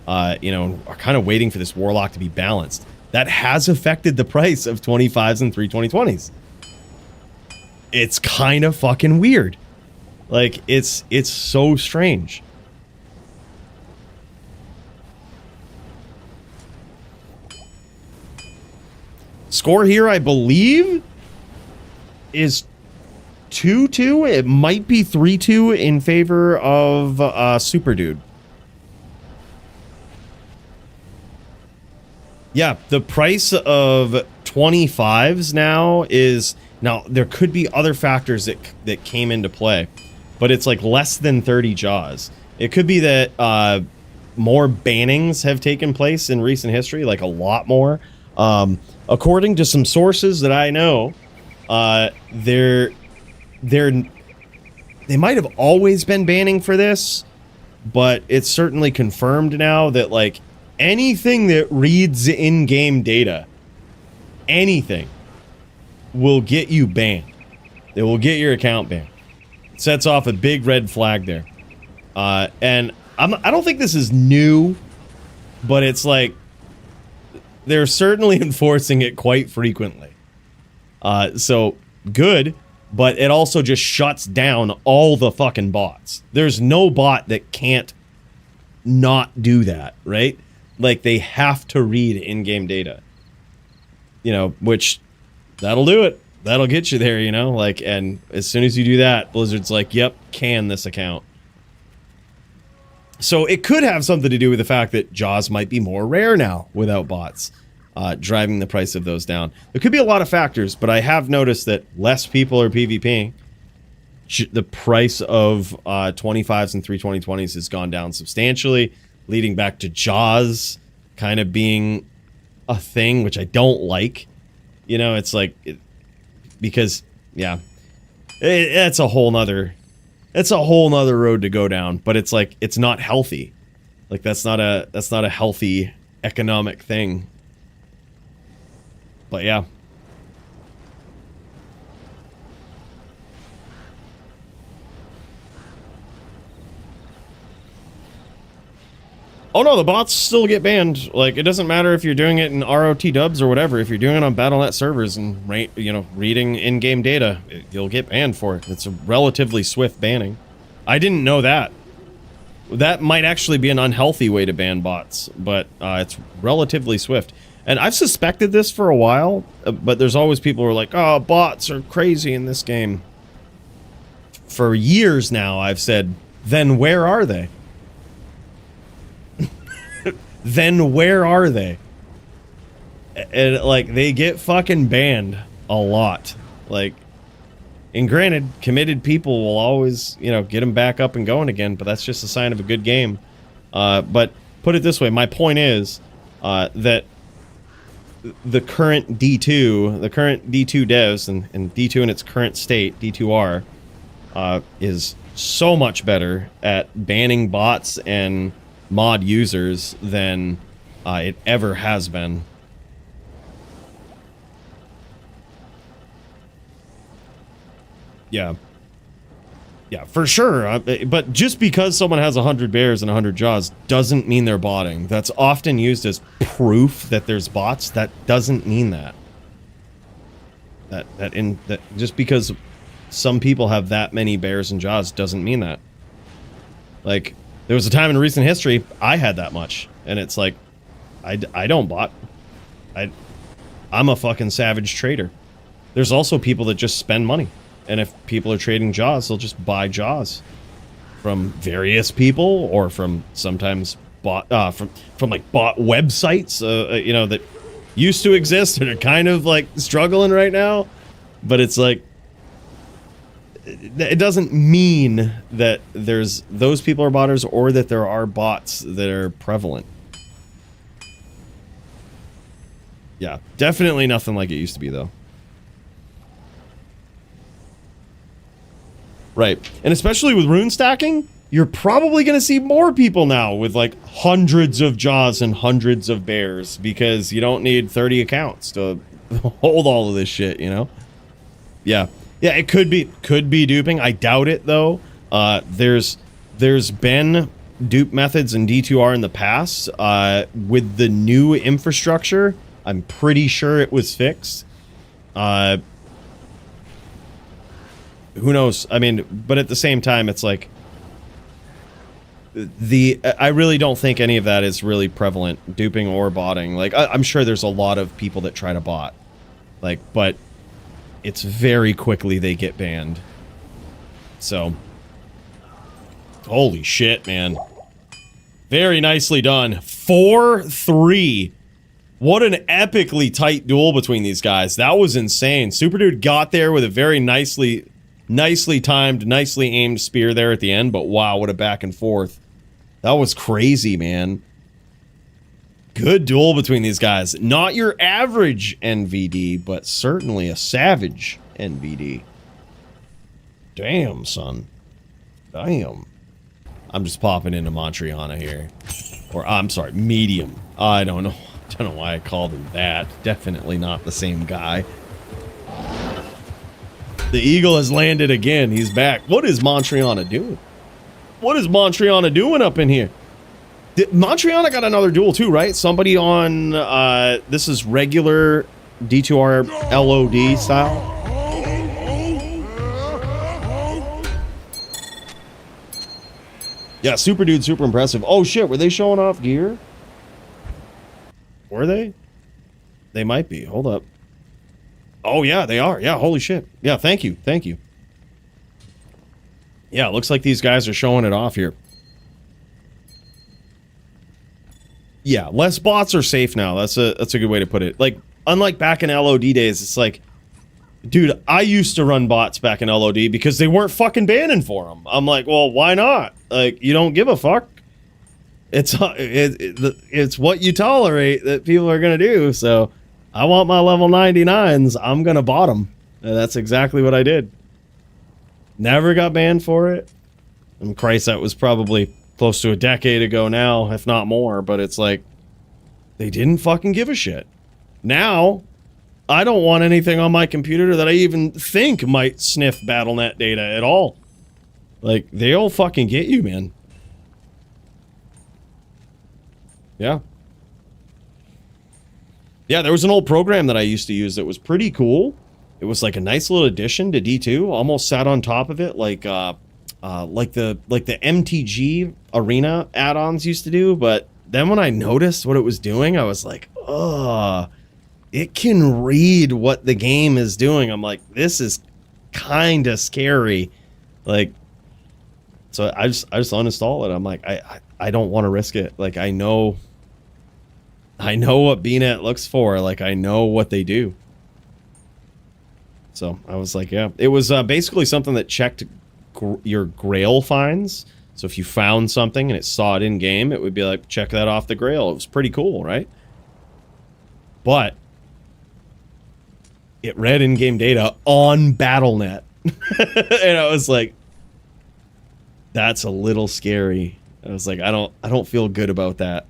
You know, are kind of waiting for this Warlock to be balanced. That has affected the price of 25s and 32020s. It's kind of fucking weird. Like, it's so strange. Score here, I believe, is 2-2. It might be 3-2 in favor of Superdude. Yeah, the price of 25s now is... Now, there could be other factors that came into play, but it's like less than 30 jaws. It could be that more bannings have taken place in recent history, like a lot more. According to some sources that I know, they might have always been banning for this, but it's certainly confirmed now that, like, anything that reads in-game data, anything, will get you banned. It will get your account banned. It sets off a big red flag there. And I don't think this is new, but it's like they're certainly enforcing it quite frequently. So good, but it also just shuts down all the fucking bots. There's no bot that can't not do that, right? Like, they have to read in-game data. You know, which, that'll do it. That'll get you there, you know? Like, and as soon as you do that, Blizzard's like, yep, can this account. So it could have something to do with the fact that Jaws might be more rare now without bots, driving the price of those down. There could be a lot of factors, but I have noticed that less people are PvPing. The price of 25s and 32020s has gone down substantially, leading back to Jaws kind of being a thing, which I don't like. You know, it's like, because, yeah, it's a whole nother road to go down, but it's like, it's not healthy. Like, that's not a healthy economic thing. But yeah. Oh no, the bots still get banned. Like, it doesn't matter if you're doing it in ROT dubs or whatever. If you're doing it on Battle.net servers and, you know, reading in-game data, you'll get banned for it. It's a relatively swift banning. I didn't know that. That might actually be an unhealthy way to ban bots, but it's relatively swift. And I've suspected this for a while, but there's always people who are like, oh, bots are crazy in this game. For years now, I've said, then where are they? Then where are they? And, like, they get fucking banned a lot. Like, and granted, committed people will always, you know, get them back up and going again, but that's just a sign of a good game. But put it this way, my point is that the current D2 devs and D2 in its current state, D2R, is so much better at banning bots and mod users than it ever has been. Yeah, for sure. But just because someone has 100 bears and 100 jaws doesn't mean they're botting. That's often used as proof that there's bots. That doesn't mean that. That just because some people have that many bears and jaws doesn't mean that. Like, there was a time in recent history I had that much, and it's like, I don't bot. I'm a fucking savage trader. There's also people that just spend money, and if people are trading jaws, they'll just buy jaws from various people, or from sometimes bot from like bot websites, you know, that used to exist and are kind of like struggling right now. But it's like, it doesn't mean that there's those people are botters or that there are bots that are prevalent. Yeah, definitely nothing like it used to be, though. Right. And especially with rune stacking, you're probably going to see more people now with like hundreds of jaws and hundreds of bears because you don't need 30 accounts to hold all of this shit, you know? Yeah. Yeah, it could be duping. I doubt it, though. There's been dupe methods in D2R in the past. With the new infrastructure, I'm pretty sure it was fixed. Who knows? I mean, but at the same time, it's like I really don't think any of that is really prevalent, duping or botting. Like, I'm sure there's a lot of people that try to bot, like, but it's very quickly they get banned. So, holy shit, man. Very nicely done. 4-3. What an epically tight duel between these guys. That was insane. Superdude got there with a very nicely timed, nicely aimed spear there at the end, but wow, what a back and forth. That was crazy, man. Good duel between these guys. Not your average NVD, but certainly a savage NVD. Damn, son. Damn. I'm just popping into Montreana here. Or, I'm sorry, medium. I don't know. I don't know why I called him that. Definitely not the same guy. The eagle has landed again. He's back. What is Montreana doing? What is Montreana doing up in here? Montreana got another duel too, right? Somebody on, this is regular D2R LOD style. Yeah, Superdude, super impressive. Oh shit, were they showing off gear? Were they? They might be. Hold up. Oh yeah, they are. Yeah, holy shit. Yeah, thank you. Thank you. Yeah, it looks like these guys are showing it off here. Yeah, less bots are safe now. That's a good way to put it. Like, unlike back in LOD days, it's like, dude, I used to run bots back in LOD because they weren't fucking banning for them. I'm like, well, why not? Like, you don't give a fuck. It's what you tolerate that people are gonna do. So, I want my level 99s. I'm gonna bot them. And that's exactly what I did. Never got banned for it. And Christ, that was probably close to a decade ago now, if not more. But it's like, they didn't fucking give a shit. Now, I don't want anything on my computer that I even think might sniff BattleNet data at all. Like, they'll fucking get you, man. Yeah. Yeah, there was an old program that I used to use that was pretty cool. It was like a nice little addition to D2. Almost sat on top of it like the MTG Arena add-ons used to do. But then when I noticed what it was doing, I was like, oh, it can read what the game is doing. I'm like, this is kind of scary. Like, so I just uninstall it. I'm like, I don't want to risk it. Like, I know what BNet looks for. Like, I know what they do. So I was like, yeah. It was basically something that checked your Grail finds. So if you found something and it saw it in game, it would be like, check that off the Grail. It was pretty cool, right? But it read in-game data on BattleNet. And I was like, that's a little scary. I was like, I don't feel good about that.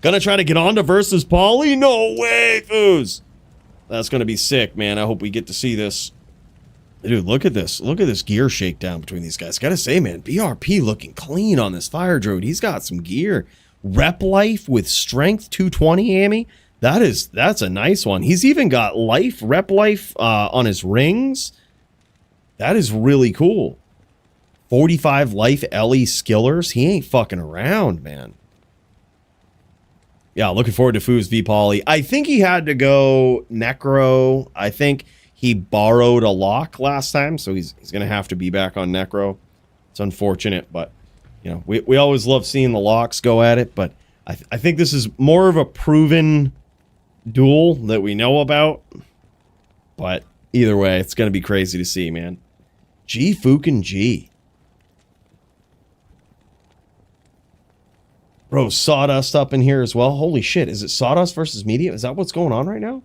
Gonna try to get on to versus Paulie? No way, Foos! That's gonna be sick, man. I hope we get to see this. Dude, look at this. Look at this gear shakedown between these guys. Gotta say, man, BRP looking clean on this Fire Druid. He's got some gear. Rep life with strength 220, Amy. That's a nice one. He's even got life, rep life on his rings. That is really cool. 45 life LE skillers. He ain't fucking around, man. Yeah, looking forward to Foos v Paulie. I think he had to go Necro. I think he borrowed a lock last time, so he's going to have to be back on Necro. It's unfortunate, but you know, we always love seeing the locks go at it, but I think this is more of a proven duel that we know about. But either way, it's going to be crazy to see, man. G fucking G. Bro, Sawdust up in here as well. Holy shit, is it Sawdust versus Medium? Is that what's going on right now?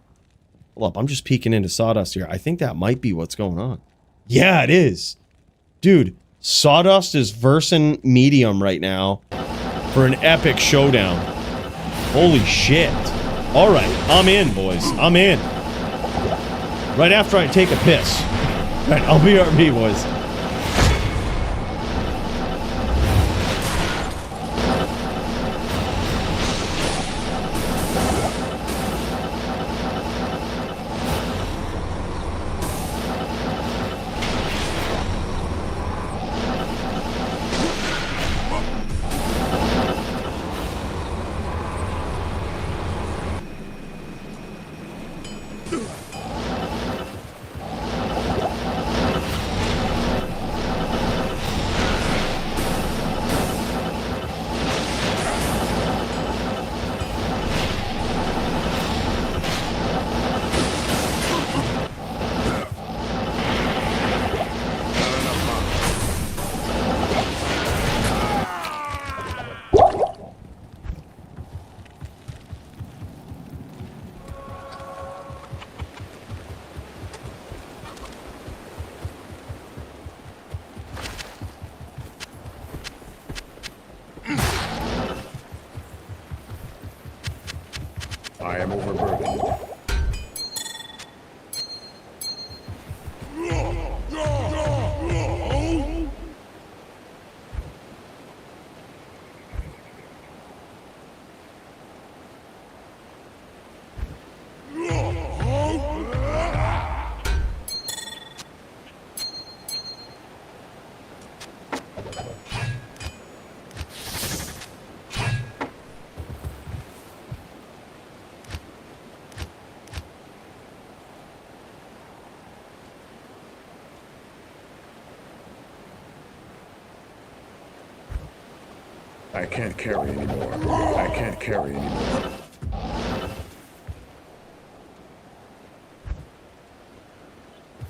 Hold up, I'm just peeking into Sawdust here. I think that might be what's going on. Yeah, it is. Dude, Sawdust is versing Medium right now for an epic showdown. Holy shit. All right, I'm in, boys. I'm in. Right after I take a piss. Right, I'll be RB, boys. I am overburdened. I can't carry anymore. I can't carry anymore.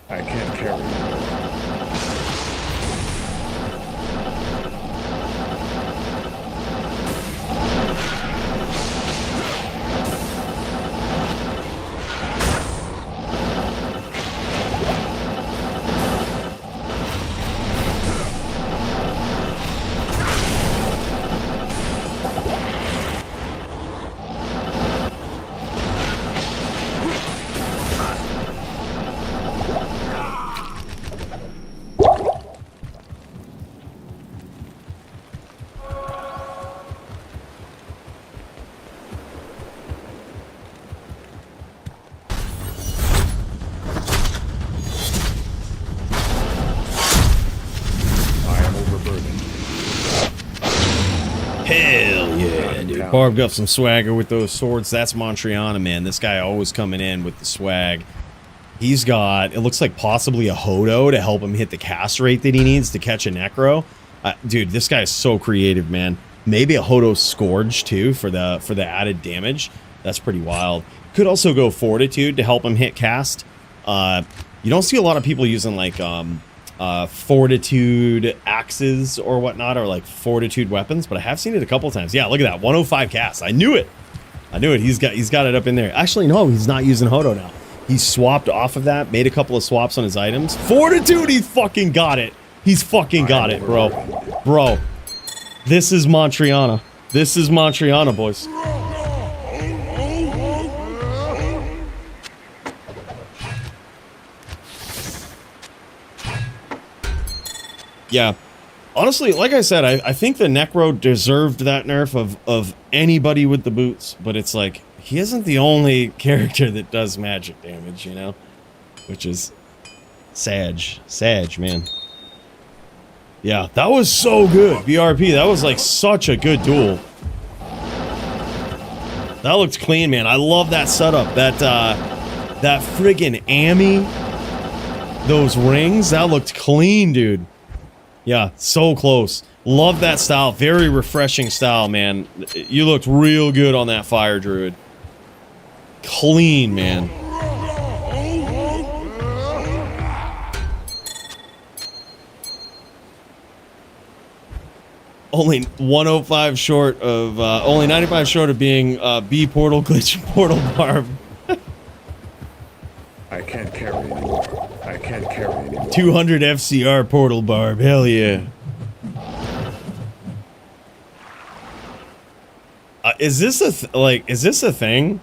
I can't carry anymore. Hell yeah, dude. Barb got some swagger with those swords. That's Montriana, man. This guy always coming in with the swag. He's got, it looks like possibly a Hodo to help him hit the cast rate that he needs to catch a Necro. Dude, this guy is so creative, man. Maybe a Hodo Scourge, too, for the added damage. That's pretty wild. Could also go Fortitude to help him hit cast. You don't see a lot of people using, like, Fortitude axes or whatnot, or like Fortitude weapons, but I have seen it a couple times. Yeah, look at that, 105 cast. I knew it. He's got it up in there. Actually, no, he's not using Hodo now. He swapped off of that, made a couple of swaps on his items. Fortitude, he fucking got it. He's fucking got it, bro. Bro, this is Montriana. This is Montriana, boys. Yeah, honestly, like I said, I think the Necro deserved that nerf of anybody with the boots, but it's like, he isn't the only character that does magic damage, you know? Which is Sag, man. Yeah, that was so good, BRP. That was like such a good duel. That looked clean, man. I love that setup. That friggin' Ami, those rings, that looked clean, dude. Yeah, so close. Love that style. Very refreshing style, man. You looked real good on that fire druid. Clean, man. Only 105 short of, only 95 short of being B portal glitch portal barb. I can't carry anymore. I can't carry anymore. 200 FCR portal barb. Hell yeah. Is this is this a thing?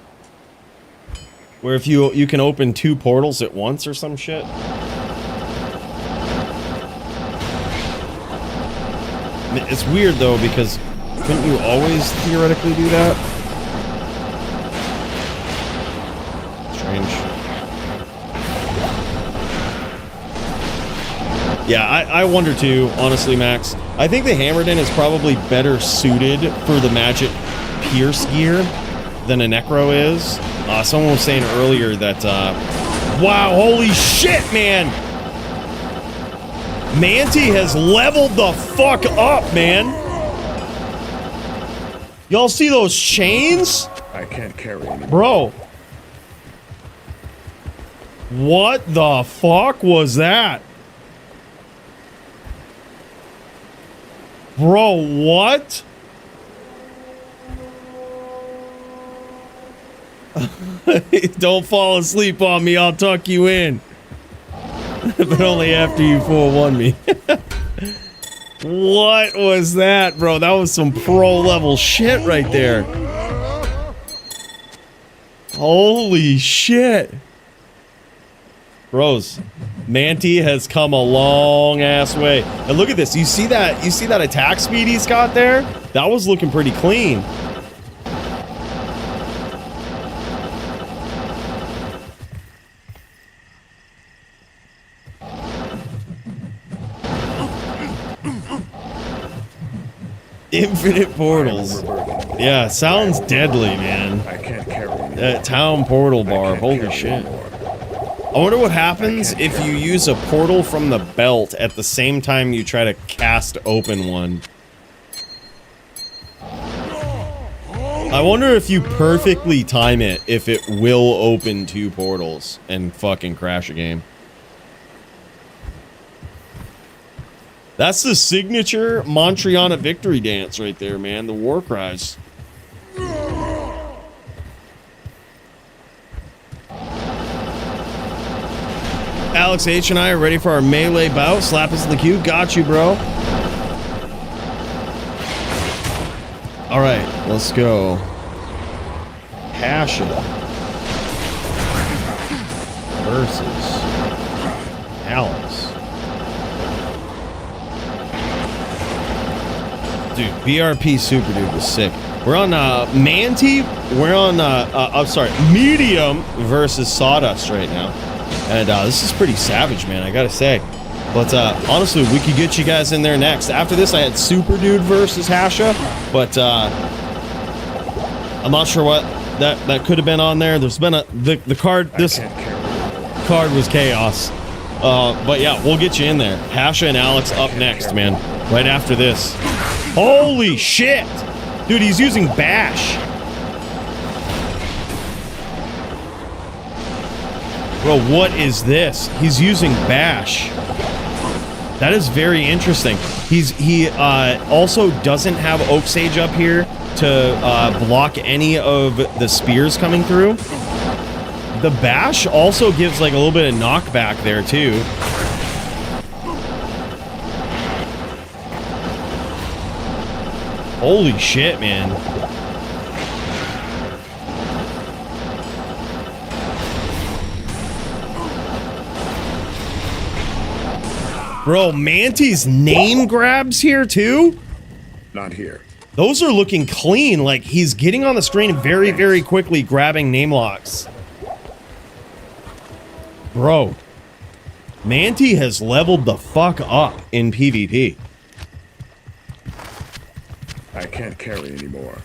Where if you can open 2 portals at once or some shit? It's weird though, because couldn't you always theoretically do that? Strange. Yeah, I wonder too, honestly, Max. I think the Hammerden is probably better suited for the magic pierce gear than a Necro is. Someone was saying earlier that, wow, holy shit, man! Manti has leveled the fuck up, man! Y'all see those chains? I can't carry anymore. Bro. What the fuck was that? Bro, what? Don't fall asleep on me, I'll tuck you in. But only after you 4-1 me. What was that, bro? That was some pro level shit right there. Holy shit. Bros, Manti has come a long ass way. And look at this. You see that attack speed he's got there? That was looking pretty clean. Infinite portals. Yeah, sounds deadly, man. I can't carry anymore. That town portal bar. Holy shit. I wonder what happens if you use a portal from the belt at the same time you try to cast open one. I wonder if you perfectly time it, if it will open 2 portals and fucking crash a game. That's the signature Montreana victory dance right there, man. The war cries. Alex H and I are ready for our melee bout. Slap us in the queue. Got you, bro. All right, let's go. Hasha versus Alex. Dude, BRP Superdude was sick. We're on Manti. We're on I'm sorry, medium versus Sawdust right now, and this is pretty savage, man. I gotta say. But honestly, we could get you guys in there next. After this, I had Superdude versus Hasha, but I'm not sure what that could have been on there. There's been the card. This card was chaos. But yeah, we'll get you in there. Hasha and Alex up next, man. Right after this. Holy shit! Dude, he's using Bash. Bro, what is this? He's using Bash. That is very interesting. He also doesn't have Oak Sage up here to block any of the spears coming through. The Bash also gives like a little bit of knockback there too. Holy shit, man. Bro, Manti's name grabs here too? Not here. Those are looking clean. Like, he's getting on the screen very, very quickly, grabbing name locks. Bro, Manti has leveled the fuck up in PvP. I can't carry anymore.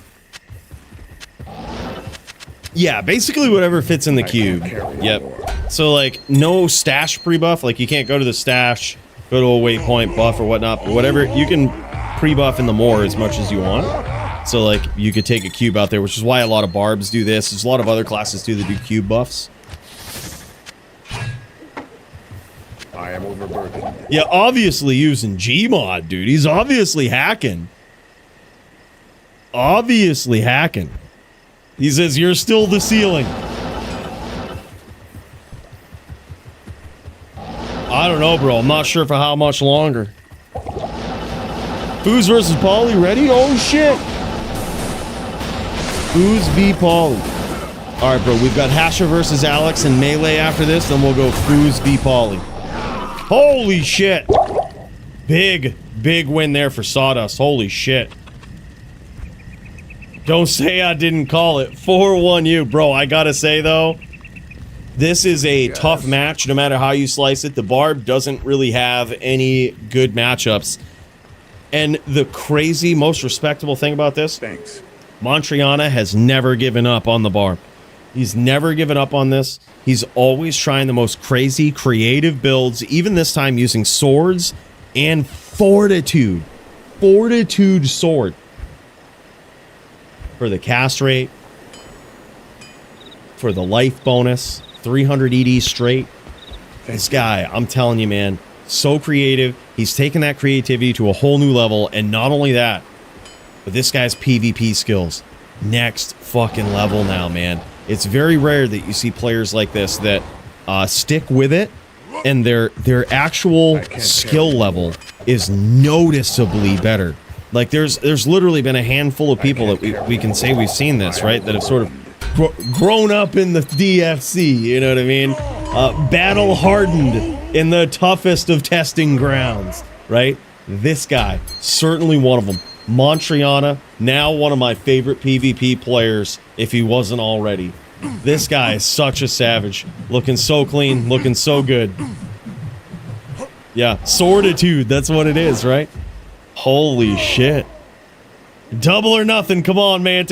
Yeah, basically whatever fits in the cube. Yep. So, like, no stash pre-buff. Like, you can't go to the stash, go to a waypoint buff or whatnot. But whatever, you can pre-buff in the more as much as you want. So, like, you could take a cube out there, which is why a lot of barbs do this. There's a lot of other classes, too, that do cube buffs. I am overburdened. Yeah, obviously using Gmod, dude. He's obviously hacking. Obviously hacking. He says, you're still the ceiling. I don't know, bro. I'm not sure for how much longer. Foos versus Paulie, ready? Oh, shit. Foos v. Paulie. All right, bro. We've got Hasha versus Alex in Melee after this. Then we'll go Foos v. Paulie. Holy shit. Big win there for Sawdust. Holy shit. Don't say I didn't call it. 4-1 you. Bro, I gotta say, though, this is a tough match no matter how you slice it. The Barb doesn't really have any good matchups. And the crazy, most respectable thing about this, Thanks. Montriana has never given up on the Barb. He's never given up on this. He's always trying the most crazy, creative builds, even this time using swords and Fortitude. Fortitude sword. For the cast rate. For the life bonus. 300 ED straight. This guy, I'm telling you, man, so creative. He's taken that creativity to a whole new level, and not only that, but this guy's PvP skills, next fucking level now, man. It's very rare that you see players like this that stick with it, and their actual skill level is noticeably better. Like, there's literally been a handful of people that we can say we've seen this, right, that have sort of grown up in the DFC, you know what I mean? Battle hardened in the toughest of testing grounds, right? This guy, certainly one of them. Montriana, now one of my favorite PvP players, if he wasn't already. This guy is such a savage. Looking so clean, looking so good. Yeah, Sworditude, that's what it is, right? Holy shit. Double or nothing, come on, man.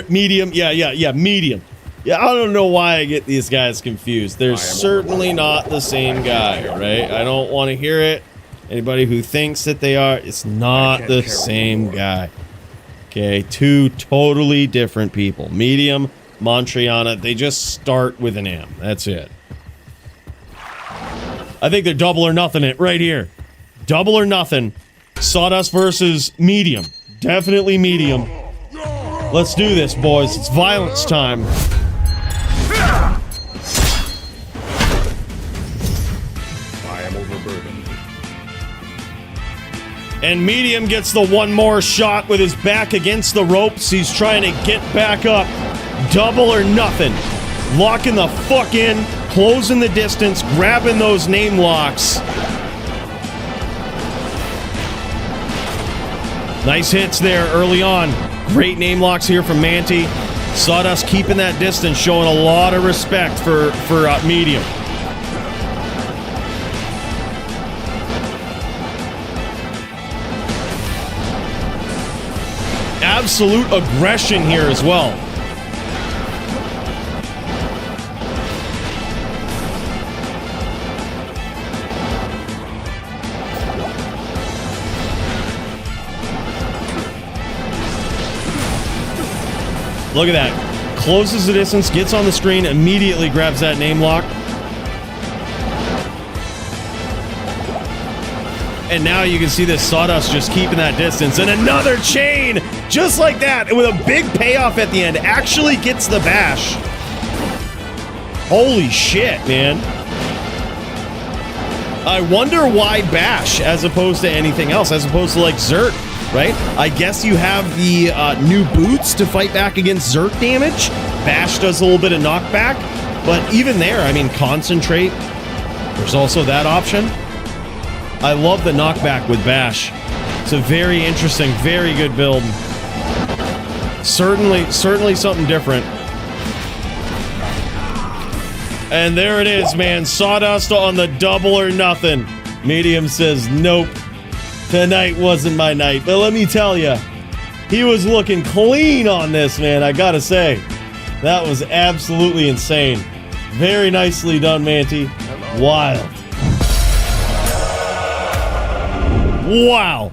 Medium, yeah, medium. Yeah, I don't know why I get these guys confused. They're certainly not the same guy, right? I don't want to hear it. Anybody who thinks that they are, it's not the same guy. Okay, two totally different people. Medium, Montriana, they just start with an M. That's it. I think they're double or nothing it right here. Double or nothing. Sawdust versus medium. Definitely medium. Let's do this, boys. It's violence time. I am overburdened. And medium gets the one more shot with his back against the ropes. He's trying to get back up. Double or nothing. Locking the fuck in, closing the distance, grabbing those name locks. Nice hits there early on. Great name locks here from Manti. Sawdust keeping that distance, showing a lot of respect for medium. Absolute aggression here as well. Look at that. Closes the distance, gets on the screen, immediately grabs that name lock. And now you can see this Sawdust just keeping that distance. And another chain! Just like that, with a big payoff at the end. Actually gets the bash. Holy shit, man. I wonder why bash as opposed to anything else, as opposed to like Zerk, right? I guess you have the new boots to fight back against Zerk damage. Bash does a little bit of knockback. But even there, I mean, concentrate. There's also that option. I love the knockback with Bash. It's a very interesting, very good build. Certainly something different. And there it is, man. Sawdust on the double or nothing. Medium says, nope. Tonight wasn't my night. But let me tell you, he was looking clean on this, man. I gotta say. That was absolutely insane. Very nicely done, Manti. Wild. Wow.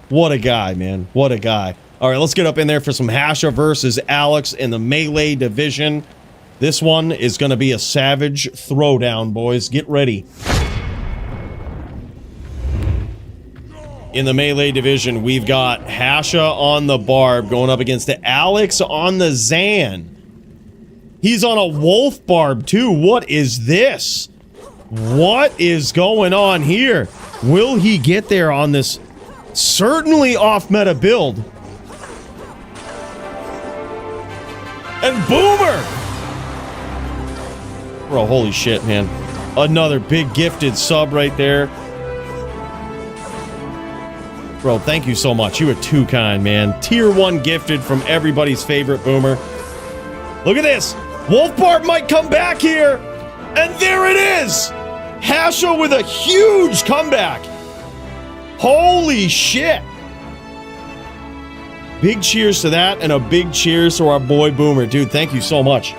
What a guy, man. What a guy. All right, let's get up in there for some Hasha versus Alex in the melee division. This one is going to be a savage throwdown, boys. Get ready. In the melee division, we've got Hasha on the Barb going up against Alex on the Zan. He's on a Wolf Barb, too. What is this? What is going on here? Will he get there on this certainly off-meta build? And Boomer! Bro, holy shit, man. Another big gifted sub right there. Bro, thank you so much. You are too kind, man. Tier 1 gifted from everybody's favorite Boomer. Look at this. Wolf Barb might come back here. And there it is. Hasha with a huge comeback. Holy shit. Big cheers to that and a big cheers to our boy Boomer. Dude, thank you so much.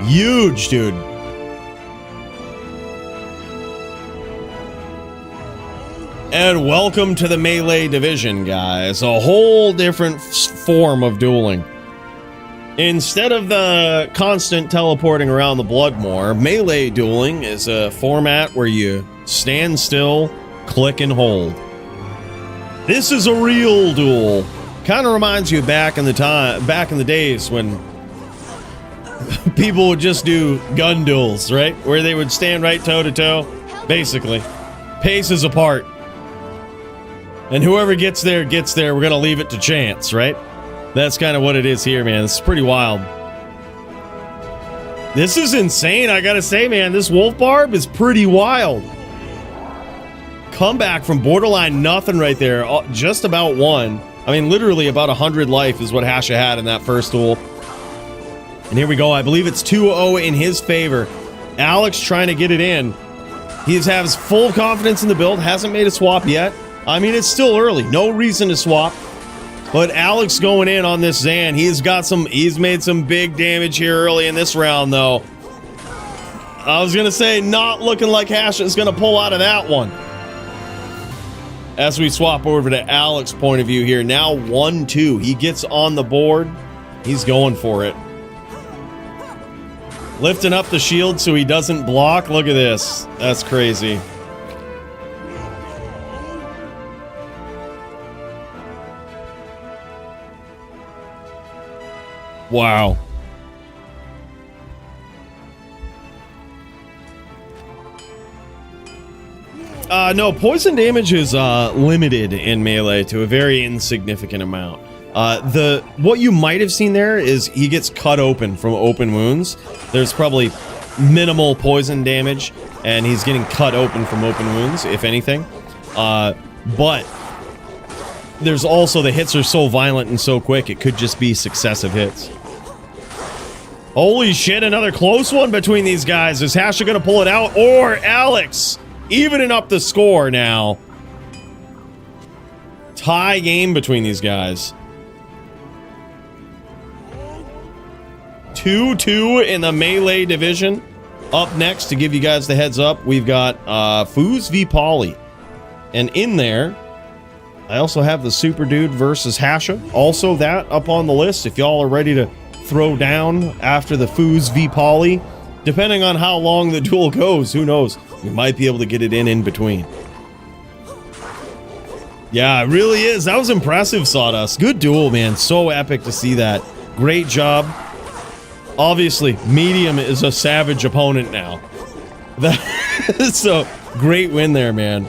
Huge, dude. And welcome to the melee division, guys. A whole different form of dueling. Instead of the constant teleporting around the Bloodmoor, melee dueling is a format where you stand still, click and hold. This is a real duel. Kind of reminds you back in the days when people would just do gun duels, right? Where they would stand right toe to toe, basically, paces apart. And whoever gets there, gets there. We're going to leave it to chance, right? That's kind of what it is here, man. It's pretty wild. This is insane, I gotta say, man. This Wolf Barb is pretty wild. Comeback from borderline nothing right there. Just about one. I mean, literally about 100 life is what Hasha had in that first duel. And here we go. I believe it's 2-0 in his favor. Alex trying to get it in. He has full confidence in the build. Hasn't made a swap yet. I mean, it's still early. No reason to swap. But Alex going in on this Zan. He's made some big damage here early in this round, though. I was going to say, not looking like Hasha is going to pull out of that one. As we swap over to Alex's point of view here. Now 1-2. He gets on the board. He's going for it. Lifting up the shield so he doesn't block. Look at this. That's crazy. Wow. No, poison damage is limited in melee to a very insignificant amount. What you might have seen there is he gets cut open from open wounds. There's probably minimal poison damage, and he's getting cut open from open wounds, if anything. But there's also the hits are so violent and so quick, it could just be successive hits. Holy shit, another close one between these guys. Is Hasha gonna pull it out, or Alex evening up the score now? Tie game between these guys. 2-2 in the melee division. Up next, to give you guys the heads up, we've got Foos v Paulie. And in there, I also have the Superdude versus Hasha. Also that up on the list if y'all are ready to throw down after the Foos v Paulie. Depending on how long the duel goes, who knows? We might be able to get it in between. Yeah, it really is. That was impressive, Sawdust. Good duel, man. So epic to see that. Great job. Obviously, medium is a savage opponent now. So, great win there, man.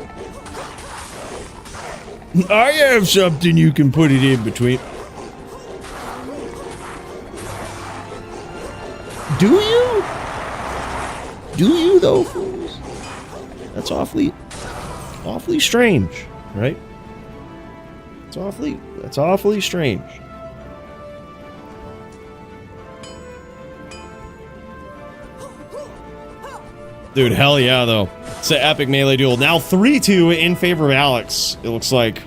I have something you can put it in between. Do you? Do you, though, fools? That's awfully strange, right? That's awfully strange. Dude, hell yeah, though. It's an epic melee duel. Now 3-2 in favor of Alex. It looks like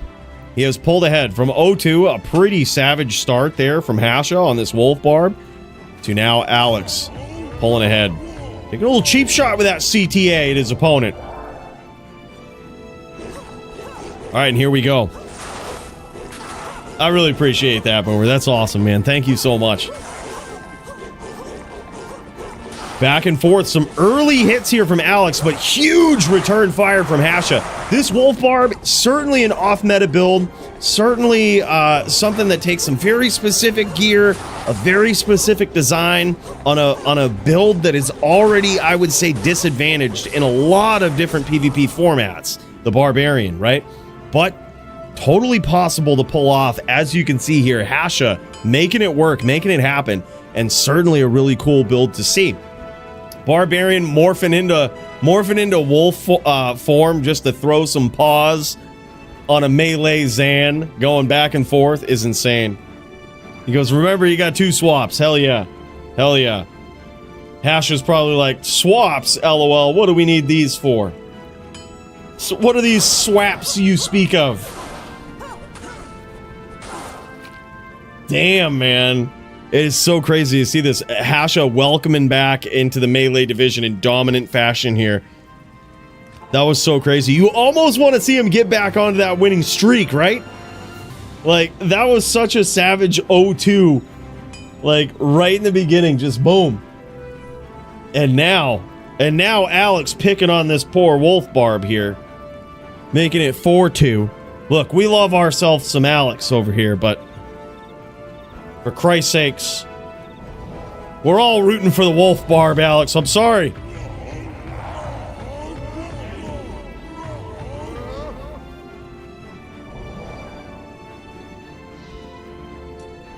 he has pulled ahead from 0-2. A pretty savage start there from Hasha on this Wolf Barb. To now Alex pulling ahead. Taking a little cheap shot with that CTA at his opponent. Alright, and here we go. I really appreciate that, Boomer. That's awesome, man. Thank you so much. Back and forth. Some early hits here from Alex, but huge return fire from Hasha. This Wolf Barb, certainly an off-meta build. Certainly something that takes some very specific gear, a very specific design on a build that is already, I would say, disadvantaged in a lot of different PvP formats. The Barbarian, right? But totally possible to pull off, as you can see here. Hasha making it work, making it happen, and certainly a really cool build to see. Barbarian morphing into wolf form just to throw some paws on a melee Zan, going back and forth is insane. He goes, remember, you got 2 swaps. Hell yeah. Hell yeah. Hasha's probably like, swaps, lol, what do we need these for? So what are these swaps you speak of? Damn, man. It is so crazy to see this. Hasha welcoming back into the melee division in dominant fashion here. That was so crazy. You almost want to see him get back onto that winning streak, right? Like, that was such a savage 0-2. Like, right in the beginning, just boom. And now Alex picking on this poor Wolf Barb here. Making it 4-2. Look, we love ourselves some Alex over here, but for Christ's sakes, we're all rooting for the Wolf Barb, Alex. I'm sorry.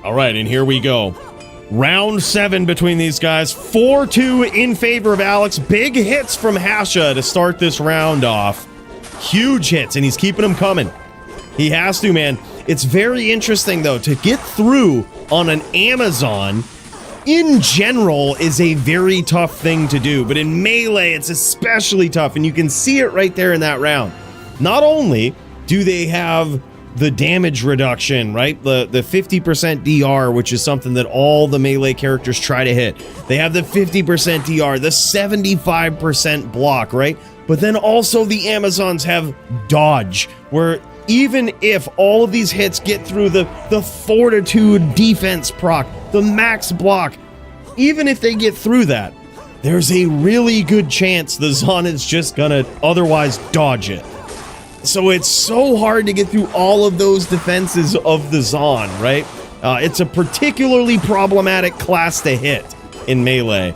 All right, and here we go. Round 7 between these guys. 4-2 in favor of Alex. Big hits from Hasha to start this round off. Huge hits, and he's keeping them coming. He has to, man. It's very interesting, though, to get through on an Amazon in general is a very tough thing to do, but in melee it's especially tough, and you can see it right there in that round. Not only do they have the damage reduction, right? The 50% DR, which is something that all the melee characters try to hit. They have the 50% DR, the 75% block, right? But then also the Amazons have dodge, where even if all of these hits get through the fortitude defense proc, the max block, even if they get through that, there's a really good chance the Zon is just gonna otherwise dodge it. So it's so hard to get through all of those defenses of the Zon, right? It's a particularly problematic class to hit in melee.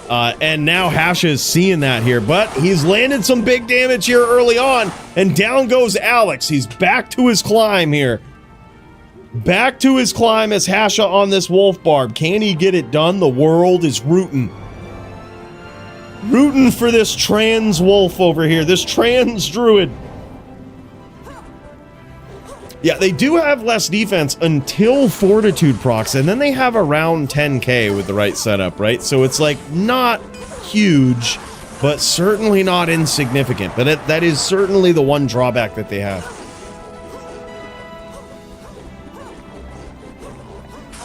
And now Hasha is seeing that here, but he's landed some big damage here early on, and down goes Alex. He's back to his climb here. Back to his climb as Hasha on this Wolf Barb. Can he get it done? The world is rooting. Rooting for this trans wolf over here, this trans druid. Yeah, they do have less defense until Fortitude procs, and then they have around 10k with the right setup, right? So it's like not huge, but certainly not insignificant. But that is certainly the one drawback that they have.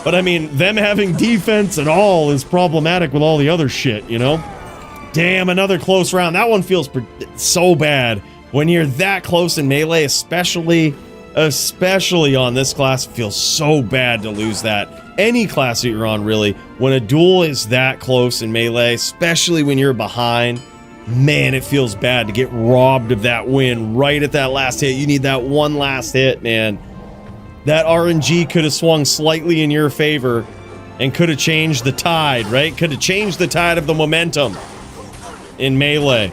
But I mean, them having defense at all is problematic with all the other shit, you know? Damn, another close round. That one feels so bad when you're that close in melee, especially on this class. It feels so bad to lose that. Any class that you're on, really, when a duel is that close in melee, especially when you're behind, man, it feels bad to get robbed of that win right at that last hit. You need that one last hit, man. That RNG could have swung slightly in your favor and could have changed the tide, right? Could have changed the tide of the momentum in melee.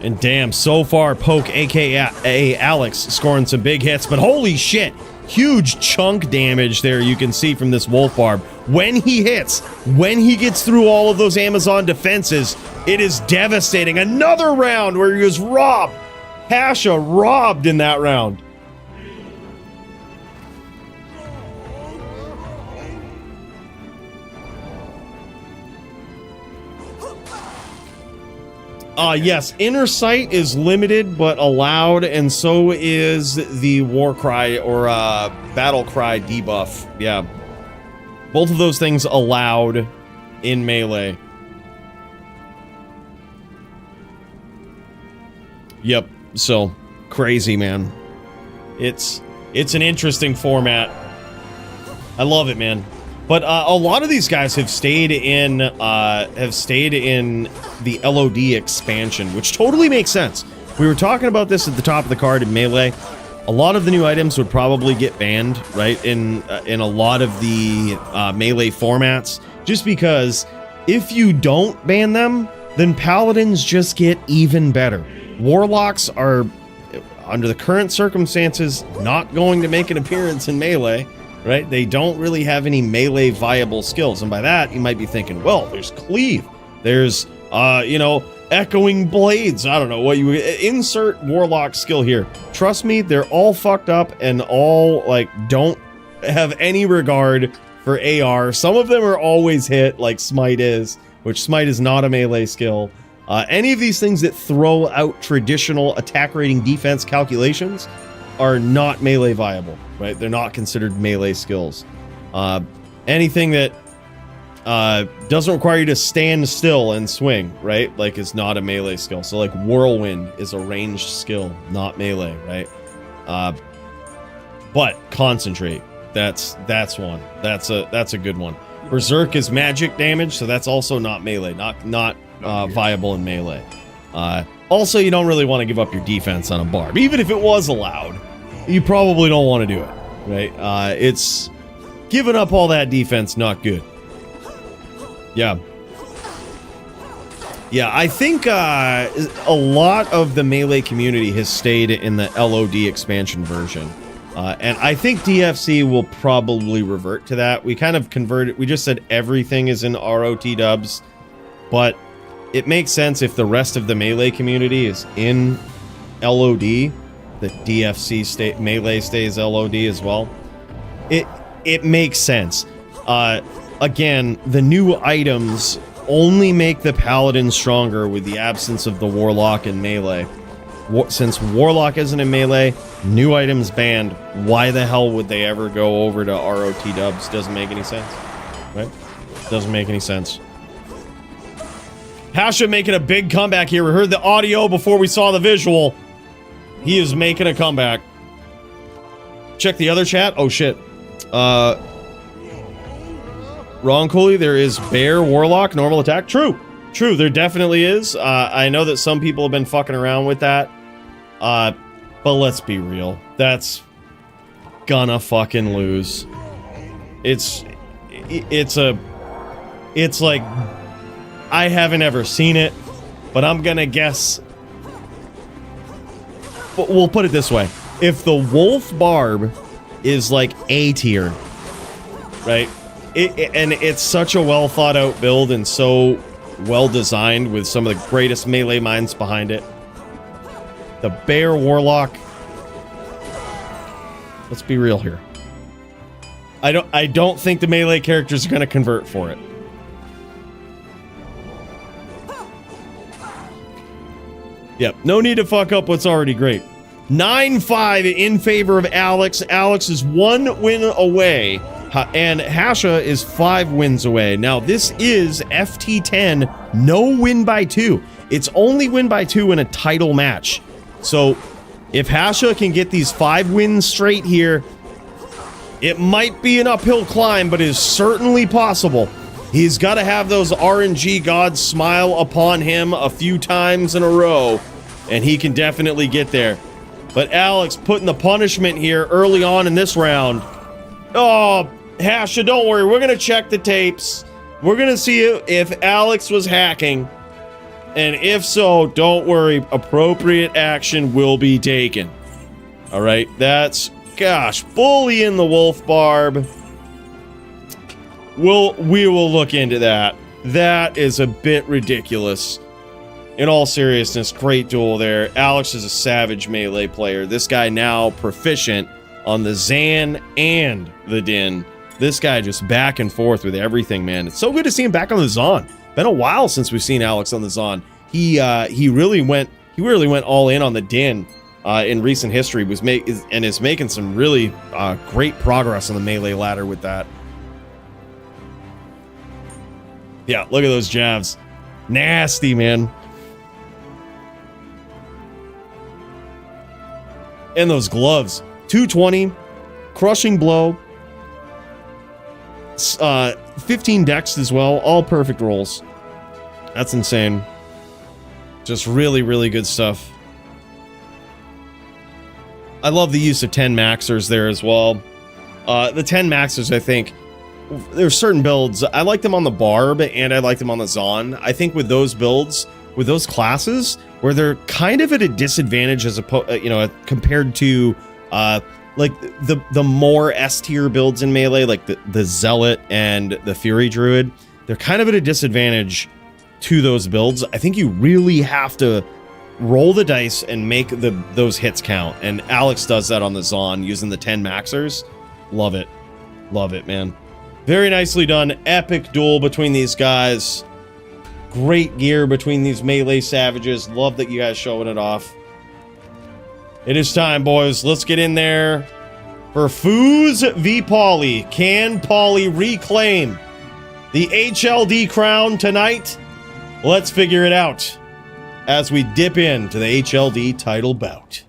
And damn, so far, Poke, aka Alex, scoring some big hits, but holy shit, huge chunk damage there you can see from this Wolf Barb. When he hits, when he gets through all of those Amazon defenses, it is devastating. Another round where he was robbed. Hasha robbed in that round. Yes, Inner Sight is limited but allowed, and so is the War Cry or Battle Cry debuff. Yeah. Both of those things allowed in melee. Yep, so crazy, man. It's It's an interesting format. I love it, man. But a lot of these guys have stayed in the LOD expansion, which totally makes sense. We were talking about this at the top of the card in Melee. A lot of the new items would probably get banned, right, in a lot of the Melee formats, just because if you don't ban them, then Paladins just get even better. Warlocks are, under the current circumstances, not going to make an appearance in Melee. Right? They don't really have any melee viable skills. And by that, you might be thinking, well, there's Cleave. There's, Echoing Blades. I don't know what you... Insert Warlock skill here. Trust me, they're all fucked up and all, like, don't have any regard for AR. Some of them are always hit, like Smite is, which Smite is not a melee skill. Any of these things that throw out traditional attack rating defense calculations are not melee viable, right? They're not considered melee skills. Anything that doesn't require you to stand still and swing, right? Like, is not a melee skill. So, like, Whirlwind is a ranged skill, not melee, right? But Concentrate, that's one. That's a good one. Berserk is magic damage, so that's also not melee, not viable in melee. Also, you don't really want to give up your defense on a barb, even if it was allowed. You probably don't want to do it, right? It's giving up all that defense, not good. Yeah. Yeah, I think a lot of the Melee community has stayed in the LOD expansion version. And I think DFC will probably revert to that. We kind of converted, we just said everything is in ROT dubs, but it makes sense if the rest of the Melee community is in LOD. The DFC Melee stays LOD as well. It makes sense. Again, the new items only make the Paladin stronger with the absence of the Warlock in Melee. Since Warlock isn't in Melee, new items banned. Why the hell would they ever go over to ROT dubs? Doesn't make any sense, right? Doesn't make any sense. Hasha making a big comeback here. We heard the audio before we saw the visual. He is making a comeback. Check the other chat. Oh, shit. Wrong, Coooley. There is Bear Warlock, normal attack. True. True, there definitely is. I know that some people have been fucking around with that. But let's be real. That's gonna fucking lose. It's like... I haven't ever seen it, but I'm gonna guess... We'll put it this way. If the Wolf Barb is like A tier, right? And it's such a well thought out build and so well designed with some of the greatest melee minds behind it. The Bear Warlock. Let's be real here. I don't think the melee characters are going to convert for it. Yep, no need to fuck up what's already great. 9-5 in favor of Alex. Alex is 1 win away, and Hasha is 5 wins away. Now, this is FT10, no win by 2. It's only win by 2 in a title match. So, if Hasha can get these 5 wins straight here, it might be an uphill climb, but is certainly possible. He's got to have those RNG gods smile upon him a few times in a row, and he can definitely get there. But Alex putting the punishment here early on in this round. Oh, Hasha, don't worry. We're going to check the tapes. We're going to see if Alex was hacking. And if so, don't worry. Appropriate action will be taken. All right, that's... Gosh, fully in the Wolf Barb. We will look into that. That is a bit ridiculous. In all seriousness, great duel there. Alex is a savage melee player. This guy now proficient on the Zan and the Din. This guy just back and forth with everything, man. It's so good to see him back on the Zon. Been a while since we've seen Alex on the Zon. He really went all in on the Din in recent history. Is making some really great progress on the melee ladder with that. Yeah, look at those jabs. Nasty, man. And those gloves. 220, crushing blow, 15 dex as well, all perfect rolls. That's insane. Just really, really good stuff. I love the use of 10 maxers there as well. The 10 maxers, I think, there's certain builds. I like them on the Barb and I like them on the Zon. I think with those builds, with those classes, where they're kind of at a disadvantage as compared to like the more S tier builds in melee, like the Zealot and the Fury Druid, they're kind of at a disadvantage to those builds. I think you really have to roll the dice and make those hits count. And Alex does that on the Zon using the 10 maxers. Love it. Love it, man. Very nicely done. Epic duel between these guys. Great gear between these melee savages. Love that you guys showing it off. It is time, boys. Let's get in there for Foos v Paulie. Can Paulie reclaim the HLD crown tonight? Let's figure it out as we dip into the HLD title bout.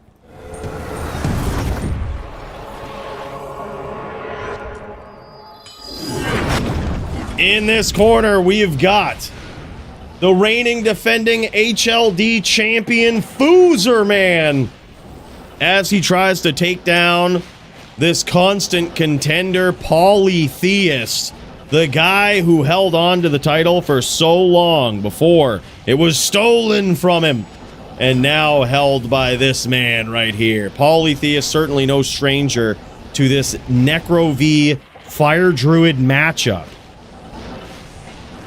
In this corner, we have got the reigning defending HLD champion, Foozer Man, as he tries to take down this constant contender, Polytheist, the guy who held on to the title for so long before it was stolen from him and now held by this man right here. Polytheist, certainly no stranger to this Necro v Fire Druid matchup.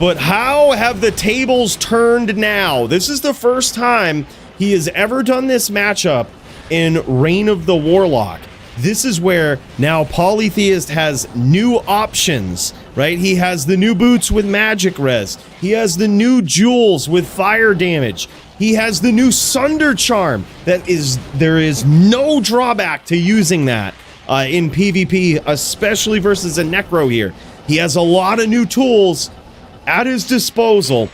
But how have the tables turned now? This is the first time he has ever done this matchup in Reign of the Warlock. This is where now Polytheist has new options, right? He has the new boots with magic res. He has the new jewels with fire damage. He has the new Sunder Charm. There is no drawback to using that in PvP, especially versus a Necro here. He has a lot of new tools at his disposal.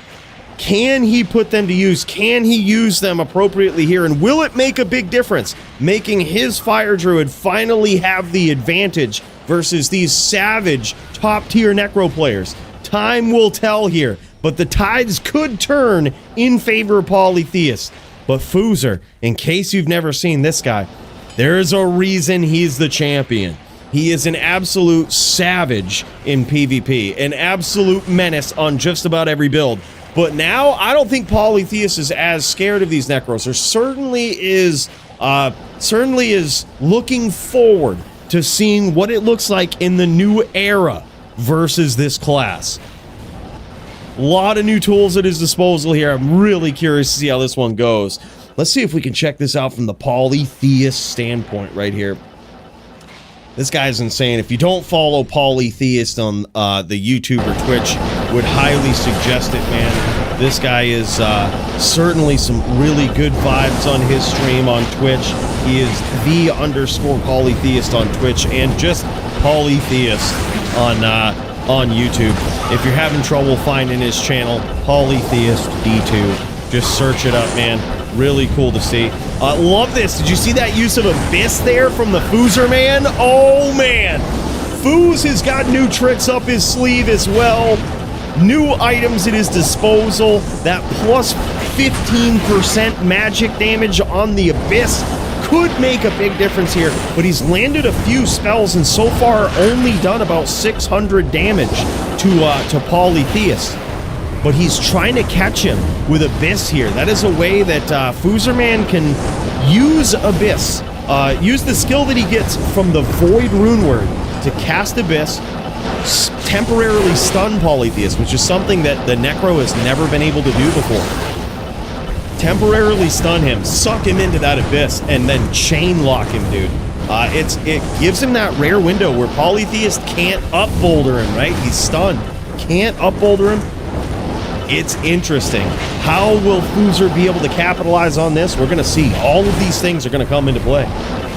Can he put them to use? Can he use them appropriately here? And will it make a big difference, making his Fire Druid finally have the advantage versus these savage top-tier Necro players? Time will tell here, but the tides could turn in favor of Polytheist. But Foozer, in case you've never seen this guy, there's a reason he's the champion. He is an absolute savage in PvP, an absolute menace on just about every build. But now, I don't think Polytheist is as scared of these Necros. There certainly is looking forward to seeing what it looks like in the new era versus this class. A lot of new tools at his disposal here. I'm really curious to see how this one goes. Let's see if we can check this out from the Polytheist standpoint right here. This guy's insane. If you don't follow Polytheist on the YouTube or Twitch, would highly suggest it, man. This guy is certainly some really good vibes on his stream on Twitch. He is _Polytheist on Twitch and just Polytheist on YouTube. If you're having trouble finding his channel, Polytheist D2, just search it up, man. Really cool to see. Love this. Did you see that use of Abyss there from the Foozer Man? Oh, man. Foos has got new tricks up his sleeve as well. New items at his disposal. That plus 15% magic damage on the Abyss could make a big difference here, but he's landed a few spells and so far only done about 600 damage to Polytheist. But he's trying to catch him with Abyss here. That is a way that Foozer Man can use Abyss. Use the skill that he gets from the Void Rune Word to cast Abyss, temporarily stun Polytheist, which is something that the Necro has never been able to do before. Temporarily stun him, suck him into that Abyss, and then chain lock him, dude. It gives him that rare window where Polytheist can't up boulder him, right? He's stunned. Can't up boulder him. It's interesting. How will Foozer be able to capitalize on this? We're going to see. All of these things are going to come into play.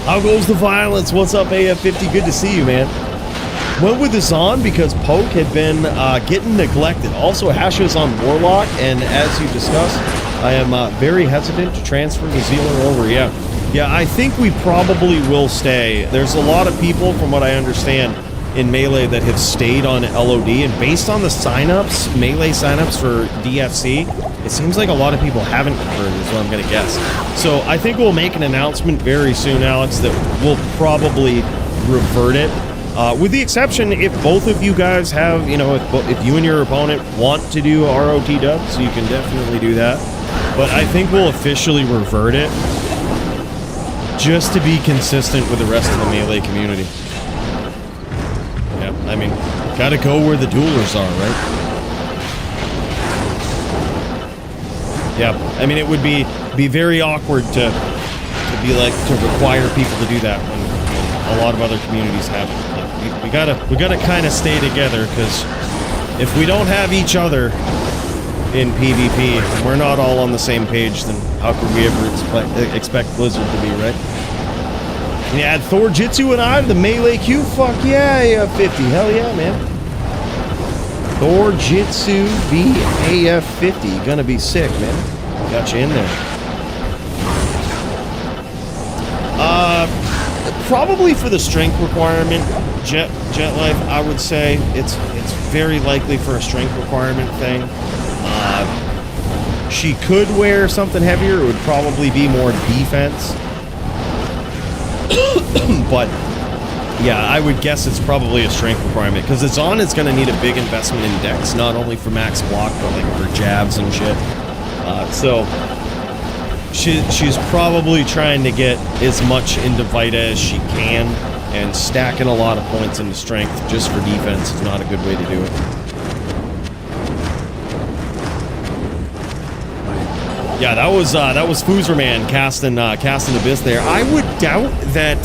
How goes the violence? What's up, AF50? Good to see you, man. Went with this on because Poke had been getting neglected. Also, Hasha's on Warlock, and as you discussed, I am very hesitant to transfer the Zealer over. Yeah, Yeah, I think we probably will stay. There's a lot of people, from what I understand, in Melee that have stayed on LOD, and based on the signups, Melee signups for DFC, it seems like a lot of people haven't converted, is what I'm gonna guess. So I think we'll make an announcement very soon, Alex, that we'll probably revert it. With the exception, if both of you guys have, you know, if you and your opponent want to do ROT dubs, you can definitely do that. But I think we'll officially revert it, just to be consistent with the rest of the Melee community. Yeah, I mean, gotta go where the duelers are, right? Yeah, I mean, it would be very awkward to be like, to require people to do that when a lot of other communities have it. We gotta kind of stay together, because if we don't have each other in PvP, and we're not all on the same page, then how could we ever expect Blizzard to be, right? And you add Thor, Jitsu, and I to the Melee queue? Fuck yeah, AF50. Hell yeah, man. Thor, Jitsu, v AF50. Gonna be sick, man. Got you in there. Probably for the strength requirement, Jet Life, I would say it's very likely for a strength requirement thing. She could wear something heavier. It would probably be more defense. But yeah, I would guess it's probably a strength requirement, because it's going to need a big investment in dex, not only for max block, but like for jabs and shit. So she's probably trying to get as much into Vita as she can, and stacking a lot of points into strength just for defense is not a good way to do it. Yeah, that was Fooer Man casting Abyss there. I would doubt that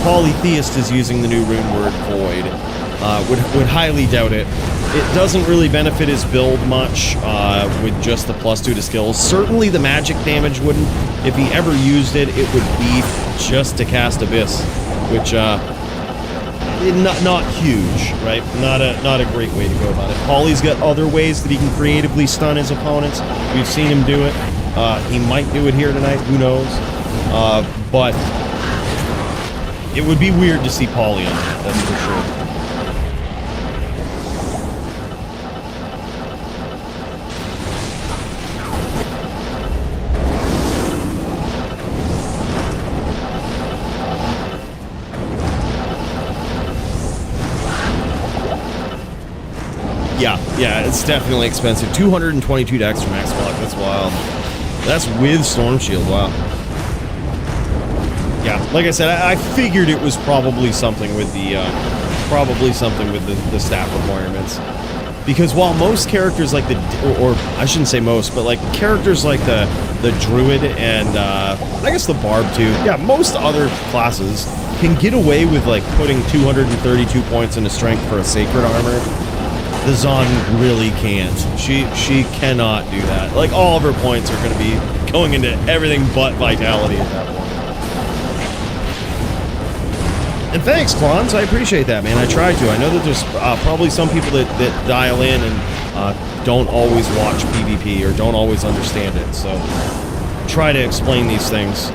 Paulie Theist is using the new rune word Void. Would highly doubt it. It doesn't really benefit his build much with just the +2 to skills. Certainly the magic damage wouldn't. If he ever used it, it would be just to cast Abyss, which not huge, right? Not a great way to go about it. Paulie's got other ways that he can creatively stun his opponents. We've seen him do it. He might do it here tonight, who knows? But it would be weird to see Paulie on that, that's for sure. Yeah, it's definitely expensive. 222 dex for max block, that's wild. That's with Storm Shield, wow. Yeah, like I said, I figured it was probably something with the stat requirements. Because while most characters like or I shouldn't say most, but like characters like the Druid and I guess the Barb too. Yeah, most other classes can get away with like putting 232 points into strength for a Sacred Armor. The Zon really can't. She cannot do that. Like, all of her points are going to be going into everything but Vitality at that point. And thanks, Klons. I appreciate that, man. I try to. I know that there's probably some people that dial in and don't always watch PvP or don't always understand it. So, try to explain these things.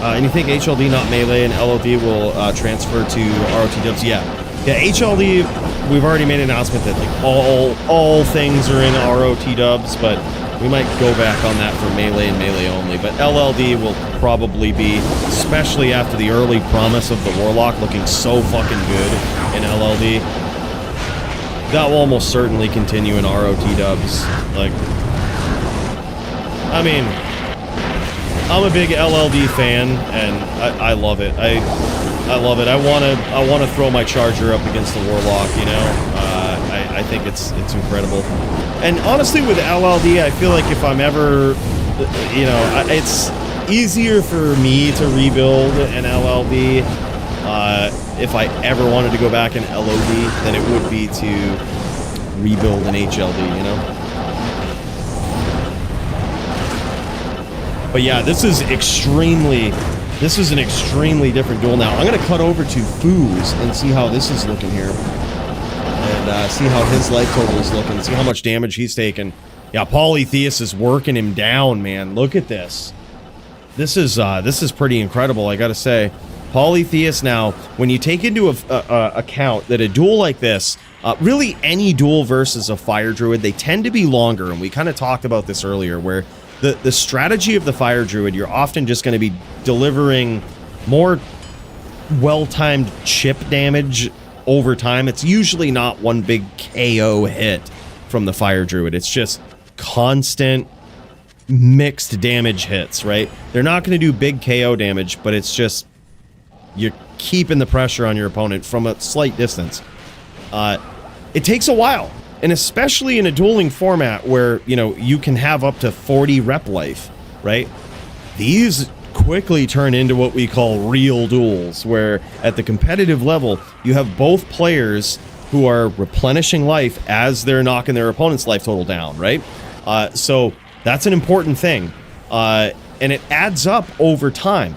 And you think HLD, not Melee, and LOD will transfer to ROT dubs? Yeah. Yeah, HLD, we've already made an announcement that like all things are in ROT dubs, but we might go back on that for Melee and Melee only. But LLD will probably be, especially after the early promise of the Warlock looking so fucking good in LLD, that will almost certainly continue in ROT dubs. Like, I mean, I'm a big LLD fan, and I love it. I love it. I want to throw my charger up against the Warlock. You know, I think it's incredible. And honestly, with LLD, I feel like if I'm ever, you know, it's easier for me to rebuild an LLD if I ever wanted to go back in LOD than it would be to rebuild an HLD. You know. But yeah, this is an extremely different duel now. I'm going to cut over to Foos and see how this is looking here. And see how his life total is looking. See how much damage he's taken. Yeah, Polytheus is working him down, man. Look at this. This is pretty incredible, I gotta say. Polytheus now, when you take into account that a duel like this, really any duel versus a fire druid, they tend to be longer, and we kind of talked about this earlier, where the strategy of the fire druid, you're often just going to be delivering more well-timed chip damage over time. It's usually not one big KO hit from the fire druid. It's just constant mixed damage hits, right? They're not going to do big KO damage, but it's just you're keeping the pressure on your opponent from a slight distance. It takes a while, and especially in a dueling format where, you know, you can have up to 40 rep life, right? These quickly turn into what we call real duels, where at the competitive level, you have both players who are replenishing life as they're knocking their opponent's life total down, right? So that's an important thing, and it adds up over time.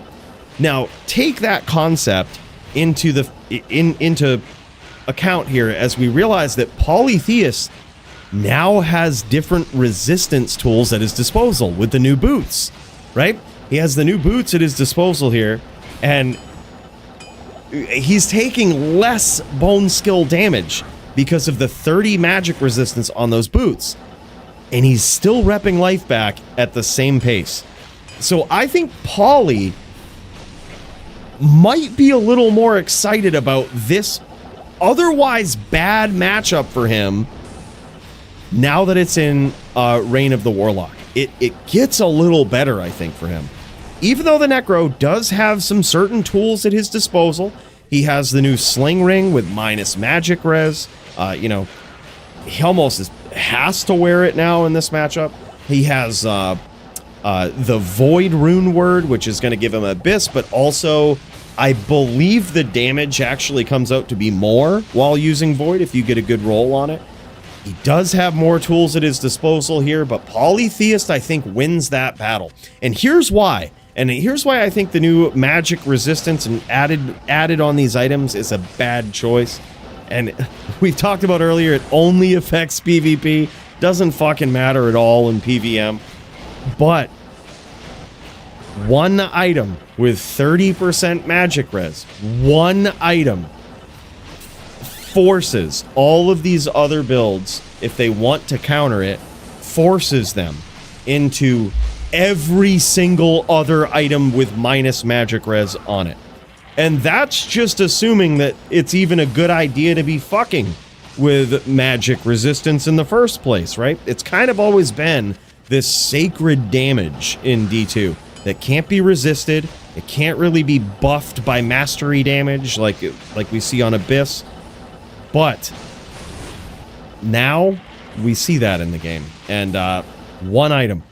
Now, take that concept into account here as we realize that Polytheus now has different resistance tools at his disposal with the new boots, right? He has the new boots at his disposal here, and he's taking less bone skill damage because of the 30 magic resistance on those boots, and he's still repping life back at the same pace. So I think Paulie might be a little more excited about this otherwise bad matchup for him now that it's in Reign of the Warlock. It gets a little better, I think, for him. Even though the Necro does have some certain tools at his disposal, he has the new Sling Ring with minus magic res. You know, he almost has to wear it now in this matchup. He has the Void Rune Word, which is going to give him Abyss, but also I believe the damage actually comes out to be more while using Void if you get a good roll on it. He does have more tools at his disposal here, but Polytheist, I think, wins that battle. And here's why. And here's why I think the new magic resistance and added on these items is a bad choice. And we talked about earlier, it only affects PvP. Doesn't fucking matter at all in PvM. But one item with 30% magic res, one item forces all of these other builds, if they want to counter it, forces them into every single other item with minus magic res on it. And that's just assuming that it's even a good idea to be fucking with magic resistance in the first place, right? It's kind of always been this sacred damage in D2 that can't be resisted. It can't really be buffed by mastery damage like we see on Abyss. But now we see that in the game. And one item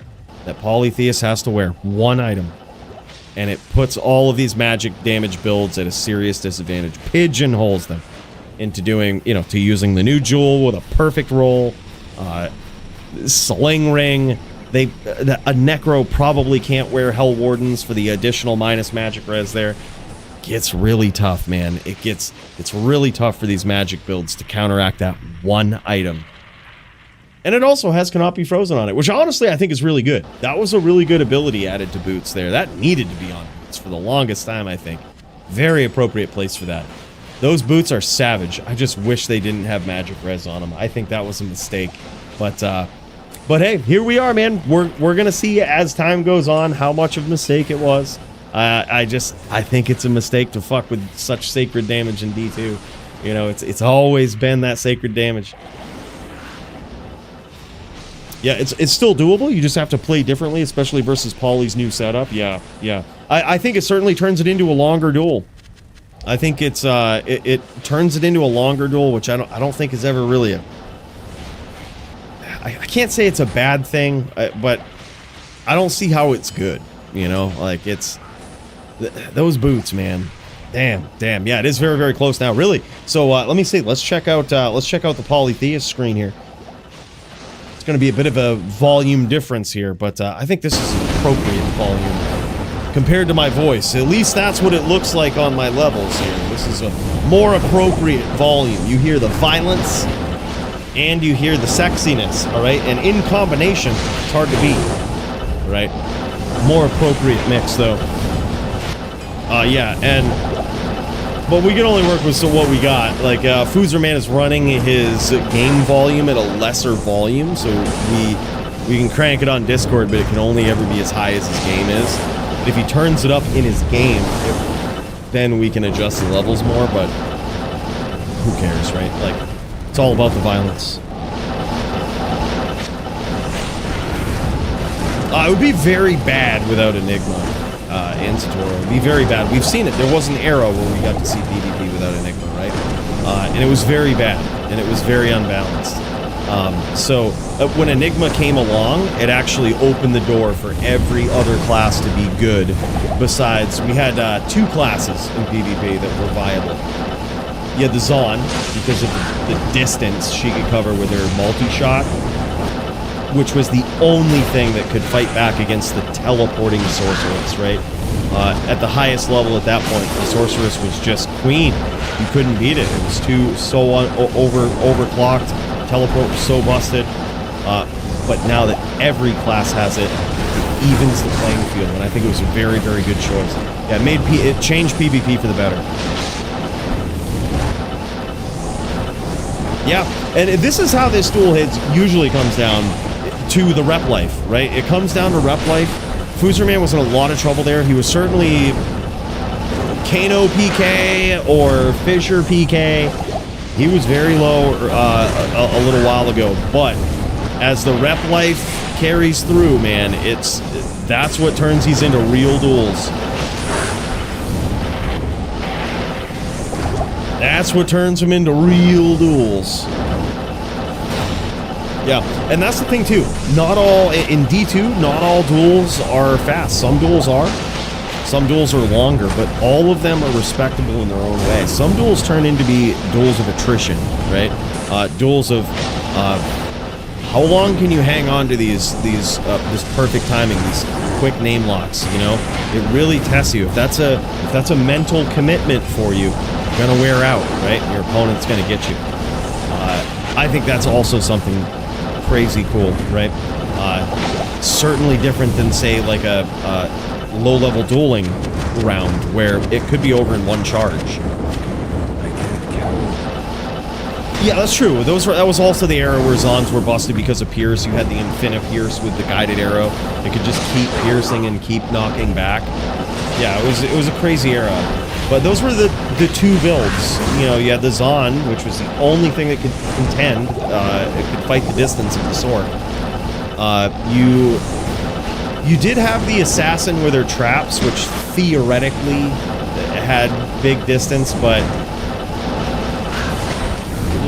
that Polytheus has to wear, one item, and it puts all of these magic damage builds at a serious disadvantage, pigeonholes them into doing, you know, to using the new Juel with a perfect roll, Sling Ring. A Necro probably can't wear Hell Wardens for the additional minus magic res there. Gets really tough, man. It's really tough for these magic builds to counteract that one item. And it also has Cannot Be Frozen on it, which honestly I think is really good. That was a really good ability added to boots there. That needed to be on boots for the longest time, I think. Very appropriate place for that. Those boots are savage. I just wish they didn't have magic res on them. I think that was a mistake. But hey, here we are, man. We're gonna see as time goes on how much of a mistake it was. I think it's a mistake to fuck with such sacred damage in D2. You know, it's always been that sacred damage. Yeah, it's still doable. You just have to play differently, especially versus Paulie's new setup. Yeah. I think it certainly turns it into a longer duel. I think it turns it into a longer duel, which I don't think is ever really I can't say it's a bad thing, but I don't see how it's good. You know, like it's those boots, man. Damn. Yeah, it is very, very close now, really. So let me see. Let's check out the Polytheus screen here. It's going to be a bit of a volume difference here, but I think this is an appropriate volume compared to my voice. At least that's what it looks like on my levels here. This is a more appropriate volume. You hear the violence and you hear the sexiness, all right? And in combination, it's hard to beat, all right? More appropriate mix, though. Yeah, but we can only work with what we got. Like, Foozerman is running his game volume at a lesser volume, so we can crank it on Discord, but it can only ever be as high as his game is. If he turns it up in his game, then we can adjust the levels more, but who cares, right? Like, it's all about the violence. It would be very bad without Enigma and Satoru. It would be very bad. We've seen it. There was an era where we got to see PvP without Enigma, right? And it was very bad, and it was very unbalanced. So when Enigma came along, it actually opened the door for every other class to be good. Besides, we had 2 classes in PvP that were viable. You had the Zon, because of the distance she could cover with her multi-shot, which was the only thing that could fight back against the teleporting sorceress, right? At the highest level at that point, the sorceress was just queen. You couldn't beat it. It was overclocked. Teleport was so busted. But now that every class has it, it evens the playing field, and I think it was a very, very good choice. Yeah, it changed PvP for the better. Yeah, and this is how this duel usually comes down to the rep life, right? It comes down to rep life. Foozerman was in a lot of trouble there. He was certainly Kano PK or Fisher PK. He was very low a little while ago, but as the rep life carries through, man, that's what turns these into real duels. That's what turns them into real duels. Yeah, and that's the thing too. Not all, in D2, not all duels are fast. Some duels are. Some duels are longer, but all of them are respectable in their own way. Some duels turn into be duels of attrition, right? Duels of, how long can you hang on to this perfect timing, these quick name locks, you know? It really tests you. If that's a mental commitment for you, you're gonna wear out, right? Your opponent's gonna get you. I think that's also something crazy cool, right? Certainly different than, say, like a low-level dueling round where it could be over in one charge. Yeah, that's true. That was also the era where Zons were busted because of Pierce. You had the Infinite Pierce with the guided arrow. It could just keep piercing and keep knocking back. Yeah, it was a crazy era. But those were the 2 builds. You know, you had the Zon, which was the only thing that could contend. It could fight the distance of the sword. You did have the Assassin with her traps, which theoretically had big distance, but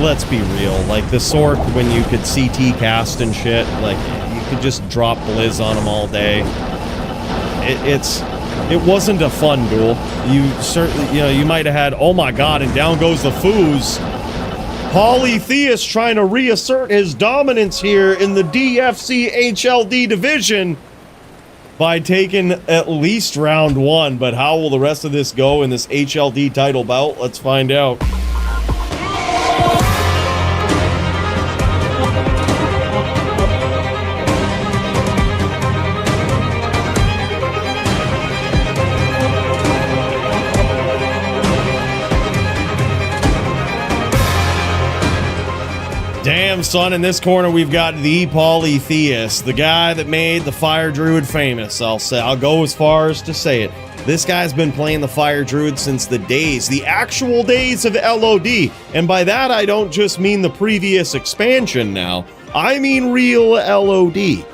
let's be real. Like, the Sork, when you could CT cast and shit, like, you could just drop Blizz on them all day. It wasn't a fun duel. You certainly, you know, you might have had, oh my god, and down goes the Foos. Paulie Theus trying to reassert his dominance here in the DFC HLD division by taking at least round 1. But how will the rest of this go in this HLD title bout? Let's find out. Damn, son, in this corner we've got the Paulie Theus, the guy that made the Fire Druid famous. I'll go as far as to say it. This guy's been playing the Fire Druid since the actual days of LOD. And by that, I don't just mean the previous expansion now. I mean real LOD.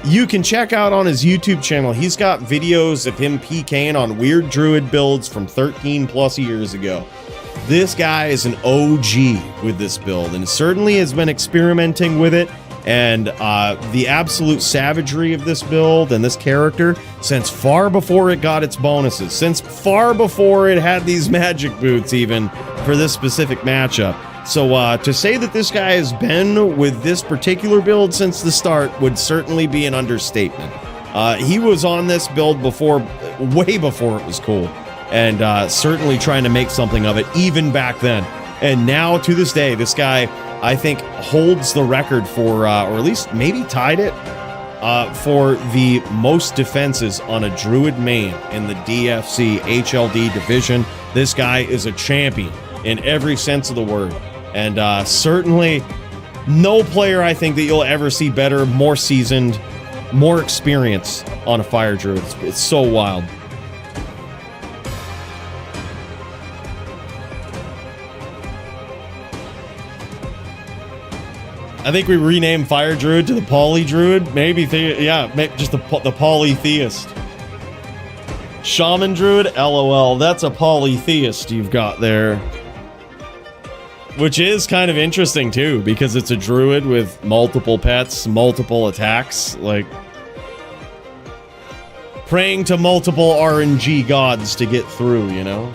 You can check out on his YouTube channel. He's got videos of him PKing on weird Druid builds from 13 plus years ago. This guy is an OG with this build and certainly has been experimenting with it, and the absolute savagery of this build and this character since far before it got its bonuses, since far before it had these magic boots even for this specific matchup. So to say that this guy has been with this particular build since the start would certainly be an understatement. He was on this build way before it was cool. And certainly trying to make something of it even back then. And now, to this day, this guy I think holds the record for, or at least maybe tied it, for the most defenses on a Druid main in the DFC HLD division. This guy is a champion in every sense of the word. And certainly no player I think that you'll ever see better, more seasoned, more experience on a Fire Druid. It's so wild. I think we rename Fire Druid to the Paulie Druid. Maybe, just the Polytheist. Shaman Druid? LOL. That's a Polytheist you've got there. Which is kind of interesting, too, because it's a Druid with multiple pets, multiple attacks. Like, praying to multiple RNG gods to get through, you know?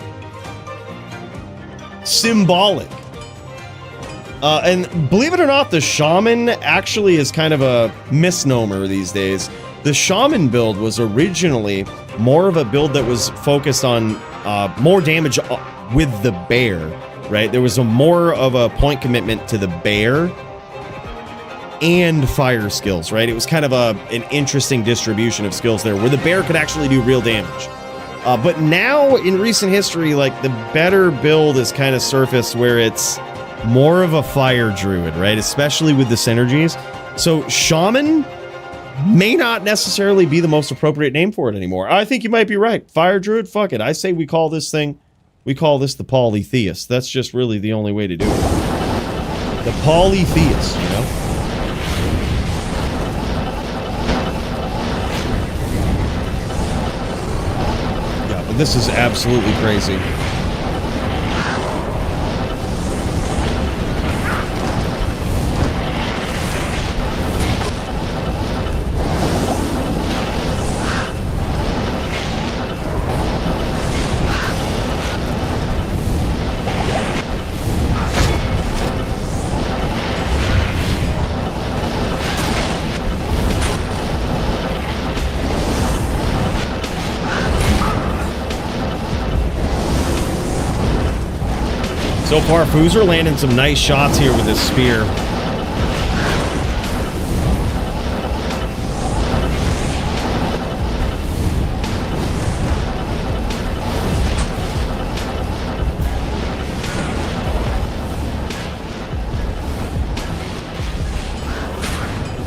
Symbolic. And believe it or not, the Shaman actually is kind of a misnomer these days. The Shaman build was originally more of a build that was focused on more damage with the bear, right? There was more of a point commitment to the bear and fire skills, right? It was kind of an interesting distribution of skills there, where the bear could actually do real damage. But now, in recent history, like, the better build is kind of surfaced where it's more of a Fire Druid, right? Especially with the synergies. So Shaman may not necessarily be the most appropriate name for it anymore. I think you might be right. Fire Druid, fuck it. I say we call this the Polytheist. That's just really the only way to do it. The Polytheist, you know? Yeah, but this is absolutely crazy. So far, Fooer landing some nice shots here with his spear.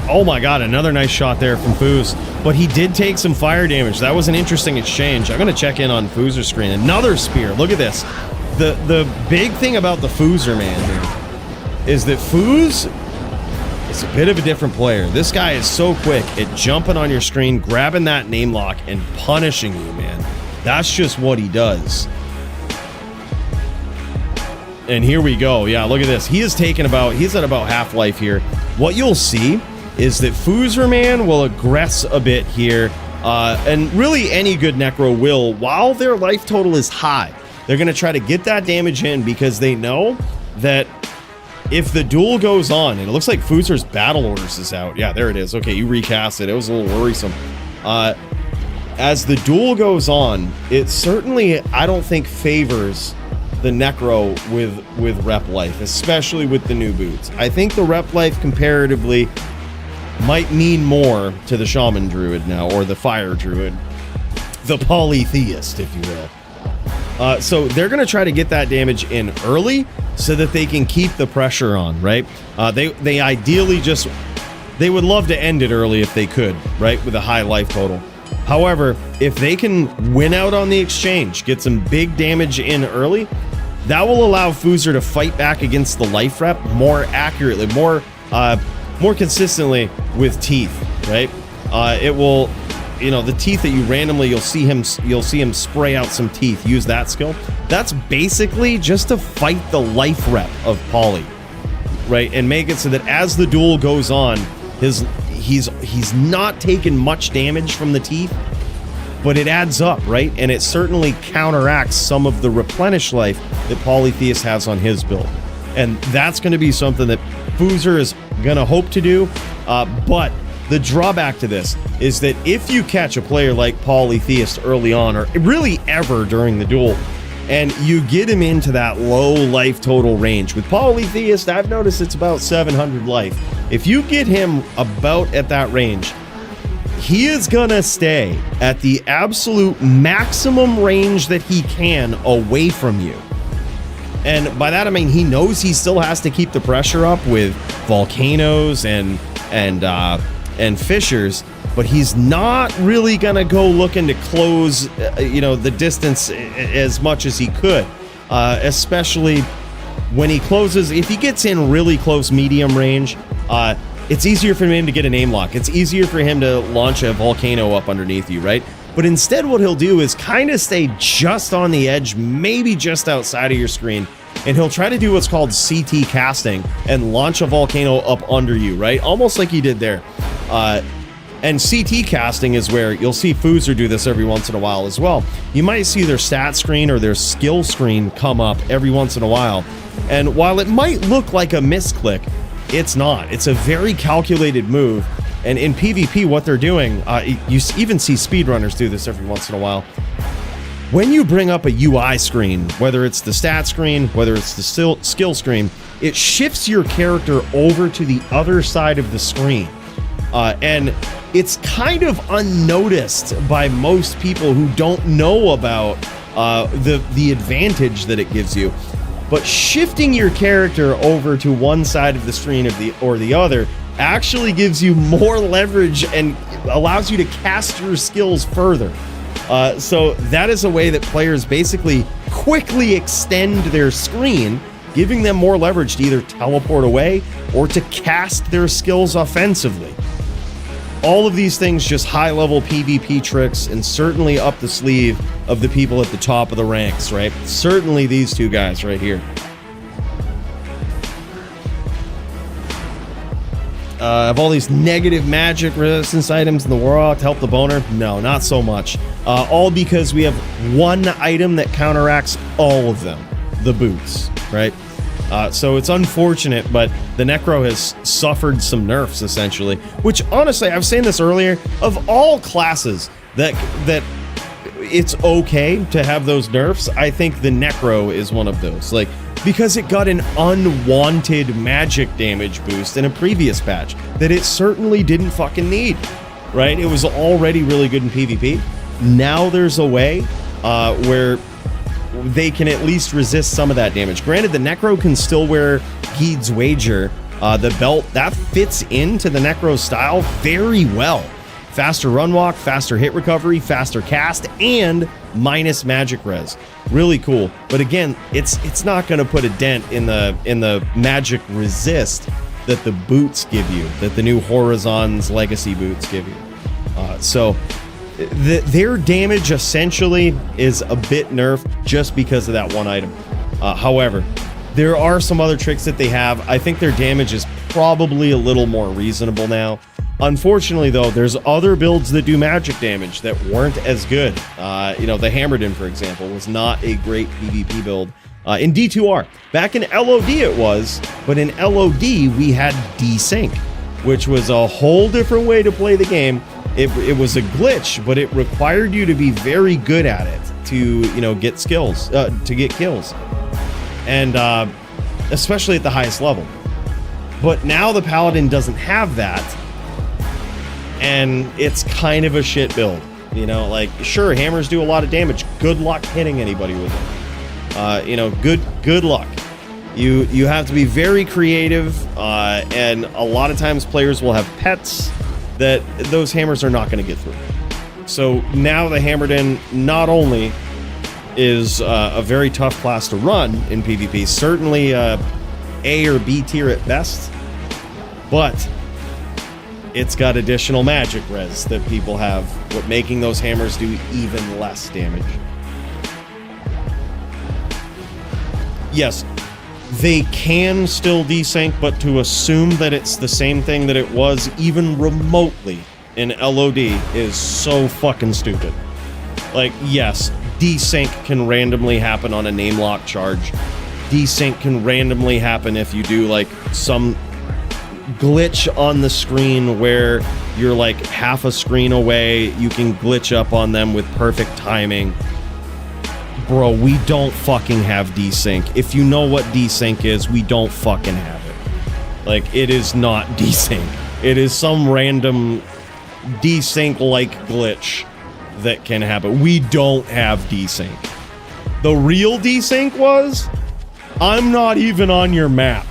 Oh my god, another nice shot there from Foos. But he did take some fire damage. That was an interesting exchange. I'm going to check in on Fooer's screen. Another spear. Look at this. The big thing about the Fooer man here is that Foos is a bit of a different player. This guy is so quick at jumping on your screen, grabbing that name lock, and punishing you, man. That's just what he does. And here we go. Yeah, look at this. He's at about half-life here. What you'll see is that Fooer man will aggress a bit here, and really any good Necro will, while their life total is high. They're going to try to get that damage in because they know that if the duel goes on, and it looks like Fooer's Battle Orders is out. Yeah, there it is. Okay, you recast it. It was a little worrisome. As the duel goes on, it certainly, I don't think, favors the Necro with rep life, especially with the new boots. I think the rep life comparatively might mean more to the Shaman Druid now, or the Fire Druid. The Polytheist, if you will. So they're going to try to get that damage in early so that they can keep the pressure on, right? They ideally they would love to end it early if they could, right? With a high life total. However, if they can win out on the exchange, get some big damage in early, that will allow Fooer to fight back against the life rep more accurately, more consistently with teeth, right? It will... You know, the teeth that you randomly, you'll see him spray out some teeth, use that skill. That's basically just to fight the life rep of Paulie, right? And make it so that as the duel goes on, he's not taking much damage from the teeth, but it adds up, right? And it certainly counteracts some of the replenish life that Polytheist has on his build. And that's going to be something that Fooer is going to hope to do, but the drawback to this is that if you catch a player like Polytheist early on, or really ever during the duel, and you get him into that low life total range. With Polytheist, I've noticed it's about 700 life. If you get him about at that range, he is gonna stay at the absolute maximum range that he can away from you. And by that I mean he knows he still has to keep the pressure up with volcanoes and fissures, but he's not really gonna go looking to close the distance as much as he could, especially when he closes. If he gets in really close medium range, it's easier for him to get an aim lock. It's easier for him to launch a volcano up underneath you, right? But instead what he'll do is kind of stay just on the edge, maybe just outside of your screen, and he'll try to do what's called CT casting and launch a volcano up under you, right? Almost like he did there. And CT casting is where you'll see Fooer do this every once in a while as well. You might see their stat screen or their skill screen come up every once in a while. And while it might look like a misclick, it's not. It's a very calculated move. And in PvP, what they're doing, you even see speedrunners do this every once in a while. When you bring up a UI screen, whether it's the stat screen, whether it's the skill screen, it shifts your character over to the other side of the screen. And it's kind of unnoticed by most people who don't know about the advantage that it gives you. But shifting your character over to one side of the screen or the other actually gives you more leverage and allows you to cast your skills further. So that is a way that players basically quickly extend their screen, giving them more leverage to either teleport away or to cast their skills offensively. All of these things just high-level PvP tricks, and certainly up the sleeve of the people at the top of the ranks, right? Certainly these two guys right here. Have all these negative magic resistance items in the Warlock to help the boner? No, not so much. All because we have one item that counteracts all of them. The boots, right? So it's unfortunate, but the Necro has suffered some nerfs, essentially. Which, honestly, I was saying this earlier, of all classes that it's okay to have those nerfs, I think the Necro is one of those. Like, because it got an unwanted magic damage boost in a previous patch that it certainly didn't fucking need, right? It was already really good in PvP. Now there's a way where they can at least resist some of that damage. Granted, the Necro can still wear Geed's Wager, the belt. That fits into the Necro style very well. Faster run walk, faster hit recovery, faster cast, and minus magic res. Really cool. But again, it's not going to put a dent in the magic resist that the boots give you, that the new Horizon's Legacy boots give you. So their damage essentially is a bit nerfed just because of that one item. However, there are some other tricks that they have. I think their damage is probably a little more reasonable now. Unfortunately, though, there's other builds that do magic damage that weren't as good. The Hammerden, for example, was not a great PvP build. In D2R. Back in LOD it was, but in LOD we had desync, which was a whole different way to play the game. It was a glitch, but it required you to be very good at it to, get skills, to get kills. And especially at the highest level. But now the Paladin doesn't have that. And it's kind of a shit build. Sure, hammers do a lot of damage. Good luck hitting anybody with it. Good luck. You have to be very creative, and a lot of times players will have pets that those hammers are not going to get through. So now the Hammerden not only is a very tough class to run in PvP, certainly A or B tier at best, but it's got additional magic res that people have, what making those hammers do even less damage. Yes, they can still desync, but to assume that it's the same thing that it was even remotely in LOD is so fucking stupid. Yes, desync can randomly happen on a name lock charge. Desync can randomly happen if you do some glitch on the screen where you're half a screen away. You can glitch up on them with perfect timing. bro, we don't fucking have desync. If you know what desync is, we don't fucking have it. Like, it is not desync. It is some random desync-like glitch that can happen. We don't have desync. The real desync was, I'm not even on your map.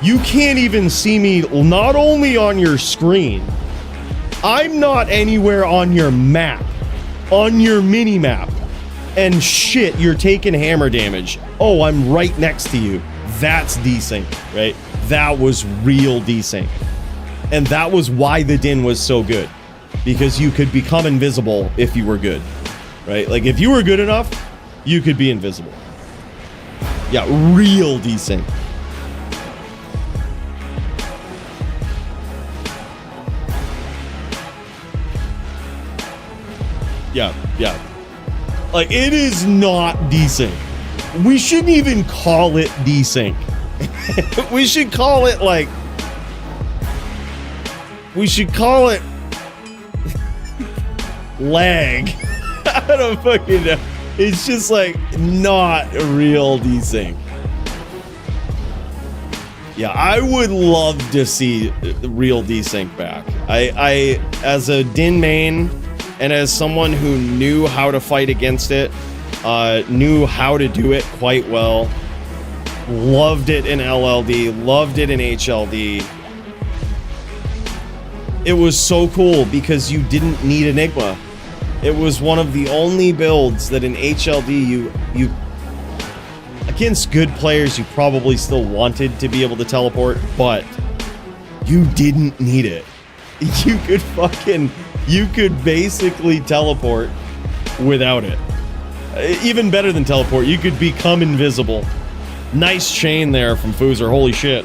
You can't even see me, not only on your screen, I'm not anywhere on your map, on your mini-map. And shit, you're taking hammer damage. Oh, I'm right next to you. That's desync, right? That was real desync. And that was why the Din was so good. Because you could become invisible if you were good, right? Like, if you were good enough, you could be invisible. Yeah, real desync. Yeah. Like, it is not desync. We shouldn't even call it desync. We should call it, like... We should call it... lag. I don't fucking know. It's just, like, not real desync. Yeah, I would love to see real desync back. I as a Din main... and as someone who knew how to fight against it, knew how to do it quite well, loved it in LLD, loved it in HLD. It was so cool because you didn't need Enigma. It was one of the only builds that in HLD you against good players you probably still wanted to be able to teleport, but you didn't need it. You could basically teleport without it. Even better than teleport, you could become invisible. Nice chain there from Fooer, holy shit.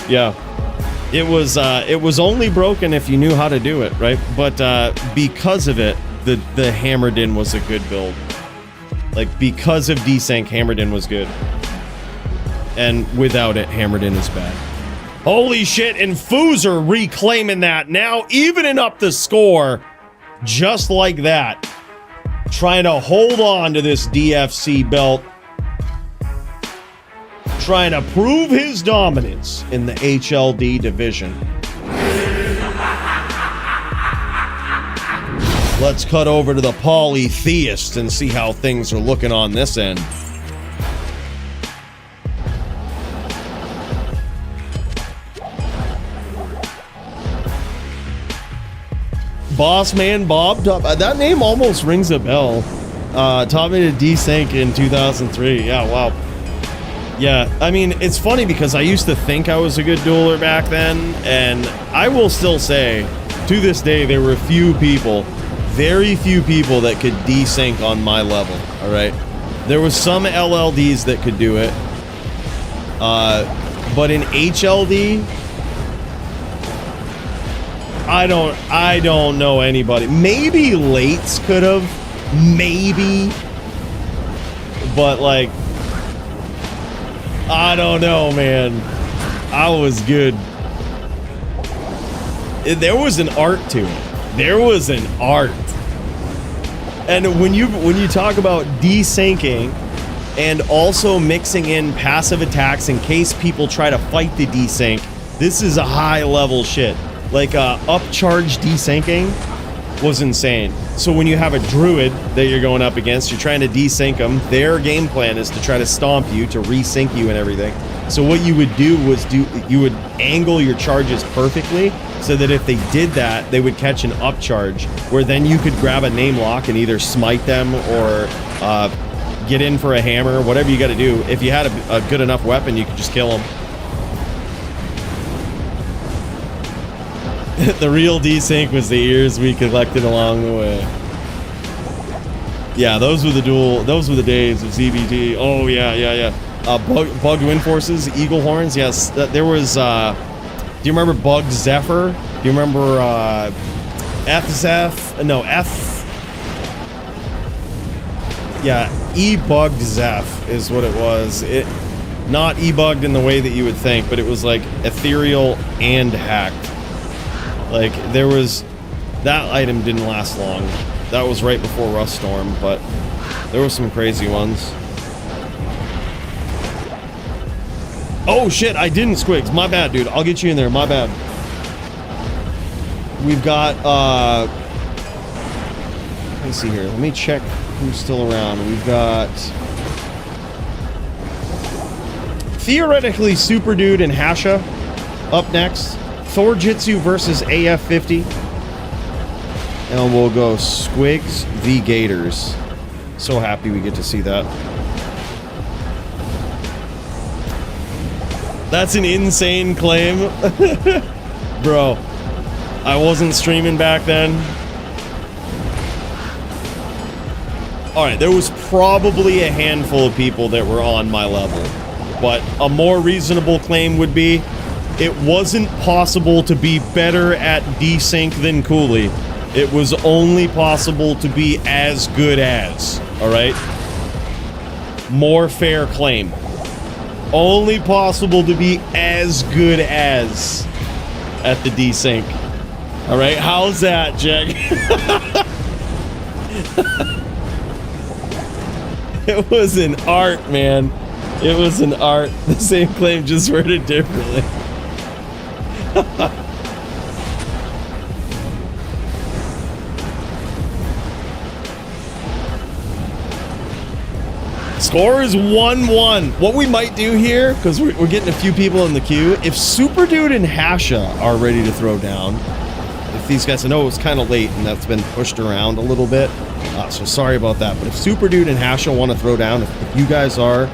Yeah. It was only broken if you knew how to do it, right? But because of it, the Hammer Din was a good build. Like, because of desync, Hammer Din was good. And without it, Hammer Din is bad. Holy shit, and Fooer reclaiming that now, evening up the score just like that. Trying to hold on to this DFC belt. Trying to prove his dominance in the HLD division. Let's cut over to the Paulie Theist and see how things are looking on this end. Boss Man Bob, that name almost rings a bell. Taught me to desync in 2003. Yeah, wow. Yeah, I mean, it's funny because I used to think I was a good dueler back then, and I will still say, to this day, there were few people, very few people that could desync on my level, alright? There was some LLDs that could do it, but in HLD, I don't know anybody. Maybe Lates could have, maybe, but like, I don't know, man. I was good. There was an art to it. There was an art. And when you talk about desyncing and also mixing in passive attacks in case people try to fight the desync, this is a high level shit. Like, upcharge desyncing was insane. So when you have a druid that you're going up against, you're trying to desync them, their game plan is to try to stomp you, to resync you and everything. So what you would do was you would angle your charges perfectly so that if they did that, they would catch an upcharge, where then you could grab a name lock and either smite them or get in for a hammer, whatever you got to do. If you had a good enough weapon, you could just kill them. The real desync was the ears we collected along the way. Yeah, those were the days of ZBD. Oh yeah. Bugged wind forces, eagle horns. Yes, there was. Do you remember Bug Zephyr? Do you remember FZF? No, F. Yeah, E-bugged Zeph is what it was. It not E-bugged in the way that you would think, but it was like ethereal and hacked. Like, there was... That item didn't last long. That was right before Rust Storm, but... There were some crazy ones. Oh shit, I didn't, Squigs. My bad, dude. I'll get you in there. My bad. We've got, let me see here. Let me check who's still around. We've got... theoretically, Superdude and Hasha up next. Thor Jitsu versus AF50. And we'll go Squigs v Gators. So happy we get to see that. That's an insane claim. Bro, I wasn't streaming back then. Alright, there was probably a handful of people that were on my level. But a more reasonable claim would be, it wasn't possible to be better at desync than Coooley. It was only possible to be as good as. Alright? More fair claim. Only possible to be as good as at the desync. Alright, how's that, Jagger? It was an art, man. It was an art. The same claim, just worded differently. Score is 1-1. What we might do here, because we're getting a few people in the queue, if Superdude and Hasha are ready to throw down, if these guys, I know it was kind of late and that's been pushed around a little bit, so sorry about that, but if Superdude and Hasha want to throw down, if you guys are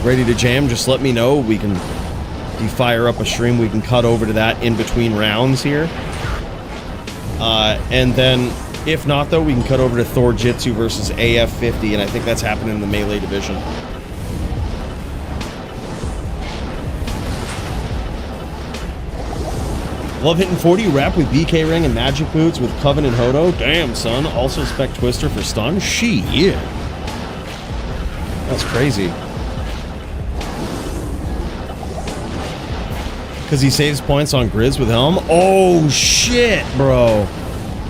ready to jam, just let me know. We can, if you fire up a stream, we can cut over to that in between rounds here. And then, if not, though, we can cut over to Thor Jitsu versus AF50, and I think that's happening in the Melee division. Love hitting 40 rep with BK Ring and Magic Boots with Coven and Hodo. Damn, son. Also spec Twister for stun. Shit. That's crazy. Because he saves points on Grizz with Helm? Oh, shit, bro.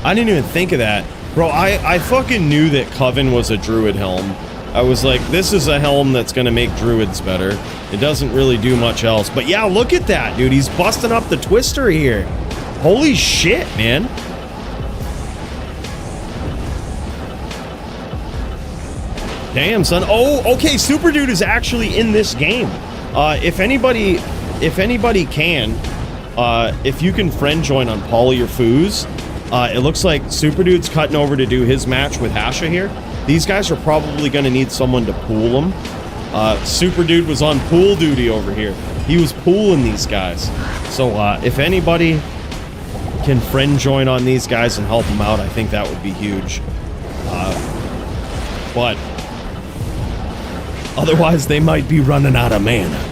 I didn't even think of that. Bro, I fucking knew that Coven was a Druid helm. I was like, this is a helm that's gonna make Druids better. It doesn't really do much else. But yeah, look at that, dude. He's busting up the Twister here. Holy shit, man. Damn, son. Oh, okay, Superdude is actually in this game. If anybody can, if you can friend join on Paulie or Foos, it looks like Superdude's cutting over to do his match with Hasha here. These guys are probably going to need someone to pool them. Superdude was on pool duty over here. He was pooling these guys. So if anybody can friend join on these guys and help them out, I think that would be huge. But otherwise, they might be running out of mana.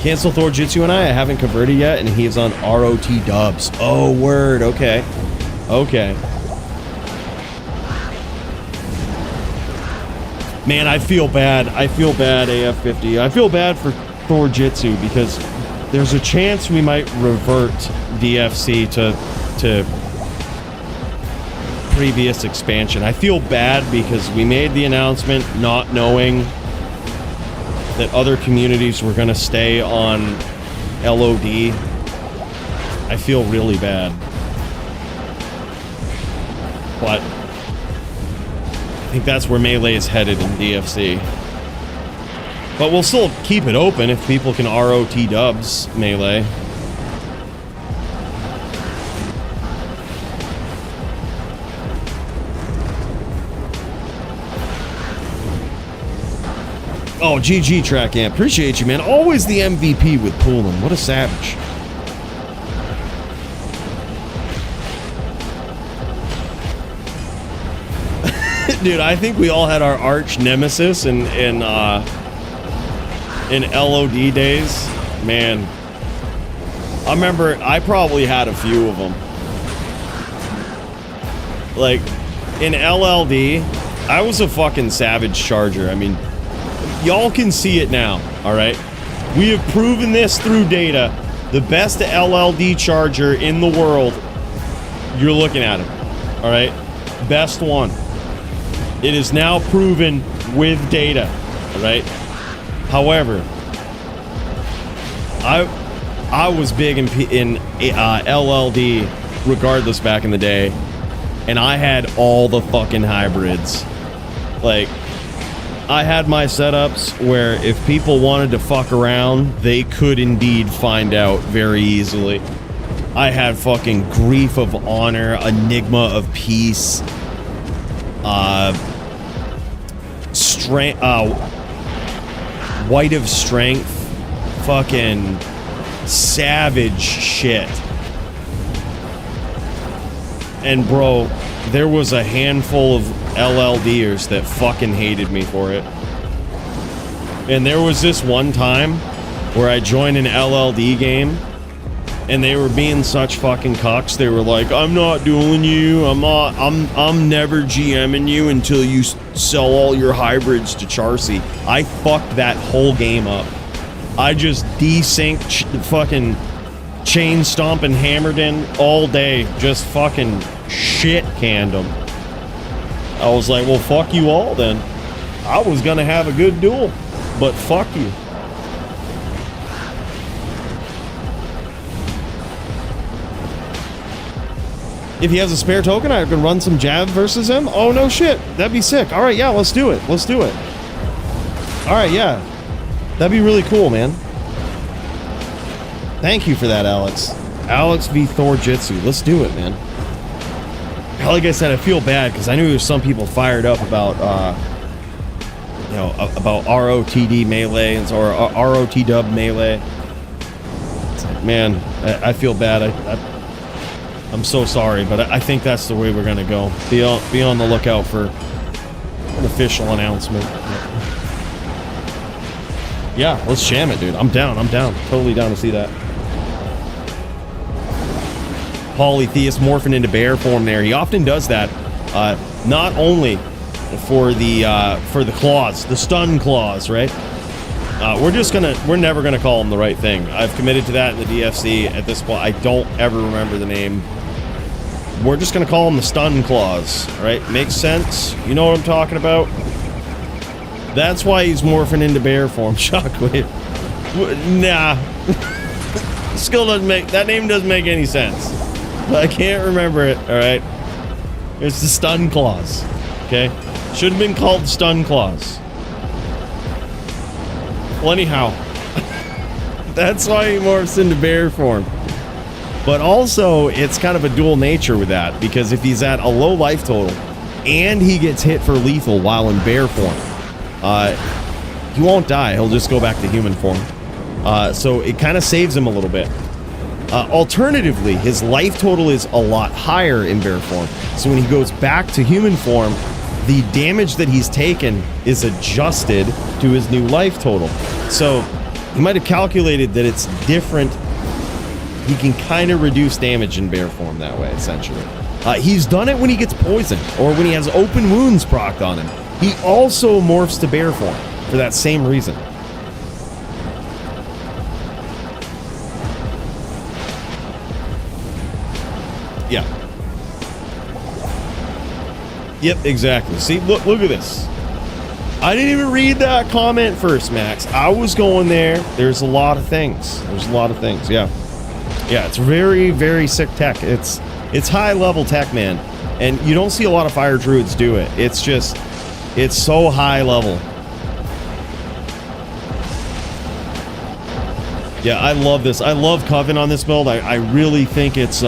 Cancel Thor Jitsu and I haven't converted yet, and he is on ROT dubs. Oh, word. Okay. Okay. Man, I feel bad. I feel bad, AF50. I feel bad for Thor Jitsu because there's a chance we might revert DFC to previous expansion. I feel bad because we made the announcement not knowing that other communities were going to stay on LOD. I feel really bad. But I think that's where Melee is headed in DFC. But we'll still keep it open if people can ROT dubs Melee. Oh, GG Track Amp. Appreciate you, man. Always the MVP with pooling. What a savage. Dude, I think we all had our arch nemesis in LOD days. Man. I remember I probably had a few of them. Like, in LLD, I was a fucking savage charger. I mean, y'all can see it now, alright? We have proven this through data. The best LLD charger in the world, you're looking at him, alright? Best one. It is now proven with data, right? However, I was big in LLD regardless back in the day, and I had all the fucking hybrids. Like, I had my setups where if people wanted to fuck around, they could indeed find out very easily. I had fucking Grief of Honor, Enigma of Peace, White of Strength, fucking savage shit. And bro, there was a handful of LLDers that fucking hated me for it. And there was this one time where I joined an LLD game and they were being such fucking cucks. They were like, I'm not dueling you. I'm never GMing you until you sell all your hybrids to Charcy. I fucked that whole game up. I just desynced fucking chain stomping Hammerden all day. Just fucking shit canned them. I was like, well, fuck you all then. I was gonna have a good duel, but fuck you. If he has a spare token, I can run some jab versus him. Oh, no shit. That'd be sick. All right, yeah, let's do it. Let's do it. All right, yeah. That'd be really cool, man. Thank you for that, Alex. Alex v. Thor Jitsu. Let's do it, man. Like I said, I feel bad because I knew there's some people fired up about, you know, about ROTD melee and or ROT dub melee. It's like, man, I feel bad. I'm so sorry, but I think that's the way we're gonna go. Be on the lookout for an official announcement. Yeah, let's jam it, dude. I'm down. Totally down to see that. Paulie Theus morphing into bear form there. He often does that, not only for the claws, the stun claws, right? We're never gonna call him the right thing. I've committed to that in the DFC at this point. I don't ever remember the name. We're just gonna call him the stun claws, right? Makes sense? You know what I'm talking about? That's why he's morphing into bear form. Shockwave. Nah. Still doesn't make, that name doesn't make any sense. I can't remember it, alright? It's the stun claws, okay? Should have been called stun claws. Well, anyhow, that's why he morphs into bear form. But also, it's kind of a dual nature with that, because if he's at a low life total and he gets hit for lethal while in bear form, he won't die. He'll just go back to human form. So it kind of saves him a little bit. Alternatively, his life total is a lot higher in bear form. So when he goes back to human form, the damage that he's taken is adjusted to his new life total. So he might have calculated that it's different. He can kind of reduce damage in bear form that way, essentially. He's done it when he gets poisoned or when he has open wounds procced on him. He also morphs to bear form for that same reason. Yeah. Yep, exactly. See, look at this. I didn't even read that comment first, Max. I was going there. There's a lot of things. Yeah. Yeah, it's very, very sick tech. It's high level tech, man. And you don't see a lot of fire druids do it. It's just, it's so high level. Yeah, I love this. I love Coven on this build. I really think it's,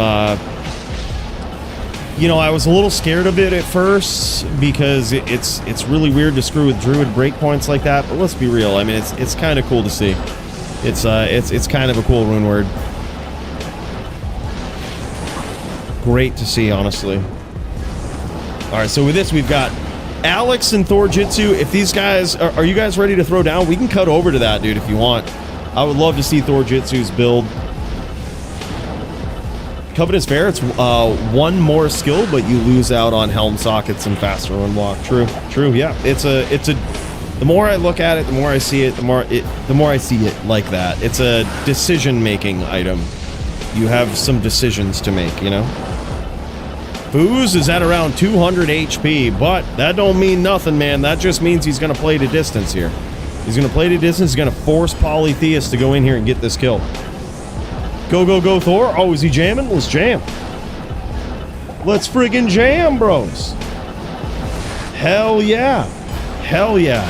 you know, I was a little scared of it at first because it's really weird to screw with druid breakpoints like that. But let's be real. I mean, it's kind of cool to see. It's kind of a cool rune word. Great to see, honestly. All right, so with this, we've got Alex and Thor Jitsu. If these guys are you guys ready to throw down? We can cut over to that, dude, if you want. I would love to see Thor Jitsu's build. Covenant's fair. It's one more skill, but you lose out on helm sockets and faster run block. True. Yeah. It's a. The more I look at it, the more I see it. The more I see it like that. It's a decision-making item. You have some decisions to make, you know. Foos is at around 200 HP, but that don't mean nothing, man. That just means he's going to play to distance here. He's going to play to distance. He's going to force Paulie to go in here and get this kill. Go, go, go, Thor. Oh, is he jamming? Let's jam. Let's friggin' jam, bros. Hell yeah. Hell yeah.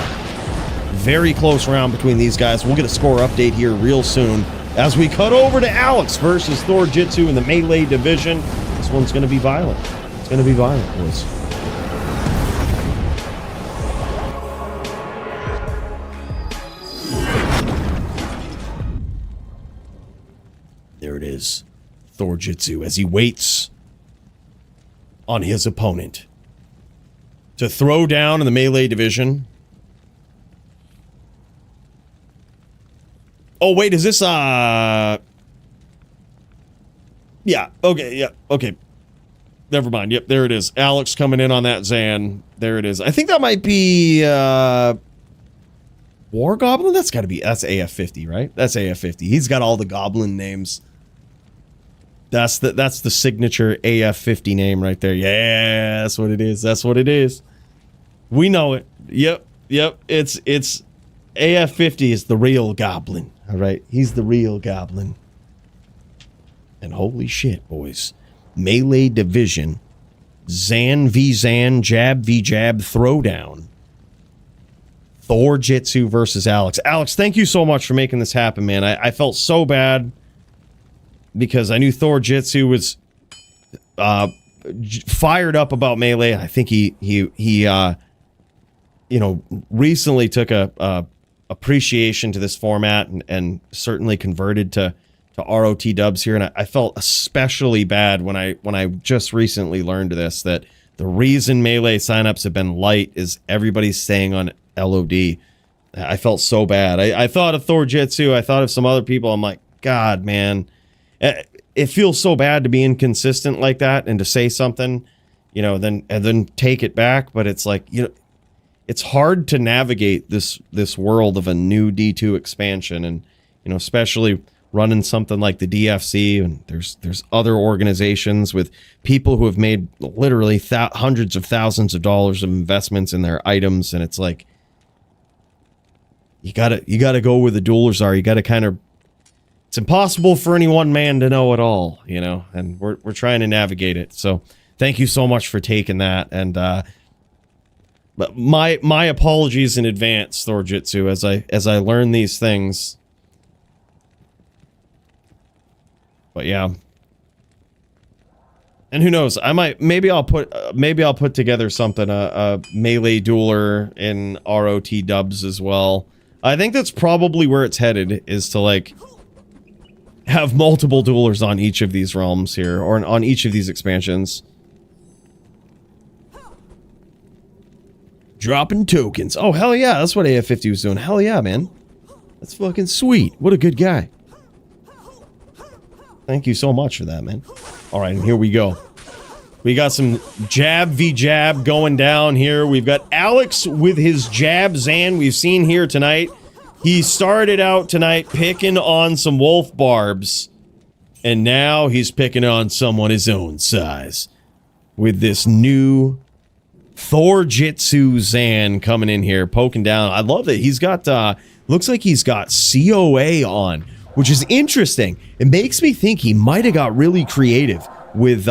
Very close round between these guys. We'll get a score update here real soon as we cut over to Alex versus Thor Jitsu in the melee division. This one's going to be violent. It's going to be violent, boys. There it is. Thor Jitsu as he waits on his opponent to throw down in the melee division. Oh, wait, is this, yeah, okay, yeah, okay. Never mind, yep, there it is. Alex coming in on that Zan. There it is. I think that might be, War Goblin? That's gotta be, that's AF50, right? That's AF50. He's got all the goblin names. That's the signature AF50 name right there. Yeah, that's what it is. That's what it is. We know it. Yep, yep. It's AF50 is the real goblin. All right, he's the real goblin. And holy shit, boys. Melee division. Zan v Zan, jab v jab, throwdown. Thor Jitsu versus Alex. Alex, thank you so much for making this happen, man. I felt so bad because I knew Thor Jitsu was fired up about melee. I think he you know, recently took a appreciation to this format and certainly converted to ROT dubs here. And I felt especially bad when I just recently learned this, that the reason melee signups have been light is everybody's staying on LOD. I felt so bad. I thought of Thor Jitsu. I thought of some other people. I'm like, God, man. It feels so bad to be inconsistent like that and to say something, you know, and then take it back. But it's like, you know, it's hard to navigate this world of a new D2 expansion, and you know, especially running something like the DFC, and there's other organizations with people who have made literally hundreds of thousands of dollars of investments in their items, and it's like you gotta go where the duelers are. You gotta kind of, it's impossible for any one man to know it all, you know, and we're trying to navigate it. So thank you so much for taking that, and but my apologies in advance, Thor Jitsu, as I learn these things. But yeah, and who knows? Maybe I'll put together something, a melee dueler in ROT dubs as well. I think that's probably where it's headed, is to like have multiple duelers on each of these realms here, or on each of these expansions. Dropping tokens. Oh, hell yeah. That's what AF50 was doing. Hell yeah, man. That's fucking sweet. What a good guy. Thank you so much for that, man. All right, and here we go. We got some jab v jab going down here. We've got Alex with his jab Zan we've seen here tonight. He started out tonight picking on some wolf barbs, and now he's picking on someone his own size with this new Thor Jitsu Zan coming in here, poking down. I love that he's got, looks like he's got COA on, which is interesting. It makes me think he might have got really creative with,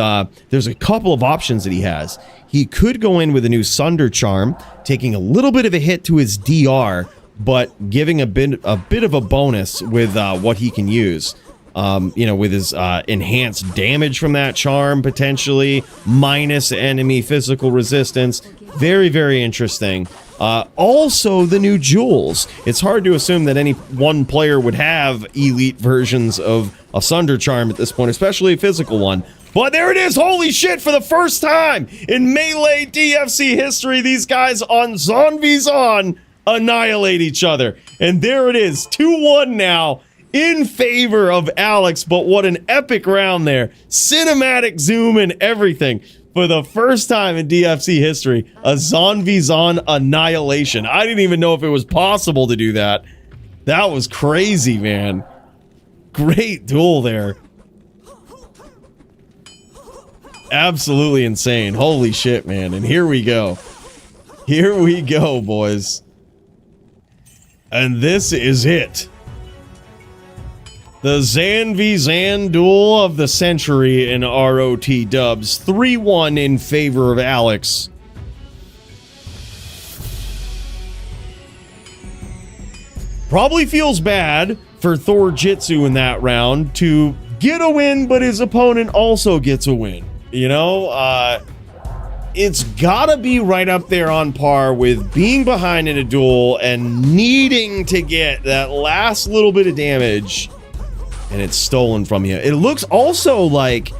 there's a couple of options that he has. He could go in with a new Sunder Charm, taking a little bit of a hit to his DR, but giving a bit of a bonus with what he can use. You know, with his enhanced damage from that charm, potentially, minus enemy physical resistance. Very, very interesting. Also, the new Juels. It's hard to assume that any one player would have elite versions of a Sunder Charm at this point, especially a physical one. But there it is! Holy shit! For the first time in Melee DFC history, these guys on Zon v Zon annihilate each other. And there it is, 2-1 now in favor of Alex. But what an epic round there. Cinematic zoom and everything. For the first time in DFC history, a Zon v Zon annihilation. I didn't even know if it was possible to do that. That was crazy, man. Great duel there. Absolutely insane. Holy shit, man. And here we go. Here we go, boys. And this is it. The Zan v Zan duel of the century in ROT dubs. 3-1 in favor of Alex. Probably feels bad for Thor Jitsu in that round to get a win, but his opponent also gets a win. You know, it's gotta be right up there on par with being behind in a duel and needing to get that last little bit of damage, and it's stolen from you. It looks also like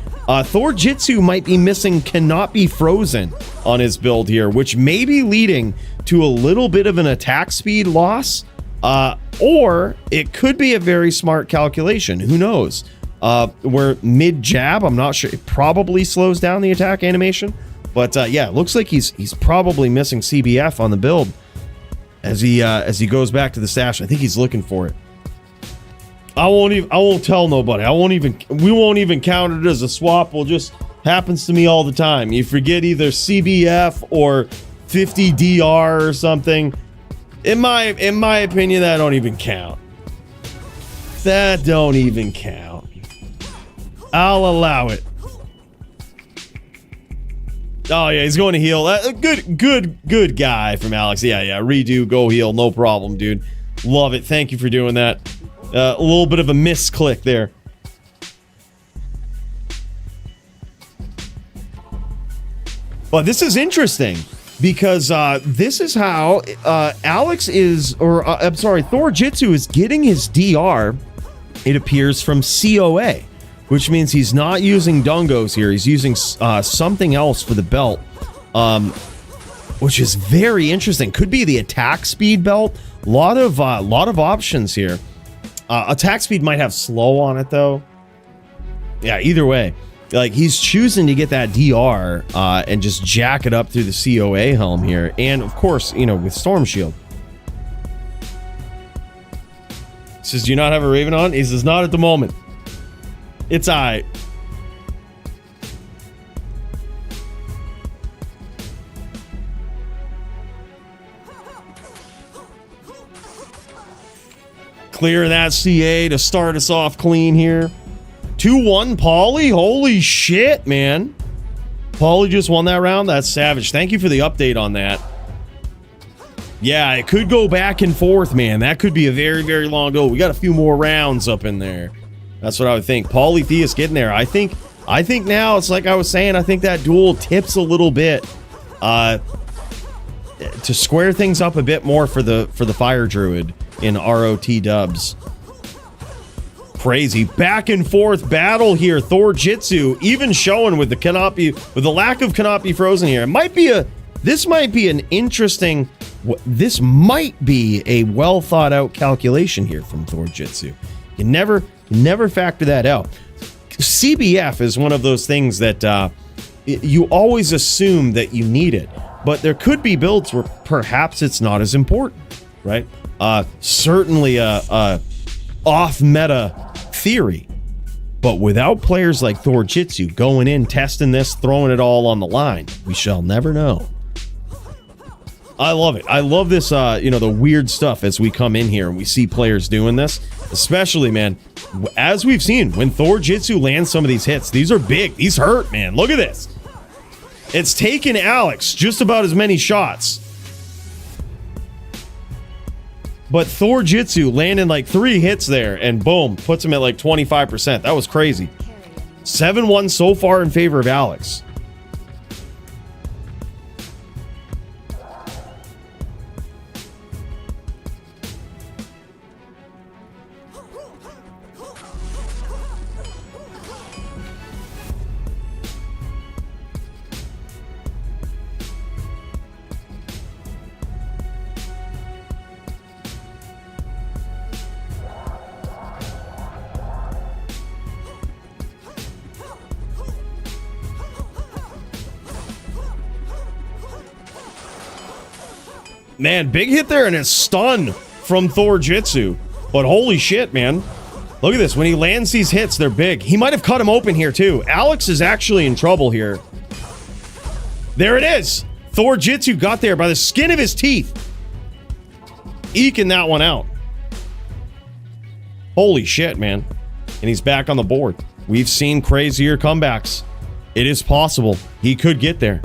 Thor Jitsu might be missing Cannot Be Frozen on his build here, which may be leading to a little bit of an attack speed loss, or it could be a very smart calculation. Who knows? We're mid-jab. I'm not sure. It probably slows down the attack animation. But yeah, it looks like he's probably missing CBF on the build as he goes back to the stash. I think he's looking for it. I won't tell nobody. We won't even count it as a swap. Well, just happens to me all the time. You forget either CBF or 50 DR or something. In my opinion, that don't even count. That don't even count. I'll allow it. Oh yeah, he's going to heal. Good guy from Alex. Yeah, redo, go heal, no problem, dude. Love it. Thank you for doing that. A little bit of a misclick there. But this is interesting because this is how Alex is, or I'm sorry, Thor Jitsu is getting his DR. It appears from COA, which means he's not using Dungos here. He's using something else for the belt, which is very interesting. Could be the attack speed belt. Lot of options here. Attack speed might have slow on it though. Yeah, either way, like he's choosing to get that DR and just jack it up through the COA helm here, and of course, you know, with Storm Shield. Says, do you not have a Raven on? He says, not at the moment. It's alright. Clear that CA to start us off clean here. 2-1 Paulie. Holy shit, man. Paulie just won that round. That's savage. Thank you for the update on that. Yeah, it could go back and forth, man. That could be a very, very long go. We got a few more rounds up in there. That's what I would think. Paulie Theus getting there. I think now it's like I was saying. I think that duel tips a little bit to square things up a bit more for the Fire Druid in ROT dubs. Crazy back and forth battle here. Thor Jitsu even showing with the lack of Cannot Be Frozen here. This might be an interesting. This might be a well thought out calculation here from Thor Jitsu. You never factor that out. CBF is one of those things that you always assume that you need it, but there could be builds where perhaps it's not as important, right? Certainly a off meta theory, but without players like Thor Jitsu going in, testing this, throwing it all on the line, we shall never know. I love it. I love this, the weird stuff as we come in here and we see players doing this. Especially, man, as we've seen, when Thor Jitsu lands some of these hits, these are big. These hurt, man. Look at this. It's taken Alex just about as many shots. But Thor Jitsu landing like 3 hits there and boom, puts him at like 25%. That was crazy. 7-1 so far in favor of Alex. Man, big hit there and a stun from Thor Jitsu. But holy shit, man. Look at this. When he lands these hits, they're big. He might have cut him open here, too. Alex is actually in trouble here. There it is. Thor Jitsu got there by the skin of his teeth. Eking that one out. Holy shit, man. And he's back on the board. We've seen crazier comebacks. It is possible. He could get there.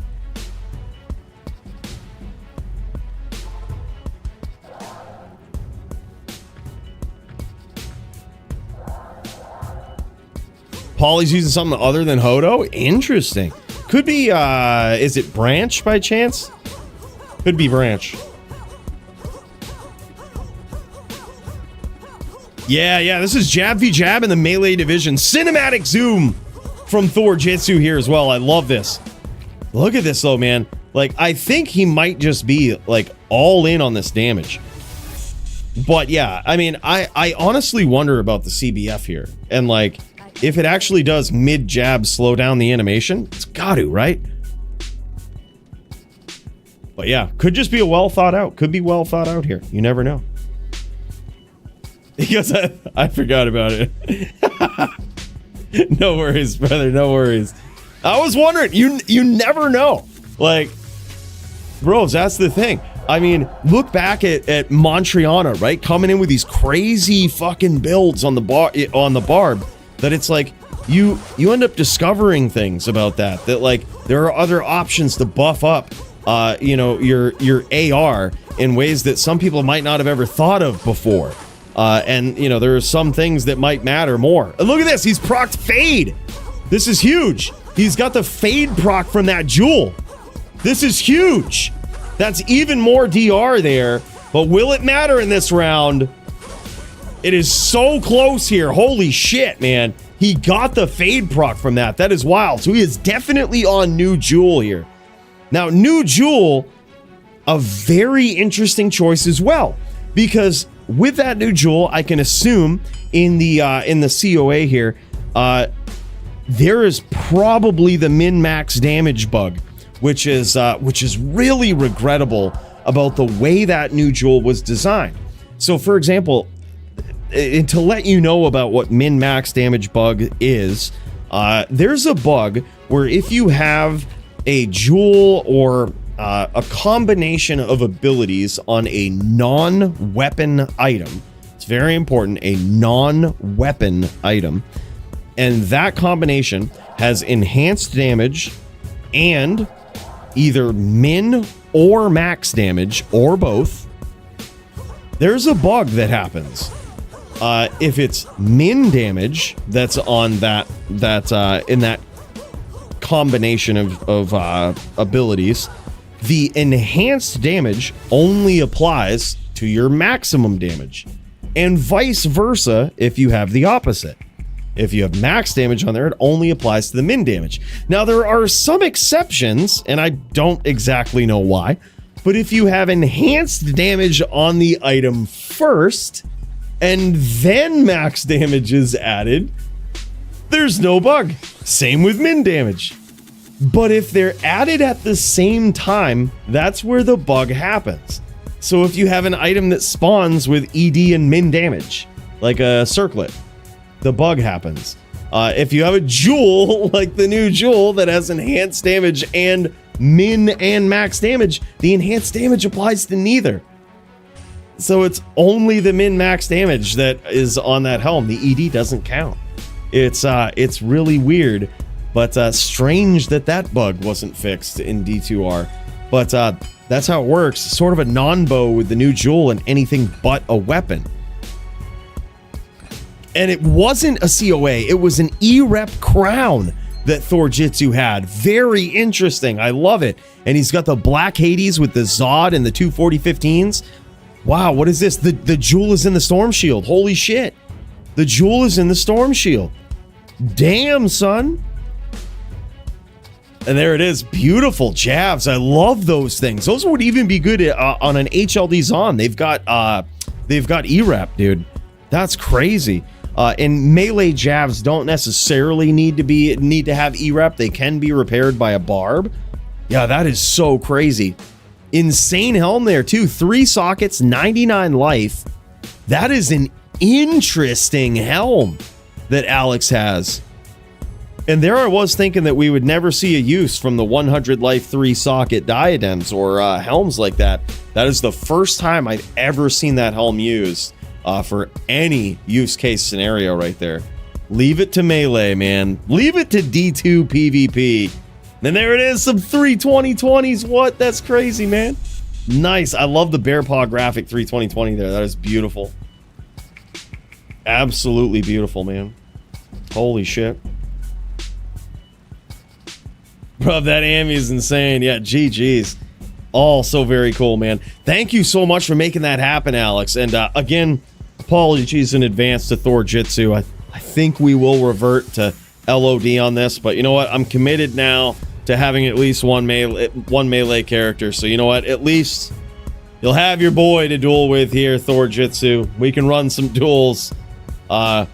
Paulie's using something other than Hodo? Interesting. Could be, is it Branch by chance? Could be Branch. Yeah, this is Jab v Jab in the Melee division. Cinematic zoom from Thor Jitsu here as well. I love this. Look at this though, man. Like, I think he might just be, like, all in on this damage. But yeah, I mean, I honestly wonder about the CBF here. And, like, if it actually does mid-jab slow down the animation, it's got to, right? But yeah, could just be a well thought out. Could be well thought out here. You never know. Because I forgot about it. No worries, brother. No worries. I was wondering. You never know. Like, bros, that's the thing. I mean, look back at Montriana, right? Coming in with these crazy fucking builds on the barb. That it's like you end up discovering things about that like there are other options to buff up you know, your AR in ways that some people might not have ever thought of before, and you know, there are some things that might matter more. And look at this, he's procced Fade. This is huge. He's got the Fade proc from that Juel. This is huge. That's even more DR there, but will it matter in this round? It is so close here. Holy shit, man. He got the Fade proc from that. That is wild. So he is definitely on new Juel here. Now, new Juel, a very interesting choice as well. Because with that new Juel, I can assume in the COA here, there is probably the min-max damage bug, which is really regrettable about the way that new Juel was designed. So, for example, and to let you know about what min-max damage bug is, there's a bug where if you have a Juel or a combination of abilities on a non-weapon item, it's very important, a non-weapon item, and that combination has enhanced damage and either min or max damage or both, there's a bug that happens. If it's min damage that's on that in that combination of abilities, the enhanced damage only applies to your maximum damage, and vice versa if you have the opposite. If you have max damage on there, it only applies to the min damage. Now, there are some exceptions, and I don't exactly know why, but if you have enhanced damage on the item first, and then max damage is added, there's no bug. Same with min damage. But if they're added at the same time, that's where the bug happens. So if you have an item that spawns with ED and min damage, like a circlet, the bug happens. If you have a Juel, like the new Juel, that has enhanced damage and min and max damage, the enhanced damage applies to neither. So it's only the min-max damage that is on that helm. The ED doesn't count. It's really weird, but strange that bug wasn't fixed in D2R. But that's how it works. Sort of a non-bow with the new Juel and anything but a weapon. And it wasn't a COA. It was an E-Rep crown that Thor Jitsu had. Very interesting. I love it. And he's got the Black Hades with the Zod and the 240-15s. Wow, what is this? The Juel is in the Storm Shield. Holy shit. The Juel is in the Storm Shield. Damn, son. And there it is. Beautiful jabs. I love those things. Those would even be good on an HLD Zon. They've got E-Rep, dude. That's crazy. And melee jabs don't necessarily need to have E-Rep. They can be repaired by a barb. Yeah, that is so crazy. Insane helm there too. 3 sockets, 99 life. That is an interesting helm that Alex has. And there I was thinking that we would never see a use from the 100 life 3 socket diadems or helms like that. That is the first time I've ever seen that helm used for any use case scenario right there. Leave it to melee, man. Leave it to D2 PvP. And there it is, some 32020s. What? That's crazy, man. Nice. I love the bear paw graphic 32020 there. That is beautiful. Absolutely beautiful, man. Holy shit. Bro, that Amy is insane. Yeah, GG's. All so very cool, man. Thank you so much for making that happen, Alex. And again, apologies in advance to Thor Jitsu. I think we will revert to LOD on this, but you know what? I'm committed now to having at least one melee character. So you know what? At least you'll have your boy to duel with here, Thor Jitsu. We can run some duels. But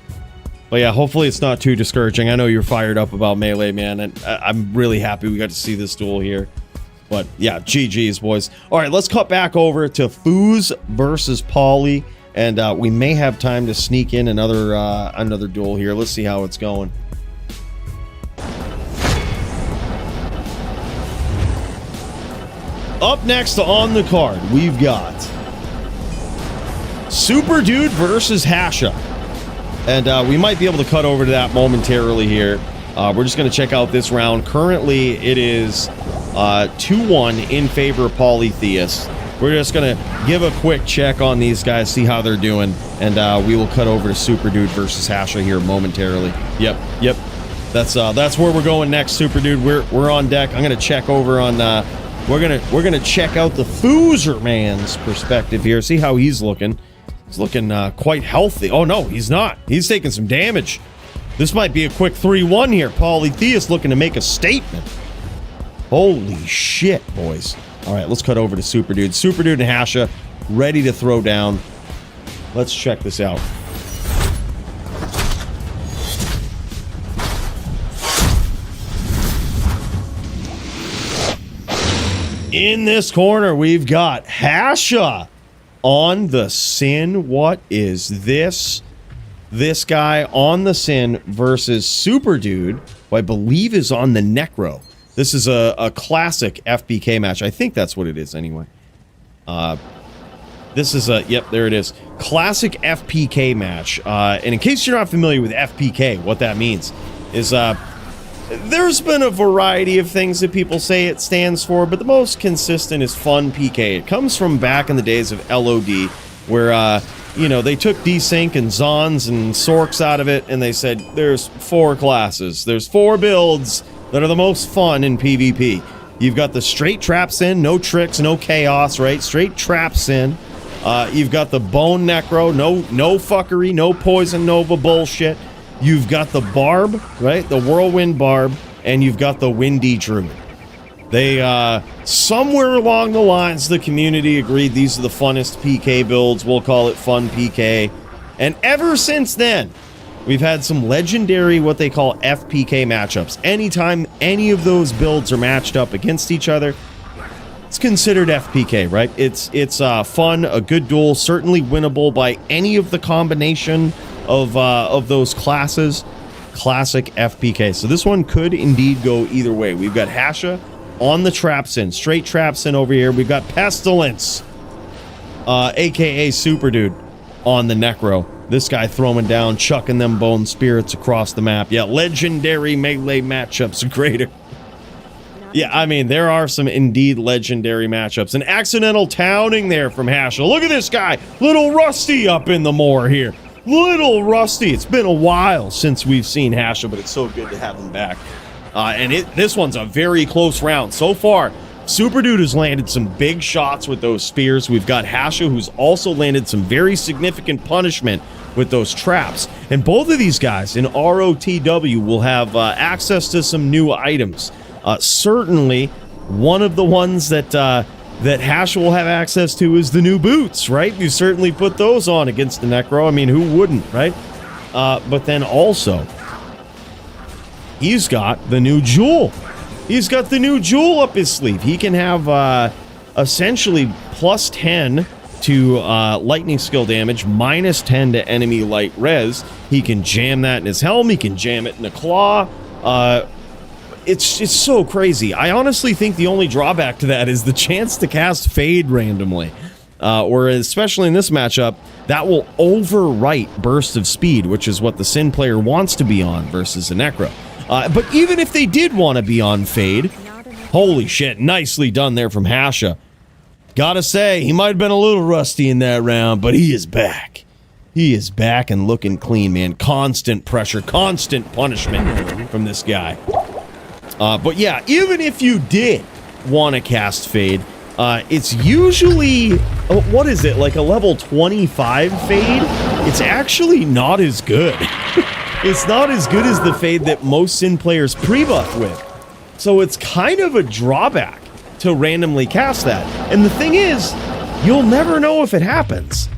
yeah, hopefully it's not too discouraging. I know you're fired up about melee, man, and I'm really happy we got to see this duel here. But yeah, GG's, boys. All right, let's cut back over to Foos versus Paulie, and we may have time to sneak in another duel here. Let's see how it's going. Up next on the card, we've got Superdude versus Hasha. And we might be able to cut over to that momentarily here. We're just going to check out this round. Currently, it is 2-1 in favor of Paulie Theus. We're just going to give a quick check on these guys, see how they're doing, and we will cut over to Superdude versus Hasha here momentarily. Yep. That's where we're going next, Superdude. We're on deck. I'm going to check over on... we're gonna check out the Foozer man's perspective here, see how he's looking. He's looking quite healthy. Oh, no, he's not. He's taking some damage. This might be a quick 3-1 here. Paulie Theus looking to make a statement. Holy shit, boys. All right, let's cut over to Superdude. Superdude and Hasha ready to throw down. Let's check this out. In this corner, we've got Hasha on the Sin. What is this? This guy on the Sin versus Superdude, who I believe is on the Necro. This is a classic FPK match. I think that's what it is anyway. This is a, yep, there it is. Classic FPK match. And in case you're not familiar with FPK, what that means is there's been a variety of things that people say it stands for, but the most consistent is Fun PK. It comes from back in the days of LOD, where, you know, they took Desync and Zons and Sorks out of it, and they said, there's 4 classes. There's 4 builds that are the most fun in PvP. You've got the straight Trap Sin, no tricks, no chaos, right? Straight Trap Sin. You've got the Bone Necro, no fuckery, no Poison Nova bullshit. You've got the Barb, right? The Whirlwind Barb, and you've got the Windy Druid. They, somewhere along the lines, the community agreed these are the funnest PK builds. We'll call it Fun PK. And ever since then, we've had some legendary, what they call FPK matchups. Anytime any of those builds are matched up against each other, it's considered FPK, right? It's fun, a good duel, certainly winnable by any of the combination of those classes. Classic FPK. So this one could indeed go either way. We've got Hasha on the Trap Sin, straight Trap Sin over here. We've got Pestilence, aka Superdude, on the Necro. This guy throwing down, chucking them bone spirits across the map. Yeah, legendary melee matchups. Greater. Yeah, I mean, there are some indeed legendary matchups. An accidental towning there from Hasha. Look at this guy. Little Rusty up in the moor here. Little Rusty. It's been a while since we've seen Hasha, but it's so good to have him back. And this one's a very close round. So far, Superdude has landed some big shots with those spears. We've got Hasha, who's also landed some very significant punishment with those traps. And both of these guys in ROTW will have access to some new items. Certainly, one of the ones that Hasha will have access to is the new boots, right? You certainly put those on against the Necro. I mean, who wouldn't, right? But then also, he's got the new Juel. He's got the new Juel up his sleeve. He can have essentially plus 10 to lightning skill damage, -10 to enemy light res. He can jam that in his helm. He can jam it in a claw. It's so crazy. I honestly think the only drawback to that is the chance to cast Fade randomly. Or especially in this matchup, that will overwrite Burst of Speed, which is what the Sin player wants to be on versus a Necro. But even if they did want to be on Fade, holy shit, nicely done there from Hasha. Gotta say, he might have been a little rusty in that round, but he is back. He is back and looking clean, man. Constant pressure, constant punishment from this guy. But yeah, even if you did want to cast Fade, it's usually, what is it, like a level 25 Fade? It's actually not as good. It's not as good as the Fade that most Sin players pre-buff with. So it's kind of a drawback to randomly cast that. And the thing is, you'll never know if it happens.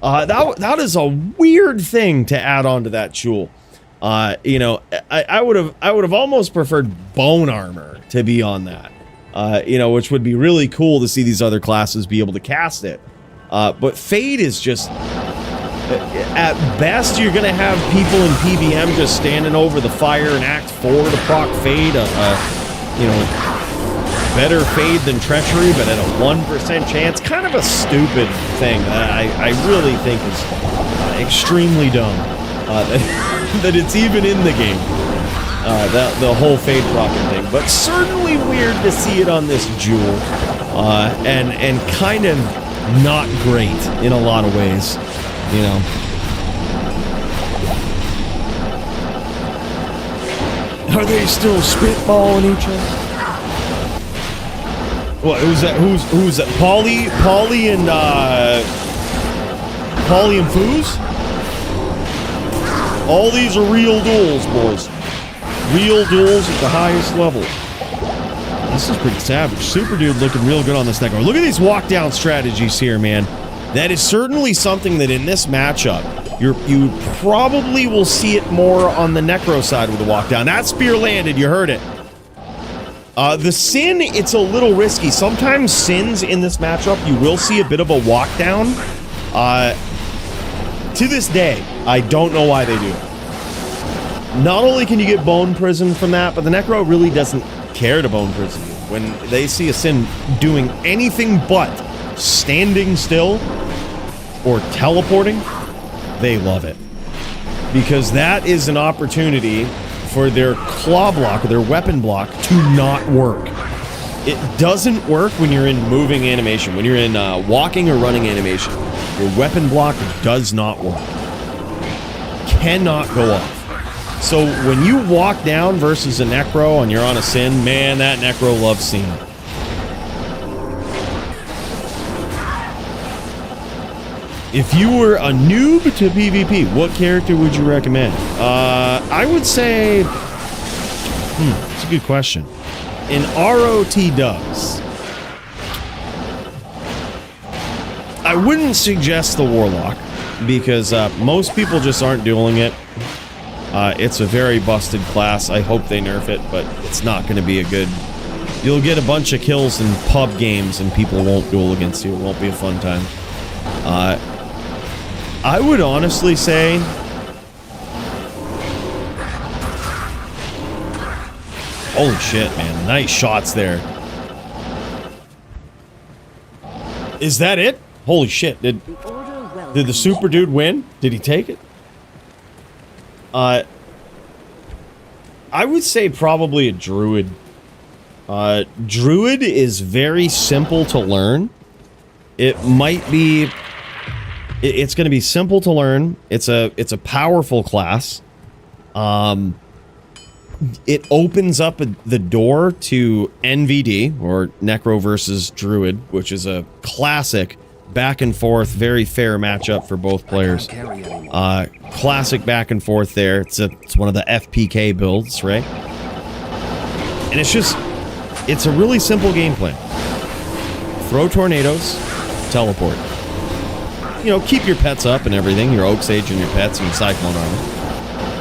That is a weird thing to add on to that Juel. You know, I would have almost preferred bone armor to be on that. You know, which would be really cool to see these other classes be able to cast it. But Fade is just, at best, you're gonna have people in PBM just standing over the fire in Act 4 to proc Fade. You know, better Fade than Treachery, but at a 1% chance. Kind of a stupid thing that I really think is extremely dumb. That it's even in the game. The whole Fade propping thing, but certainly weird to see it on this Juel, and kind of not great in a lot of ways, you know. Are they still spitballing each other? What? Who's that? Who's that? Paulie and Foos? All these are real duels, boys. Real duels at the highest level. This is pretty savage. Superdude looking real good on this Necro. Look at these walk down strategies here, man. That is certainly something that in this matchup, you probably will see it more on the Necro side with the walk down. That spear landed, you heard it. The Sin, it's a little risky. Sometimes Sins in this matchup, you will see a bit of a walk down. To this day, I don't know why they do it. Not only can you get bone prison from that, but the Necro really doesn't care to bone prison you. When they see a Sin doing anything but standing still or teleporting, they love it. Because that is an opportunity for their claw block, or their weapon block, to not work. It doesn't work when you're in moving animation, when you're in walking or running animation. Your weapon block does not work. Cannot go off. So when you walk down versus a Necro and you're on a Sin, man, that Necro loves seeing it. If you were a noob to PvP, what character would you recommend? I would say, that's a good question. In ROT dubs, I wouldn't suggest the Warlock because most people just aren't dueling it. It's a very busted class. I hope they nerf it, but it's not going to be a good... You'll get a bunch of kills in pub games and people won't duel against you. It won't be a fun time. I would honestly say... Holy shit, man. Nice shots there. Is that it? Holy shit. Did the Superdude win? Did he take it? I would say probably a Druid. Druid is very simple to learn. It might be... It's going to be simple to learn. It's a powerful class. It opens up the door to NVD, or Necro versus Druid, which is a classic back and forth, very fair matchup for both players. Classic back and forth there. It's one of the FPK builds, right? And it's a really simple game plan. Throw tornadoes, teleport. You know, keep your pets up and everything, your Oak Sage and your pets and your Cyclone armor.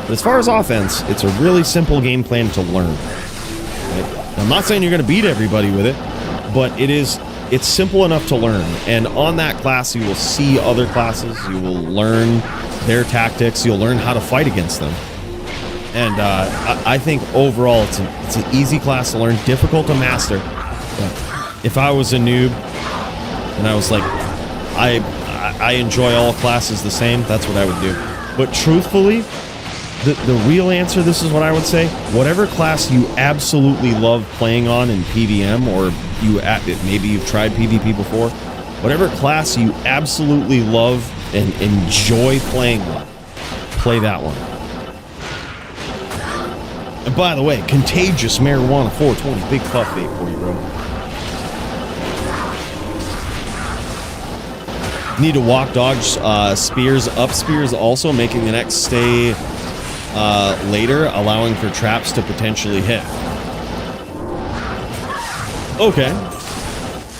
But as far as offense, it's a really simple game plan to learn. Right? I'm not saying you're going to beat everybody with it, but it is it's simple enough to learn. And on that class, you will see other classes. You will learn their tactics. You'll learn how to fight against them. And I think overall, it's an easy class to learn, difficult to master. But if I was a noob and I was like, I enjoy all classes the same, that's what I would do. But truthfully, the real answer, this is what I would say. Whatever class you absolutely love playing on in PvM, or maybe you've tried PvP before, whatever class you absolutely love and enjoy playing with, play that one. And by the way, Contagious Marijuana 420, big puff bait for you, bro. Need to walk dodge spears, up spears also, making the next stay later, allowing for traps to potentially hit. Okay.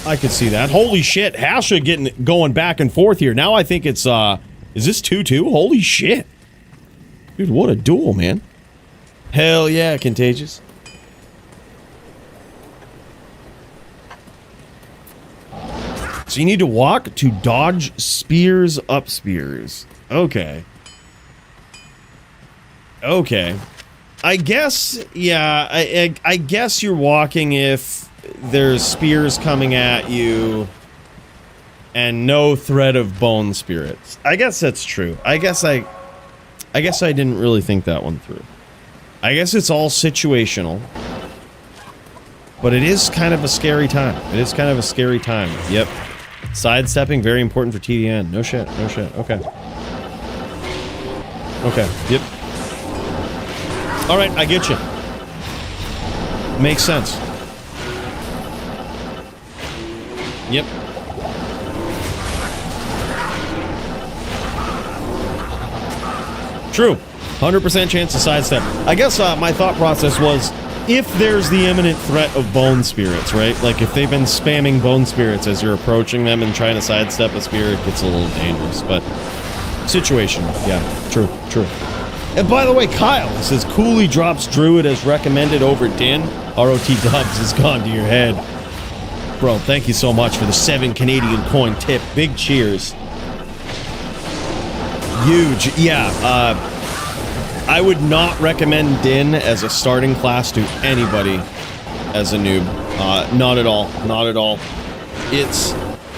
I could see that. Holy shit, Hasha going back and forth here. Now I think it's, is this 2-2? Holy shit. Dude, what a duel, man. Hell yeah, Contagious. So you need to walk to dodge spears, up spears. Okay. Okay. I guess, yeah, I guess you're walking if there's spears coming at you and no threat of bone spirits. I guess that's true. I guess I didn't really think that one through. I guess it's all situational. But it is kind of a scary time. It is kind of a scary time. Yep. Sidestepping, very important for TDN. No shit, no shit. Okay. Okay, yep. Alright, I get you. Makes sense. Yep. True. 100% chance to sidestep. I guess my thought process was, if there's the imminent threat of bone spirits, right? Like if they've been spamming bone spirits as you're approaching them and trying to sidestep a spear, it gets a little dangerous. But situational. Yeah, true, true. And by the way, Kyle says Coooley drops Druid as recommended over Din. ROT Dubs has gone to your head. Bro, thank you so much for the 7 Canadian coin tip. Big cheers. Huge. Yeah, I would not recommend Din as a starting class to anybody as a noob. Not at all. Not at all.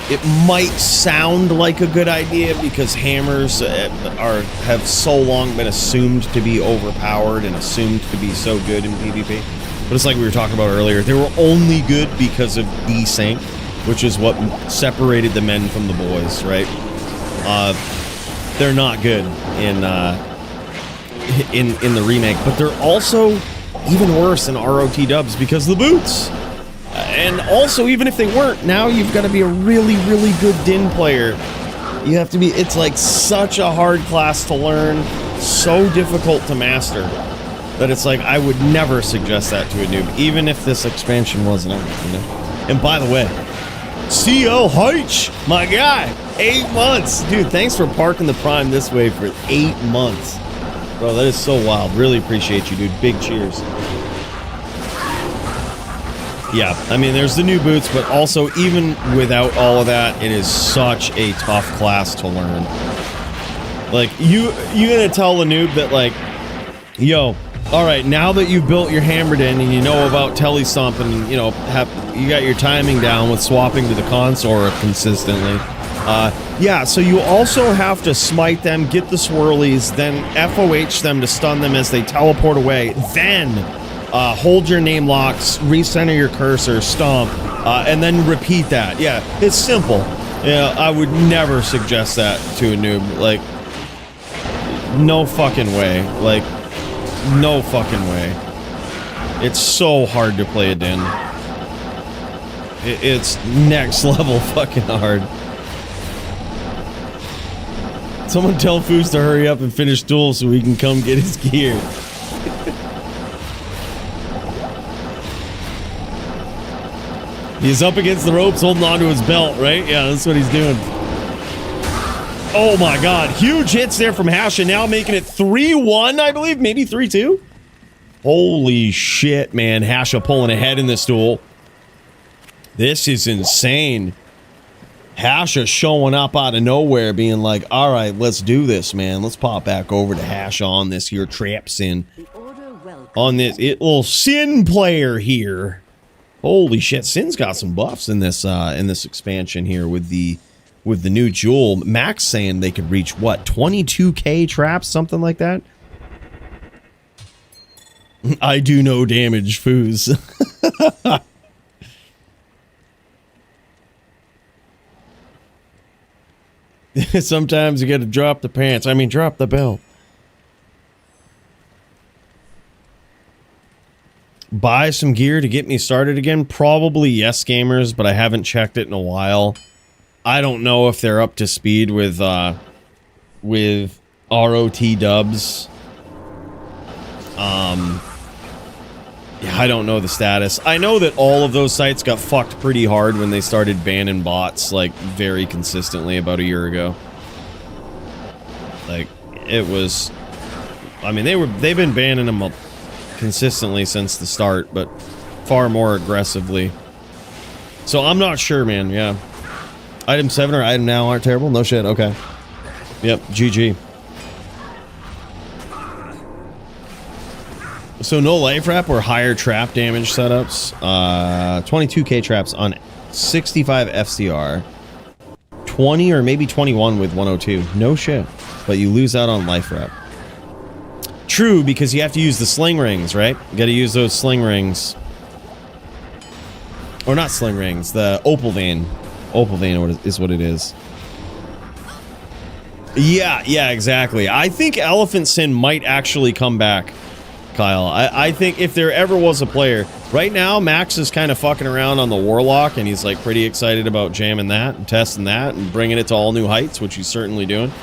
It might sound like a good idea because hammers have so long been assumed to be overpowered and assumed to be so good in PvP. But it's like we were talking about earlier. They were only good because of desync, which is what separated the men from the boys, right? They're not good in the remake, but they're also even worse in ROT dubs because of the boots. And also, even if they weren't, now you've got to be a really, really good Din player. You have to be, it's like such a hard class to learn, so difficult to master, that it's like, I would never suggest that to a noob, even if this expansion wasn't out, you know? And by the way, CO Heich, my guy, 8 months. Dude, thanks for parking the Prime this way for 8 months. Bro, that is so wild. Really appreciate you, dude. Big cheers. Yeah, I mean, there's the new boots, but also, even without all of that, it is such a tough class to learn. Like, you gonna tell the noob that, like, yo, alright, now that you've built your hammered in and you know about telestomp and, you know, you got your timing down with swapping to the consort consistently, yeah, so you also have to smite them, get the swirlies, then FOH them to stun them as they teleport away, then hold your name locks, recenter your cursor, stomp, and then repeat that. Yeah, it's simple. Yeah, I would never suggest that to a noob. Like, no fucking way. Like, no fucking way. It's so hard to play a Din. It's next level fucking hard. Someone tell Foos to hurry up and finish duel so we can come get his gear. He's up against the ropes holding onto his belt, right? Yeah, that's what he's doing. Oh my god. Huge hits there from Hasha, now making it 3-1, I believe. Maybe 3-2? Holy shit, man. Hasha pulling ahead in this duel. This is insane. Hasha showing up out of nowhere being like, all right, let's do this, man. Let's pop back over to Hasha on this here trap sin. On this little Sin player here. Holy shit, Sin's got some buffs in this expansion here with the new Juel. Max saying they could reach what, 22k traps, something like that. I do no damage, foos. Sometimes you gotta drop the pants. I mean, drop the belt. Buy some gear to get me started again? Probably yes, gamers, but I haven't checked it in a while. I don't know if they're up to speed with ROT dubs. Yeah, I don't know the status. I know that all of those sites got fucked pretty hard when they started banning bots, like, very consistently about a year ago. Like, it was... I mean, they've been banning them consistently since the start, but far more aggressively. So I'm not sure, man, yeah. Item 7 or item now aren't terrible? No shit, okay. Yep, GG. So no life wrap or higher trap damage setups. 22k traps on 65 FCR. 20 or maybe 21 with 102. No shit. But you lose out on life wrap. True, because you have to use the sling rings, right? You gotta use those sling rings. Or not sling rings, the opal vein. Opal vein is what it is. Yeah, exactly. I think Elephant Sin might actually come back, Kyle. I think if there ever was a player... Right now, Max is kind of fucking around on the Warlock, and he's like pretty excited about jamming that and testing that and bringing it to all new heights, which he's certainly doing.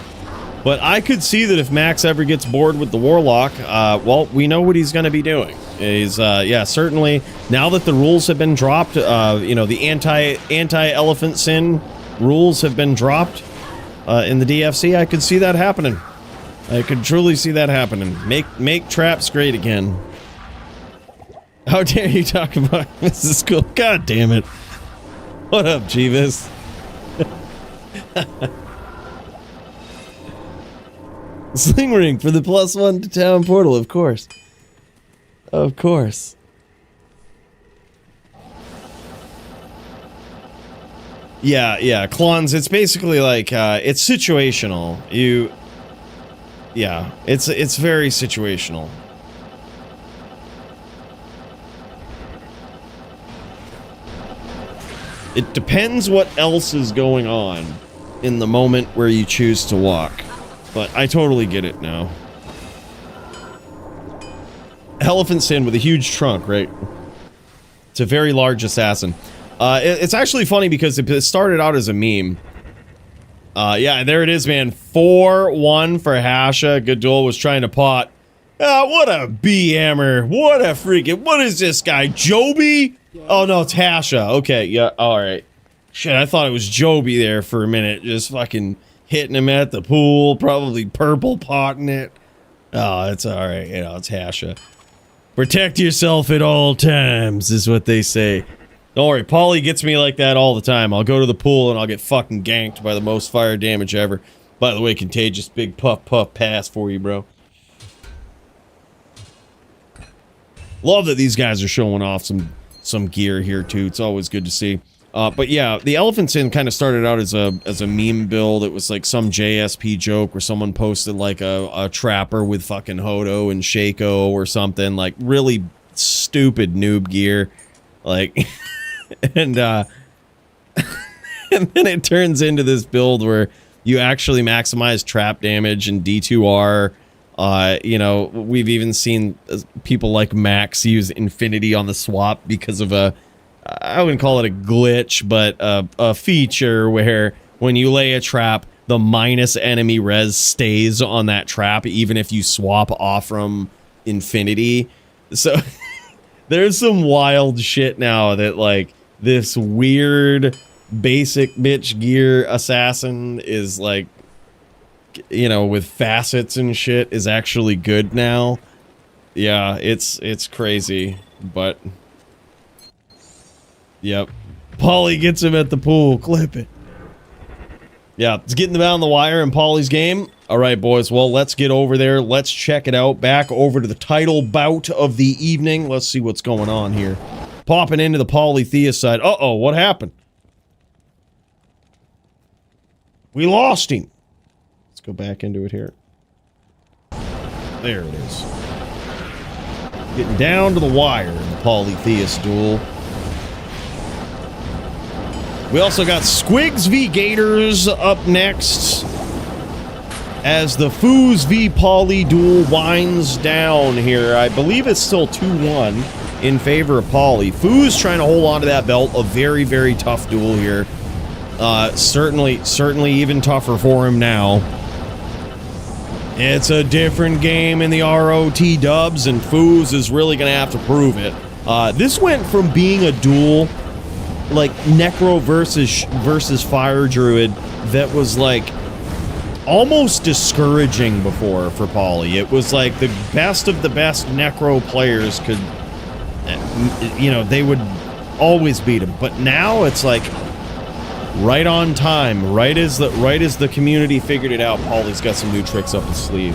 But I could see that if Max ever gets bored with the Warlock, well, we know what he's going to be doing. He's, yeah, certainly, now that the rules have been dropped, you know, the anti-Elephant Sin rules have been dropped in the DFC, I could see that happening. I could truly see that happening. Make traps great again. How dare you talk about Mrs. Cool? God damn it. What up, Jeeves? Sling ring for the +1 to town portal, of course. Of course. Yeah, Clons, it's basically like, it's situational. Yeah, it's very situational. It depends what else is going on in the moment where you choose to walk. But I totally get it now. Elephant Sin with a huge trunk, right? It's a very large assassin. It's actually funny because it started out as a meme. Yeah, there it is, man. 4-1 for Hasha. Good Duel was trying to pot. What a B-hammer. What a freaking... What is this guy? Joby? Oh, no, it's Hasha. Okay, yeah, alright. Shit, I thought it was Joby there for a minute. Just fucking hitting him at the pool. Probably purple potting it. Oh, it's alright. You know, it's Hasha. Protect yourself at all times, is what they say. Don't worry, Paulie gets me like that all the time. I'll go to the pool and I'll get fucking ganked by the most fire damage ever. By the way, Contagious, big puff pass for you, bro. Love that these guys are showing off some gear here too. It's always good to see. But yeah, the Elephant Sin kind of started out as a meme build. It was like some JSP joke where someone posted like a trapper with fucking Hodo and Shaco or something, like really stupid noob gear. Like, and and then it turns into this build where you actually maximize trap damage and D2R. You know, we've even seen people like Max use Infinity on the swap because of I wouldn't call it a glitch, but a feature where when you lay a trap, the minus enemy res stays on that trap, even if you swap off from Infinity. So there's some wild shit now that, like, this weird basic bitch gear assassin is, like, you know, with facets and shit is actually good now. Yeah, it's crazy, but... Yep. Paulie gets him at the pool. Clip it. Yeah, it's getting down the wire in Paulie's game. All right, boys. Well, let's get over there. Let's check it out. Back over to the title bout of the evening. Let's see what's going on here. Popping into the Paulie Theus side. Uh-oh, what happened? We lost him. Let's go back into it here. There it is. Getting down to the wire in the Paulie Theus duel. We also got Squigs v Gators up next as the Foos v Paulie duel winds down here. I believe it's still 2-1 in favor of Paulie. Foos trying to hold on to that belt. A very, very tough duel here. Certainly even tougher for him now. It's a different game in the ROT dubs, and Foos is really going to have to prove it. This went from being a duel like Necro versus Fire Druid that was like almost discouraging before for Paulie. It was like the best of the best Necro players could, you know, they would always beat him. But now it's like right on time, right as the community figured it out, Paulie's got some new tricks up his sleeve.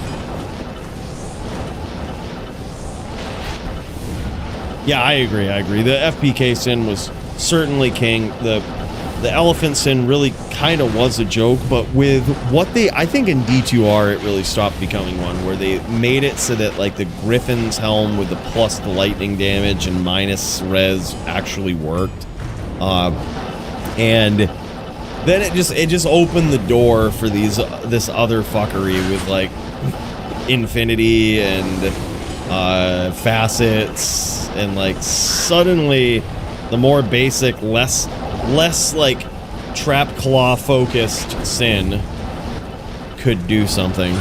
Yeah, I agree. The FPK sin was certainly king. The elephant sin really kind of was a joke, but with what I think in D2R it really stopped becoming one, where they made it so that like the Griffin's helm with the plus the lightning damage and minus res actually worked. And then it just opened the door for this other fuckery with like infinity and facets, and like suddenly the more basic, less like trap claw focused sin could do something.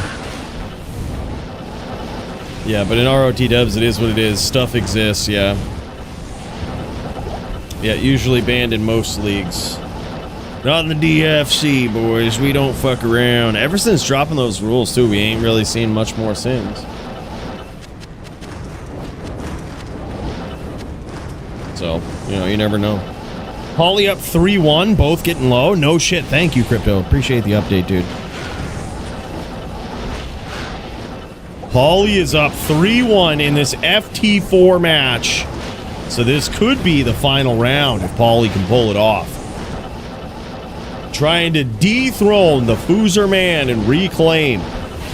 Yeah, but in ROT dubs it is what it is. Stuff exists, yeah. Yeah, usually banned in most leagues. Not in the DFC, boys. We don't fuck around. Ever since dropping those rules too, we ain't really seen much more sins. So, you know, you never know. Paulie up 3-1, both getting low. No shit. Thank you, Crypto. Appreciate the update, dude. Paulie is up 3-1 in this FT4 match. So this could be the final round if Paulie can pull it off. Trying to dethrone the Foozer Man and reclaim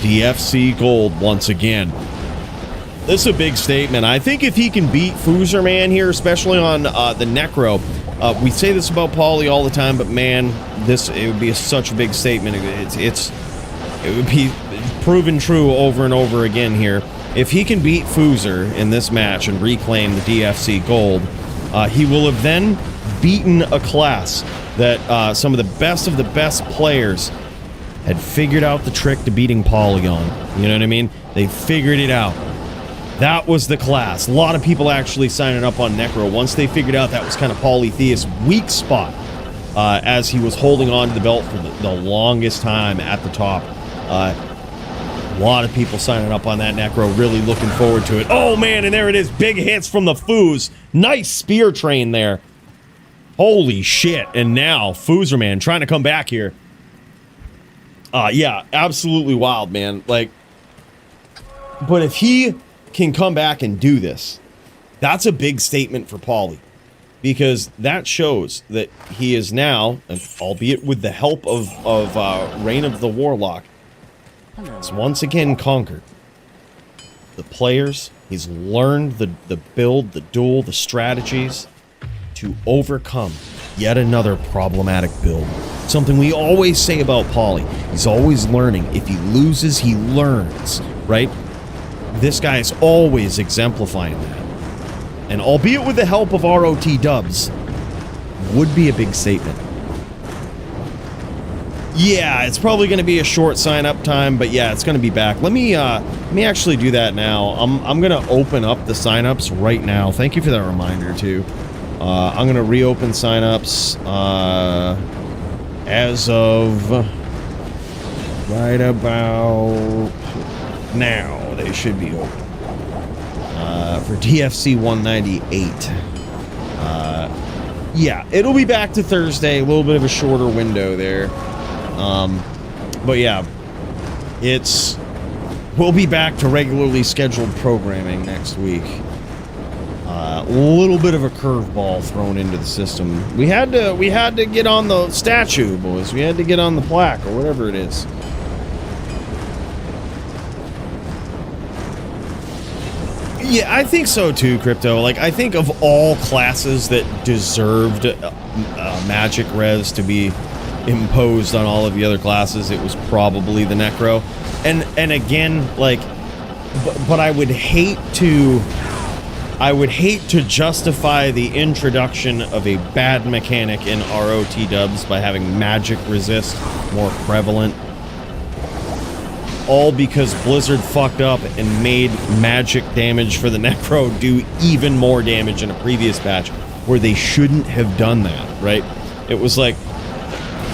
DFC gold once again. This is a big statement. I think if he can beat Foozer Man here, especially on the Necro, we say this about Paulie all the time, but man, it would be such a big statement. It would be proven true over and over again here. If he can beat Foozer in this match and reclaim the DFC gold, he will have then beaten a class that some of the best players had figured out the trick to beating Paulie on. You know what I mean? They figured it out. That was the class. A lot of people actually signing up on Necro once they figured out that was kind of Paulie Theus' weak spot, as he was holding on to the belt for the longest time at the top. A lot of people signing up on that Necro, really looking forward to it. Oh man, and there it is. Big hits from the Foos. Nice spear train there. Holy shit. And now Foozer Man trying to come back here. Yeah, absolutely wild, man. Like, but if he can come back and do this, that's a big statement for Paulie, because that shows that he is now, albeit with the help of Reign of the Warlock, has once again conquered the players. He's learned the build, the duel, the strategies to overcome yet another problematic build. Something we always say about Paulie. He's always learning. If he loses, he learns, right? This guy is always exemplifying that. And albeit with the help of ROT dubs, would be a big statement. Yeah, it's probably going to be a short sign-up time, but yeah, it's going to be back. Let me actually do that now. I'm going to open up the sign-ups right now. Thank you for that reminder, too. I'm going to reopen sign-ups as of right about now. They should be open. For DFC 198. Yeah, it'll be back to Thursday. A little bit of a shorter window there. But yeah, we'll be back to regularly scheduled programming next week. A little bit of a curveball thrown into the system. We had to get on the statue, boys. We had to get on the plaque or whatever it is. Yeah, I think so too, Crypto. Like, I think of all classes that deserved magic res to be imposed on all of the other classes, it was probably the Necro. And again, like, but I would hate to justify the introduction of a bad mechanic in ROT dubs by having magic resist more prevalent. All because Blizzard fucked up and made magic damage for the Necro do even more damage in a previous patch where they shouldn't have done that, right? It was like,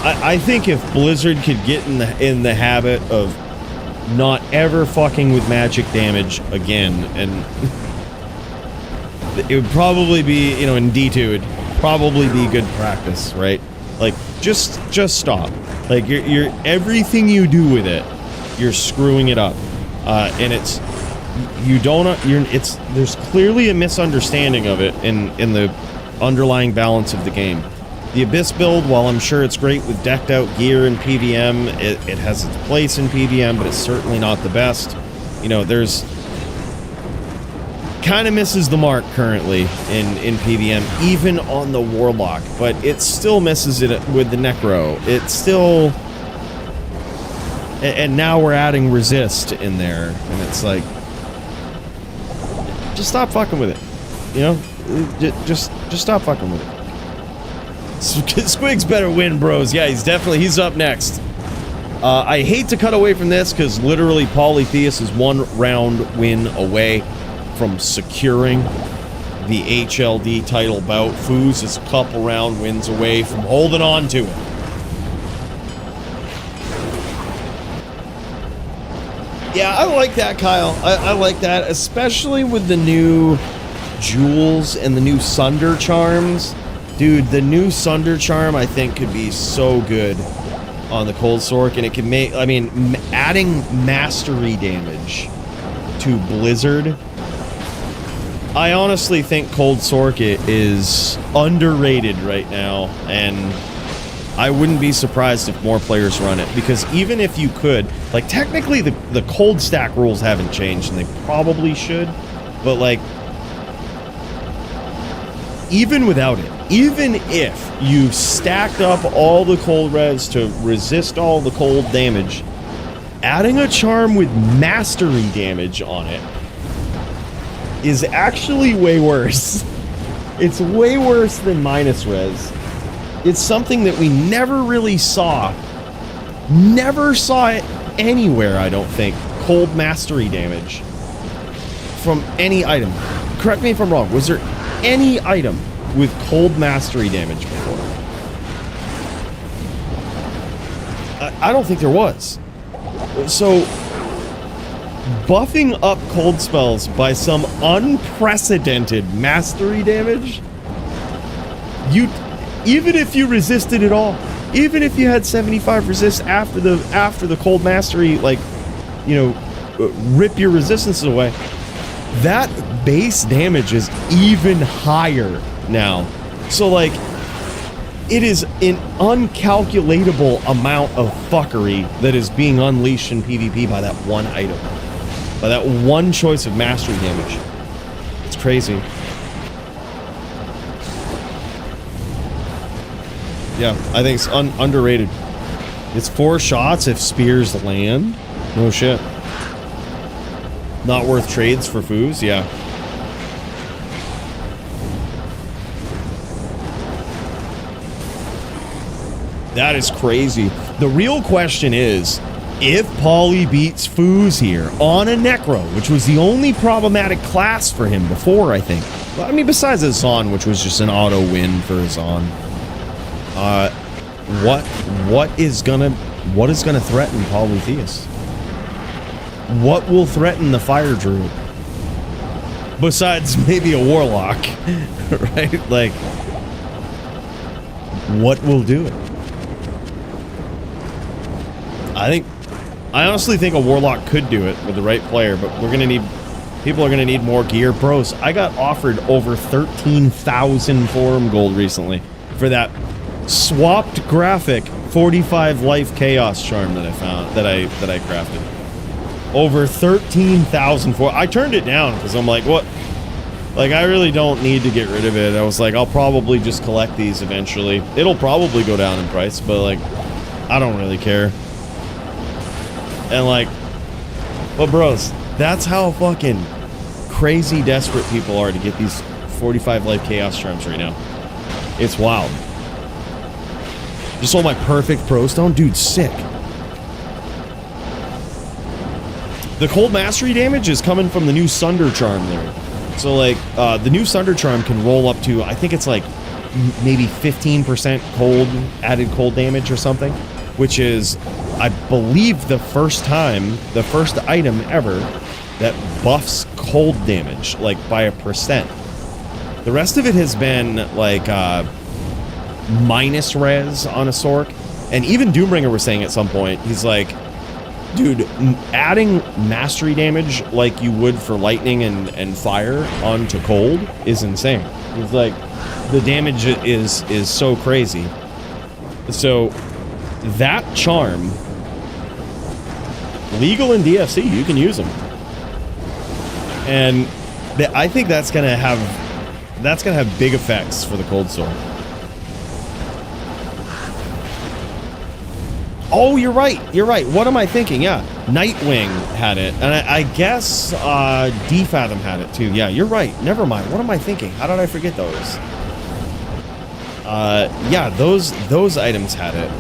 I think if Blizzard could get in the habit of not ever fucking with magic damage again, and it would probably be, you know, in D2, it'd probably be good practice, right? Like, just stop. Like, you're everything you do with it, you're screwing it up, and there's clearly a misunderstanding of it in the underlying balance of the game. The Abyss build, while I'm sure it's great with decked out gear in PVM, it has its place in PVM, but it's certainly not the best. You know, there's kind of misses the mark currently in PVM, even on the Warlock, but it still misses it with the Necro. It's still... And now we're adding resist in there, and it's like, just stop fucking with it, you know? Just stop fucking with it. Squig's better win, bros. Yeah, he's up next. I hate to cut away from this because literally Paulie Theus is 1 round win away from securing the HLD title bout. Foos is a couple round wins away from holding on to it. Yeah, I like that, Kyle. I like that, especially with the new jewels and the new Sunder charms. Dude, the new Sunder charm, I think, could be so good on the Cold Sork, and it can make, I mean, adding mastery damage to Blizzard. I honestly think Cold Sork is underrated right now, and I wouldn't be surprised if more players run it, because even if you could, like, technically the cold stack rules haven't changed, and they probably should, but, like, even without it, even if you stacked up all the cold res to resist all the cold damage, adding a charm with mastery damage on it is actually way worse. It's way worse than minus res. It's something that we never really saw. Never saw it anywhere, I don't think. Cold mastery damage from any item. Correct me if I'm wrong. Was there any item with cold mastery damage before? I don't think there was. So, buffing up cold spells by some unprecedented mastery damage, even if you resisted it all, even if you had 75 resist after the cold mastery, like, you know, rip your resistances away, that base damage is even higher now. So, like, it is an uncalculatable amount of fuckery that is being unleashed in PvP by that one item, by that one choice of mastery damage. It's crazy. Yeah, I think it's underrated. It's 4 shots if spears land. No shit. Not worth trades for foos, yeah. That is crazy. The real question is, if Paulie beats Foos here on a Necro, which was the only problematic class for him before, I think. I mean, besides Azan, which was just an auto win for Azan. What is gonna threaten Paulie Theus? What will threaten the Fire Druid? Besides maybe a Warlock, right? Like, what will do it? I honestly think a Warlock could do it with the right player, but people are gonna need more gear. Bros, I got offered over 13,000 forum gold recently for that swapped graphic 45 life chaos charm that I found, that I crafted. Over 13,000 for. I turned it down because I'm like, what? Like, I really don't need to get rid of it. I was like, I'll probably just collect these eventually. It'll probably go down in price, but like, I don't really care. And like, but bros, that's how fucking crazy desperate people are to get these 45 life chaos charms right now. It's wild. Just sold my perfect pro stone. Dude, sick. The cold mastery damage is coming from the new Sunder charm there. So like, the new Sunder charm can roll up to, I think it's like maybe 15% cold, added cold damage or something, which is, I believe, the first item ever that buffs cold damage, like by a percent. The rest of it has been like minus res on a Sork. And even Doombringer was saying at some point, he's like, dude, adding mastery damage like you would for lightning and fire onto cold is insane. He's like, the damage is so crazy. So that charm, legal in DFC, you can use them. And I think that's gonna have big effects for the cold sword. Oh, you're right. What am I thinking? Yeah, Nightwing had it, and I guess D-Fathom had it too. Yeah, you're right. Never mind. What am I thinking? How did I forget those? Yeah, those items had it.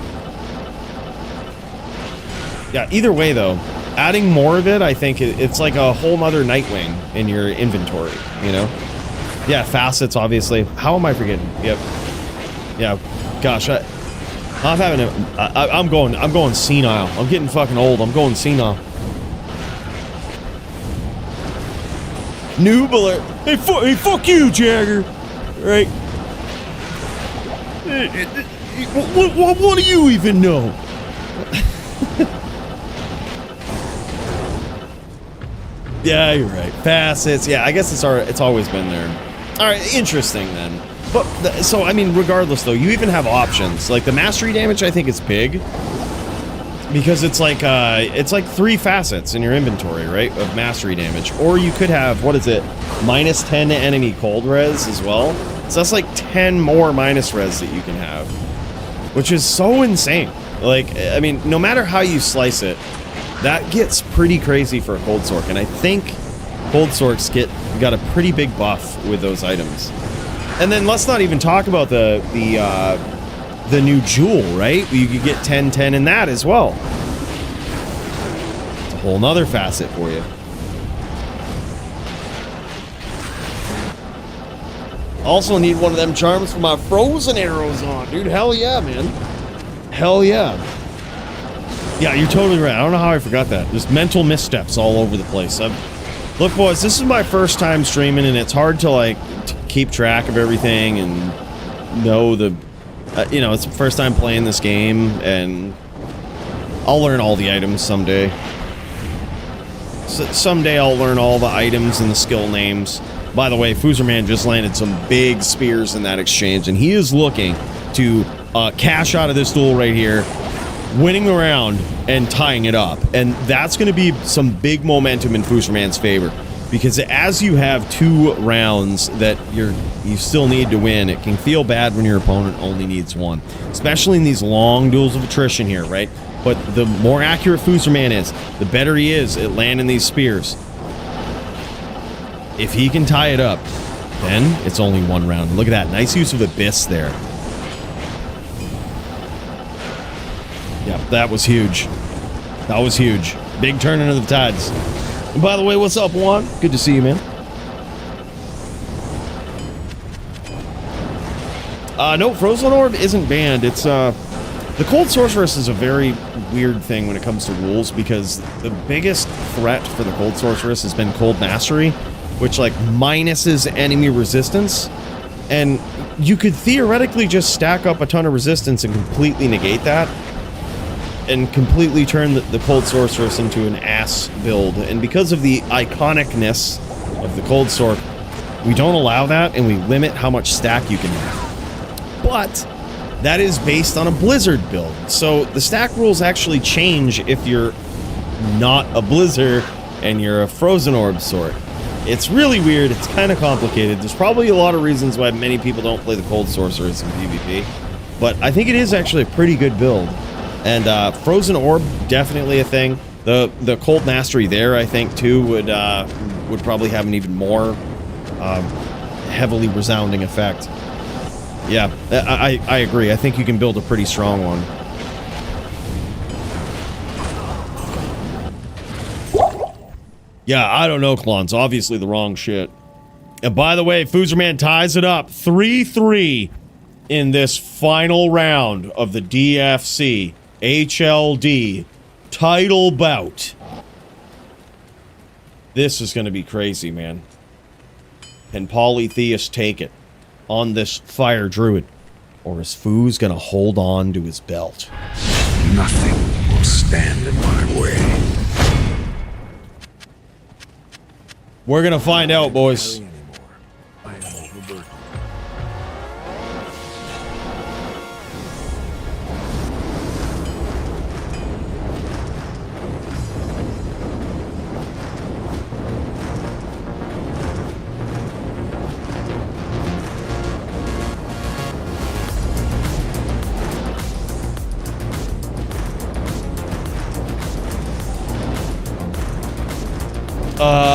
Yeah, either way though, adding more of it, I think it's like a whole nother Nightwing in your inventory, you know? Yeah, facets, obviously. How am I forgetting? Yep. Yeah, gosh, I'm having I'm going senile. I'm getting fucking old. I'm going senile. Noob alert. Hey, fuck you, Jagger. Right? What do you even know? Yeah, you're right. Facets. Yeah, I guess it's always been there. All right, interesting then. But so I mean, regardless though, you even have options. Like the mastery damage, I think is big because it's like 3 facets in your inventory, right, of mastery damage. Or you could have, what is it, minus 10 enemy cold res as well. So that's like 10 more minus res that you can have, which is so insane. Like, I mean, no matter how you slice it, that gets pretty crazy for a cold sork, and I think cold sorks got a pretty big buff with those items. And then let's not even talk about the new Juel, right? You could get 10-10 in that as well. It's a whole nother facet for you. Also need one of them charms for my frozen arrows on, dude. Hell yeah, man. Hell yeah. Yeah, you're totally right. I don't know how I forgot that. Just mental missteps all over the place. Look, boys, this is my first time streaming, and it's hard to, like, keep track of everything and know the... you know, it's the first time playing this game, and I'll learn all the items someday. Someday I'll learn all the items and the skill names. By the way, Foozerman just landed some big spears in that exchange, and he is looking to cash out of this duel right here, winning the round and tying it up. And that's going to be some big momentum in Foozerman's favor, because as you have 2 rounds that you still need to win, it can feel bad when your opponent only needs 1, especially in these long duels of attrition here, right? But the more accurate Foozerman is, the better he is at landing these spears. If he can tie it up, then it's only 1 round. Look at that. Nice use of Abyss there. Yeah, that was huge. That was huge. Big turning of the tides. And by the way, what's up, Juan? Good to see you, man. No, Frozen Orb isn't banned. It's, the Cold Sorceress is a very weird thing when it comes to rules, because the biggest threat for the Cold Sorceress has been Cold Mastery, which, like, minuses enemy resistance. And you could theoretically just stack up a ton of resistance and completely negate that. And completely turn the Cold Sorceress into an ass build. And because of the iconicness of the Cold Sword, we don't allow that, and we limit how much stack you can have. But that is based on a Blizzard build. So the stack rules actually change if you're not a Blizzard and you're a Frozen Orb sort. It's really weird. It's kind of complicated. There's probably a lot of reasons why many people don't play the Cold Sorceress in PvP. But I think it is actually a pretty good build. And Frozen Orb, definitely a thing. The Cold Mastery there, I think, too, would probably have an even more heavily resounding effect. Yeah, I agree. I think you can build a pretty strong one. Yeah, I don't know, Clons. Obviously the wrong shit. And by the way, Foozerman ties it up 3-3 in this final round of the DFC HLD title bout. This is going to be crazy, man. Can Paulie Theus take it on this Fire Druid? Or is Foo's going to hold on to his belt? Nothing will stand in my way. We're going to find out, boys. I am overburdened.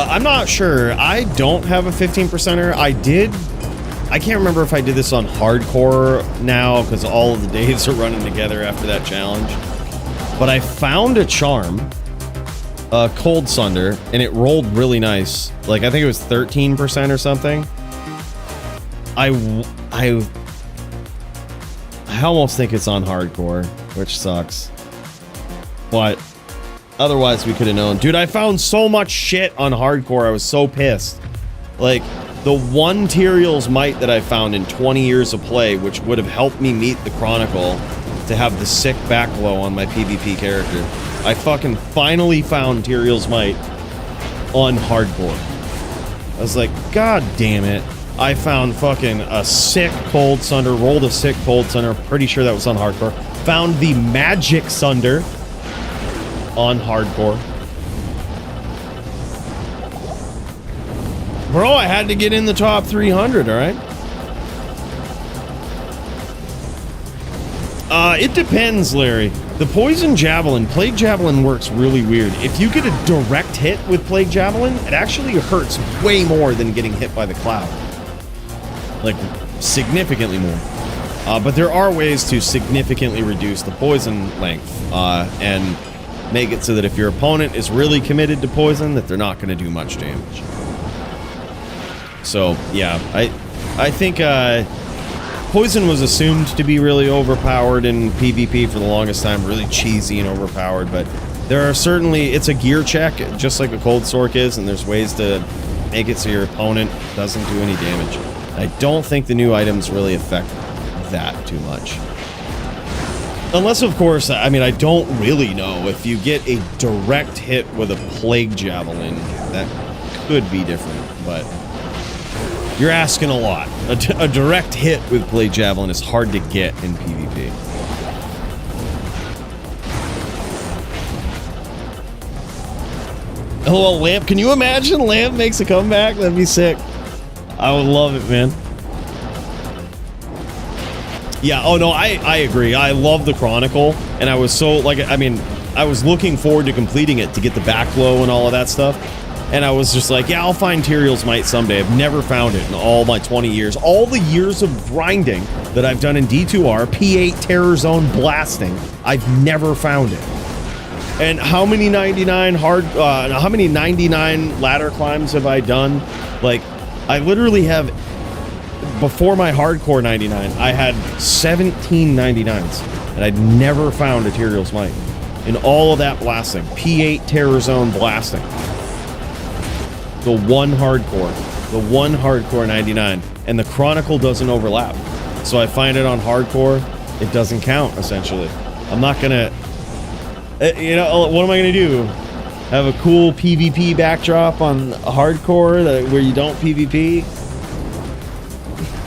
I'm not sure. I don't have a 15%er. I can't remember if I did this on hardcore now because all of the days are running together after that challenge. But I found a charm, a Cold Sunder, and it rolled really nice. Like, I think it was 13% or something. I almost think it's on hardcore, which sucks. But otherwise, we could have known. Dude, I found so much shit on hardcore. I was so pissed. Like, the one Tyrael's Might that I found in 20 years of play, which would have helped me meet the Chronicle to have the sick back blow on my PvP character. I fucking finally found Tyrael's Might on hardcore. I was like, God damn it. I found fucking a sick Cold Sunder, rolled a sick Cold Sunder. Pretty sure that was on hardcore. Found the Magic Sunder on hardcore. Bro, I had to get in the top 300, all right? It depends, Larry. The Poison Javelin, Plague Javelin works really weird. If you get a direct hit with Plague Javelin, it actually hurts way more than getting hit by the cloud. Like, significantly more. But there are ways to significantly reduce the poison length, and make it so that if your opponent is really committed to poison, that they're not going to do much damage. So, yeah, I think poison was assumed to be really overpowered in PvP for the longest time, really cheesy and overpowered, but there are certainly, it's a gear check, just like a Cold Sork is, and there's ways to make it so your opponent doesn't do any damage. I don't think the new items really affect that too much. Unless, of course, I mean, I don't really know. If you get a direct hit with a Plague Javelin, that could be different, but you're asking a lot. A direct hit with Plague Javelin is hard to get in PvP. Oh, Lamp. Can you imagine Lamp makes a comeback? That'd be sick. I would love it, man. Yeah, oh no, I agree. I love the Chronicle, and I was so, like, I mean, I was looking forward to completing it to get the backflow and all of that stuff. And I was just like, yeah, I'll find Tyrael's Might someday. I've never found it in all my 20 years. All the years of grinding that I've done in D2R, P8 Terror Zone blasting, I've never found it. And how many 99 ladder climbs have I done? Like, I literally have, before my hardcore 99, I had 17 99s, and I'd never found a Tyrael's Might in all of that blasting. P8 Terror Zone blasting. The one hardcore 99. and the Chronicle doesn't overlap. So I find it on hardcore, it doesn't count, essentially. I'm not gonna... you know, what am I gonna do? Have a cool PvP backdrop on hardcore where you don't PvP?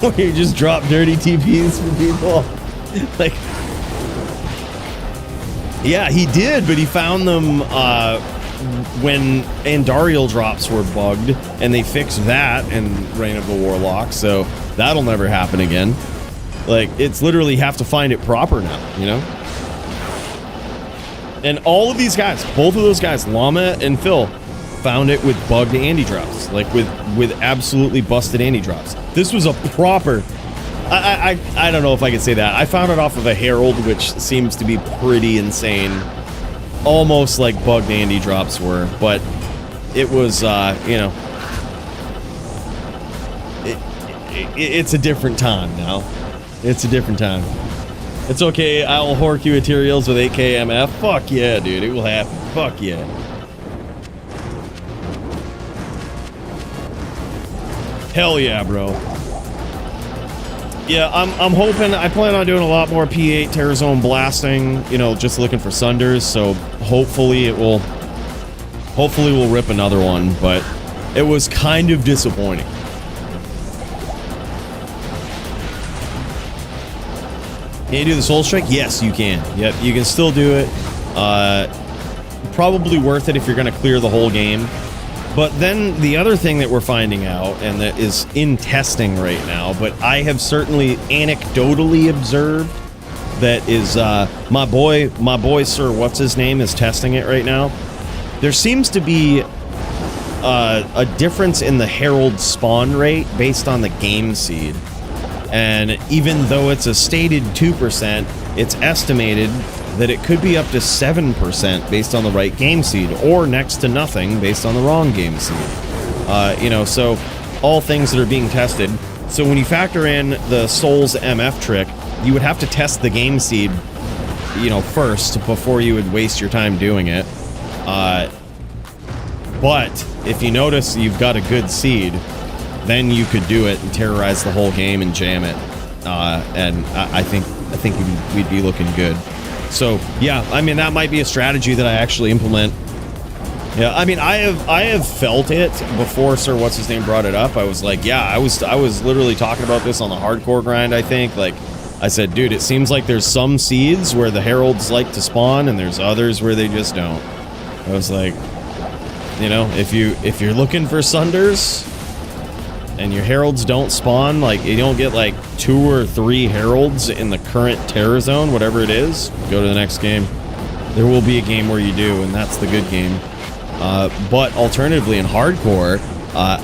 Where you just drop dirty TPs for people? Like... Yeah, he did, but he found them when Andariel drops were bugged, and they fixed that in Reign of the Warlock, so that'll never happen again. Like, it's literally have to find it proper now, you know? And all of these guys, both of those guys, Llama and Phil, found it with bugged Andy drops, like with absolutely busted Andy drops. This was a proper... I don't know if I could say that. I found it off of a Herald, which seems to be pretty insane. Almost like bugged Andy drops were, but it was, you know... It's a different time now. It's a different time. It's okay, I'll hork you materials with 8K MF. Fuck yeah, dude, it will happen. Fuck yeah. Hell yeah, bro. Yeah, I'm hoping, I plan on doing a lot more P8 Terror Zone blasting, you know, just looking for Sunders, so hopefully we'll rip another one, but it was kind of disappointing. Can you do the Soul Strike? Yes, you can. Yep, you can still do it. Probably worth it if you're going to clear the whole game. But then the other thing that we're finding out, and that is in testing right now, but I have certainly anecdotally observed that is my boy Sir what's his name is testing it right now. There seems to be a difference in the Herald spawn rate based on the game seed. And even though it's a stated 2%, it's estimated that it could be up to 7% based on the right game seed, or next to nothing based on the wrong game seed. You know, so all things that are being tested. So when you factor in the Souls MF trick, you would have to test the game seed, you know, first before you would waste your time doing it. But if you notice you've got a good seed, then you could do it and terrorize the whole game and jam it. And I think we'd be looking good. So yeah, I mean, that might be a strategy that I actually implement. Yeah, I mean, I have felt it before Sir what's his name brought it up. I was like, yeah, I was literally talking about this on the hardcore grind, I think. Like, I said, dude, it seems like there's some seeds where the heralds like to spawn and there's others where they just don't. I was like, you know, if you're looking for Sunders and your heralds don't spawn, like you don't get like 2 or 3 heralds in the current terror zone, whatever it is, go to the next game. There will be a game where you do, and that's the good game. But alternatively in hardcore,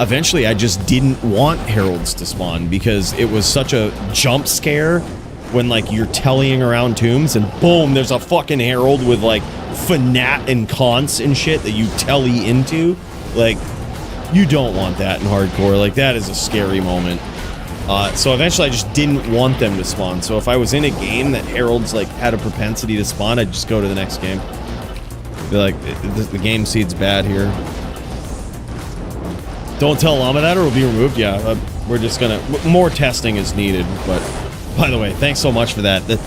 eventually I just didn't want heralds to spawn because it was such a jump scare when like you're tellying around tombs and boom, there's a fucking herald with like Fanat and Conts and shit that you telly into. Like, you don't want that in hardcore. Like, that is a scary moment. So eventually I just didn't want them to spawn. So if I was in a game that heralds like had a propensity to spawn, I'd just go to the next game. Be like, the game seed's bad here. Don't tell Llama that or it'll be removed. Yeah, we're just gonna... More testing is needed, but... By the way, thanks so much for that. The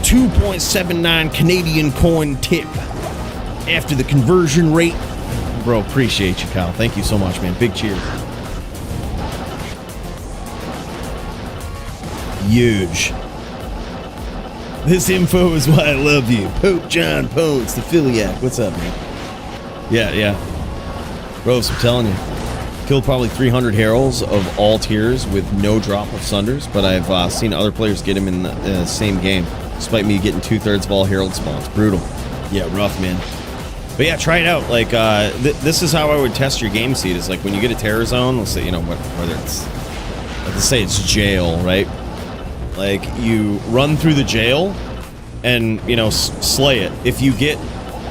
2.79 Canadian coin tip after the conversion rate. Bro, appreciate you, Kyle. Thank you so much, man. Big cheers. Huge. This info is why I love you. Pope John Pones, the Philiac. What's up, man? Yeah. Bros, I'm telling you. Killed probably 300 heralds of all tiers with no drop of Sunders, but I've seen other players get him in the same game, despite me getting 2/3 of all herald spawns. Brutal. Yeah, rough, man. But yeah, try it out. Like, this is how I would test your game seed. Is like when you get a terror zone, let's say, you know, whether it's, let's say it's jail, right? Like, you run through the jail and, you know, slay it. If you get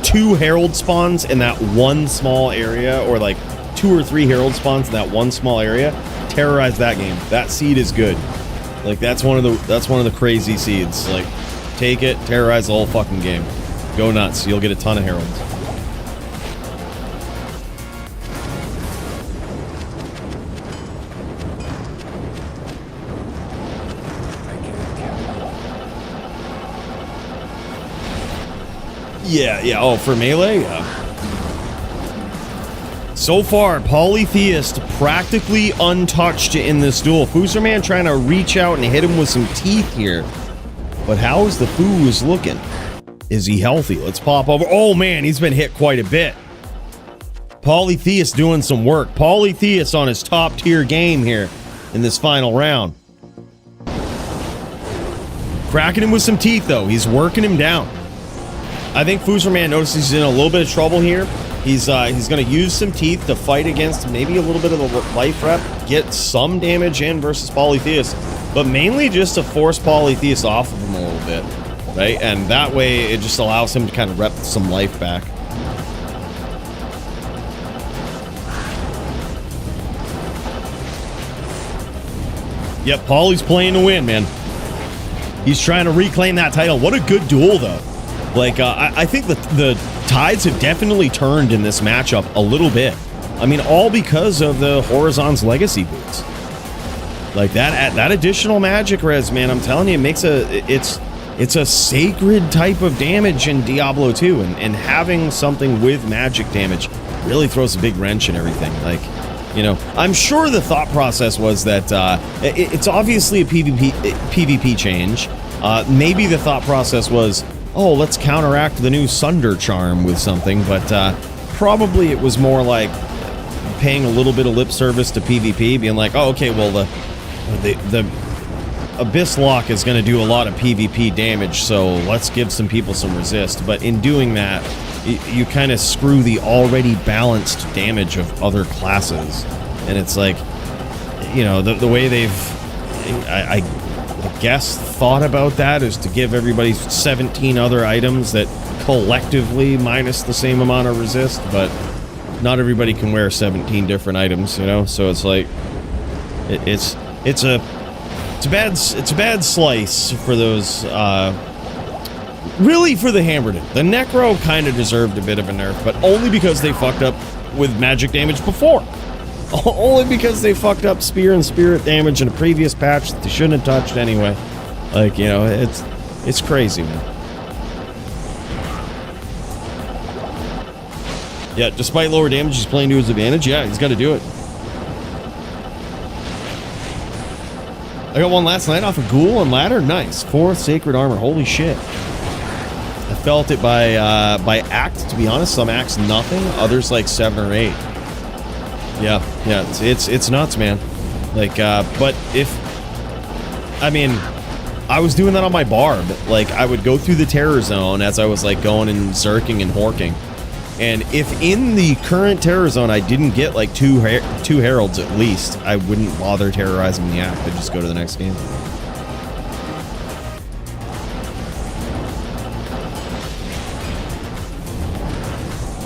2 herald spawns in that one small area, or like 2 or 3 herald spawns in that one small area, terrorize that game. That seed is good. Like, that's one of the crazy seeds. Like, take it, terrorize the whole fucking game. Go nuts. You'll get a ton of heralds. Yeah. Oh, for melee? Yeah. So far, Paulie Theist practically untouched in this duel. Fooserman trying to reach out and hit him with some teeth here. But how is the Foos looking? Is he healthy? Let's pop over. Oh man, he's been hit quite a bit. Paulie Theist doing some work. Paulie Theist on his top tier game here in this final round. Cracking him with some teeth though. He's working him down. I think Fooserman notices he's in a little bit of trouble here. He's going to use some teeth to fight against maybe a little bit of the life rep, get some damage in versus Paulie Theist, but mainly just to force Paulie Theist off of him a little bit, right? And that way it just allows him to kind of rep some life back. Yep, Paulie's playing to win, man. He's trying to reclaim that title. What a good duel, though. Like, I think the tides have definitely turned in this matchup a little bit. I mean, all because of the Horizon's legacy boots. Like, that additional magic res, man, I'm telling you, it makes it's a sacred type of damage in Diablo 2, and having something with magic damage really throws a big wrench in everything. Like, you know, I'm sure the thought process was that it's obviously a PvP change. Maybe the thought process was, oh, let's counteract the new Sunder charm with something, but probably it was more like paying a little bit of lip service to PvP, being like, oh, okay, well, the Abyss Lock is going to do a lot of PvP damage, so let's give some people some resist. But in doing that, you kind of screw the already balanced damage of other classes. And it's like, you know, the way they've, I guess, thought about that is to give everybody 17 other items that collectively minus the same amount of resist, but not everybody can wear 17 different items, you know? So it's like, it's a bad slice for those, really for the Hammerden. The Necro kind of deserved a bit of a nerf, but only because they fucked up with magic damage before. Only because they fucked up spear and spirit damage in a previous patch that they shouldn't have touched anyway. Like, you know, it's crazy, man. Yeah, despite lower damage, he's playing to his advantage. Yeah, he's got to do it. I got one last night off of Ghoul and Ladder. Nice. 4th Sacred Armor. Holy shit. I felt it by act, to be honest. Some acts nothing, others like 7 or 8. Yeah, it's nuts, man. Like, but I mean, I was doing that on my barb. Like, I would go through the terror zone as I was like going and zerking and horking. And if in the current terror zone I didn't get like two heralds at least, I wouldn't bother terrorizing the act. I'd just go to the next game.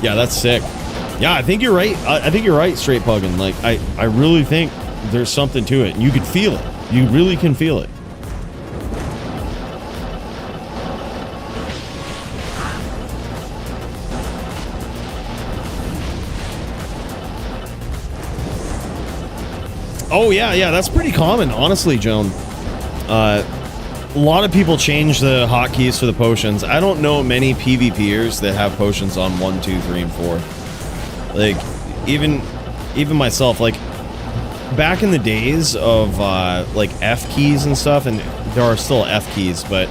Yeah, that's sick. Yeah, I think you're right. I think you're right, Straight Puggin. Like, I really think there's something to it. You could feel it. You really can feel it. Oh, yeah, that's pretty common, honestly, Joan. A lot of people change the hotkeys for the potions. I don't know many PvPers that have potions on 1, 2, 3, and 4. Like, even myself, like, back in the days of, like, F keys and stuff, and there are still F keys, but,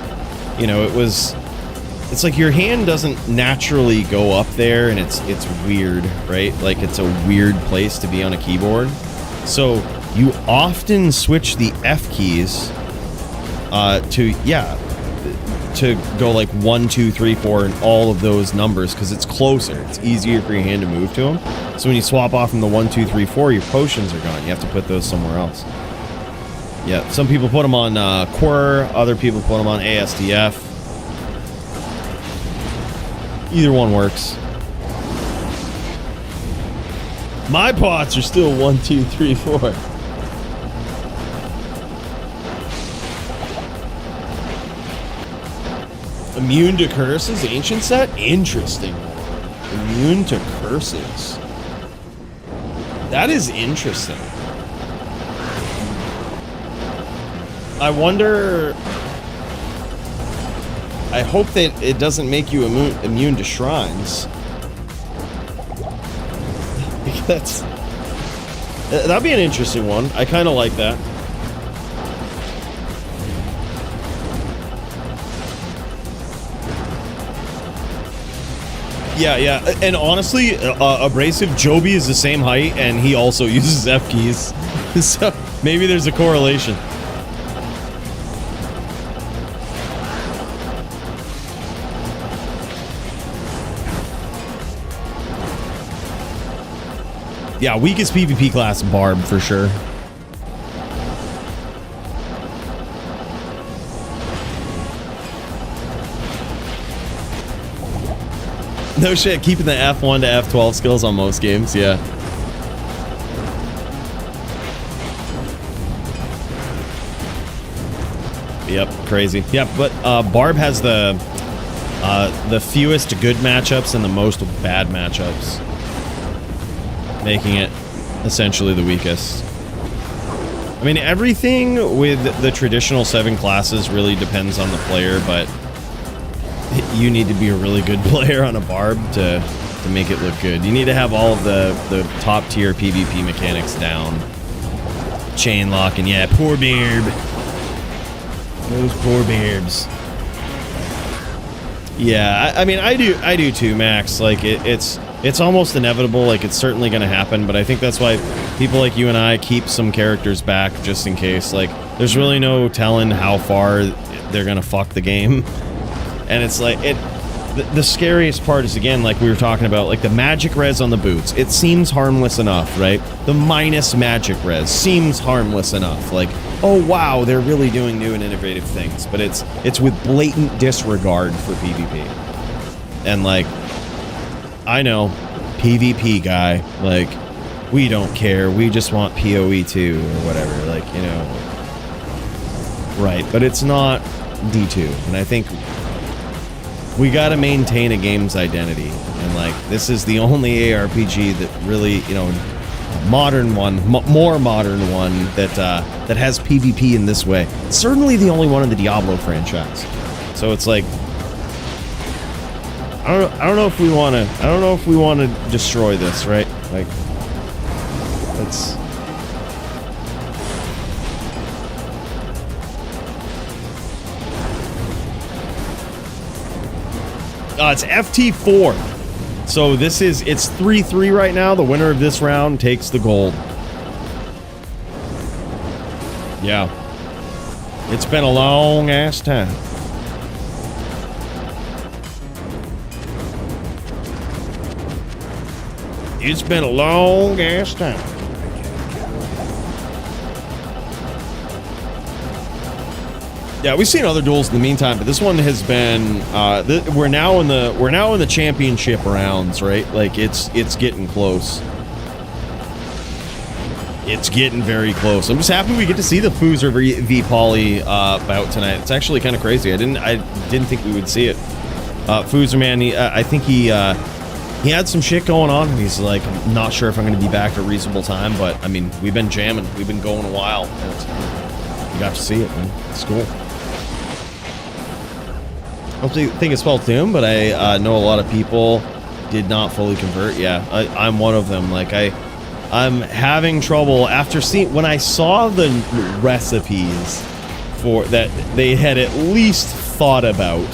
you know, it's like your hand doesn't naturally go up there, and it's weird, right? Like, it's a weird place to be on a keyboard. So you often switch the F keys to go like 1, 2, 3, 4 and all of those numbers because it's closer. It's easier for your hand to move to them. So when you swap off from the 1, 2, 3, 4, your potions are gone. You have to put those somewhere else. Yeah, some people put them on Quir, other people put them on ASDF. Either one works. My pots are still 1, 2, 3, 4. Immune to curses, ancient set? Interesting. Immune to curses. That is interesting. I wonder... I hope that it doesn't make you immune to shrines. That'd be an interesting one. I kind of like that. Yeah, and honestly, Abrasive, Joby is the same height, and he also uses F keys. So maybe there's a correlation. Yeah, weakest PvP class, Barb, for sure. No shit, keeping the F1 to F12 skills on most games, yeah. Yep, crazy. Yeah, but Barb has the fewest good matchups and the most bad matchups, making it essentially the weakest. I mean, everything with the traditional 7 classes really depends on the player, but you need to be a really good player on a Barb to make it look good. You need to have all of the top tier PvP mechanics down. Chain lock, and yeah, poor Barb. Those poor Barbs. Yeah, I mean, I do too, Max. Like, it's almost inevitable. Like, it's certainly going to happen, but I think that's why people like you and I keep some characters back just in case. Like, there's really no telling how far they're going to fuck the game. And it's like, the scariest part is, again, like we were talking about, like the magic res on the boots. It seems harmless enough, right? The minus magic res seems harmless enough. Like, oh wow, they're really doing new and innovative things. But it's with blatant disregard for PvP. And like, I know, PvP guy, like, we don't care. We just want PoE 2 or whatever, like, you know. Right, but it's not D2. And I think we got to maintain a game's identity, and like, this is the only ARPG that really, you know, modern one, more modern one that has PvP in this way. Certainly the only one in the Diablo franchise. So it's like, I don't know if we want to destroy this, right? Like, let's. It's FT4. So it's 3-3 right now. The winner of this round takes the gold. Yeah. It's been a long ass time. It's been a long ass time. Yeah, we've seen other duels in the meantime, but this one has been. We're now in the championship rounds, right? Like, it's getting close. It's getting very close. I'm just happy we get to see the Fooer v Paulie bout tonight. It's actually kind of crazy. I didn't think we would see it. Fooer, man, I think he had some shit going on. He's like, I'm not sure if I'm going to be back at a reasonable time, but I mean, we've been jamming. We've been going a while. And you got to see it, man. It's cool. I don't think it's felt to him, but I know a lot of people did not fully convert. Yeah, I'm one of them. Like, I'm having trouble after seeing, when I saw the recipes for that they had at least thought about,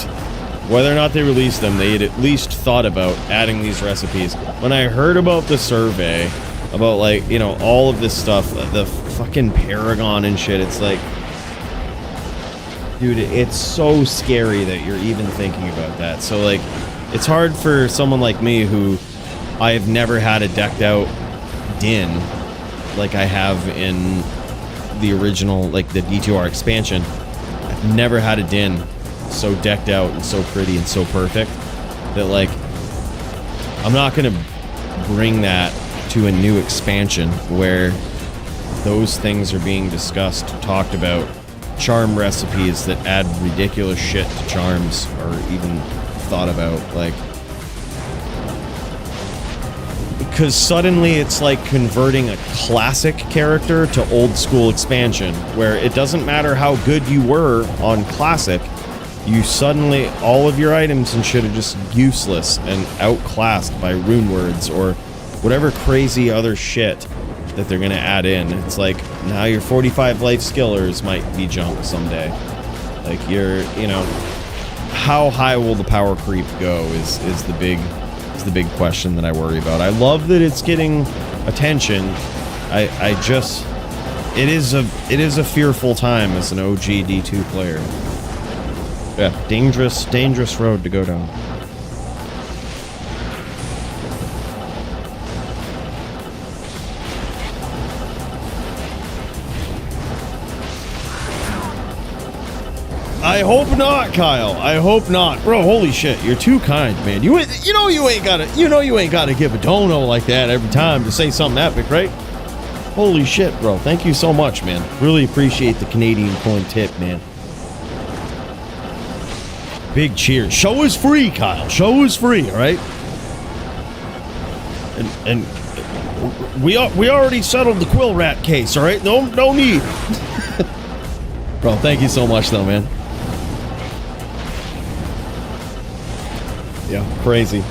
whether or not they released them, they had at least thought about adding these recipes. When I heard about the survey, about, like, you know, all of this stuff, the fucking Paragon and shit, it's like, dude, it's so scary that you're even thinking about that. So, like, it's hard for someone like me who I've never had a decked out Din like I have in the original, like the D2R expansion. I've never had a Din so decked out and so pretty and so perfect that, like, I'm not gonna bring that to a new expansion where those things are being discussed, talked about. Charm recipes that add ridiculous shit to charms are even thought about, like, because suddenly it's like converting a classic character to old school expansion, where it doesn't matter how good you were on classic, you suddenly, all of your items and shit are just useless and outclassed by rune words or whatever crazy other shit that they're gonna add in. It's like, now your 45 life skillers might be junk someday. Like, you know, how high will the power creep go is the big question that I worry about. I love that it's getting attention. I just, it is a fearful time as an OG D2 player. Yeah, dangerous road to go down. I hope not, Kyle. I hope not, bro. Holy shit, you're too kind, man. You know you ain't gotta give a dono like that every time to say something epic, right? Holy shit, bro. Thank you so much, man. Really appreciate the Canadian coin tip, man. Big cheers. Show is free, Kyle. Show is free, all right? And we already settled the quill rat case, all right? No need. Bro, thank you so much, though, man. Yeah, crazy.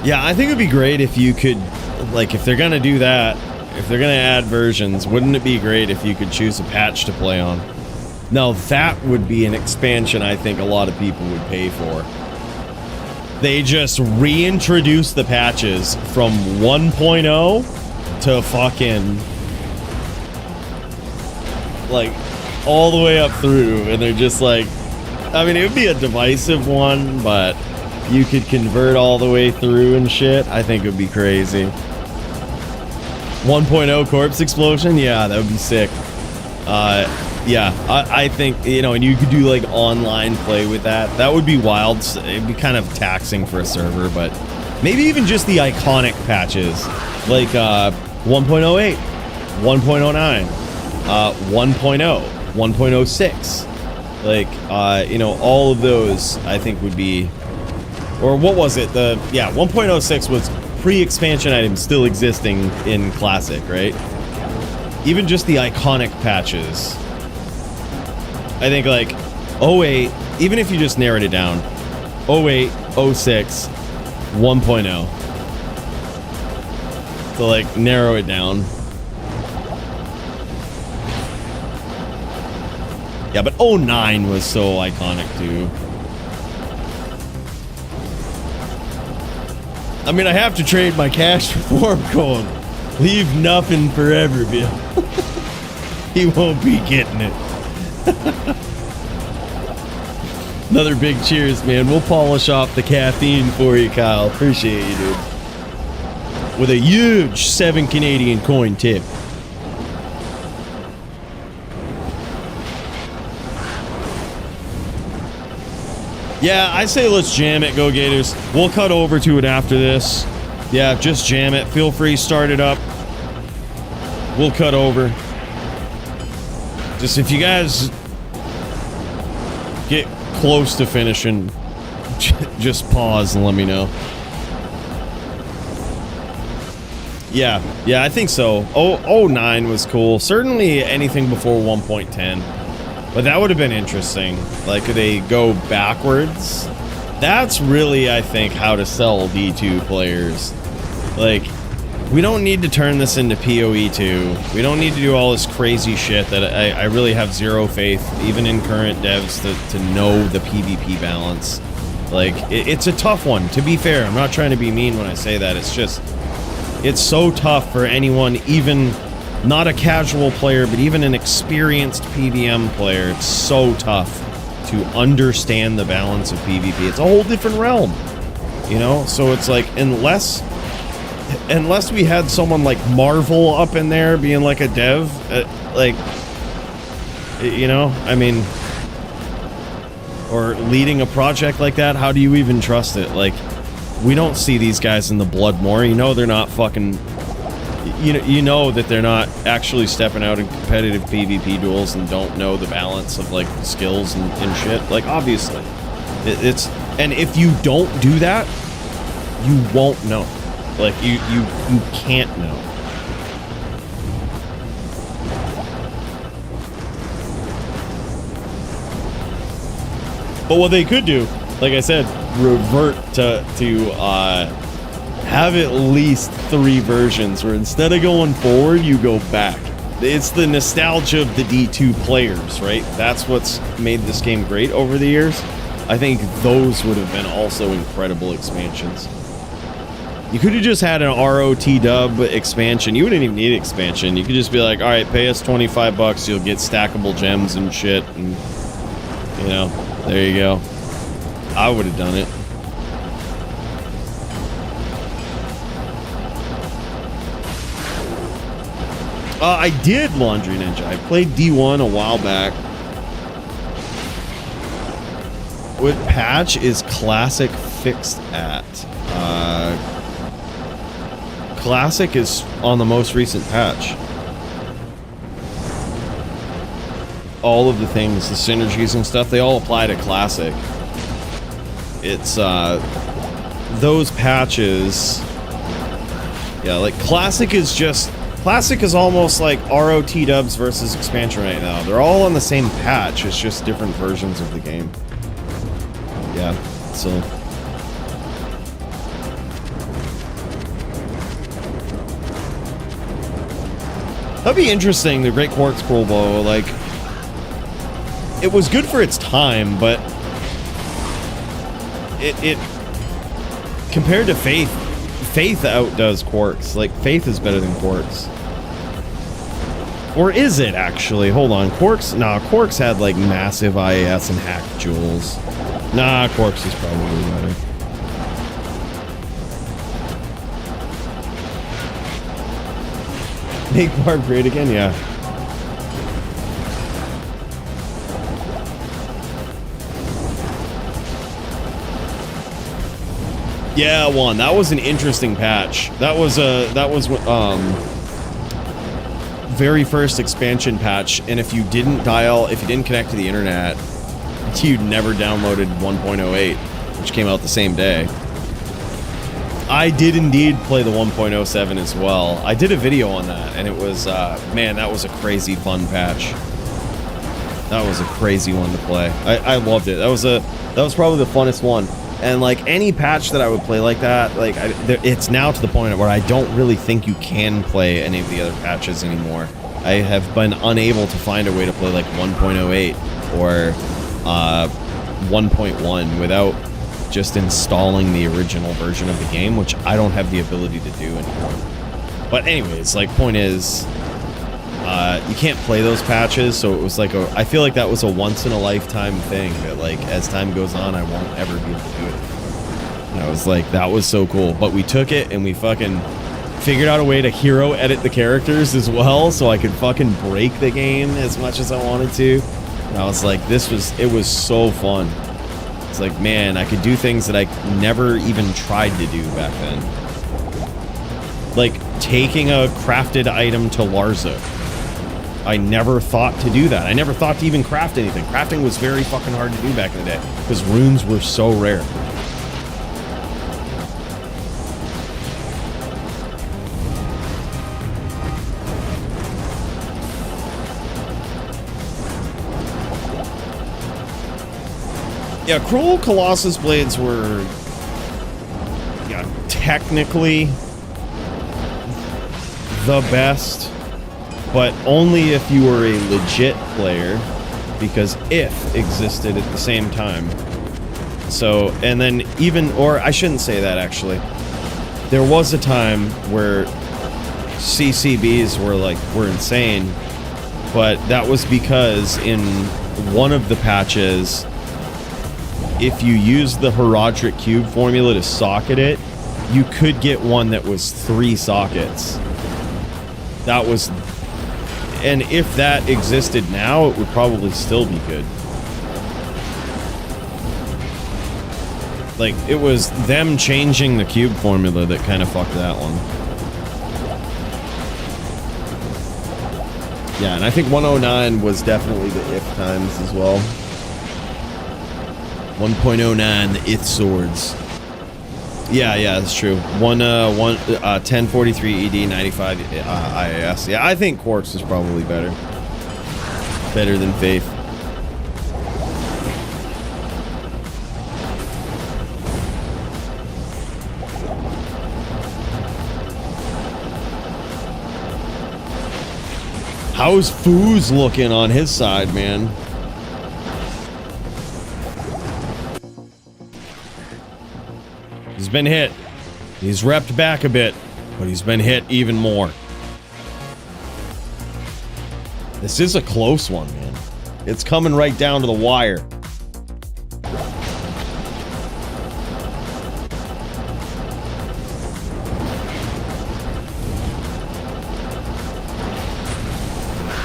Yeah, I think it'd be great if you could, like, if they're gonna do that, if they're gonna add versions, wouldn't it be great if you could choose a patch to play on? Now, that would be an expansion I think a lot of people would pay for. They just reintroduce the patches from 1.0 to fucking, like, all the way up through, and they're just like, I mean, it would be a divisive one, but you could convert all the way through and shit. I think it would be crazy. 1.0 corpse explosion, yeah, that would be sick. Yeah, I think, you know, and you could do like online play with that. That would be wild. It'd be kind of taxing for a server, but maybe even just the iconic patches, like 1.08, 1.09, 1.0, 1.06, like you know, all of those I think would be, or what was it? 1.06 was pre-expansion items still existing in Classic, right? Even just the iconic patches. I think like 08, even if you just narrowed it down, 08, 06, 1.0. So like narrow it down. Yeah, but 09 was so iconic too. I mean, I have to trade my cash for form code. Leave nothing forever, Bill. He won't be getting it. Another big cheers, man. We'll polish off the caffeine for you, Kyle. Appreciate you, dude. With a huge 7 Canadian coin tip. Yeah, I say let's jam it, Go Gators. We'll cut over to it after this. Yeah, just jam it. Feel free, start it up. We'll cut over. Just if you guys get close to finishing, just pause and let me know. Yeah, I think so. 09 was cool. Certainly anything before 1.10. But that would have been interesting. Like, could they go backwards? That's really, I think, how to sell D2 players. Like, we don't need to turn this into PoE 2. We don't need to do all this crazy shit that I really have zero faith, even in current devs, to know the PvP balance. Like, it's a tough one, to be fair. I'm not trying to be mean when I say that. It's just, it's so tough for anyone, even not a casual player, but even an experienced PvM player. It's so tough to understand the balance of PvP. It's a whole different realm, you know? So it's like, unless we had someone like Marvel up in there being like a dev, like, you know, I mean, or leading a project like that, how do you even trust it? Like, we don't see these guys in the Bloodmore. You know they're not fucking, you know that they're not actually stepping out in competitive PvP duels and don't know the balance of like skills and shit. Like, obviously, it's, and if you don't do that, you won't know. Like, you can't know. But what they could do, like I said, revert to have at least 3 versions where instead of going forward, you go back. It's the nostalgia of the D2 players, right? That's what's made this game great over the years. I think those would have been also incredible expansions. You could have just had an ROT dub expansion. You wouldn't even need expansion. You could just be like, all right, pay us $25, you'll get stackable gems and shit, and you know, there you go. I would have done it. I did Laundry Ninja. I played D1 a while back. What patch is Classic fixed at? Classic is on the most recent patch. All of the things, the synergies and stuff, they all apply to Classic. It's, those patches... Yeah, like, Classic is almost like ROT dubs versus expansion right now. They're all on the same patch, it's just different versions of the game. Yeah, so... That'd be interesting, the Great Quark Scroll Bow, like... It was good for its time, but... It compared to Faith outdoes Quarks. Like, Faith is better than Quarks. Or is it, actually? Hold on, Quarks... Nah, Quarks had, like, massive IAS and hacked Juels. Nah, Quarks is probably better. Make Barb great again? Yeah. Yeah, one. That was an interesting patch. That was very first expansion patch, and if you didn't connect to the internet, you'd never downloaded 1.08, which came out the same day. I did indeed play the 1.07 as well. I did a video on that, and it was, man, that was a crazy fun patch. That was a crazy one to play. I loved it. That was probably the funnest one. And like any patch that I would play like that, like it's now to the point where I don't really think you can play any of the other patches anymore. I have been unable to find a way to play like 1.08 or 1.1 without just installing the original version of the game, which I don't have the ability to do anymore. But anyways, like, point is, you can't play those patches, so it was like I feel like that was a once-in-a-lifetime thing that, like, as time goes on, I won't ever be able to do it. And I was like, that was so cool. But we took it, and we fucking figured out a way to hero edit the characters as well, so I could fucking break the game as much as I wanted to. And I was like, it was so fun. It's like, man, I could do things that I never even tried to do back then. Like, taking a crafted item to Larza. I never thought to do that. I never thought to even craft anything. Crafting was very fucking hard to do back in the day, because runes were so rare. Yeah, Cruel Colossus Blades were, yeah, technically the best, but only if you were a legit player, because if existed at the same time. So, and then or I shouldn't say that actually. There was a time where CCBs were insane, but that was because in one of the patches, if you use the Herodric Cube formula to socket it, you could get one that was 3 sockets. That was... And if that existed now, it would probably still be good. Like, it was them changing the cube formula that kind of fucked that one. Yeah, and I think 109 was definitely the if times as well. 1.09, the ith swords. Yeah, that's true. 1043 ED, 95 IAS. Yeah, I think Quartz is probably better. Better than Faith. How's Foos looking on his side, man? He's been hit. He's repped back a bit, but he's been hit even more. This is a close one, man. It's coming right down to the wire.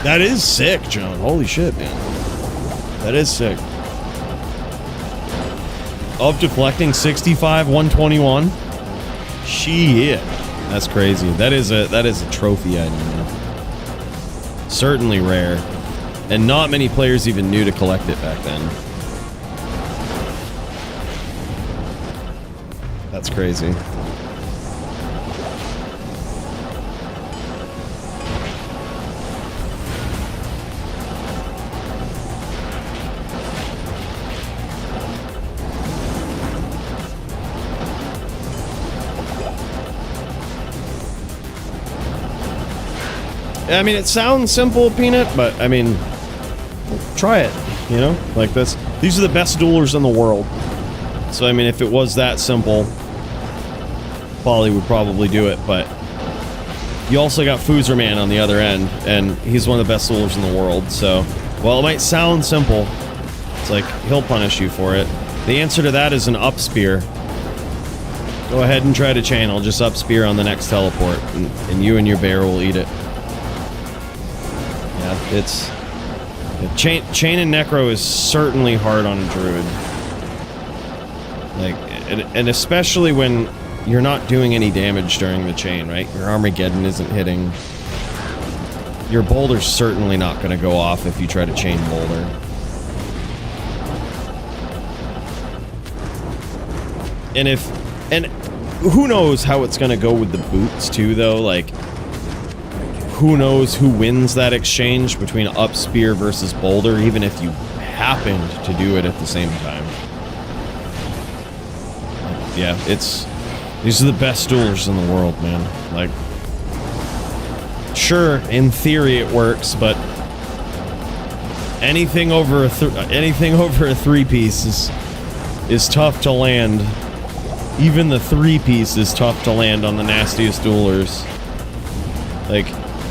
That is sick, John. Holy shit, man. That is sick. Of deflecting 65, 121. Shit. That's crazy. That is a trophy item, man. Certainly rare. And not many players even knew to collect it back then. That's crazy. I mean, it sounds simple, Peanut, but I mean, try it, you know? Like this. These are the best duelers in the world. So, I mean, if it was that simple, Paulie would probably do it, but you also got Foozerman on the other end, and he's one of the best duelers in the world, so while it might sound simple, it's like, he'll punish you for it. The answer to that is an up spear. Go ahead and try to channel, just up spear on the next teleport, and you and your bear will eat it. It's chain and necro is certainly hard on a druid, like, and especially when you're not doing any damage during the chain, right? Your Armageddon isn't hitting. Your boulder's certainly not going to go off if you try to chain boulder. And who knows how it's going to go with the boots too, though, like. Who knows who wins that exchange between up spear versus boulder, even if you happened to do it at the same time. Yeah, these are the best duelers in the world, man. Like, sure, in theory it works, but anything over a three-piece is tough to land. Even the three-piece is tough to land on the nastiest duelers. Like,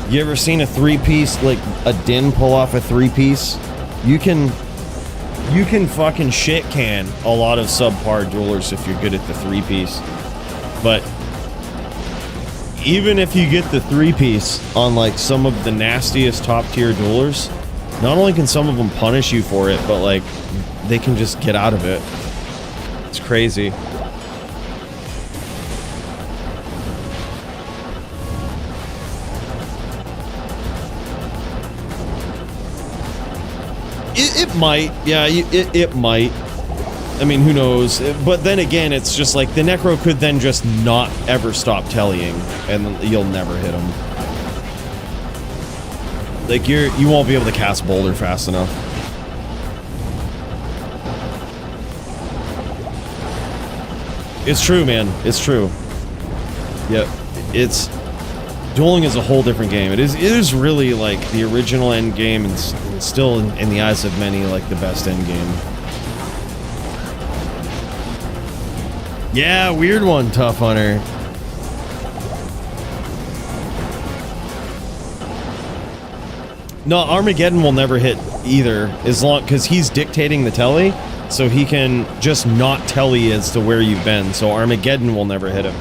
you ever seen a three-piece, like a Din pull off a three-piece? You can fucking shit can a lot of subpar duelers if you're good at the three-piece. But even if you get the three-piece on like some of the nastiest top-tier duelers, not only can some of them punish you for it, but like they can just get out of it. It's crazy. It might, yeah, it might. I mean, who knows? But then again, it's just like the Necro could then just not ever stop tellying, and you'll never hit him. Like you won't be able to cast Boulder fast enough. It's true, man. It's true. Yep, it's. Dueling is a whole different game. It is really like the original end game, and still in the eyes of many like the best end game. Yeah, weird one, Tough Hunter. No, Armageddon will never hit either, as long because he's dictating the telly, so he can just not telly as to where you've been. So Armageddon will never hit him.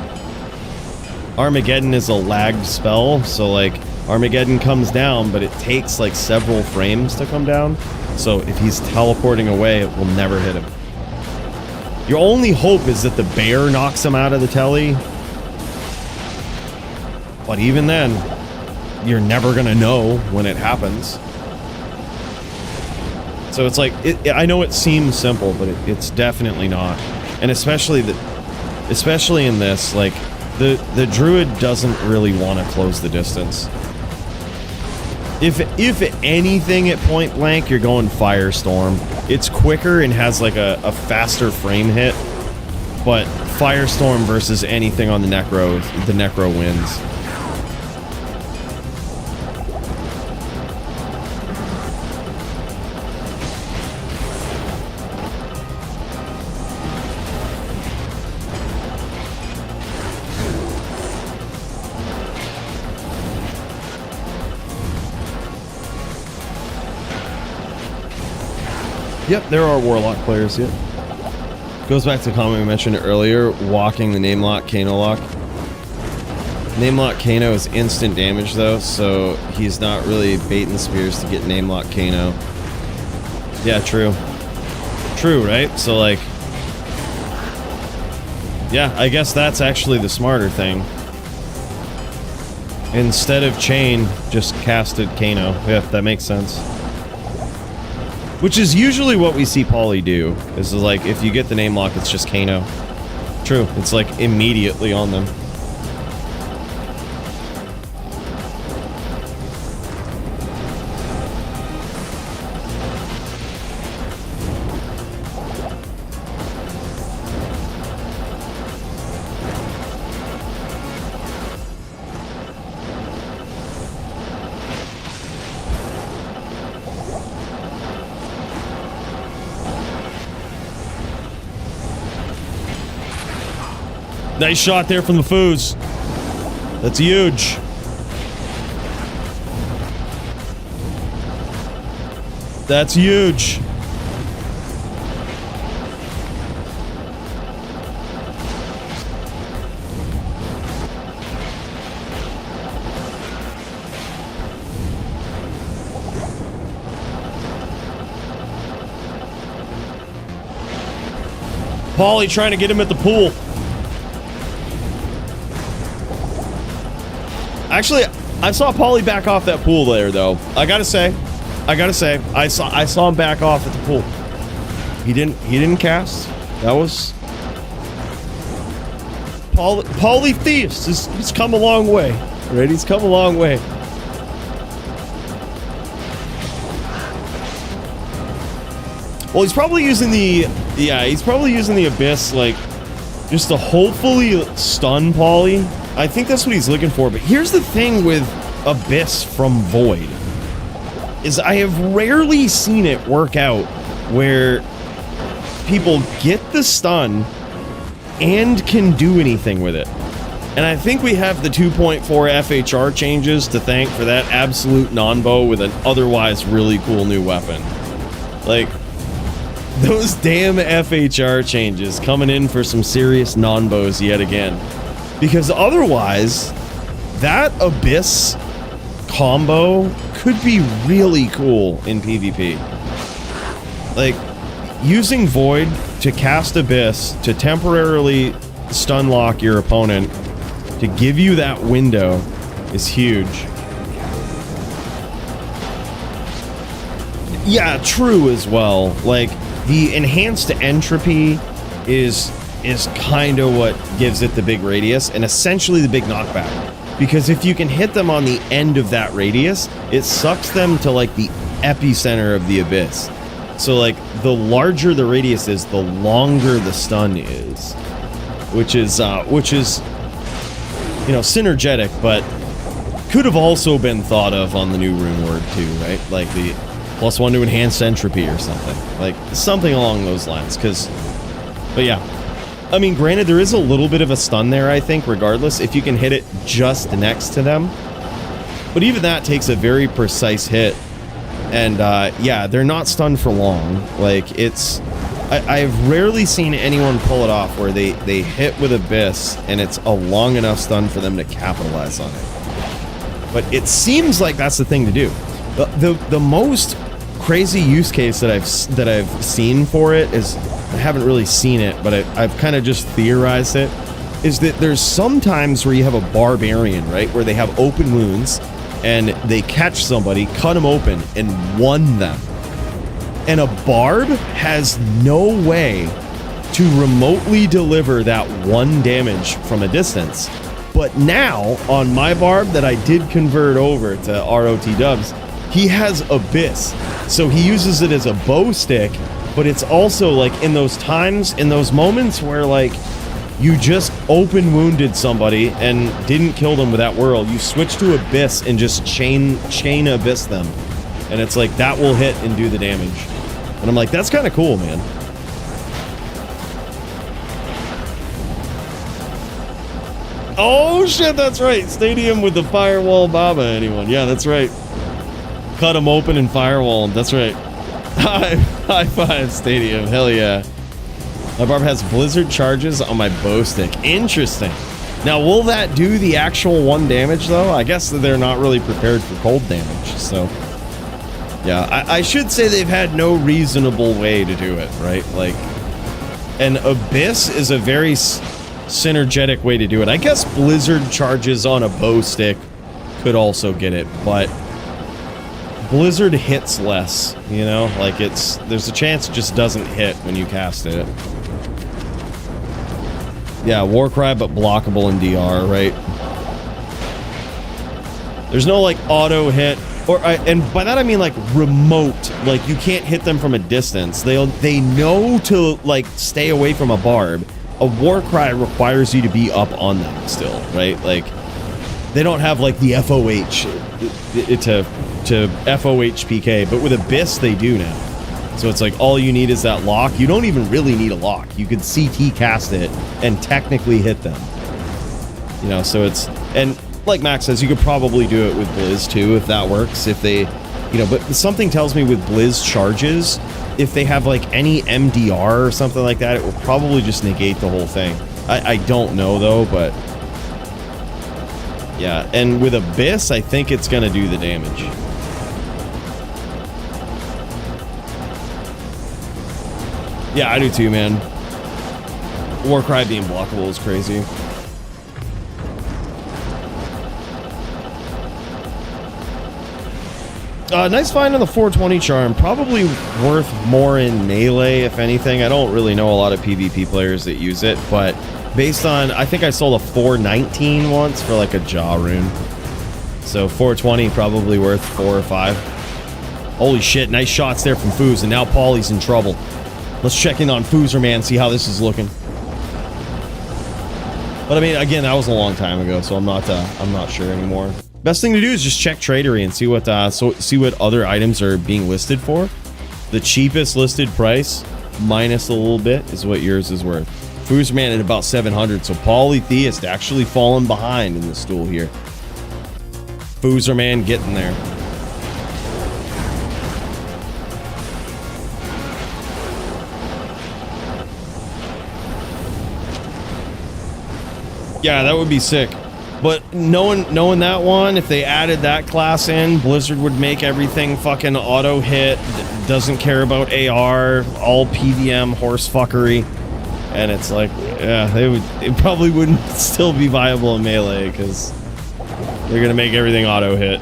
Armageddon is a lagged spell, so like Armageddon comes down, but it takes like several frames to come down. So if he's teleporting away, it will never hit him. Your only hope is that the bear knocks him out of the telly. But even then, you're never gonna know when it happens. So it's like, I know it seems simple, but it's definitely not. And especially in this, like, the druid doesn't really want to close the distance. If anything at point blank, you're going Firestorm. It's quicker and has like a faster frame hit, but Firestorm versus anything on the Necro wins. Yep, there are Warlock players, yep. Goes back to the comment we mentioned earlier, walking the name lock, Kano lock. Name lock Kano is instant damage though, so he's not really baiting spears to get name lock Kano. Yeah, true. True, right? So like... yeah, I guess that's actually the smarter thing. Instead of chain, just casted Kano. Yeah, that makes sense. Which is usually what we see Paulie do. Is like, if you get the name lock, it's just Kano. True, it's like immediately on them. Nice shot there from the Foos. That's huge. That's huge. Paulie trying to get him at the pool. Actually, I saw Paulie back off that pool there, though. I gotta say, I saw him back off at the pool. He didn't cast. That was Paulie Thieves. He's come a long way, right? He's come a long way. Well, he's probably using the Abyss, like, just to hopefully stun Paulie. I think that's what he's looking for, but here's the thing with Abyss from Void, is I have rarely seen it work out where people get the stun and can do anything with it. And I think we have the 2.4 FHR changes to thank for that absolute non-bow with an otherwise really cool new weapon. Like, those damn FHR changes coming in for some serious non-bows yet again. Because otherwise, that Abyss combo could be really cool in PvP. Like, using Void to cast Abyss to temporarily stun lock your opponent to give you that window is huge. Yeah, true as well. Like, the enhanced entropy is kind of what gives it the big radius and essentially the big knockback. Because if you can hit them on the end of that radius, it sucks them to like the epicenter of the Abyss. So like the larger the radius is, the longer the stun is, which is you know, synergetic, but could have also been thought of on the new rune word too, right? Like the +1 to enhanced entropy or something, like something along those lines. But yeah. I mean, granted, there is a little bit of a stun there, I think, regardless, if you can hit it just next to them. But even that takes a very precise hit. And, yeah, they're not stunned for long. Like, it's... I've rarely seen anyone pull it off where they hit with Abyss, and it's a long enough stun for them to capitalize on it. But it seems like that's the thing to do. The most crazy use case that I've seen for it is... I haven't really seen it, but I've kind of just theorized it, is that there's sometimes where you have a barbarian, right, where they have open wounds, and they catch somebody, cut them open, and one them. And a barb has no way to remotely deliver that one damage from a distance. But now, on my barb that I did convert over to ROT dubs, he has Abyss. So he uses it as a bow stick, but it's also like in those times, in those moments where like you just open wounded somebody and didn't kill them with that whirl, you switch to Abyss and just chain Abyss them. And it's like that will hit and do the damage. And I'm like, that's kind of cool, man. Oh shit, that's right. Stadium with the firewall Baba, anyone. Yeah, that's right. Cut them open and firewall them. That's right. High five, Stadium. Hell yeah. My barb has blizzard charges on my bow stick. Interesting. Now, will that do the actual 1 damage, though? I guess they're not really prepared for cold damage, so... Yeah, I should say they've had no reasonable way to do it, right? Like, an Abyss is a very synergetic way to do it. I guess blizzard charges on a bow stick could also get it, but... Blizzard hits less, you know? Like, there's a chance it just doesn't hit when you cast it. Yeah, Warcry, but blockable in DR, right? There's no, like, auto hit, and by that I mean, like, remote. Like, you can't hit them from a distance. They know to, like, stay away from a barb. A Warcry requires you to be up on them still, right? Like, they don't have, like, the FOH to FOH PK, but with Abyss, they do now. So it's like, all you need is that lock. You don't even really need a lock. You could CT cast it and technically hit them. You know, so it's... And like Max says, you could probably do it with Blizz too, if that works. If they... You know, but something tells me with Blizz charges, if they have like any MDR or something like that, it will probably just negate the whole thing. I don't know though, but... Yeah, and with Abyss, I think it's gonna do the damage. Yeah, I do too, man. Warcry being blockable is crazy. Nice find on the 420 charm. Probably worth more in melee, if anything. I don't really know a lot of PvP players that use it, but based on... I think I sold a 419 once for like a jaw rune. So 420 probably worth 4 or 5. Holy shit, nice shots there from Foos, and now Paulie's in trouble. Let's check in on Foozer, man, see how this is looking. But I mean, again, that was a long time ago, so I'm not sure anymore. Best thing to do is just check Tradery and see what other items are being listed for. The cheapest listed price, minus a little bit, is what yours is worth. Foozer man at about 700, so Polytheist actually falling behind in the stool here. Foozer man getting there. Yeah, that would be sick. But knowing that one, if they added that class in, Blizzard would make everything fucking auto hit, doesn't care about AR, all PVM horse fuckery. And it's like, yeah, it probably wouldn't still be viable in melee because they're gonna make everything auto hit.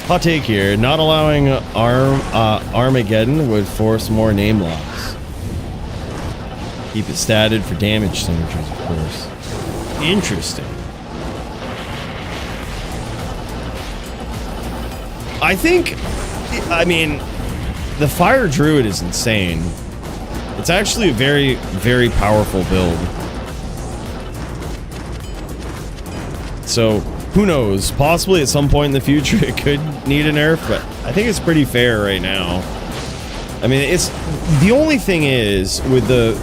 Hot take here, not allowing Armageddon would force more name locks. Keep it statted for damage synergies, of course. Interesting. I mean, the Fire Druid is insane. It's actually a very, very powerful build. So, who knows? Possibly at some point in the future it could need a nerf, but I think it's pretty fair right now. I mean, it's... The only thing is, with the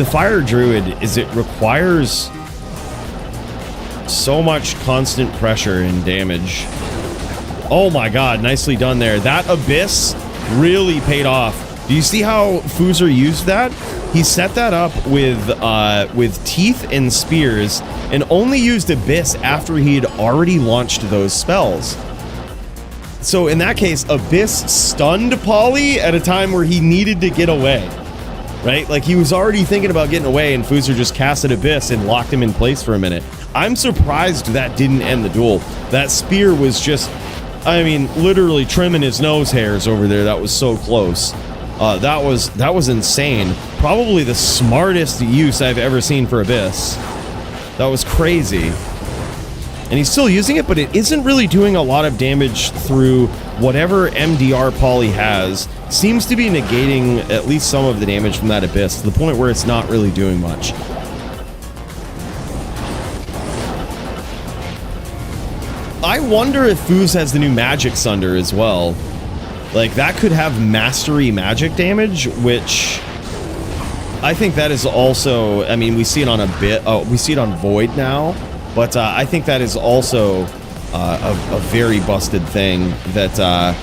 Fire Druid, is it requires so much constant pressure and damage. Oh my god, nicely done there. That Abyss really paid off. Do you see how Foozer used that? He set that up with teeth and spears and only used Abyss after he had already launched those spells. So in that case, Abyss stunned Paulie at a time where he needed to get away. Right? Like, he was already thinking about getting away, and Foozer just casted Abyss and locked him in place for a minute. I'm surprised that didn't end the duel. That spear was just, I mean, literally trimming his nose hairs over there. That was so close. That was insane. Probably the smartest use I've ever seen for Abyss. That was crazy. And he's still using it, but it isn't really doing a lot of damage through whatever MDR Paulie has. Seems to be negating at least some of the damage from that Abyss, to the point where it's not really doing much. I wonder if Foos has the new Magic Sunder as well. Like, that could have mastery magic damage, which I think that is also, I mean, we see it on we see it on Void now, but I think that is also a very busted thing that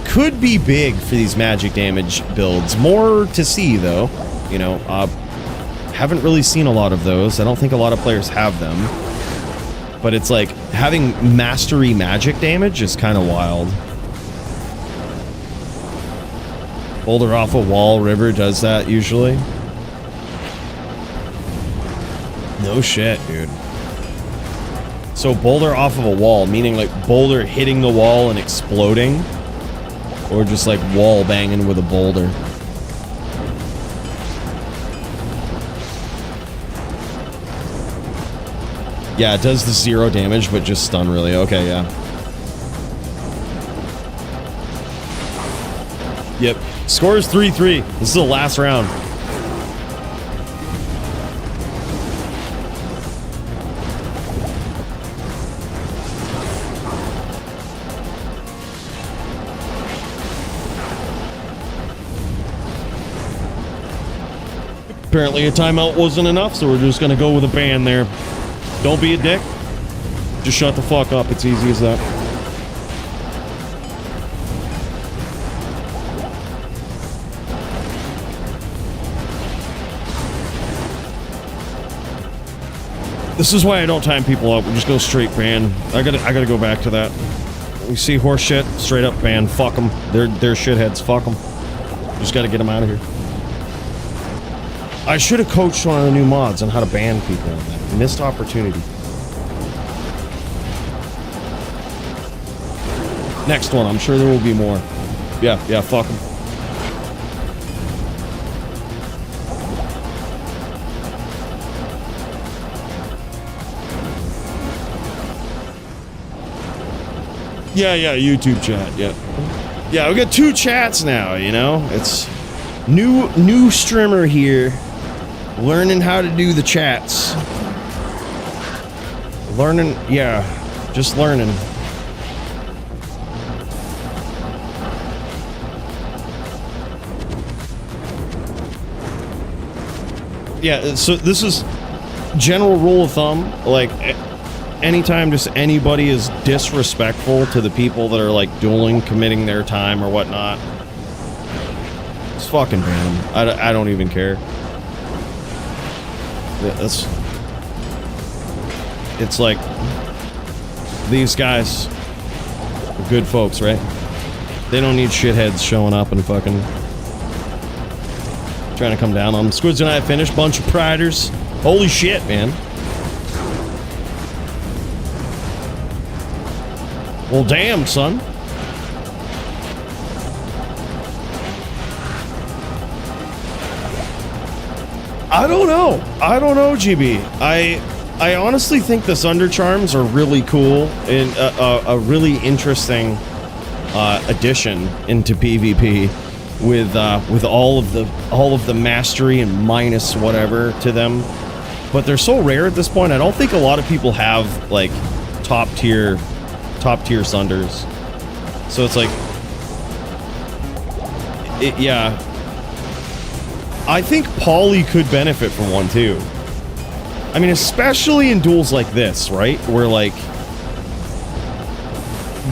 could be big for these magic damage builds. More to see, though. You know, haven't really seen a lot of those. I don't think a lot of players have them. But it's like, having mastery magic damage is kind of wild. Boulder off a wall, river does that usually. No shit, dude. So boulder off of a wall, meaning like boulder hitting the wall and exploding? Or just like wall banging with a boulder? Yeah, it does the 0 damage, but just stun really. Okay, yeah. Yep. Score is 3-3. This is the last round. Apparently a timeout wasn't enough, so we're just gonna go with a ban there. Don't be a dick. Just shut the fuck up. It's easy as that. This is why I don't time people up. We just go straight ban. I gotta go back to that. We see horse shit, straight up ban. Fuck them. They're shitheads. Fuck them. Just gotta get them out of here. I should have coached one of the new mods on how to ban people. Missed opportunity. Next one, I'm sure there will be more. Yeah, fuck them. Yeah, YouTube chat, yeah. Yeah, we got 2 chats now, you know? It's new streamer here. Learning how to do the chats. Learning, yeah, just learning. Yeah, so this is general rule of thumb, like anytime just anybody is disrespectful to the people that are like dueling, committing their time or whatnot, just fucking ban them. I don't even care. Yeah, it's like these guys are good folks, right? They don't need shitheads showing up and fucking trying to come down on them. Squids and I finished. Bunch of priders. Holy shit, man. Well, damn, son. I don't know, GB. I honestly think the Sunder Charms are really cool and a really interesting addition into PvP with all of the mastery and minus whatever to them. But they're so rare at this point. I don't think a lot of people have like top tier Sunders. So it's like yeah. I think Paulie could benefit from one too. I mean, especially in duels like this, right? Where like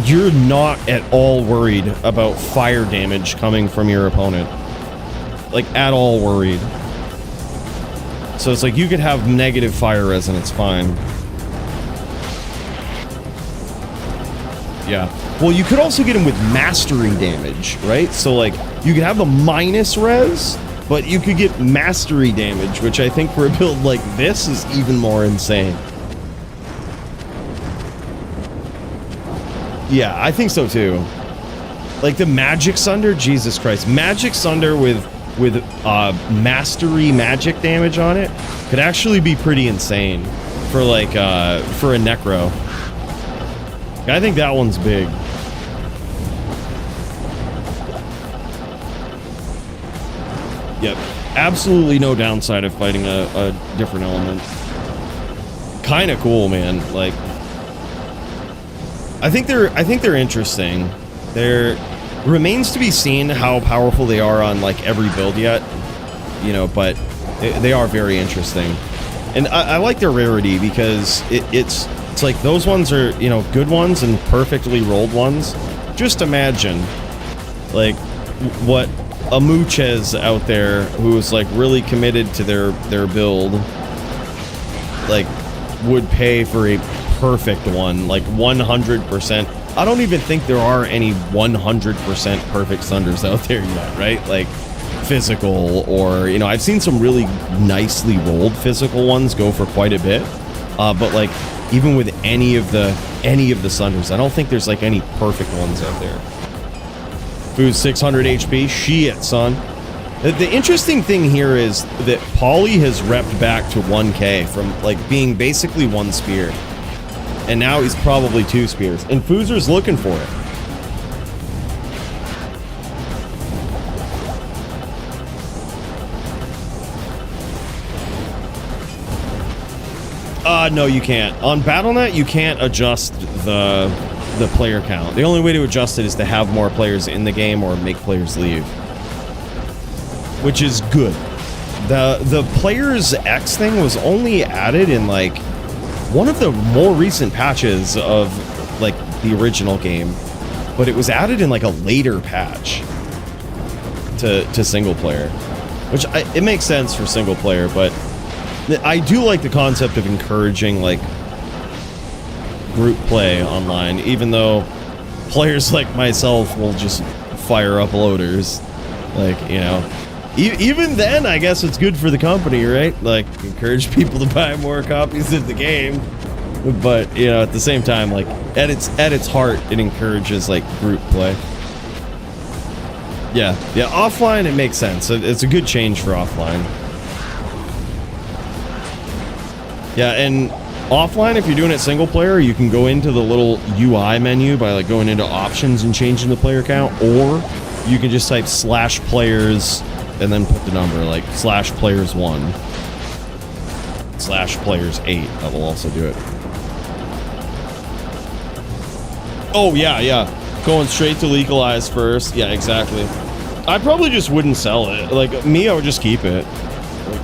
you're not at all worried about fire damage coming from your opponent. Like at all worried. So it's like you could have negative fire resonance fine. Yeah. Well, you could also get him with mastery damage, right? So like you could have the minus res, but you could get mastery damage, which I think for a build like this is even more insane. Yeah, I think so too. Like the Magic Sunder, Jesus Christ. Magic Sunder with mastery magic damage on it could actually be pretty insane for like for a Necro. I think that one's big. Yep. Absolutely no downside of fighting a different element. Kind of cool, man. Like I think they're interesting. There remains to be seen how powerful they are on like every build yet. You know, but they are very interesting. And I like their rarity because it's It's like those ones are, you know, good ones and perfectly rolled ones. Just imagine, like, what a Mooches out there who's like really committed to their build, like, would pay for a perfect one, like 100%. I don't even think there are any 100% perfect Thunders out there yet, right? Like physical, or, you know, I've seen some really nicely rolled physical ones go for quite a bit, but like even with any of the Thunders, I don't think there's like any perfect ones out there. Who's 600 HP? Shit, son. The interesting thing here is that Paulie has repped back to 1k from like being basically 1 spear. And now he's probably 2 spears. And Foozer's looking for it. No, you can't. On Battle.net, you can't adjust the player count. The only way to adjust it is to have more players in the game or make players leave. Which is good. The players X thing was only added in like one of the more recent patches of like the original game, but it was added in like a later patch to single player, which it makes sense for single player, but I do like the concept of encouraging like group play online, even though players like myself will just fire up loaders, like, you know. Even then, I guess it's good for the company, right? Like, encourage people to buy more copies of the game. But, you know, at the same time, like, at its heart, it encourages, like, group play. Yeah, offline, it makes sense. It's a good change for offline. Yeah, and offline, if you're doing it single player, you can go into the little UI menu by, like, going into options and changing the player count, or you can just type /players and then put the number, like /players1, /players8. That will also do it. Oh, yeah. Going straight to legalize first. Yeah, exactly. I probably just wouldn't sell it. Like, me, I would just keep it. Like,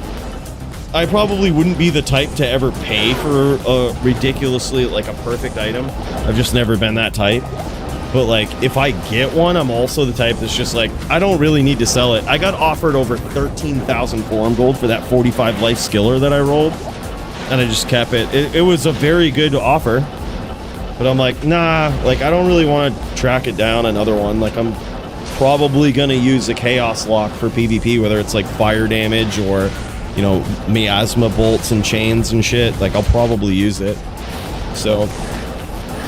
I probably wouldn't be the type to ever pay for a ridiculously, like, a perfect item. I've just never been that type. But, like, if I get one, I'm also the type that's just like, I don't really need to sell it. I got offered over 13,000 forum gold for that 45 life skiller that I rolled, and I just kept it. It was a very good offer, but I'm like, nah, like, I don't really want to track it down another one. Like, I'm probably going to use a chaos lock for PvP, whether it's, like, fire damage or, you know, miasma bolts and chains and shit. Like, I'll probably use it. So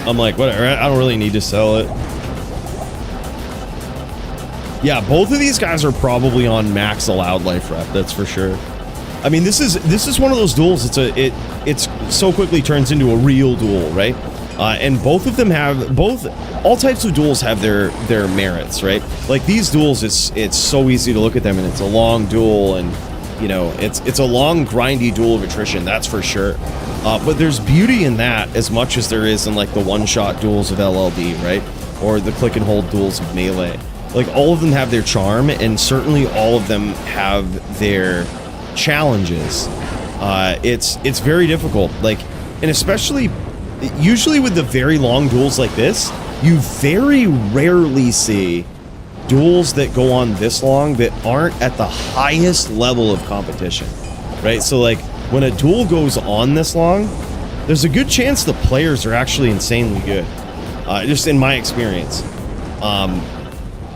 I'm like, whatever, I don't really need to sell it. Yeah, both of these guys are probably on max allowed life rep, that's for sure. I mean, this is one of those duels, it's so quickly turns into a real duel, right? And both of them have, all types of duels have their merits, right? Like, these duels, it's so easy to look at them, and it's a long duel, and, you know, it's a long, grindy duel of attrition, that's for sure. But there's beauty in that as much as there is in, like, the one-shot duels of LLD, right? Or the click-and-hold duels of Melee. Like, all of them have their charm, and certainly all of them have their challenges. It's very difficult. Like, and especially, usually with the very long duels like this, you very rarely see duels that go on this long that aren't at the highest level of competition, right? So, like, when a duel goes on this long, there's a good chance the players are actually insanely good. Just in my experience.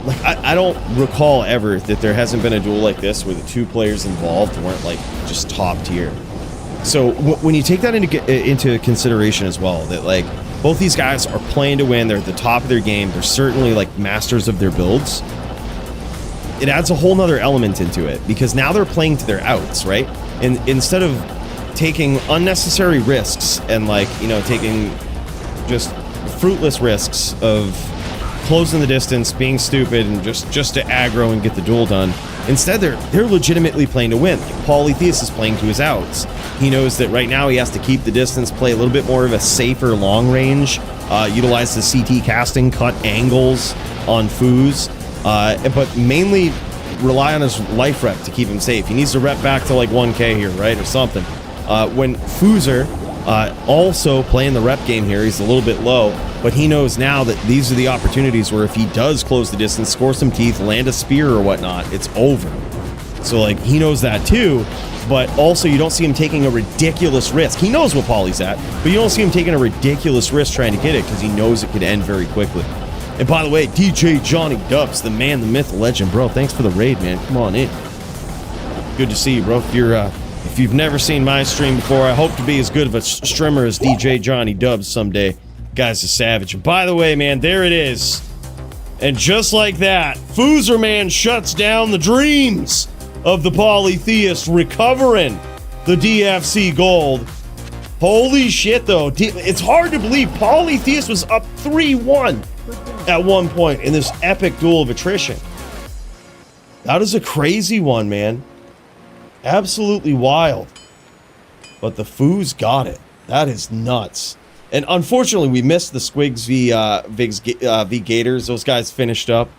Like, I don't recall ever that there hasn't been a duel like this where the 2 players involved weren't, like, just top tier. So when you take that into consideration as well, that, like, both these guys are playing to win, they're at the top of their game, they're certainly, like, masters of their builds, it adds a whole nother element into it, because now they're playing to their outs, right? And instead of taking unnecessary risks and, like, you know, taking just fruitless risks of closing the distance, being stupid, and just to aggro and get the duel done, instead they're legitimately playing to win. Like, Paulie is playing to his outs. He knows that right now he has to keep the distance, play a little bit more of a safer long range, utilize the CT casting, cut angles on Foos, but mainly rely on his life rep to keep him safe. He needs to rep back to, like, 1k here, right, or something. When Foozer Also playing the rep game here. He's a little bit low, but he knows now that these are the opportunities where if he does close the distance, score some teeth, land a spear or whatnot, it's over. So, like, he knows that too, but also you don't see him taking a ridiculous risk. He knows what Paulie's at, but you don't see him taking a ridiculous risk trying to get it because he knows it could end very quickly. And by the way, DJ Johnny Dubs, the man, the myth, the legend, bro, thanks for the raid, man. Come on in. Good to see you, bro. If you've never seen my stream before, I hope to be as good of a streamer as DJ Johnny Dubs someday. Guy's a savage. And by the way, man, there it is. And just like that, Fooer Man shuts down the dreams of the polytheist, recovering the DFC gold. Holy shit, though. It's hard to believe polytheist was up 3-1 at one point in this epic duel of attrition. That is a crazy one, man. Absolutely wild. But the Foos got it. That is nuts. And unfortunately, we missed the Squigs v Gators. Those guys finished up.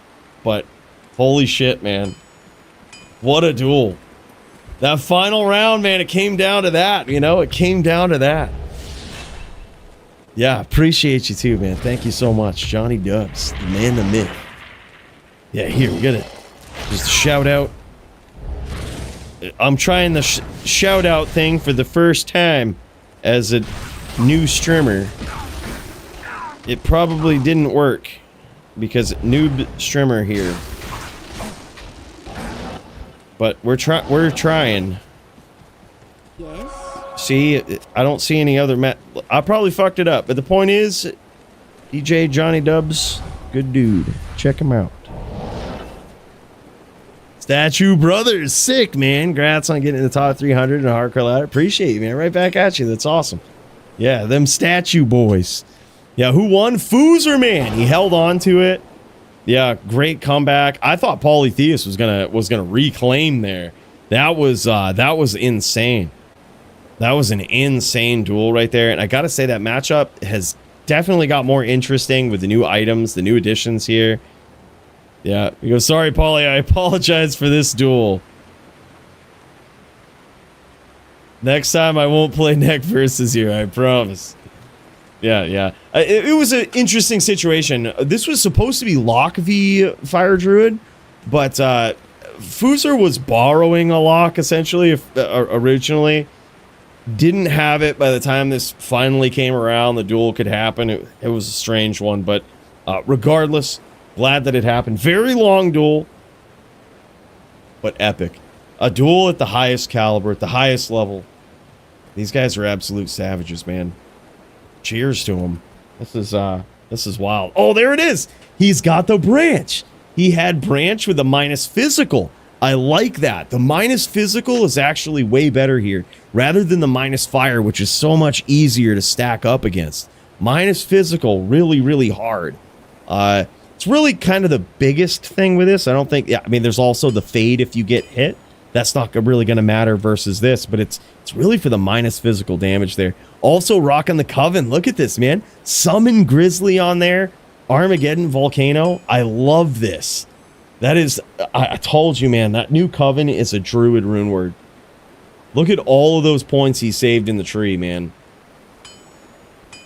But holy shit, man. What a duel. That final round, man, it came down to that, you know? It came down to that. Yeah, appreciate you too, man. Thank you so much. Johnny Dubs, the man, the myth. Yeah, here, we got it. Just a shout out. I'm trying the shout out thing for the first time as a new streamer. It probably didn't work because noob streamer here. But we're trying. Yes. See, I don't see any other I probably fucked it up, but the point is, DJ Johnny Dubs, good dude. Check him out. Statue Brothers, sick, man. Congrats on getting in the top 300 in a hardcore ladder. Appreciate you, man. Right back at you. That's awesome. Yeah, them statue boys. Yeah, who won? Fooer Man. He held on to it. Yeah, great comeback. I thought Polytheist was gonna reclaim there. That was insane. That was an insane duel right there. And I gotta say that matchup has definitely got more interesting with the new items, the new additions here. Yeah, he goes, sorry, Paulie, I apologize for this duel. Next time I won't play neck versus you, I promise. Yeah. It was an interesting situation. This was supposed to be Locke v Fire Druid, but Fooer was borrowing a Locke, essentially, originally. Didn't have it by the time this finally came around. The duel could happen. It was a strange one, but regardless, glad that it happened. Very long duel, but epic. A duel at the highest caliber, at the highest level. These guys are absolute savages, man. Cheers to them. This is wild. Oh, there it is. He's got the branch. He had branch with a minus physical. I like that. The minus physical is actually way better here, rather than the minus fire, which is so much easier to stack up against. Minus physical, really, really hard. It's really kind of the biggest thing with this. I don't think, I mean, there's also the fade if you get hit. That's not really going to matter versus this, but it's really for the minus physical damage there. Also rocking the Coven. Look at this, man. Summon Grizzly on there. Armageddon Volcano. I love this. That is, I told you, man, that new Coven is a Druid rune word. Look at all of those points he saved in the tree, man.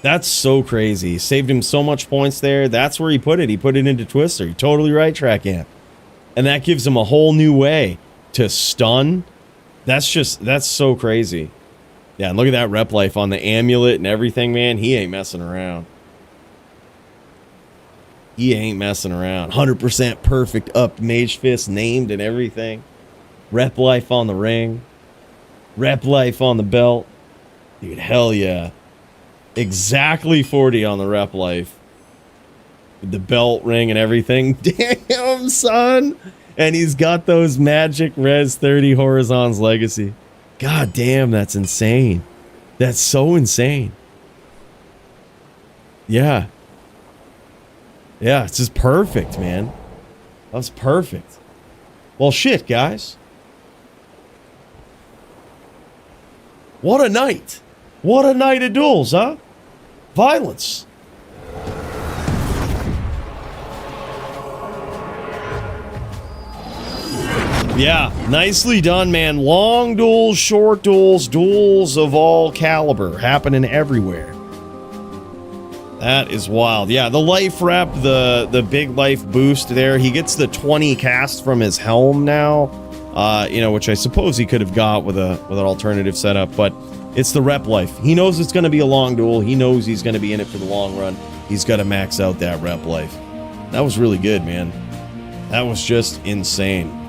That's so crazy. He saved him so much points there. That's where he put it. He put it into Twister. You're totally right, Track Amp. And that gives him a whole new way to stun. That's so crazy. Yeah, and look at that rep life on the amulet and everything, man. He ain't messing around. He ain't messing around. 100% perfect up Mage Fist named and everything. Rep life on the ring. Rep life on the belt. Dude, hell yeah. Exactly 40 on the rep life. With the belt ring and everything. Damn, son. And he's got those magic res 30 Horizons legacy. God damn, that's insane. That's so insane. Yeah. Yeah, it's just perfect, man. That was perfect. Well, shit, guys. What a night. What a night of duels, huh? Violence. Yeah, nicely done, man. Long duels, short duels, duels of all caliber happening everywhere. That is wild. Yeah, the life rep, the big life boost there. He gets the 20 cast from his helm now, you know, which I suppose he could have got with an alternative setup, but it's the rep life. He knows it's going to be a long duel. He knows he's going to be in it for the long run. He's got to max out that rep life. That was really good, man. That was just insane.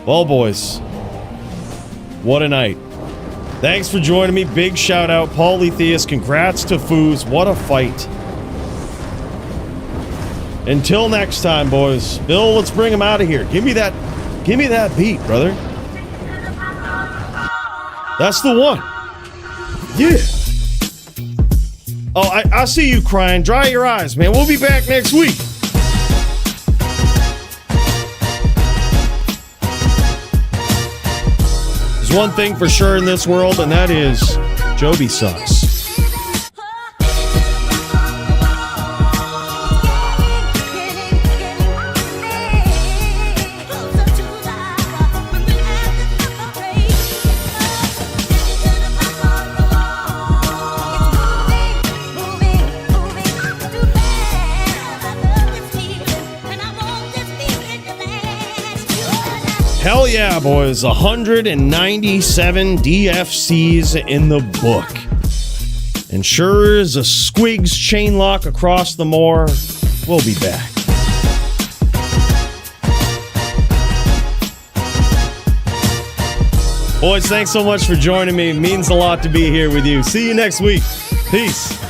Well, boys, what a night. Thanks for joining me. Big shout out, Paulie Theus. Congrats to Foos. What a fight. Until next time, boys. Bill, let's bring him out of here. Give me that beat, brother. That's the one. Yeah. Oh, I see you crying. Dry your eyes, man. We'll be back next week. There's one thing for sure in this world, and that is Joby sucks. Hell yeah, boys. 197 DFCs in the book. And sure as a squigs chain lock across the moor, we'll be back. Boys, thanks so much for joining me. It means a lot to be here with you. See you next week. Peace.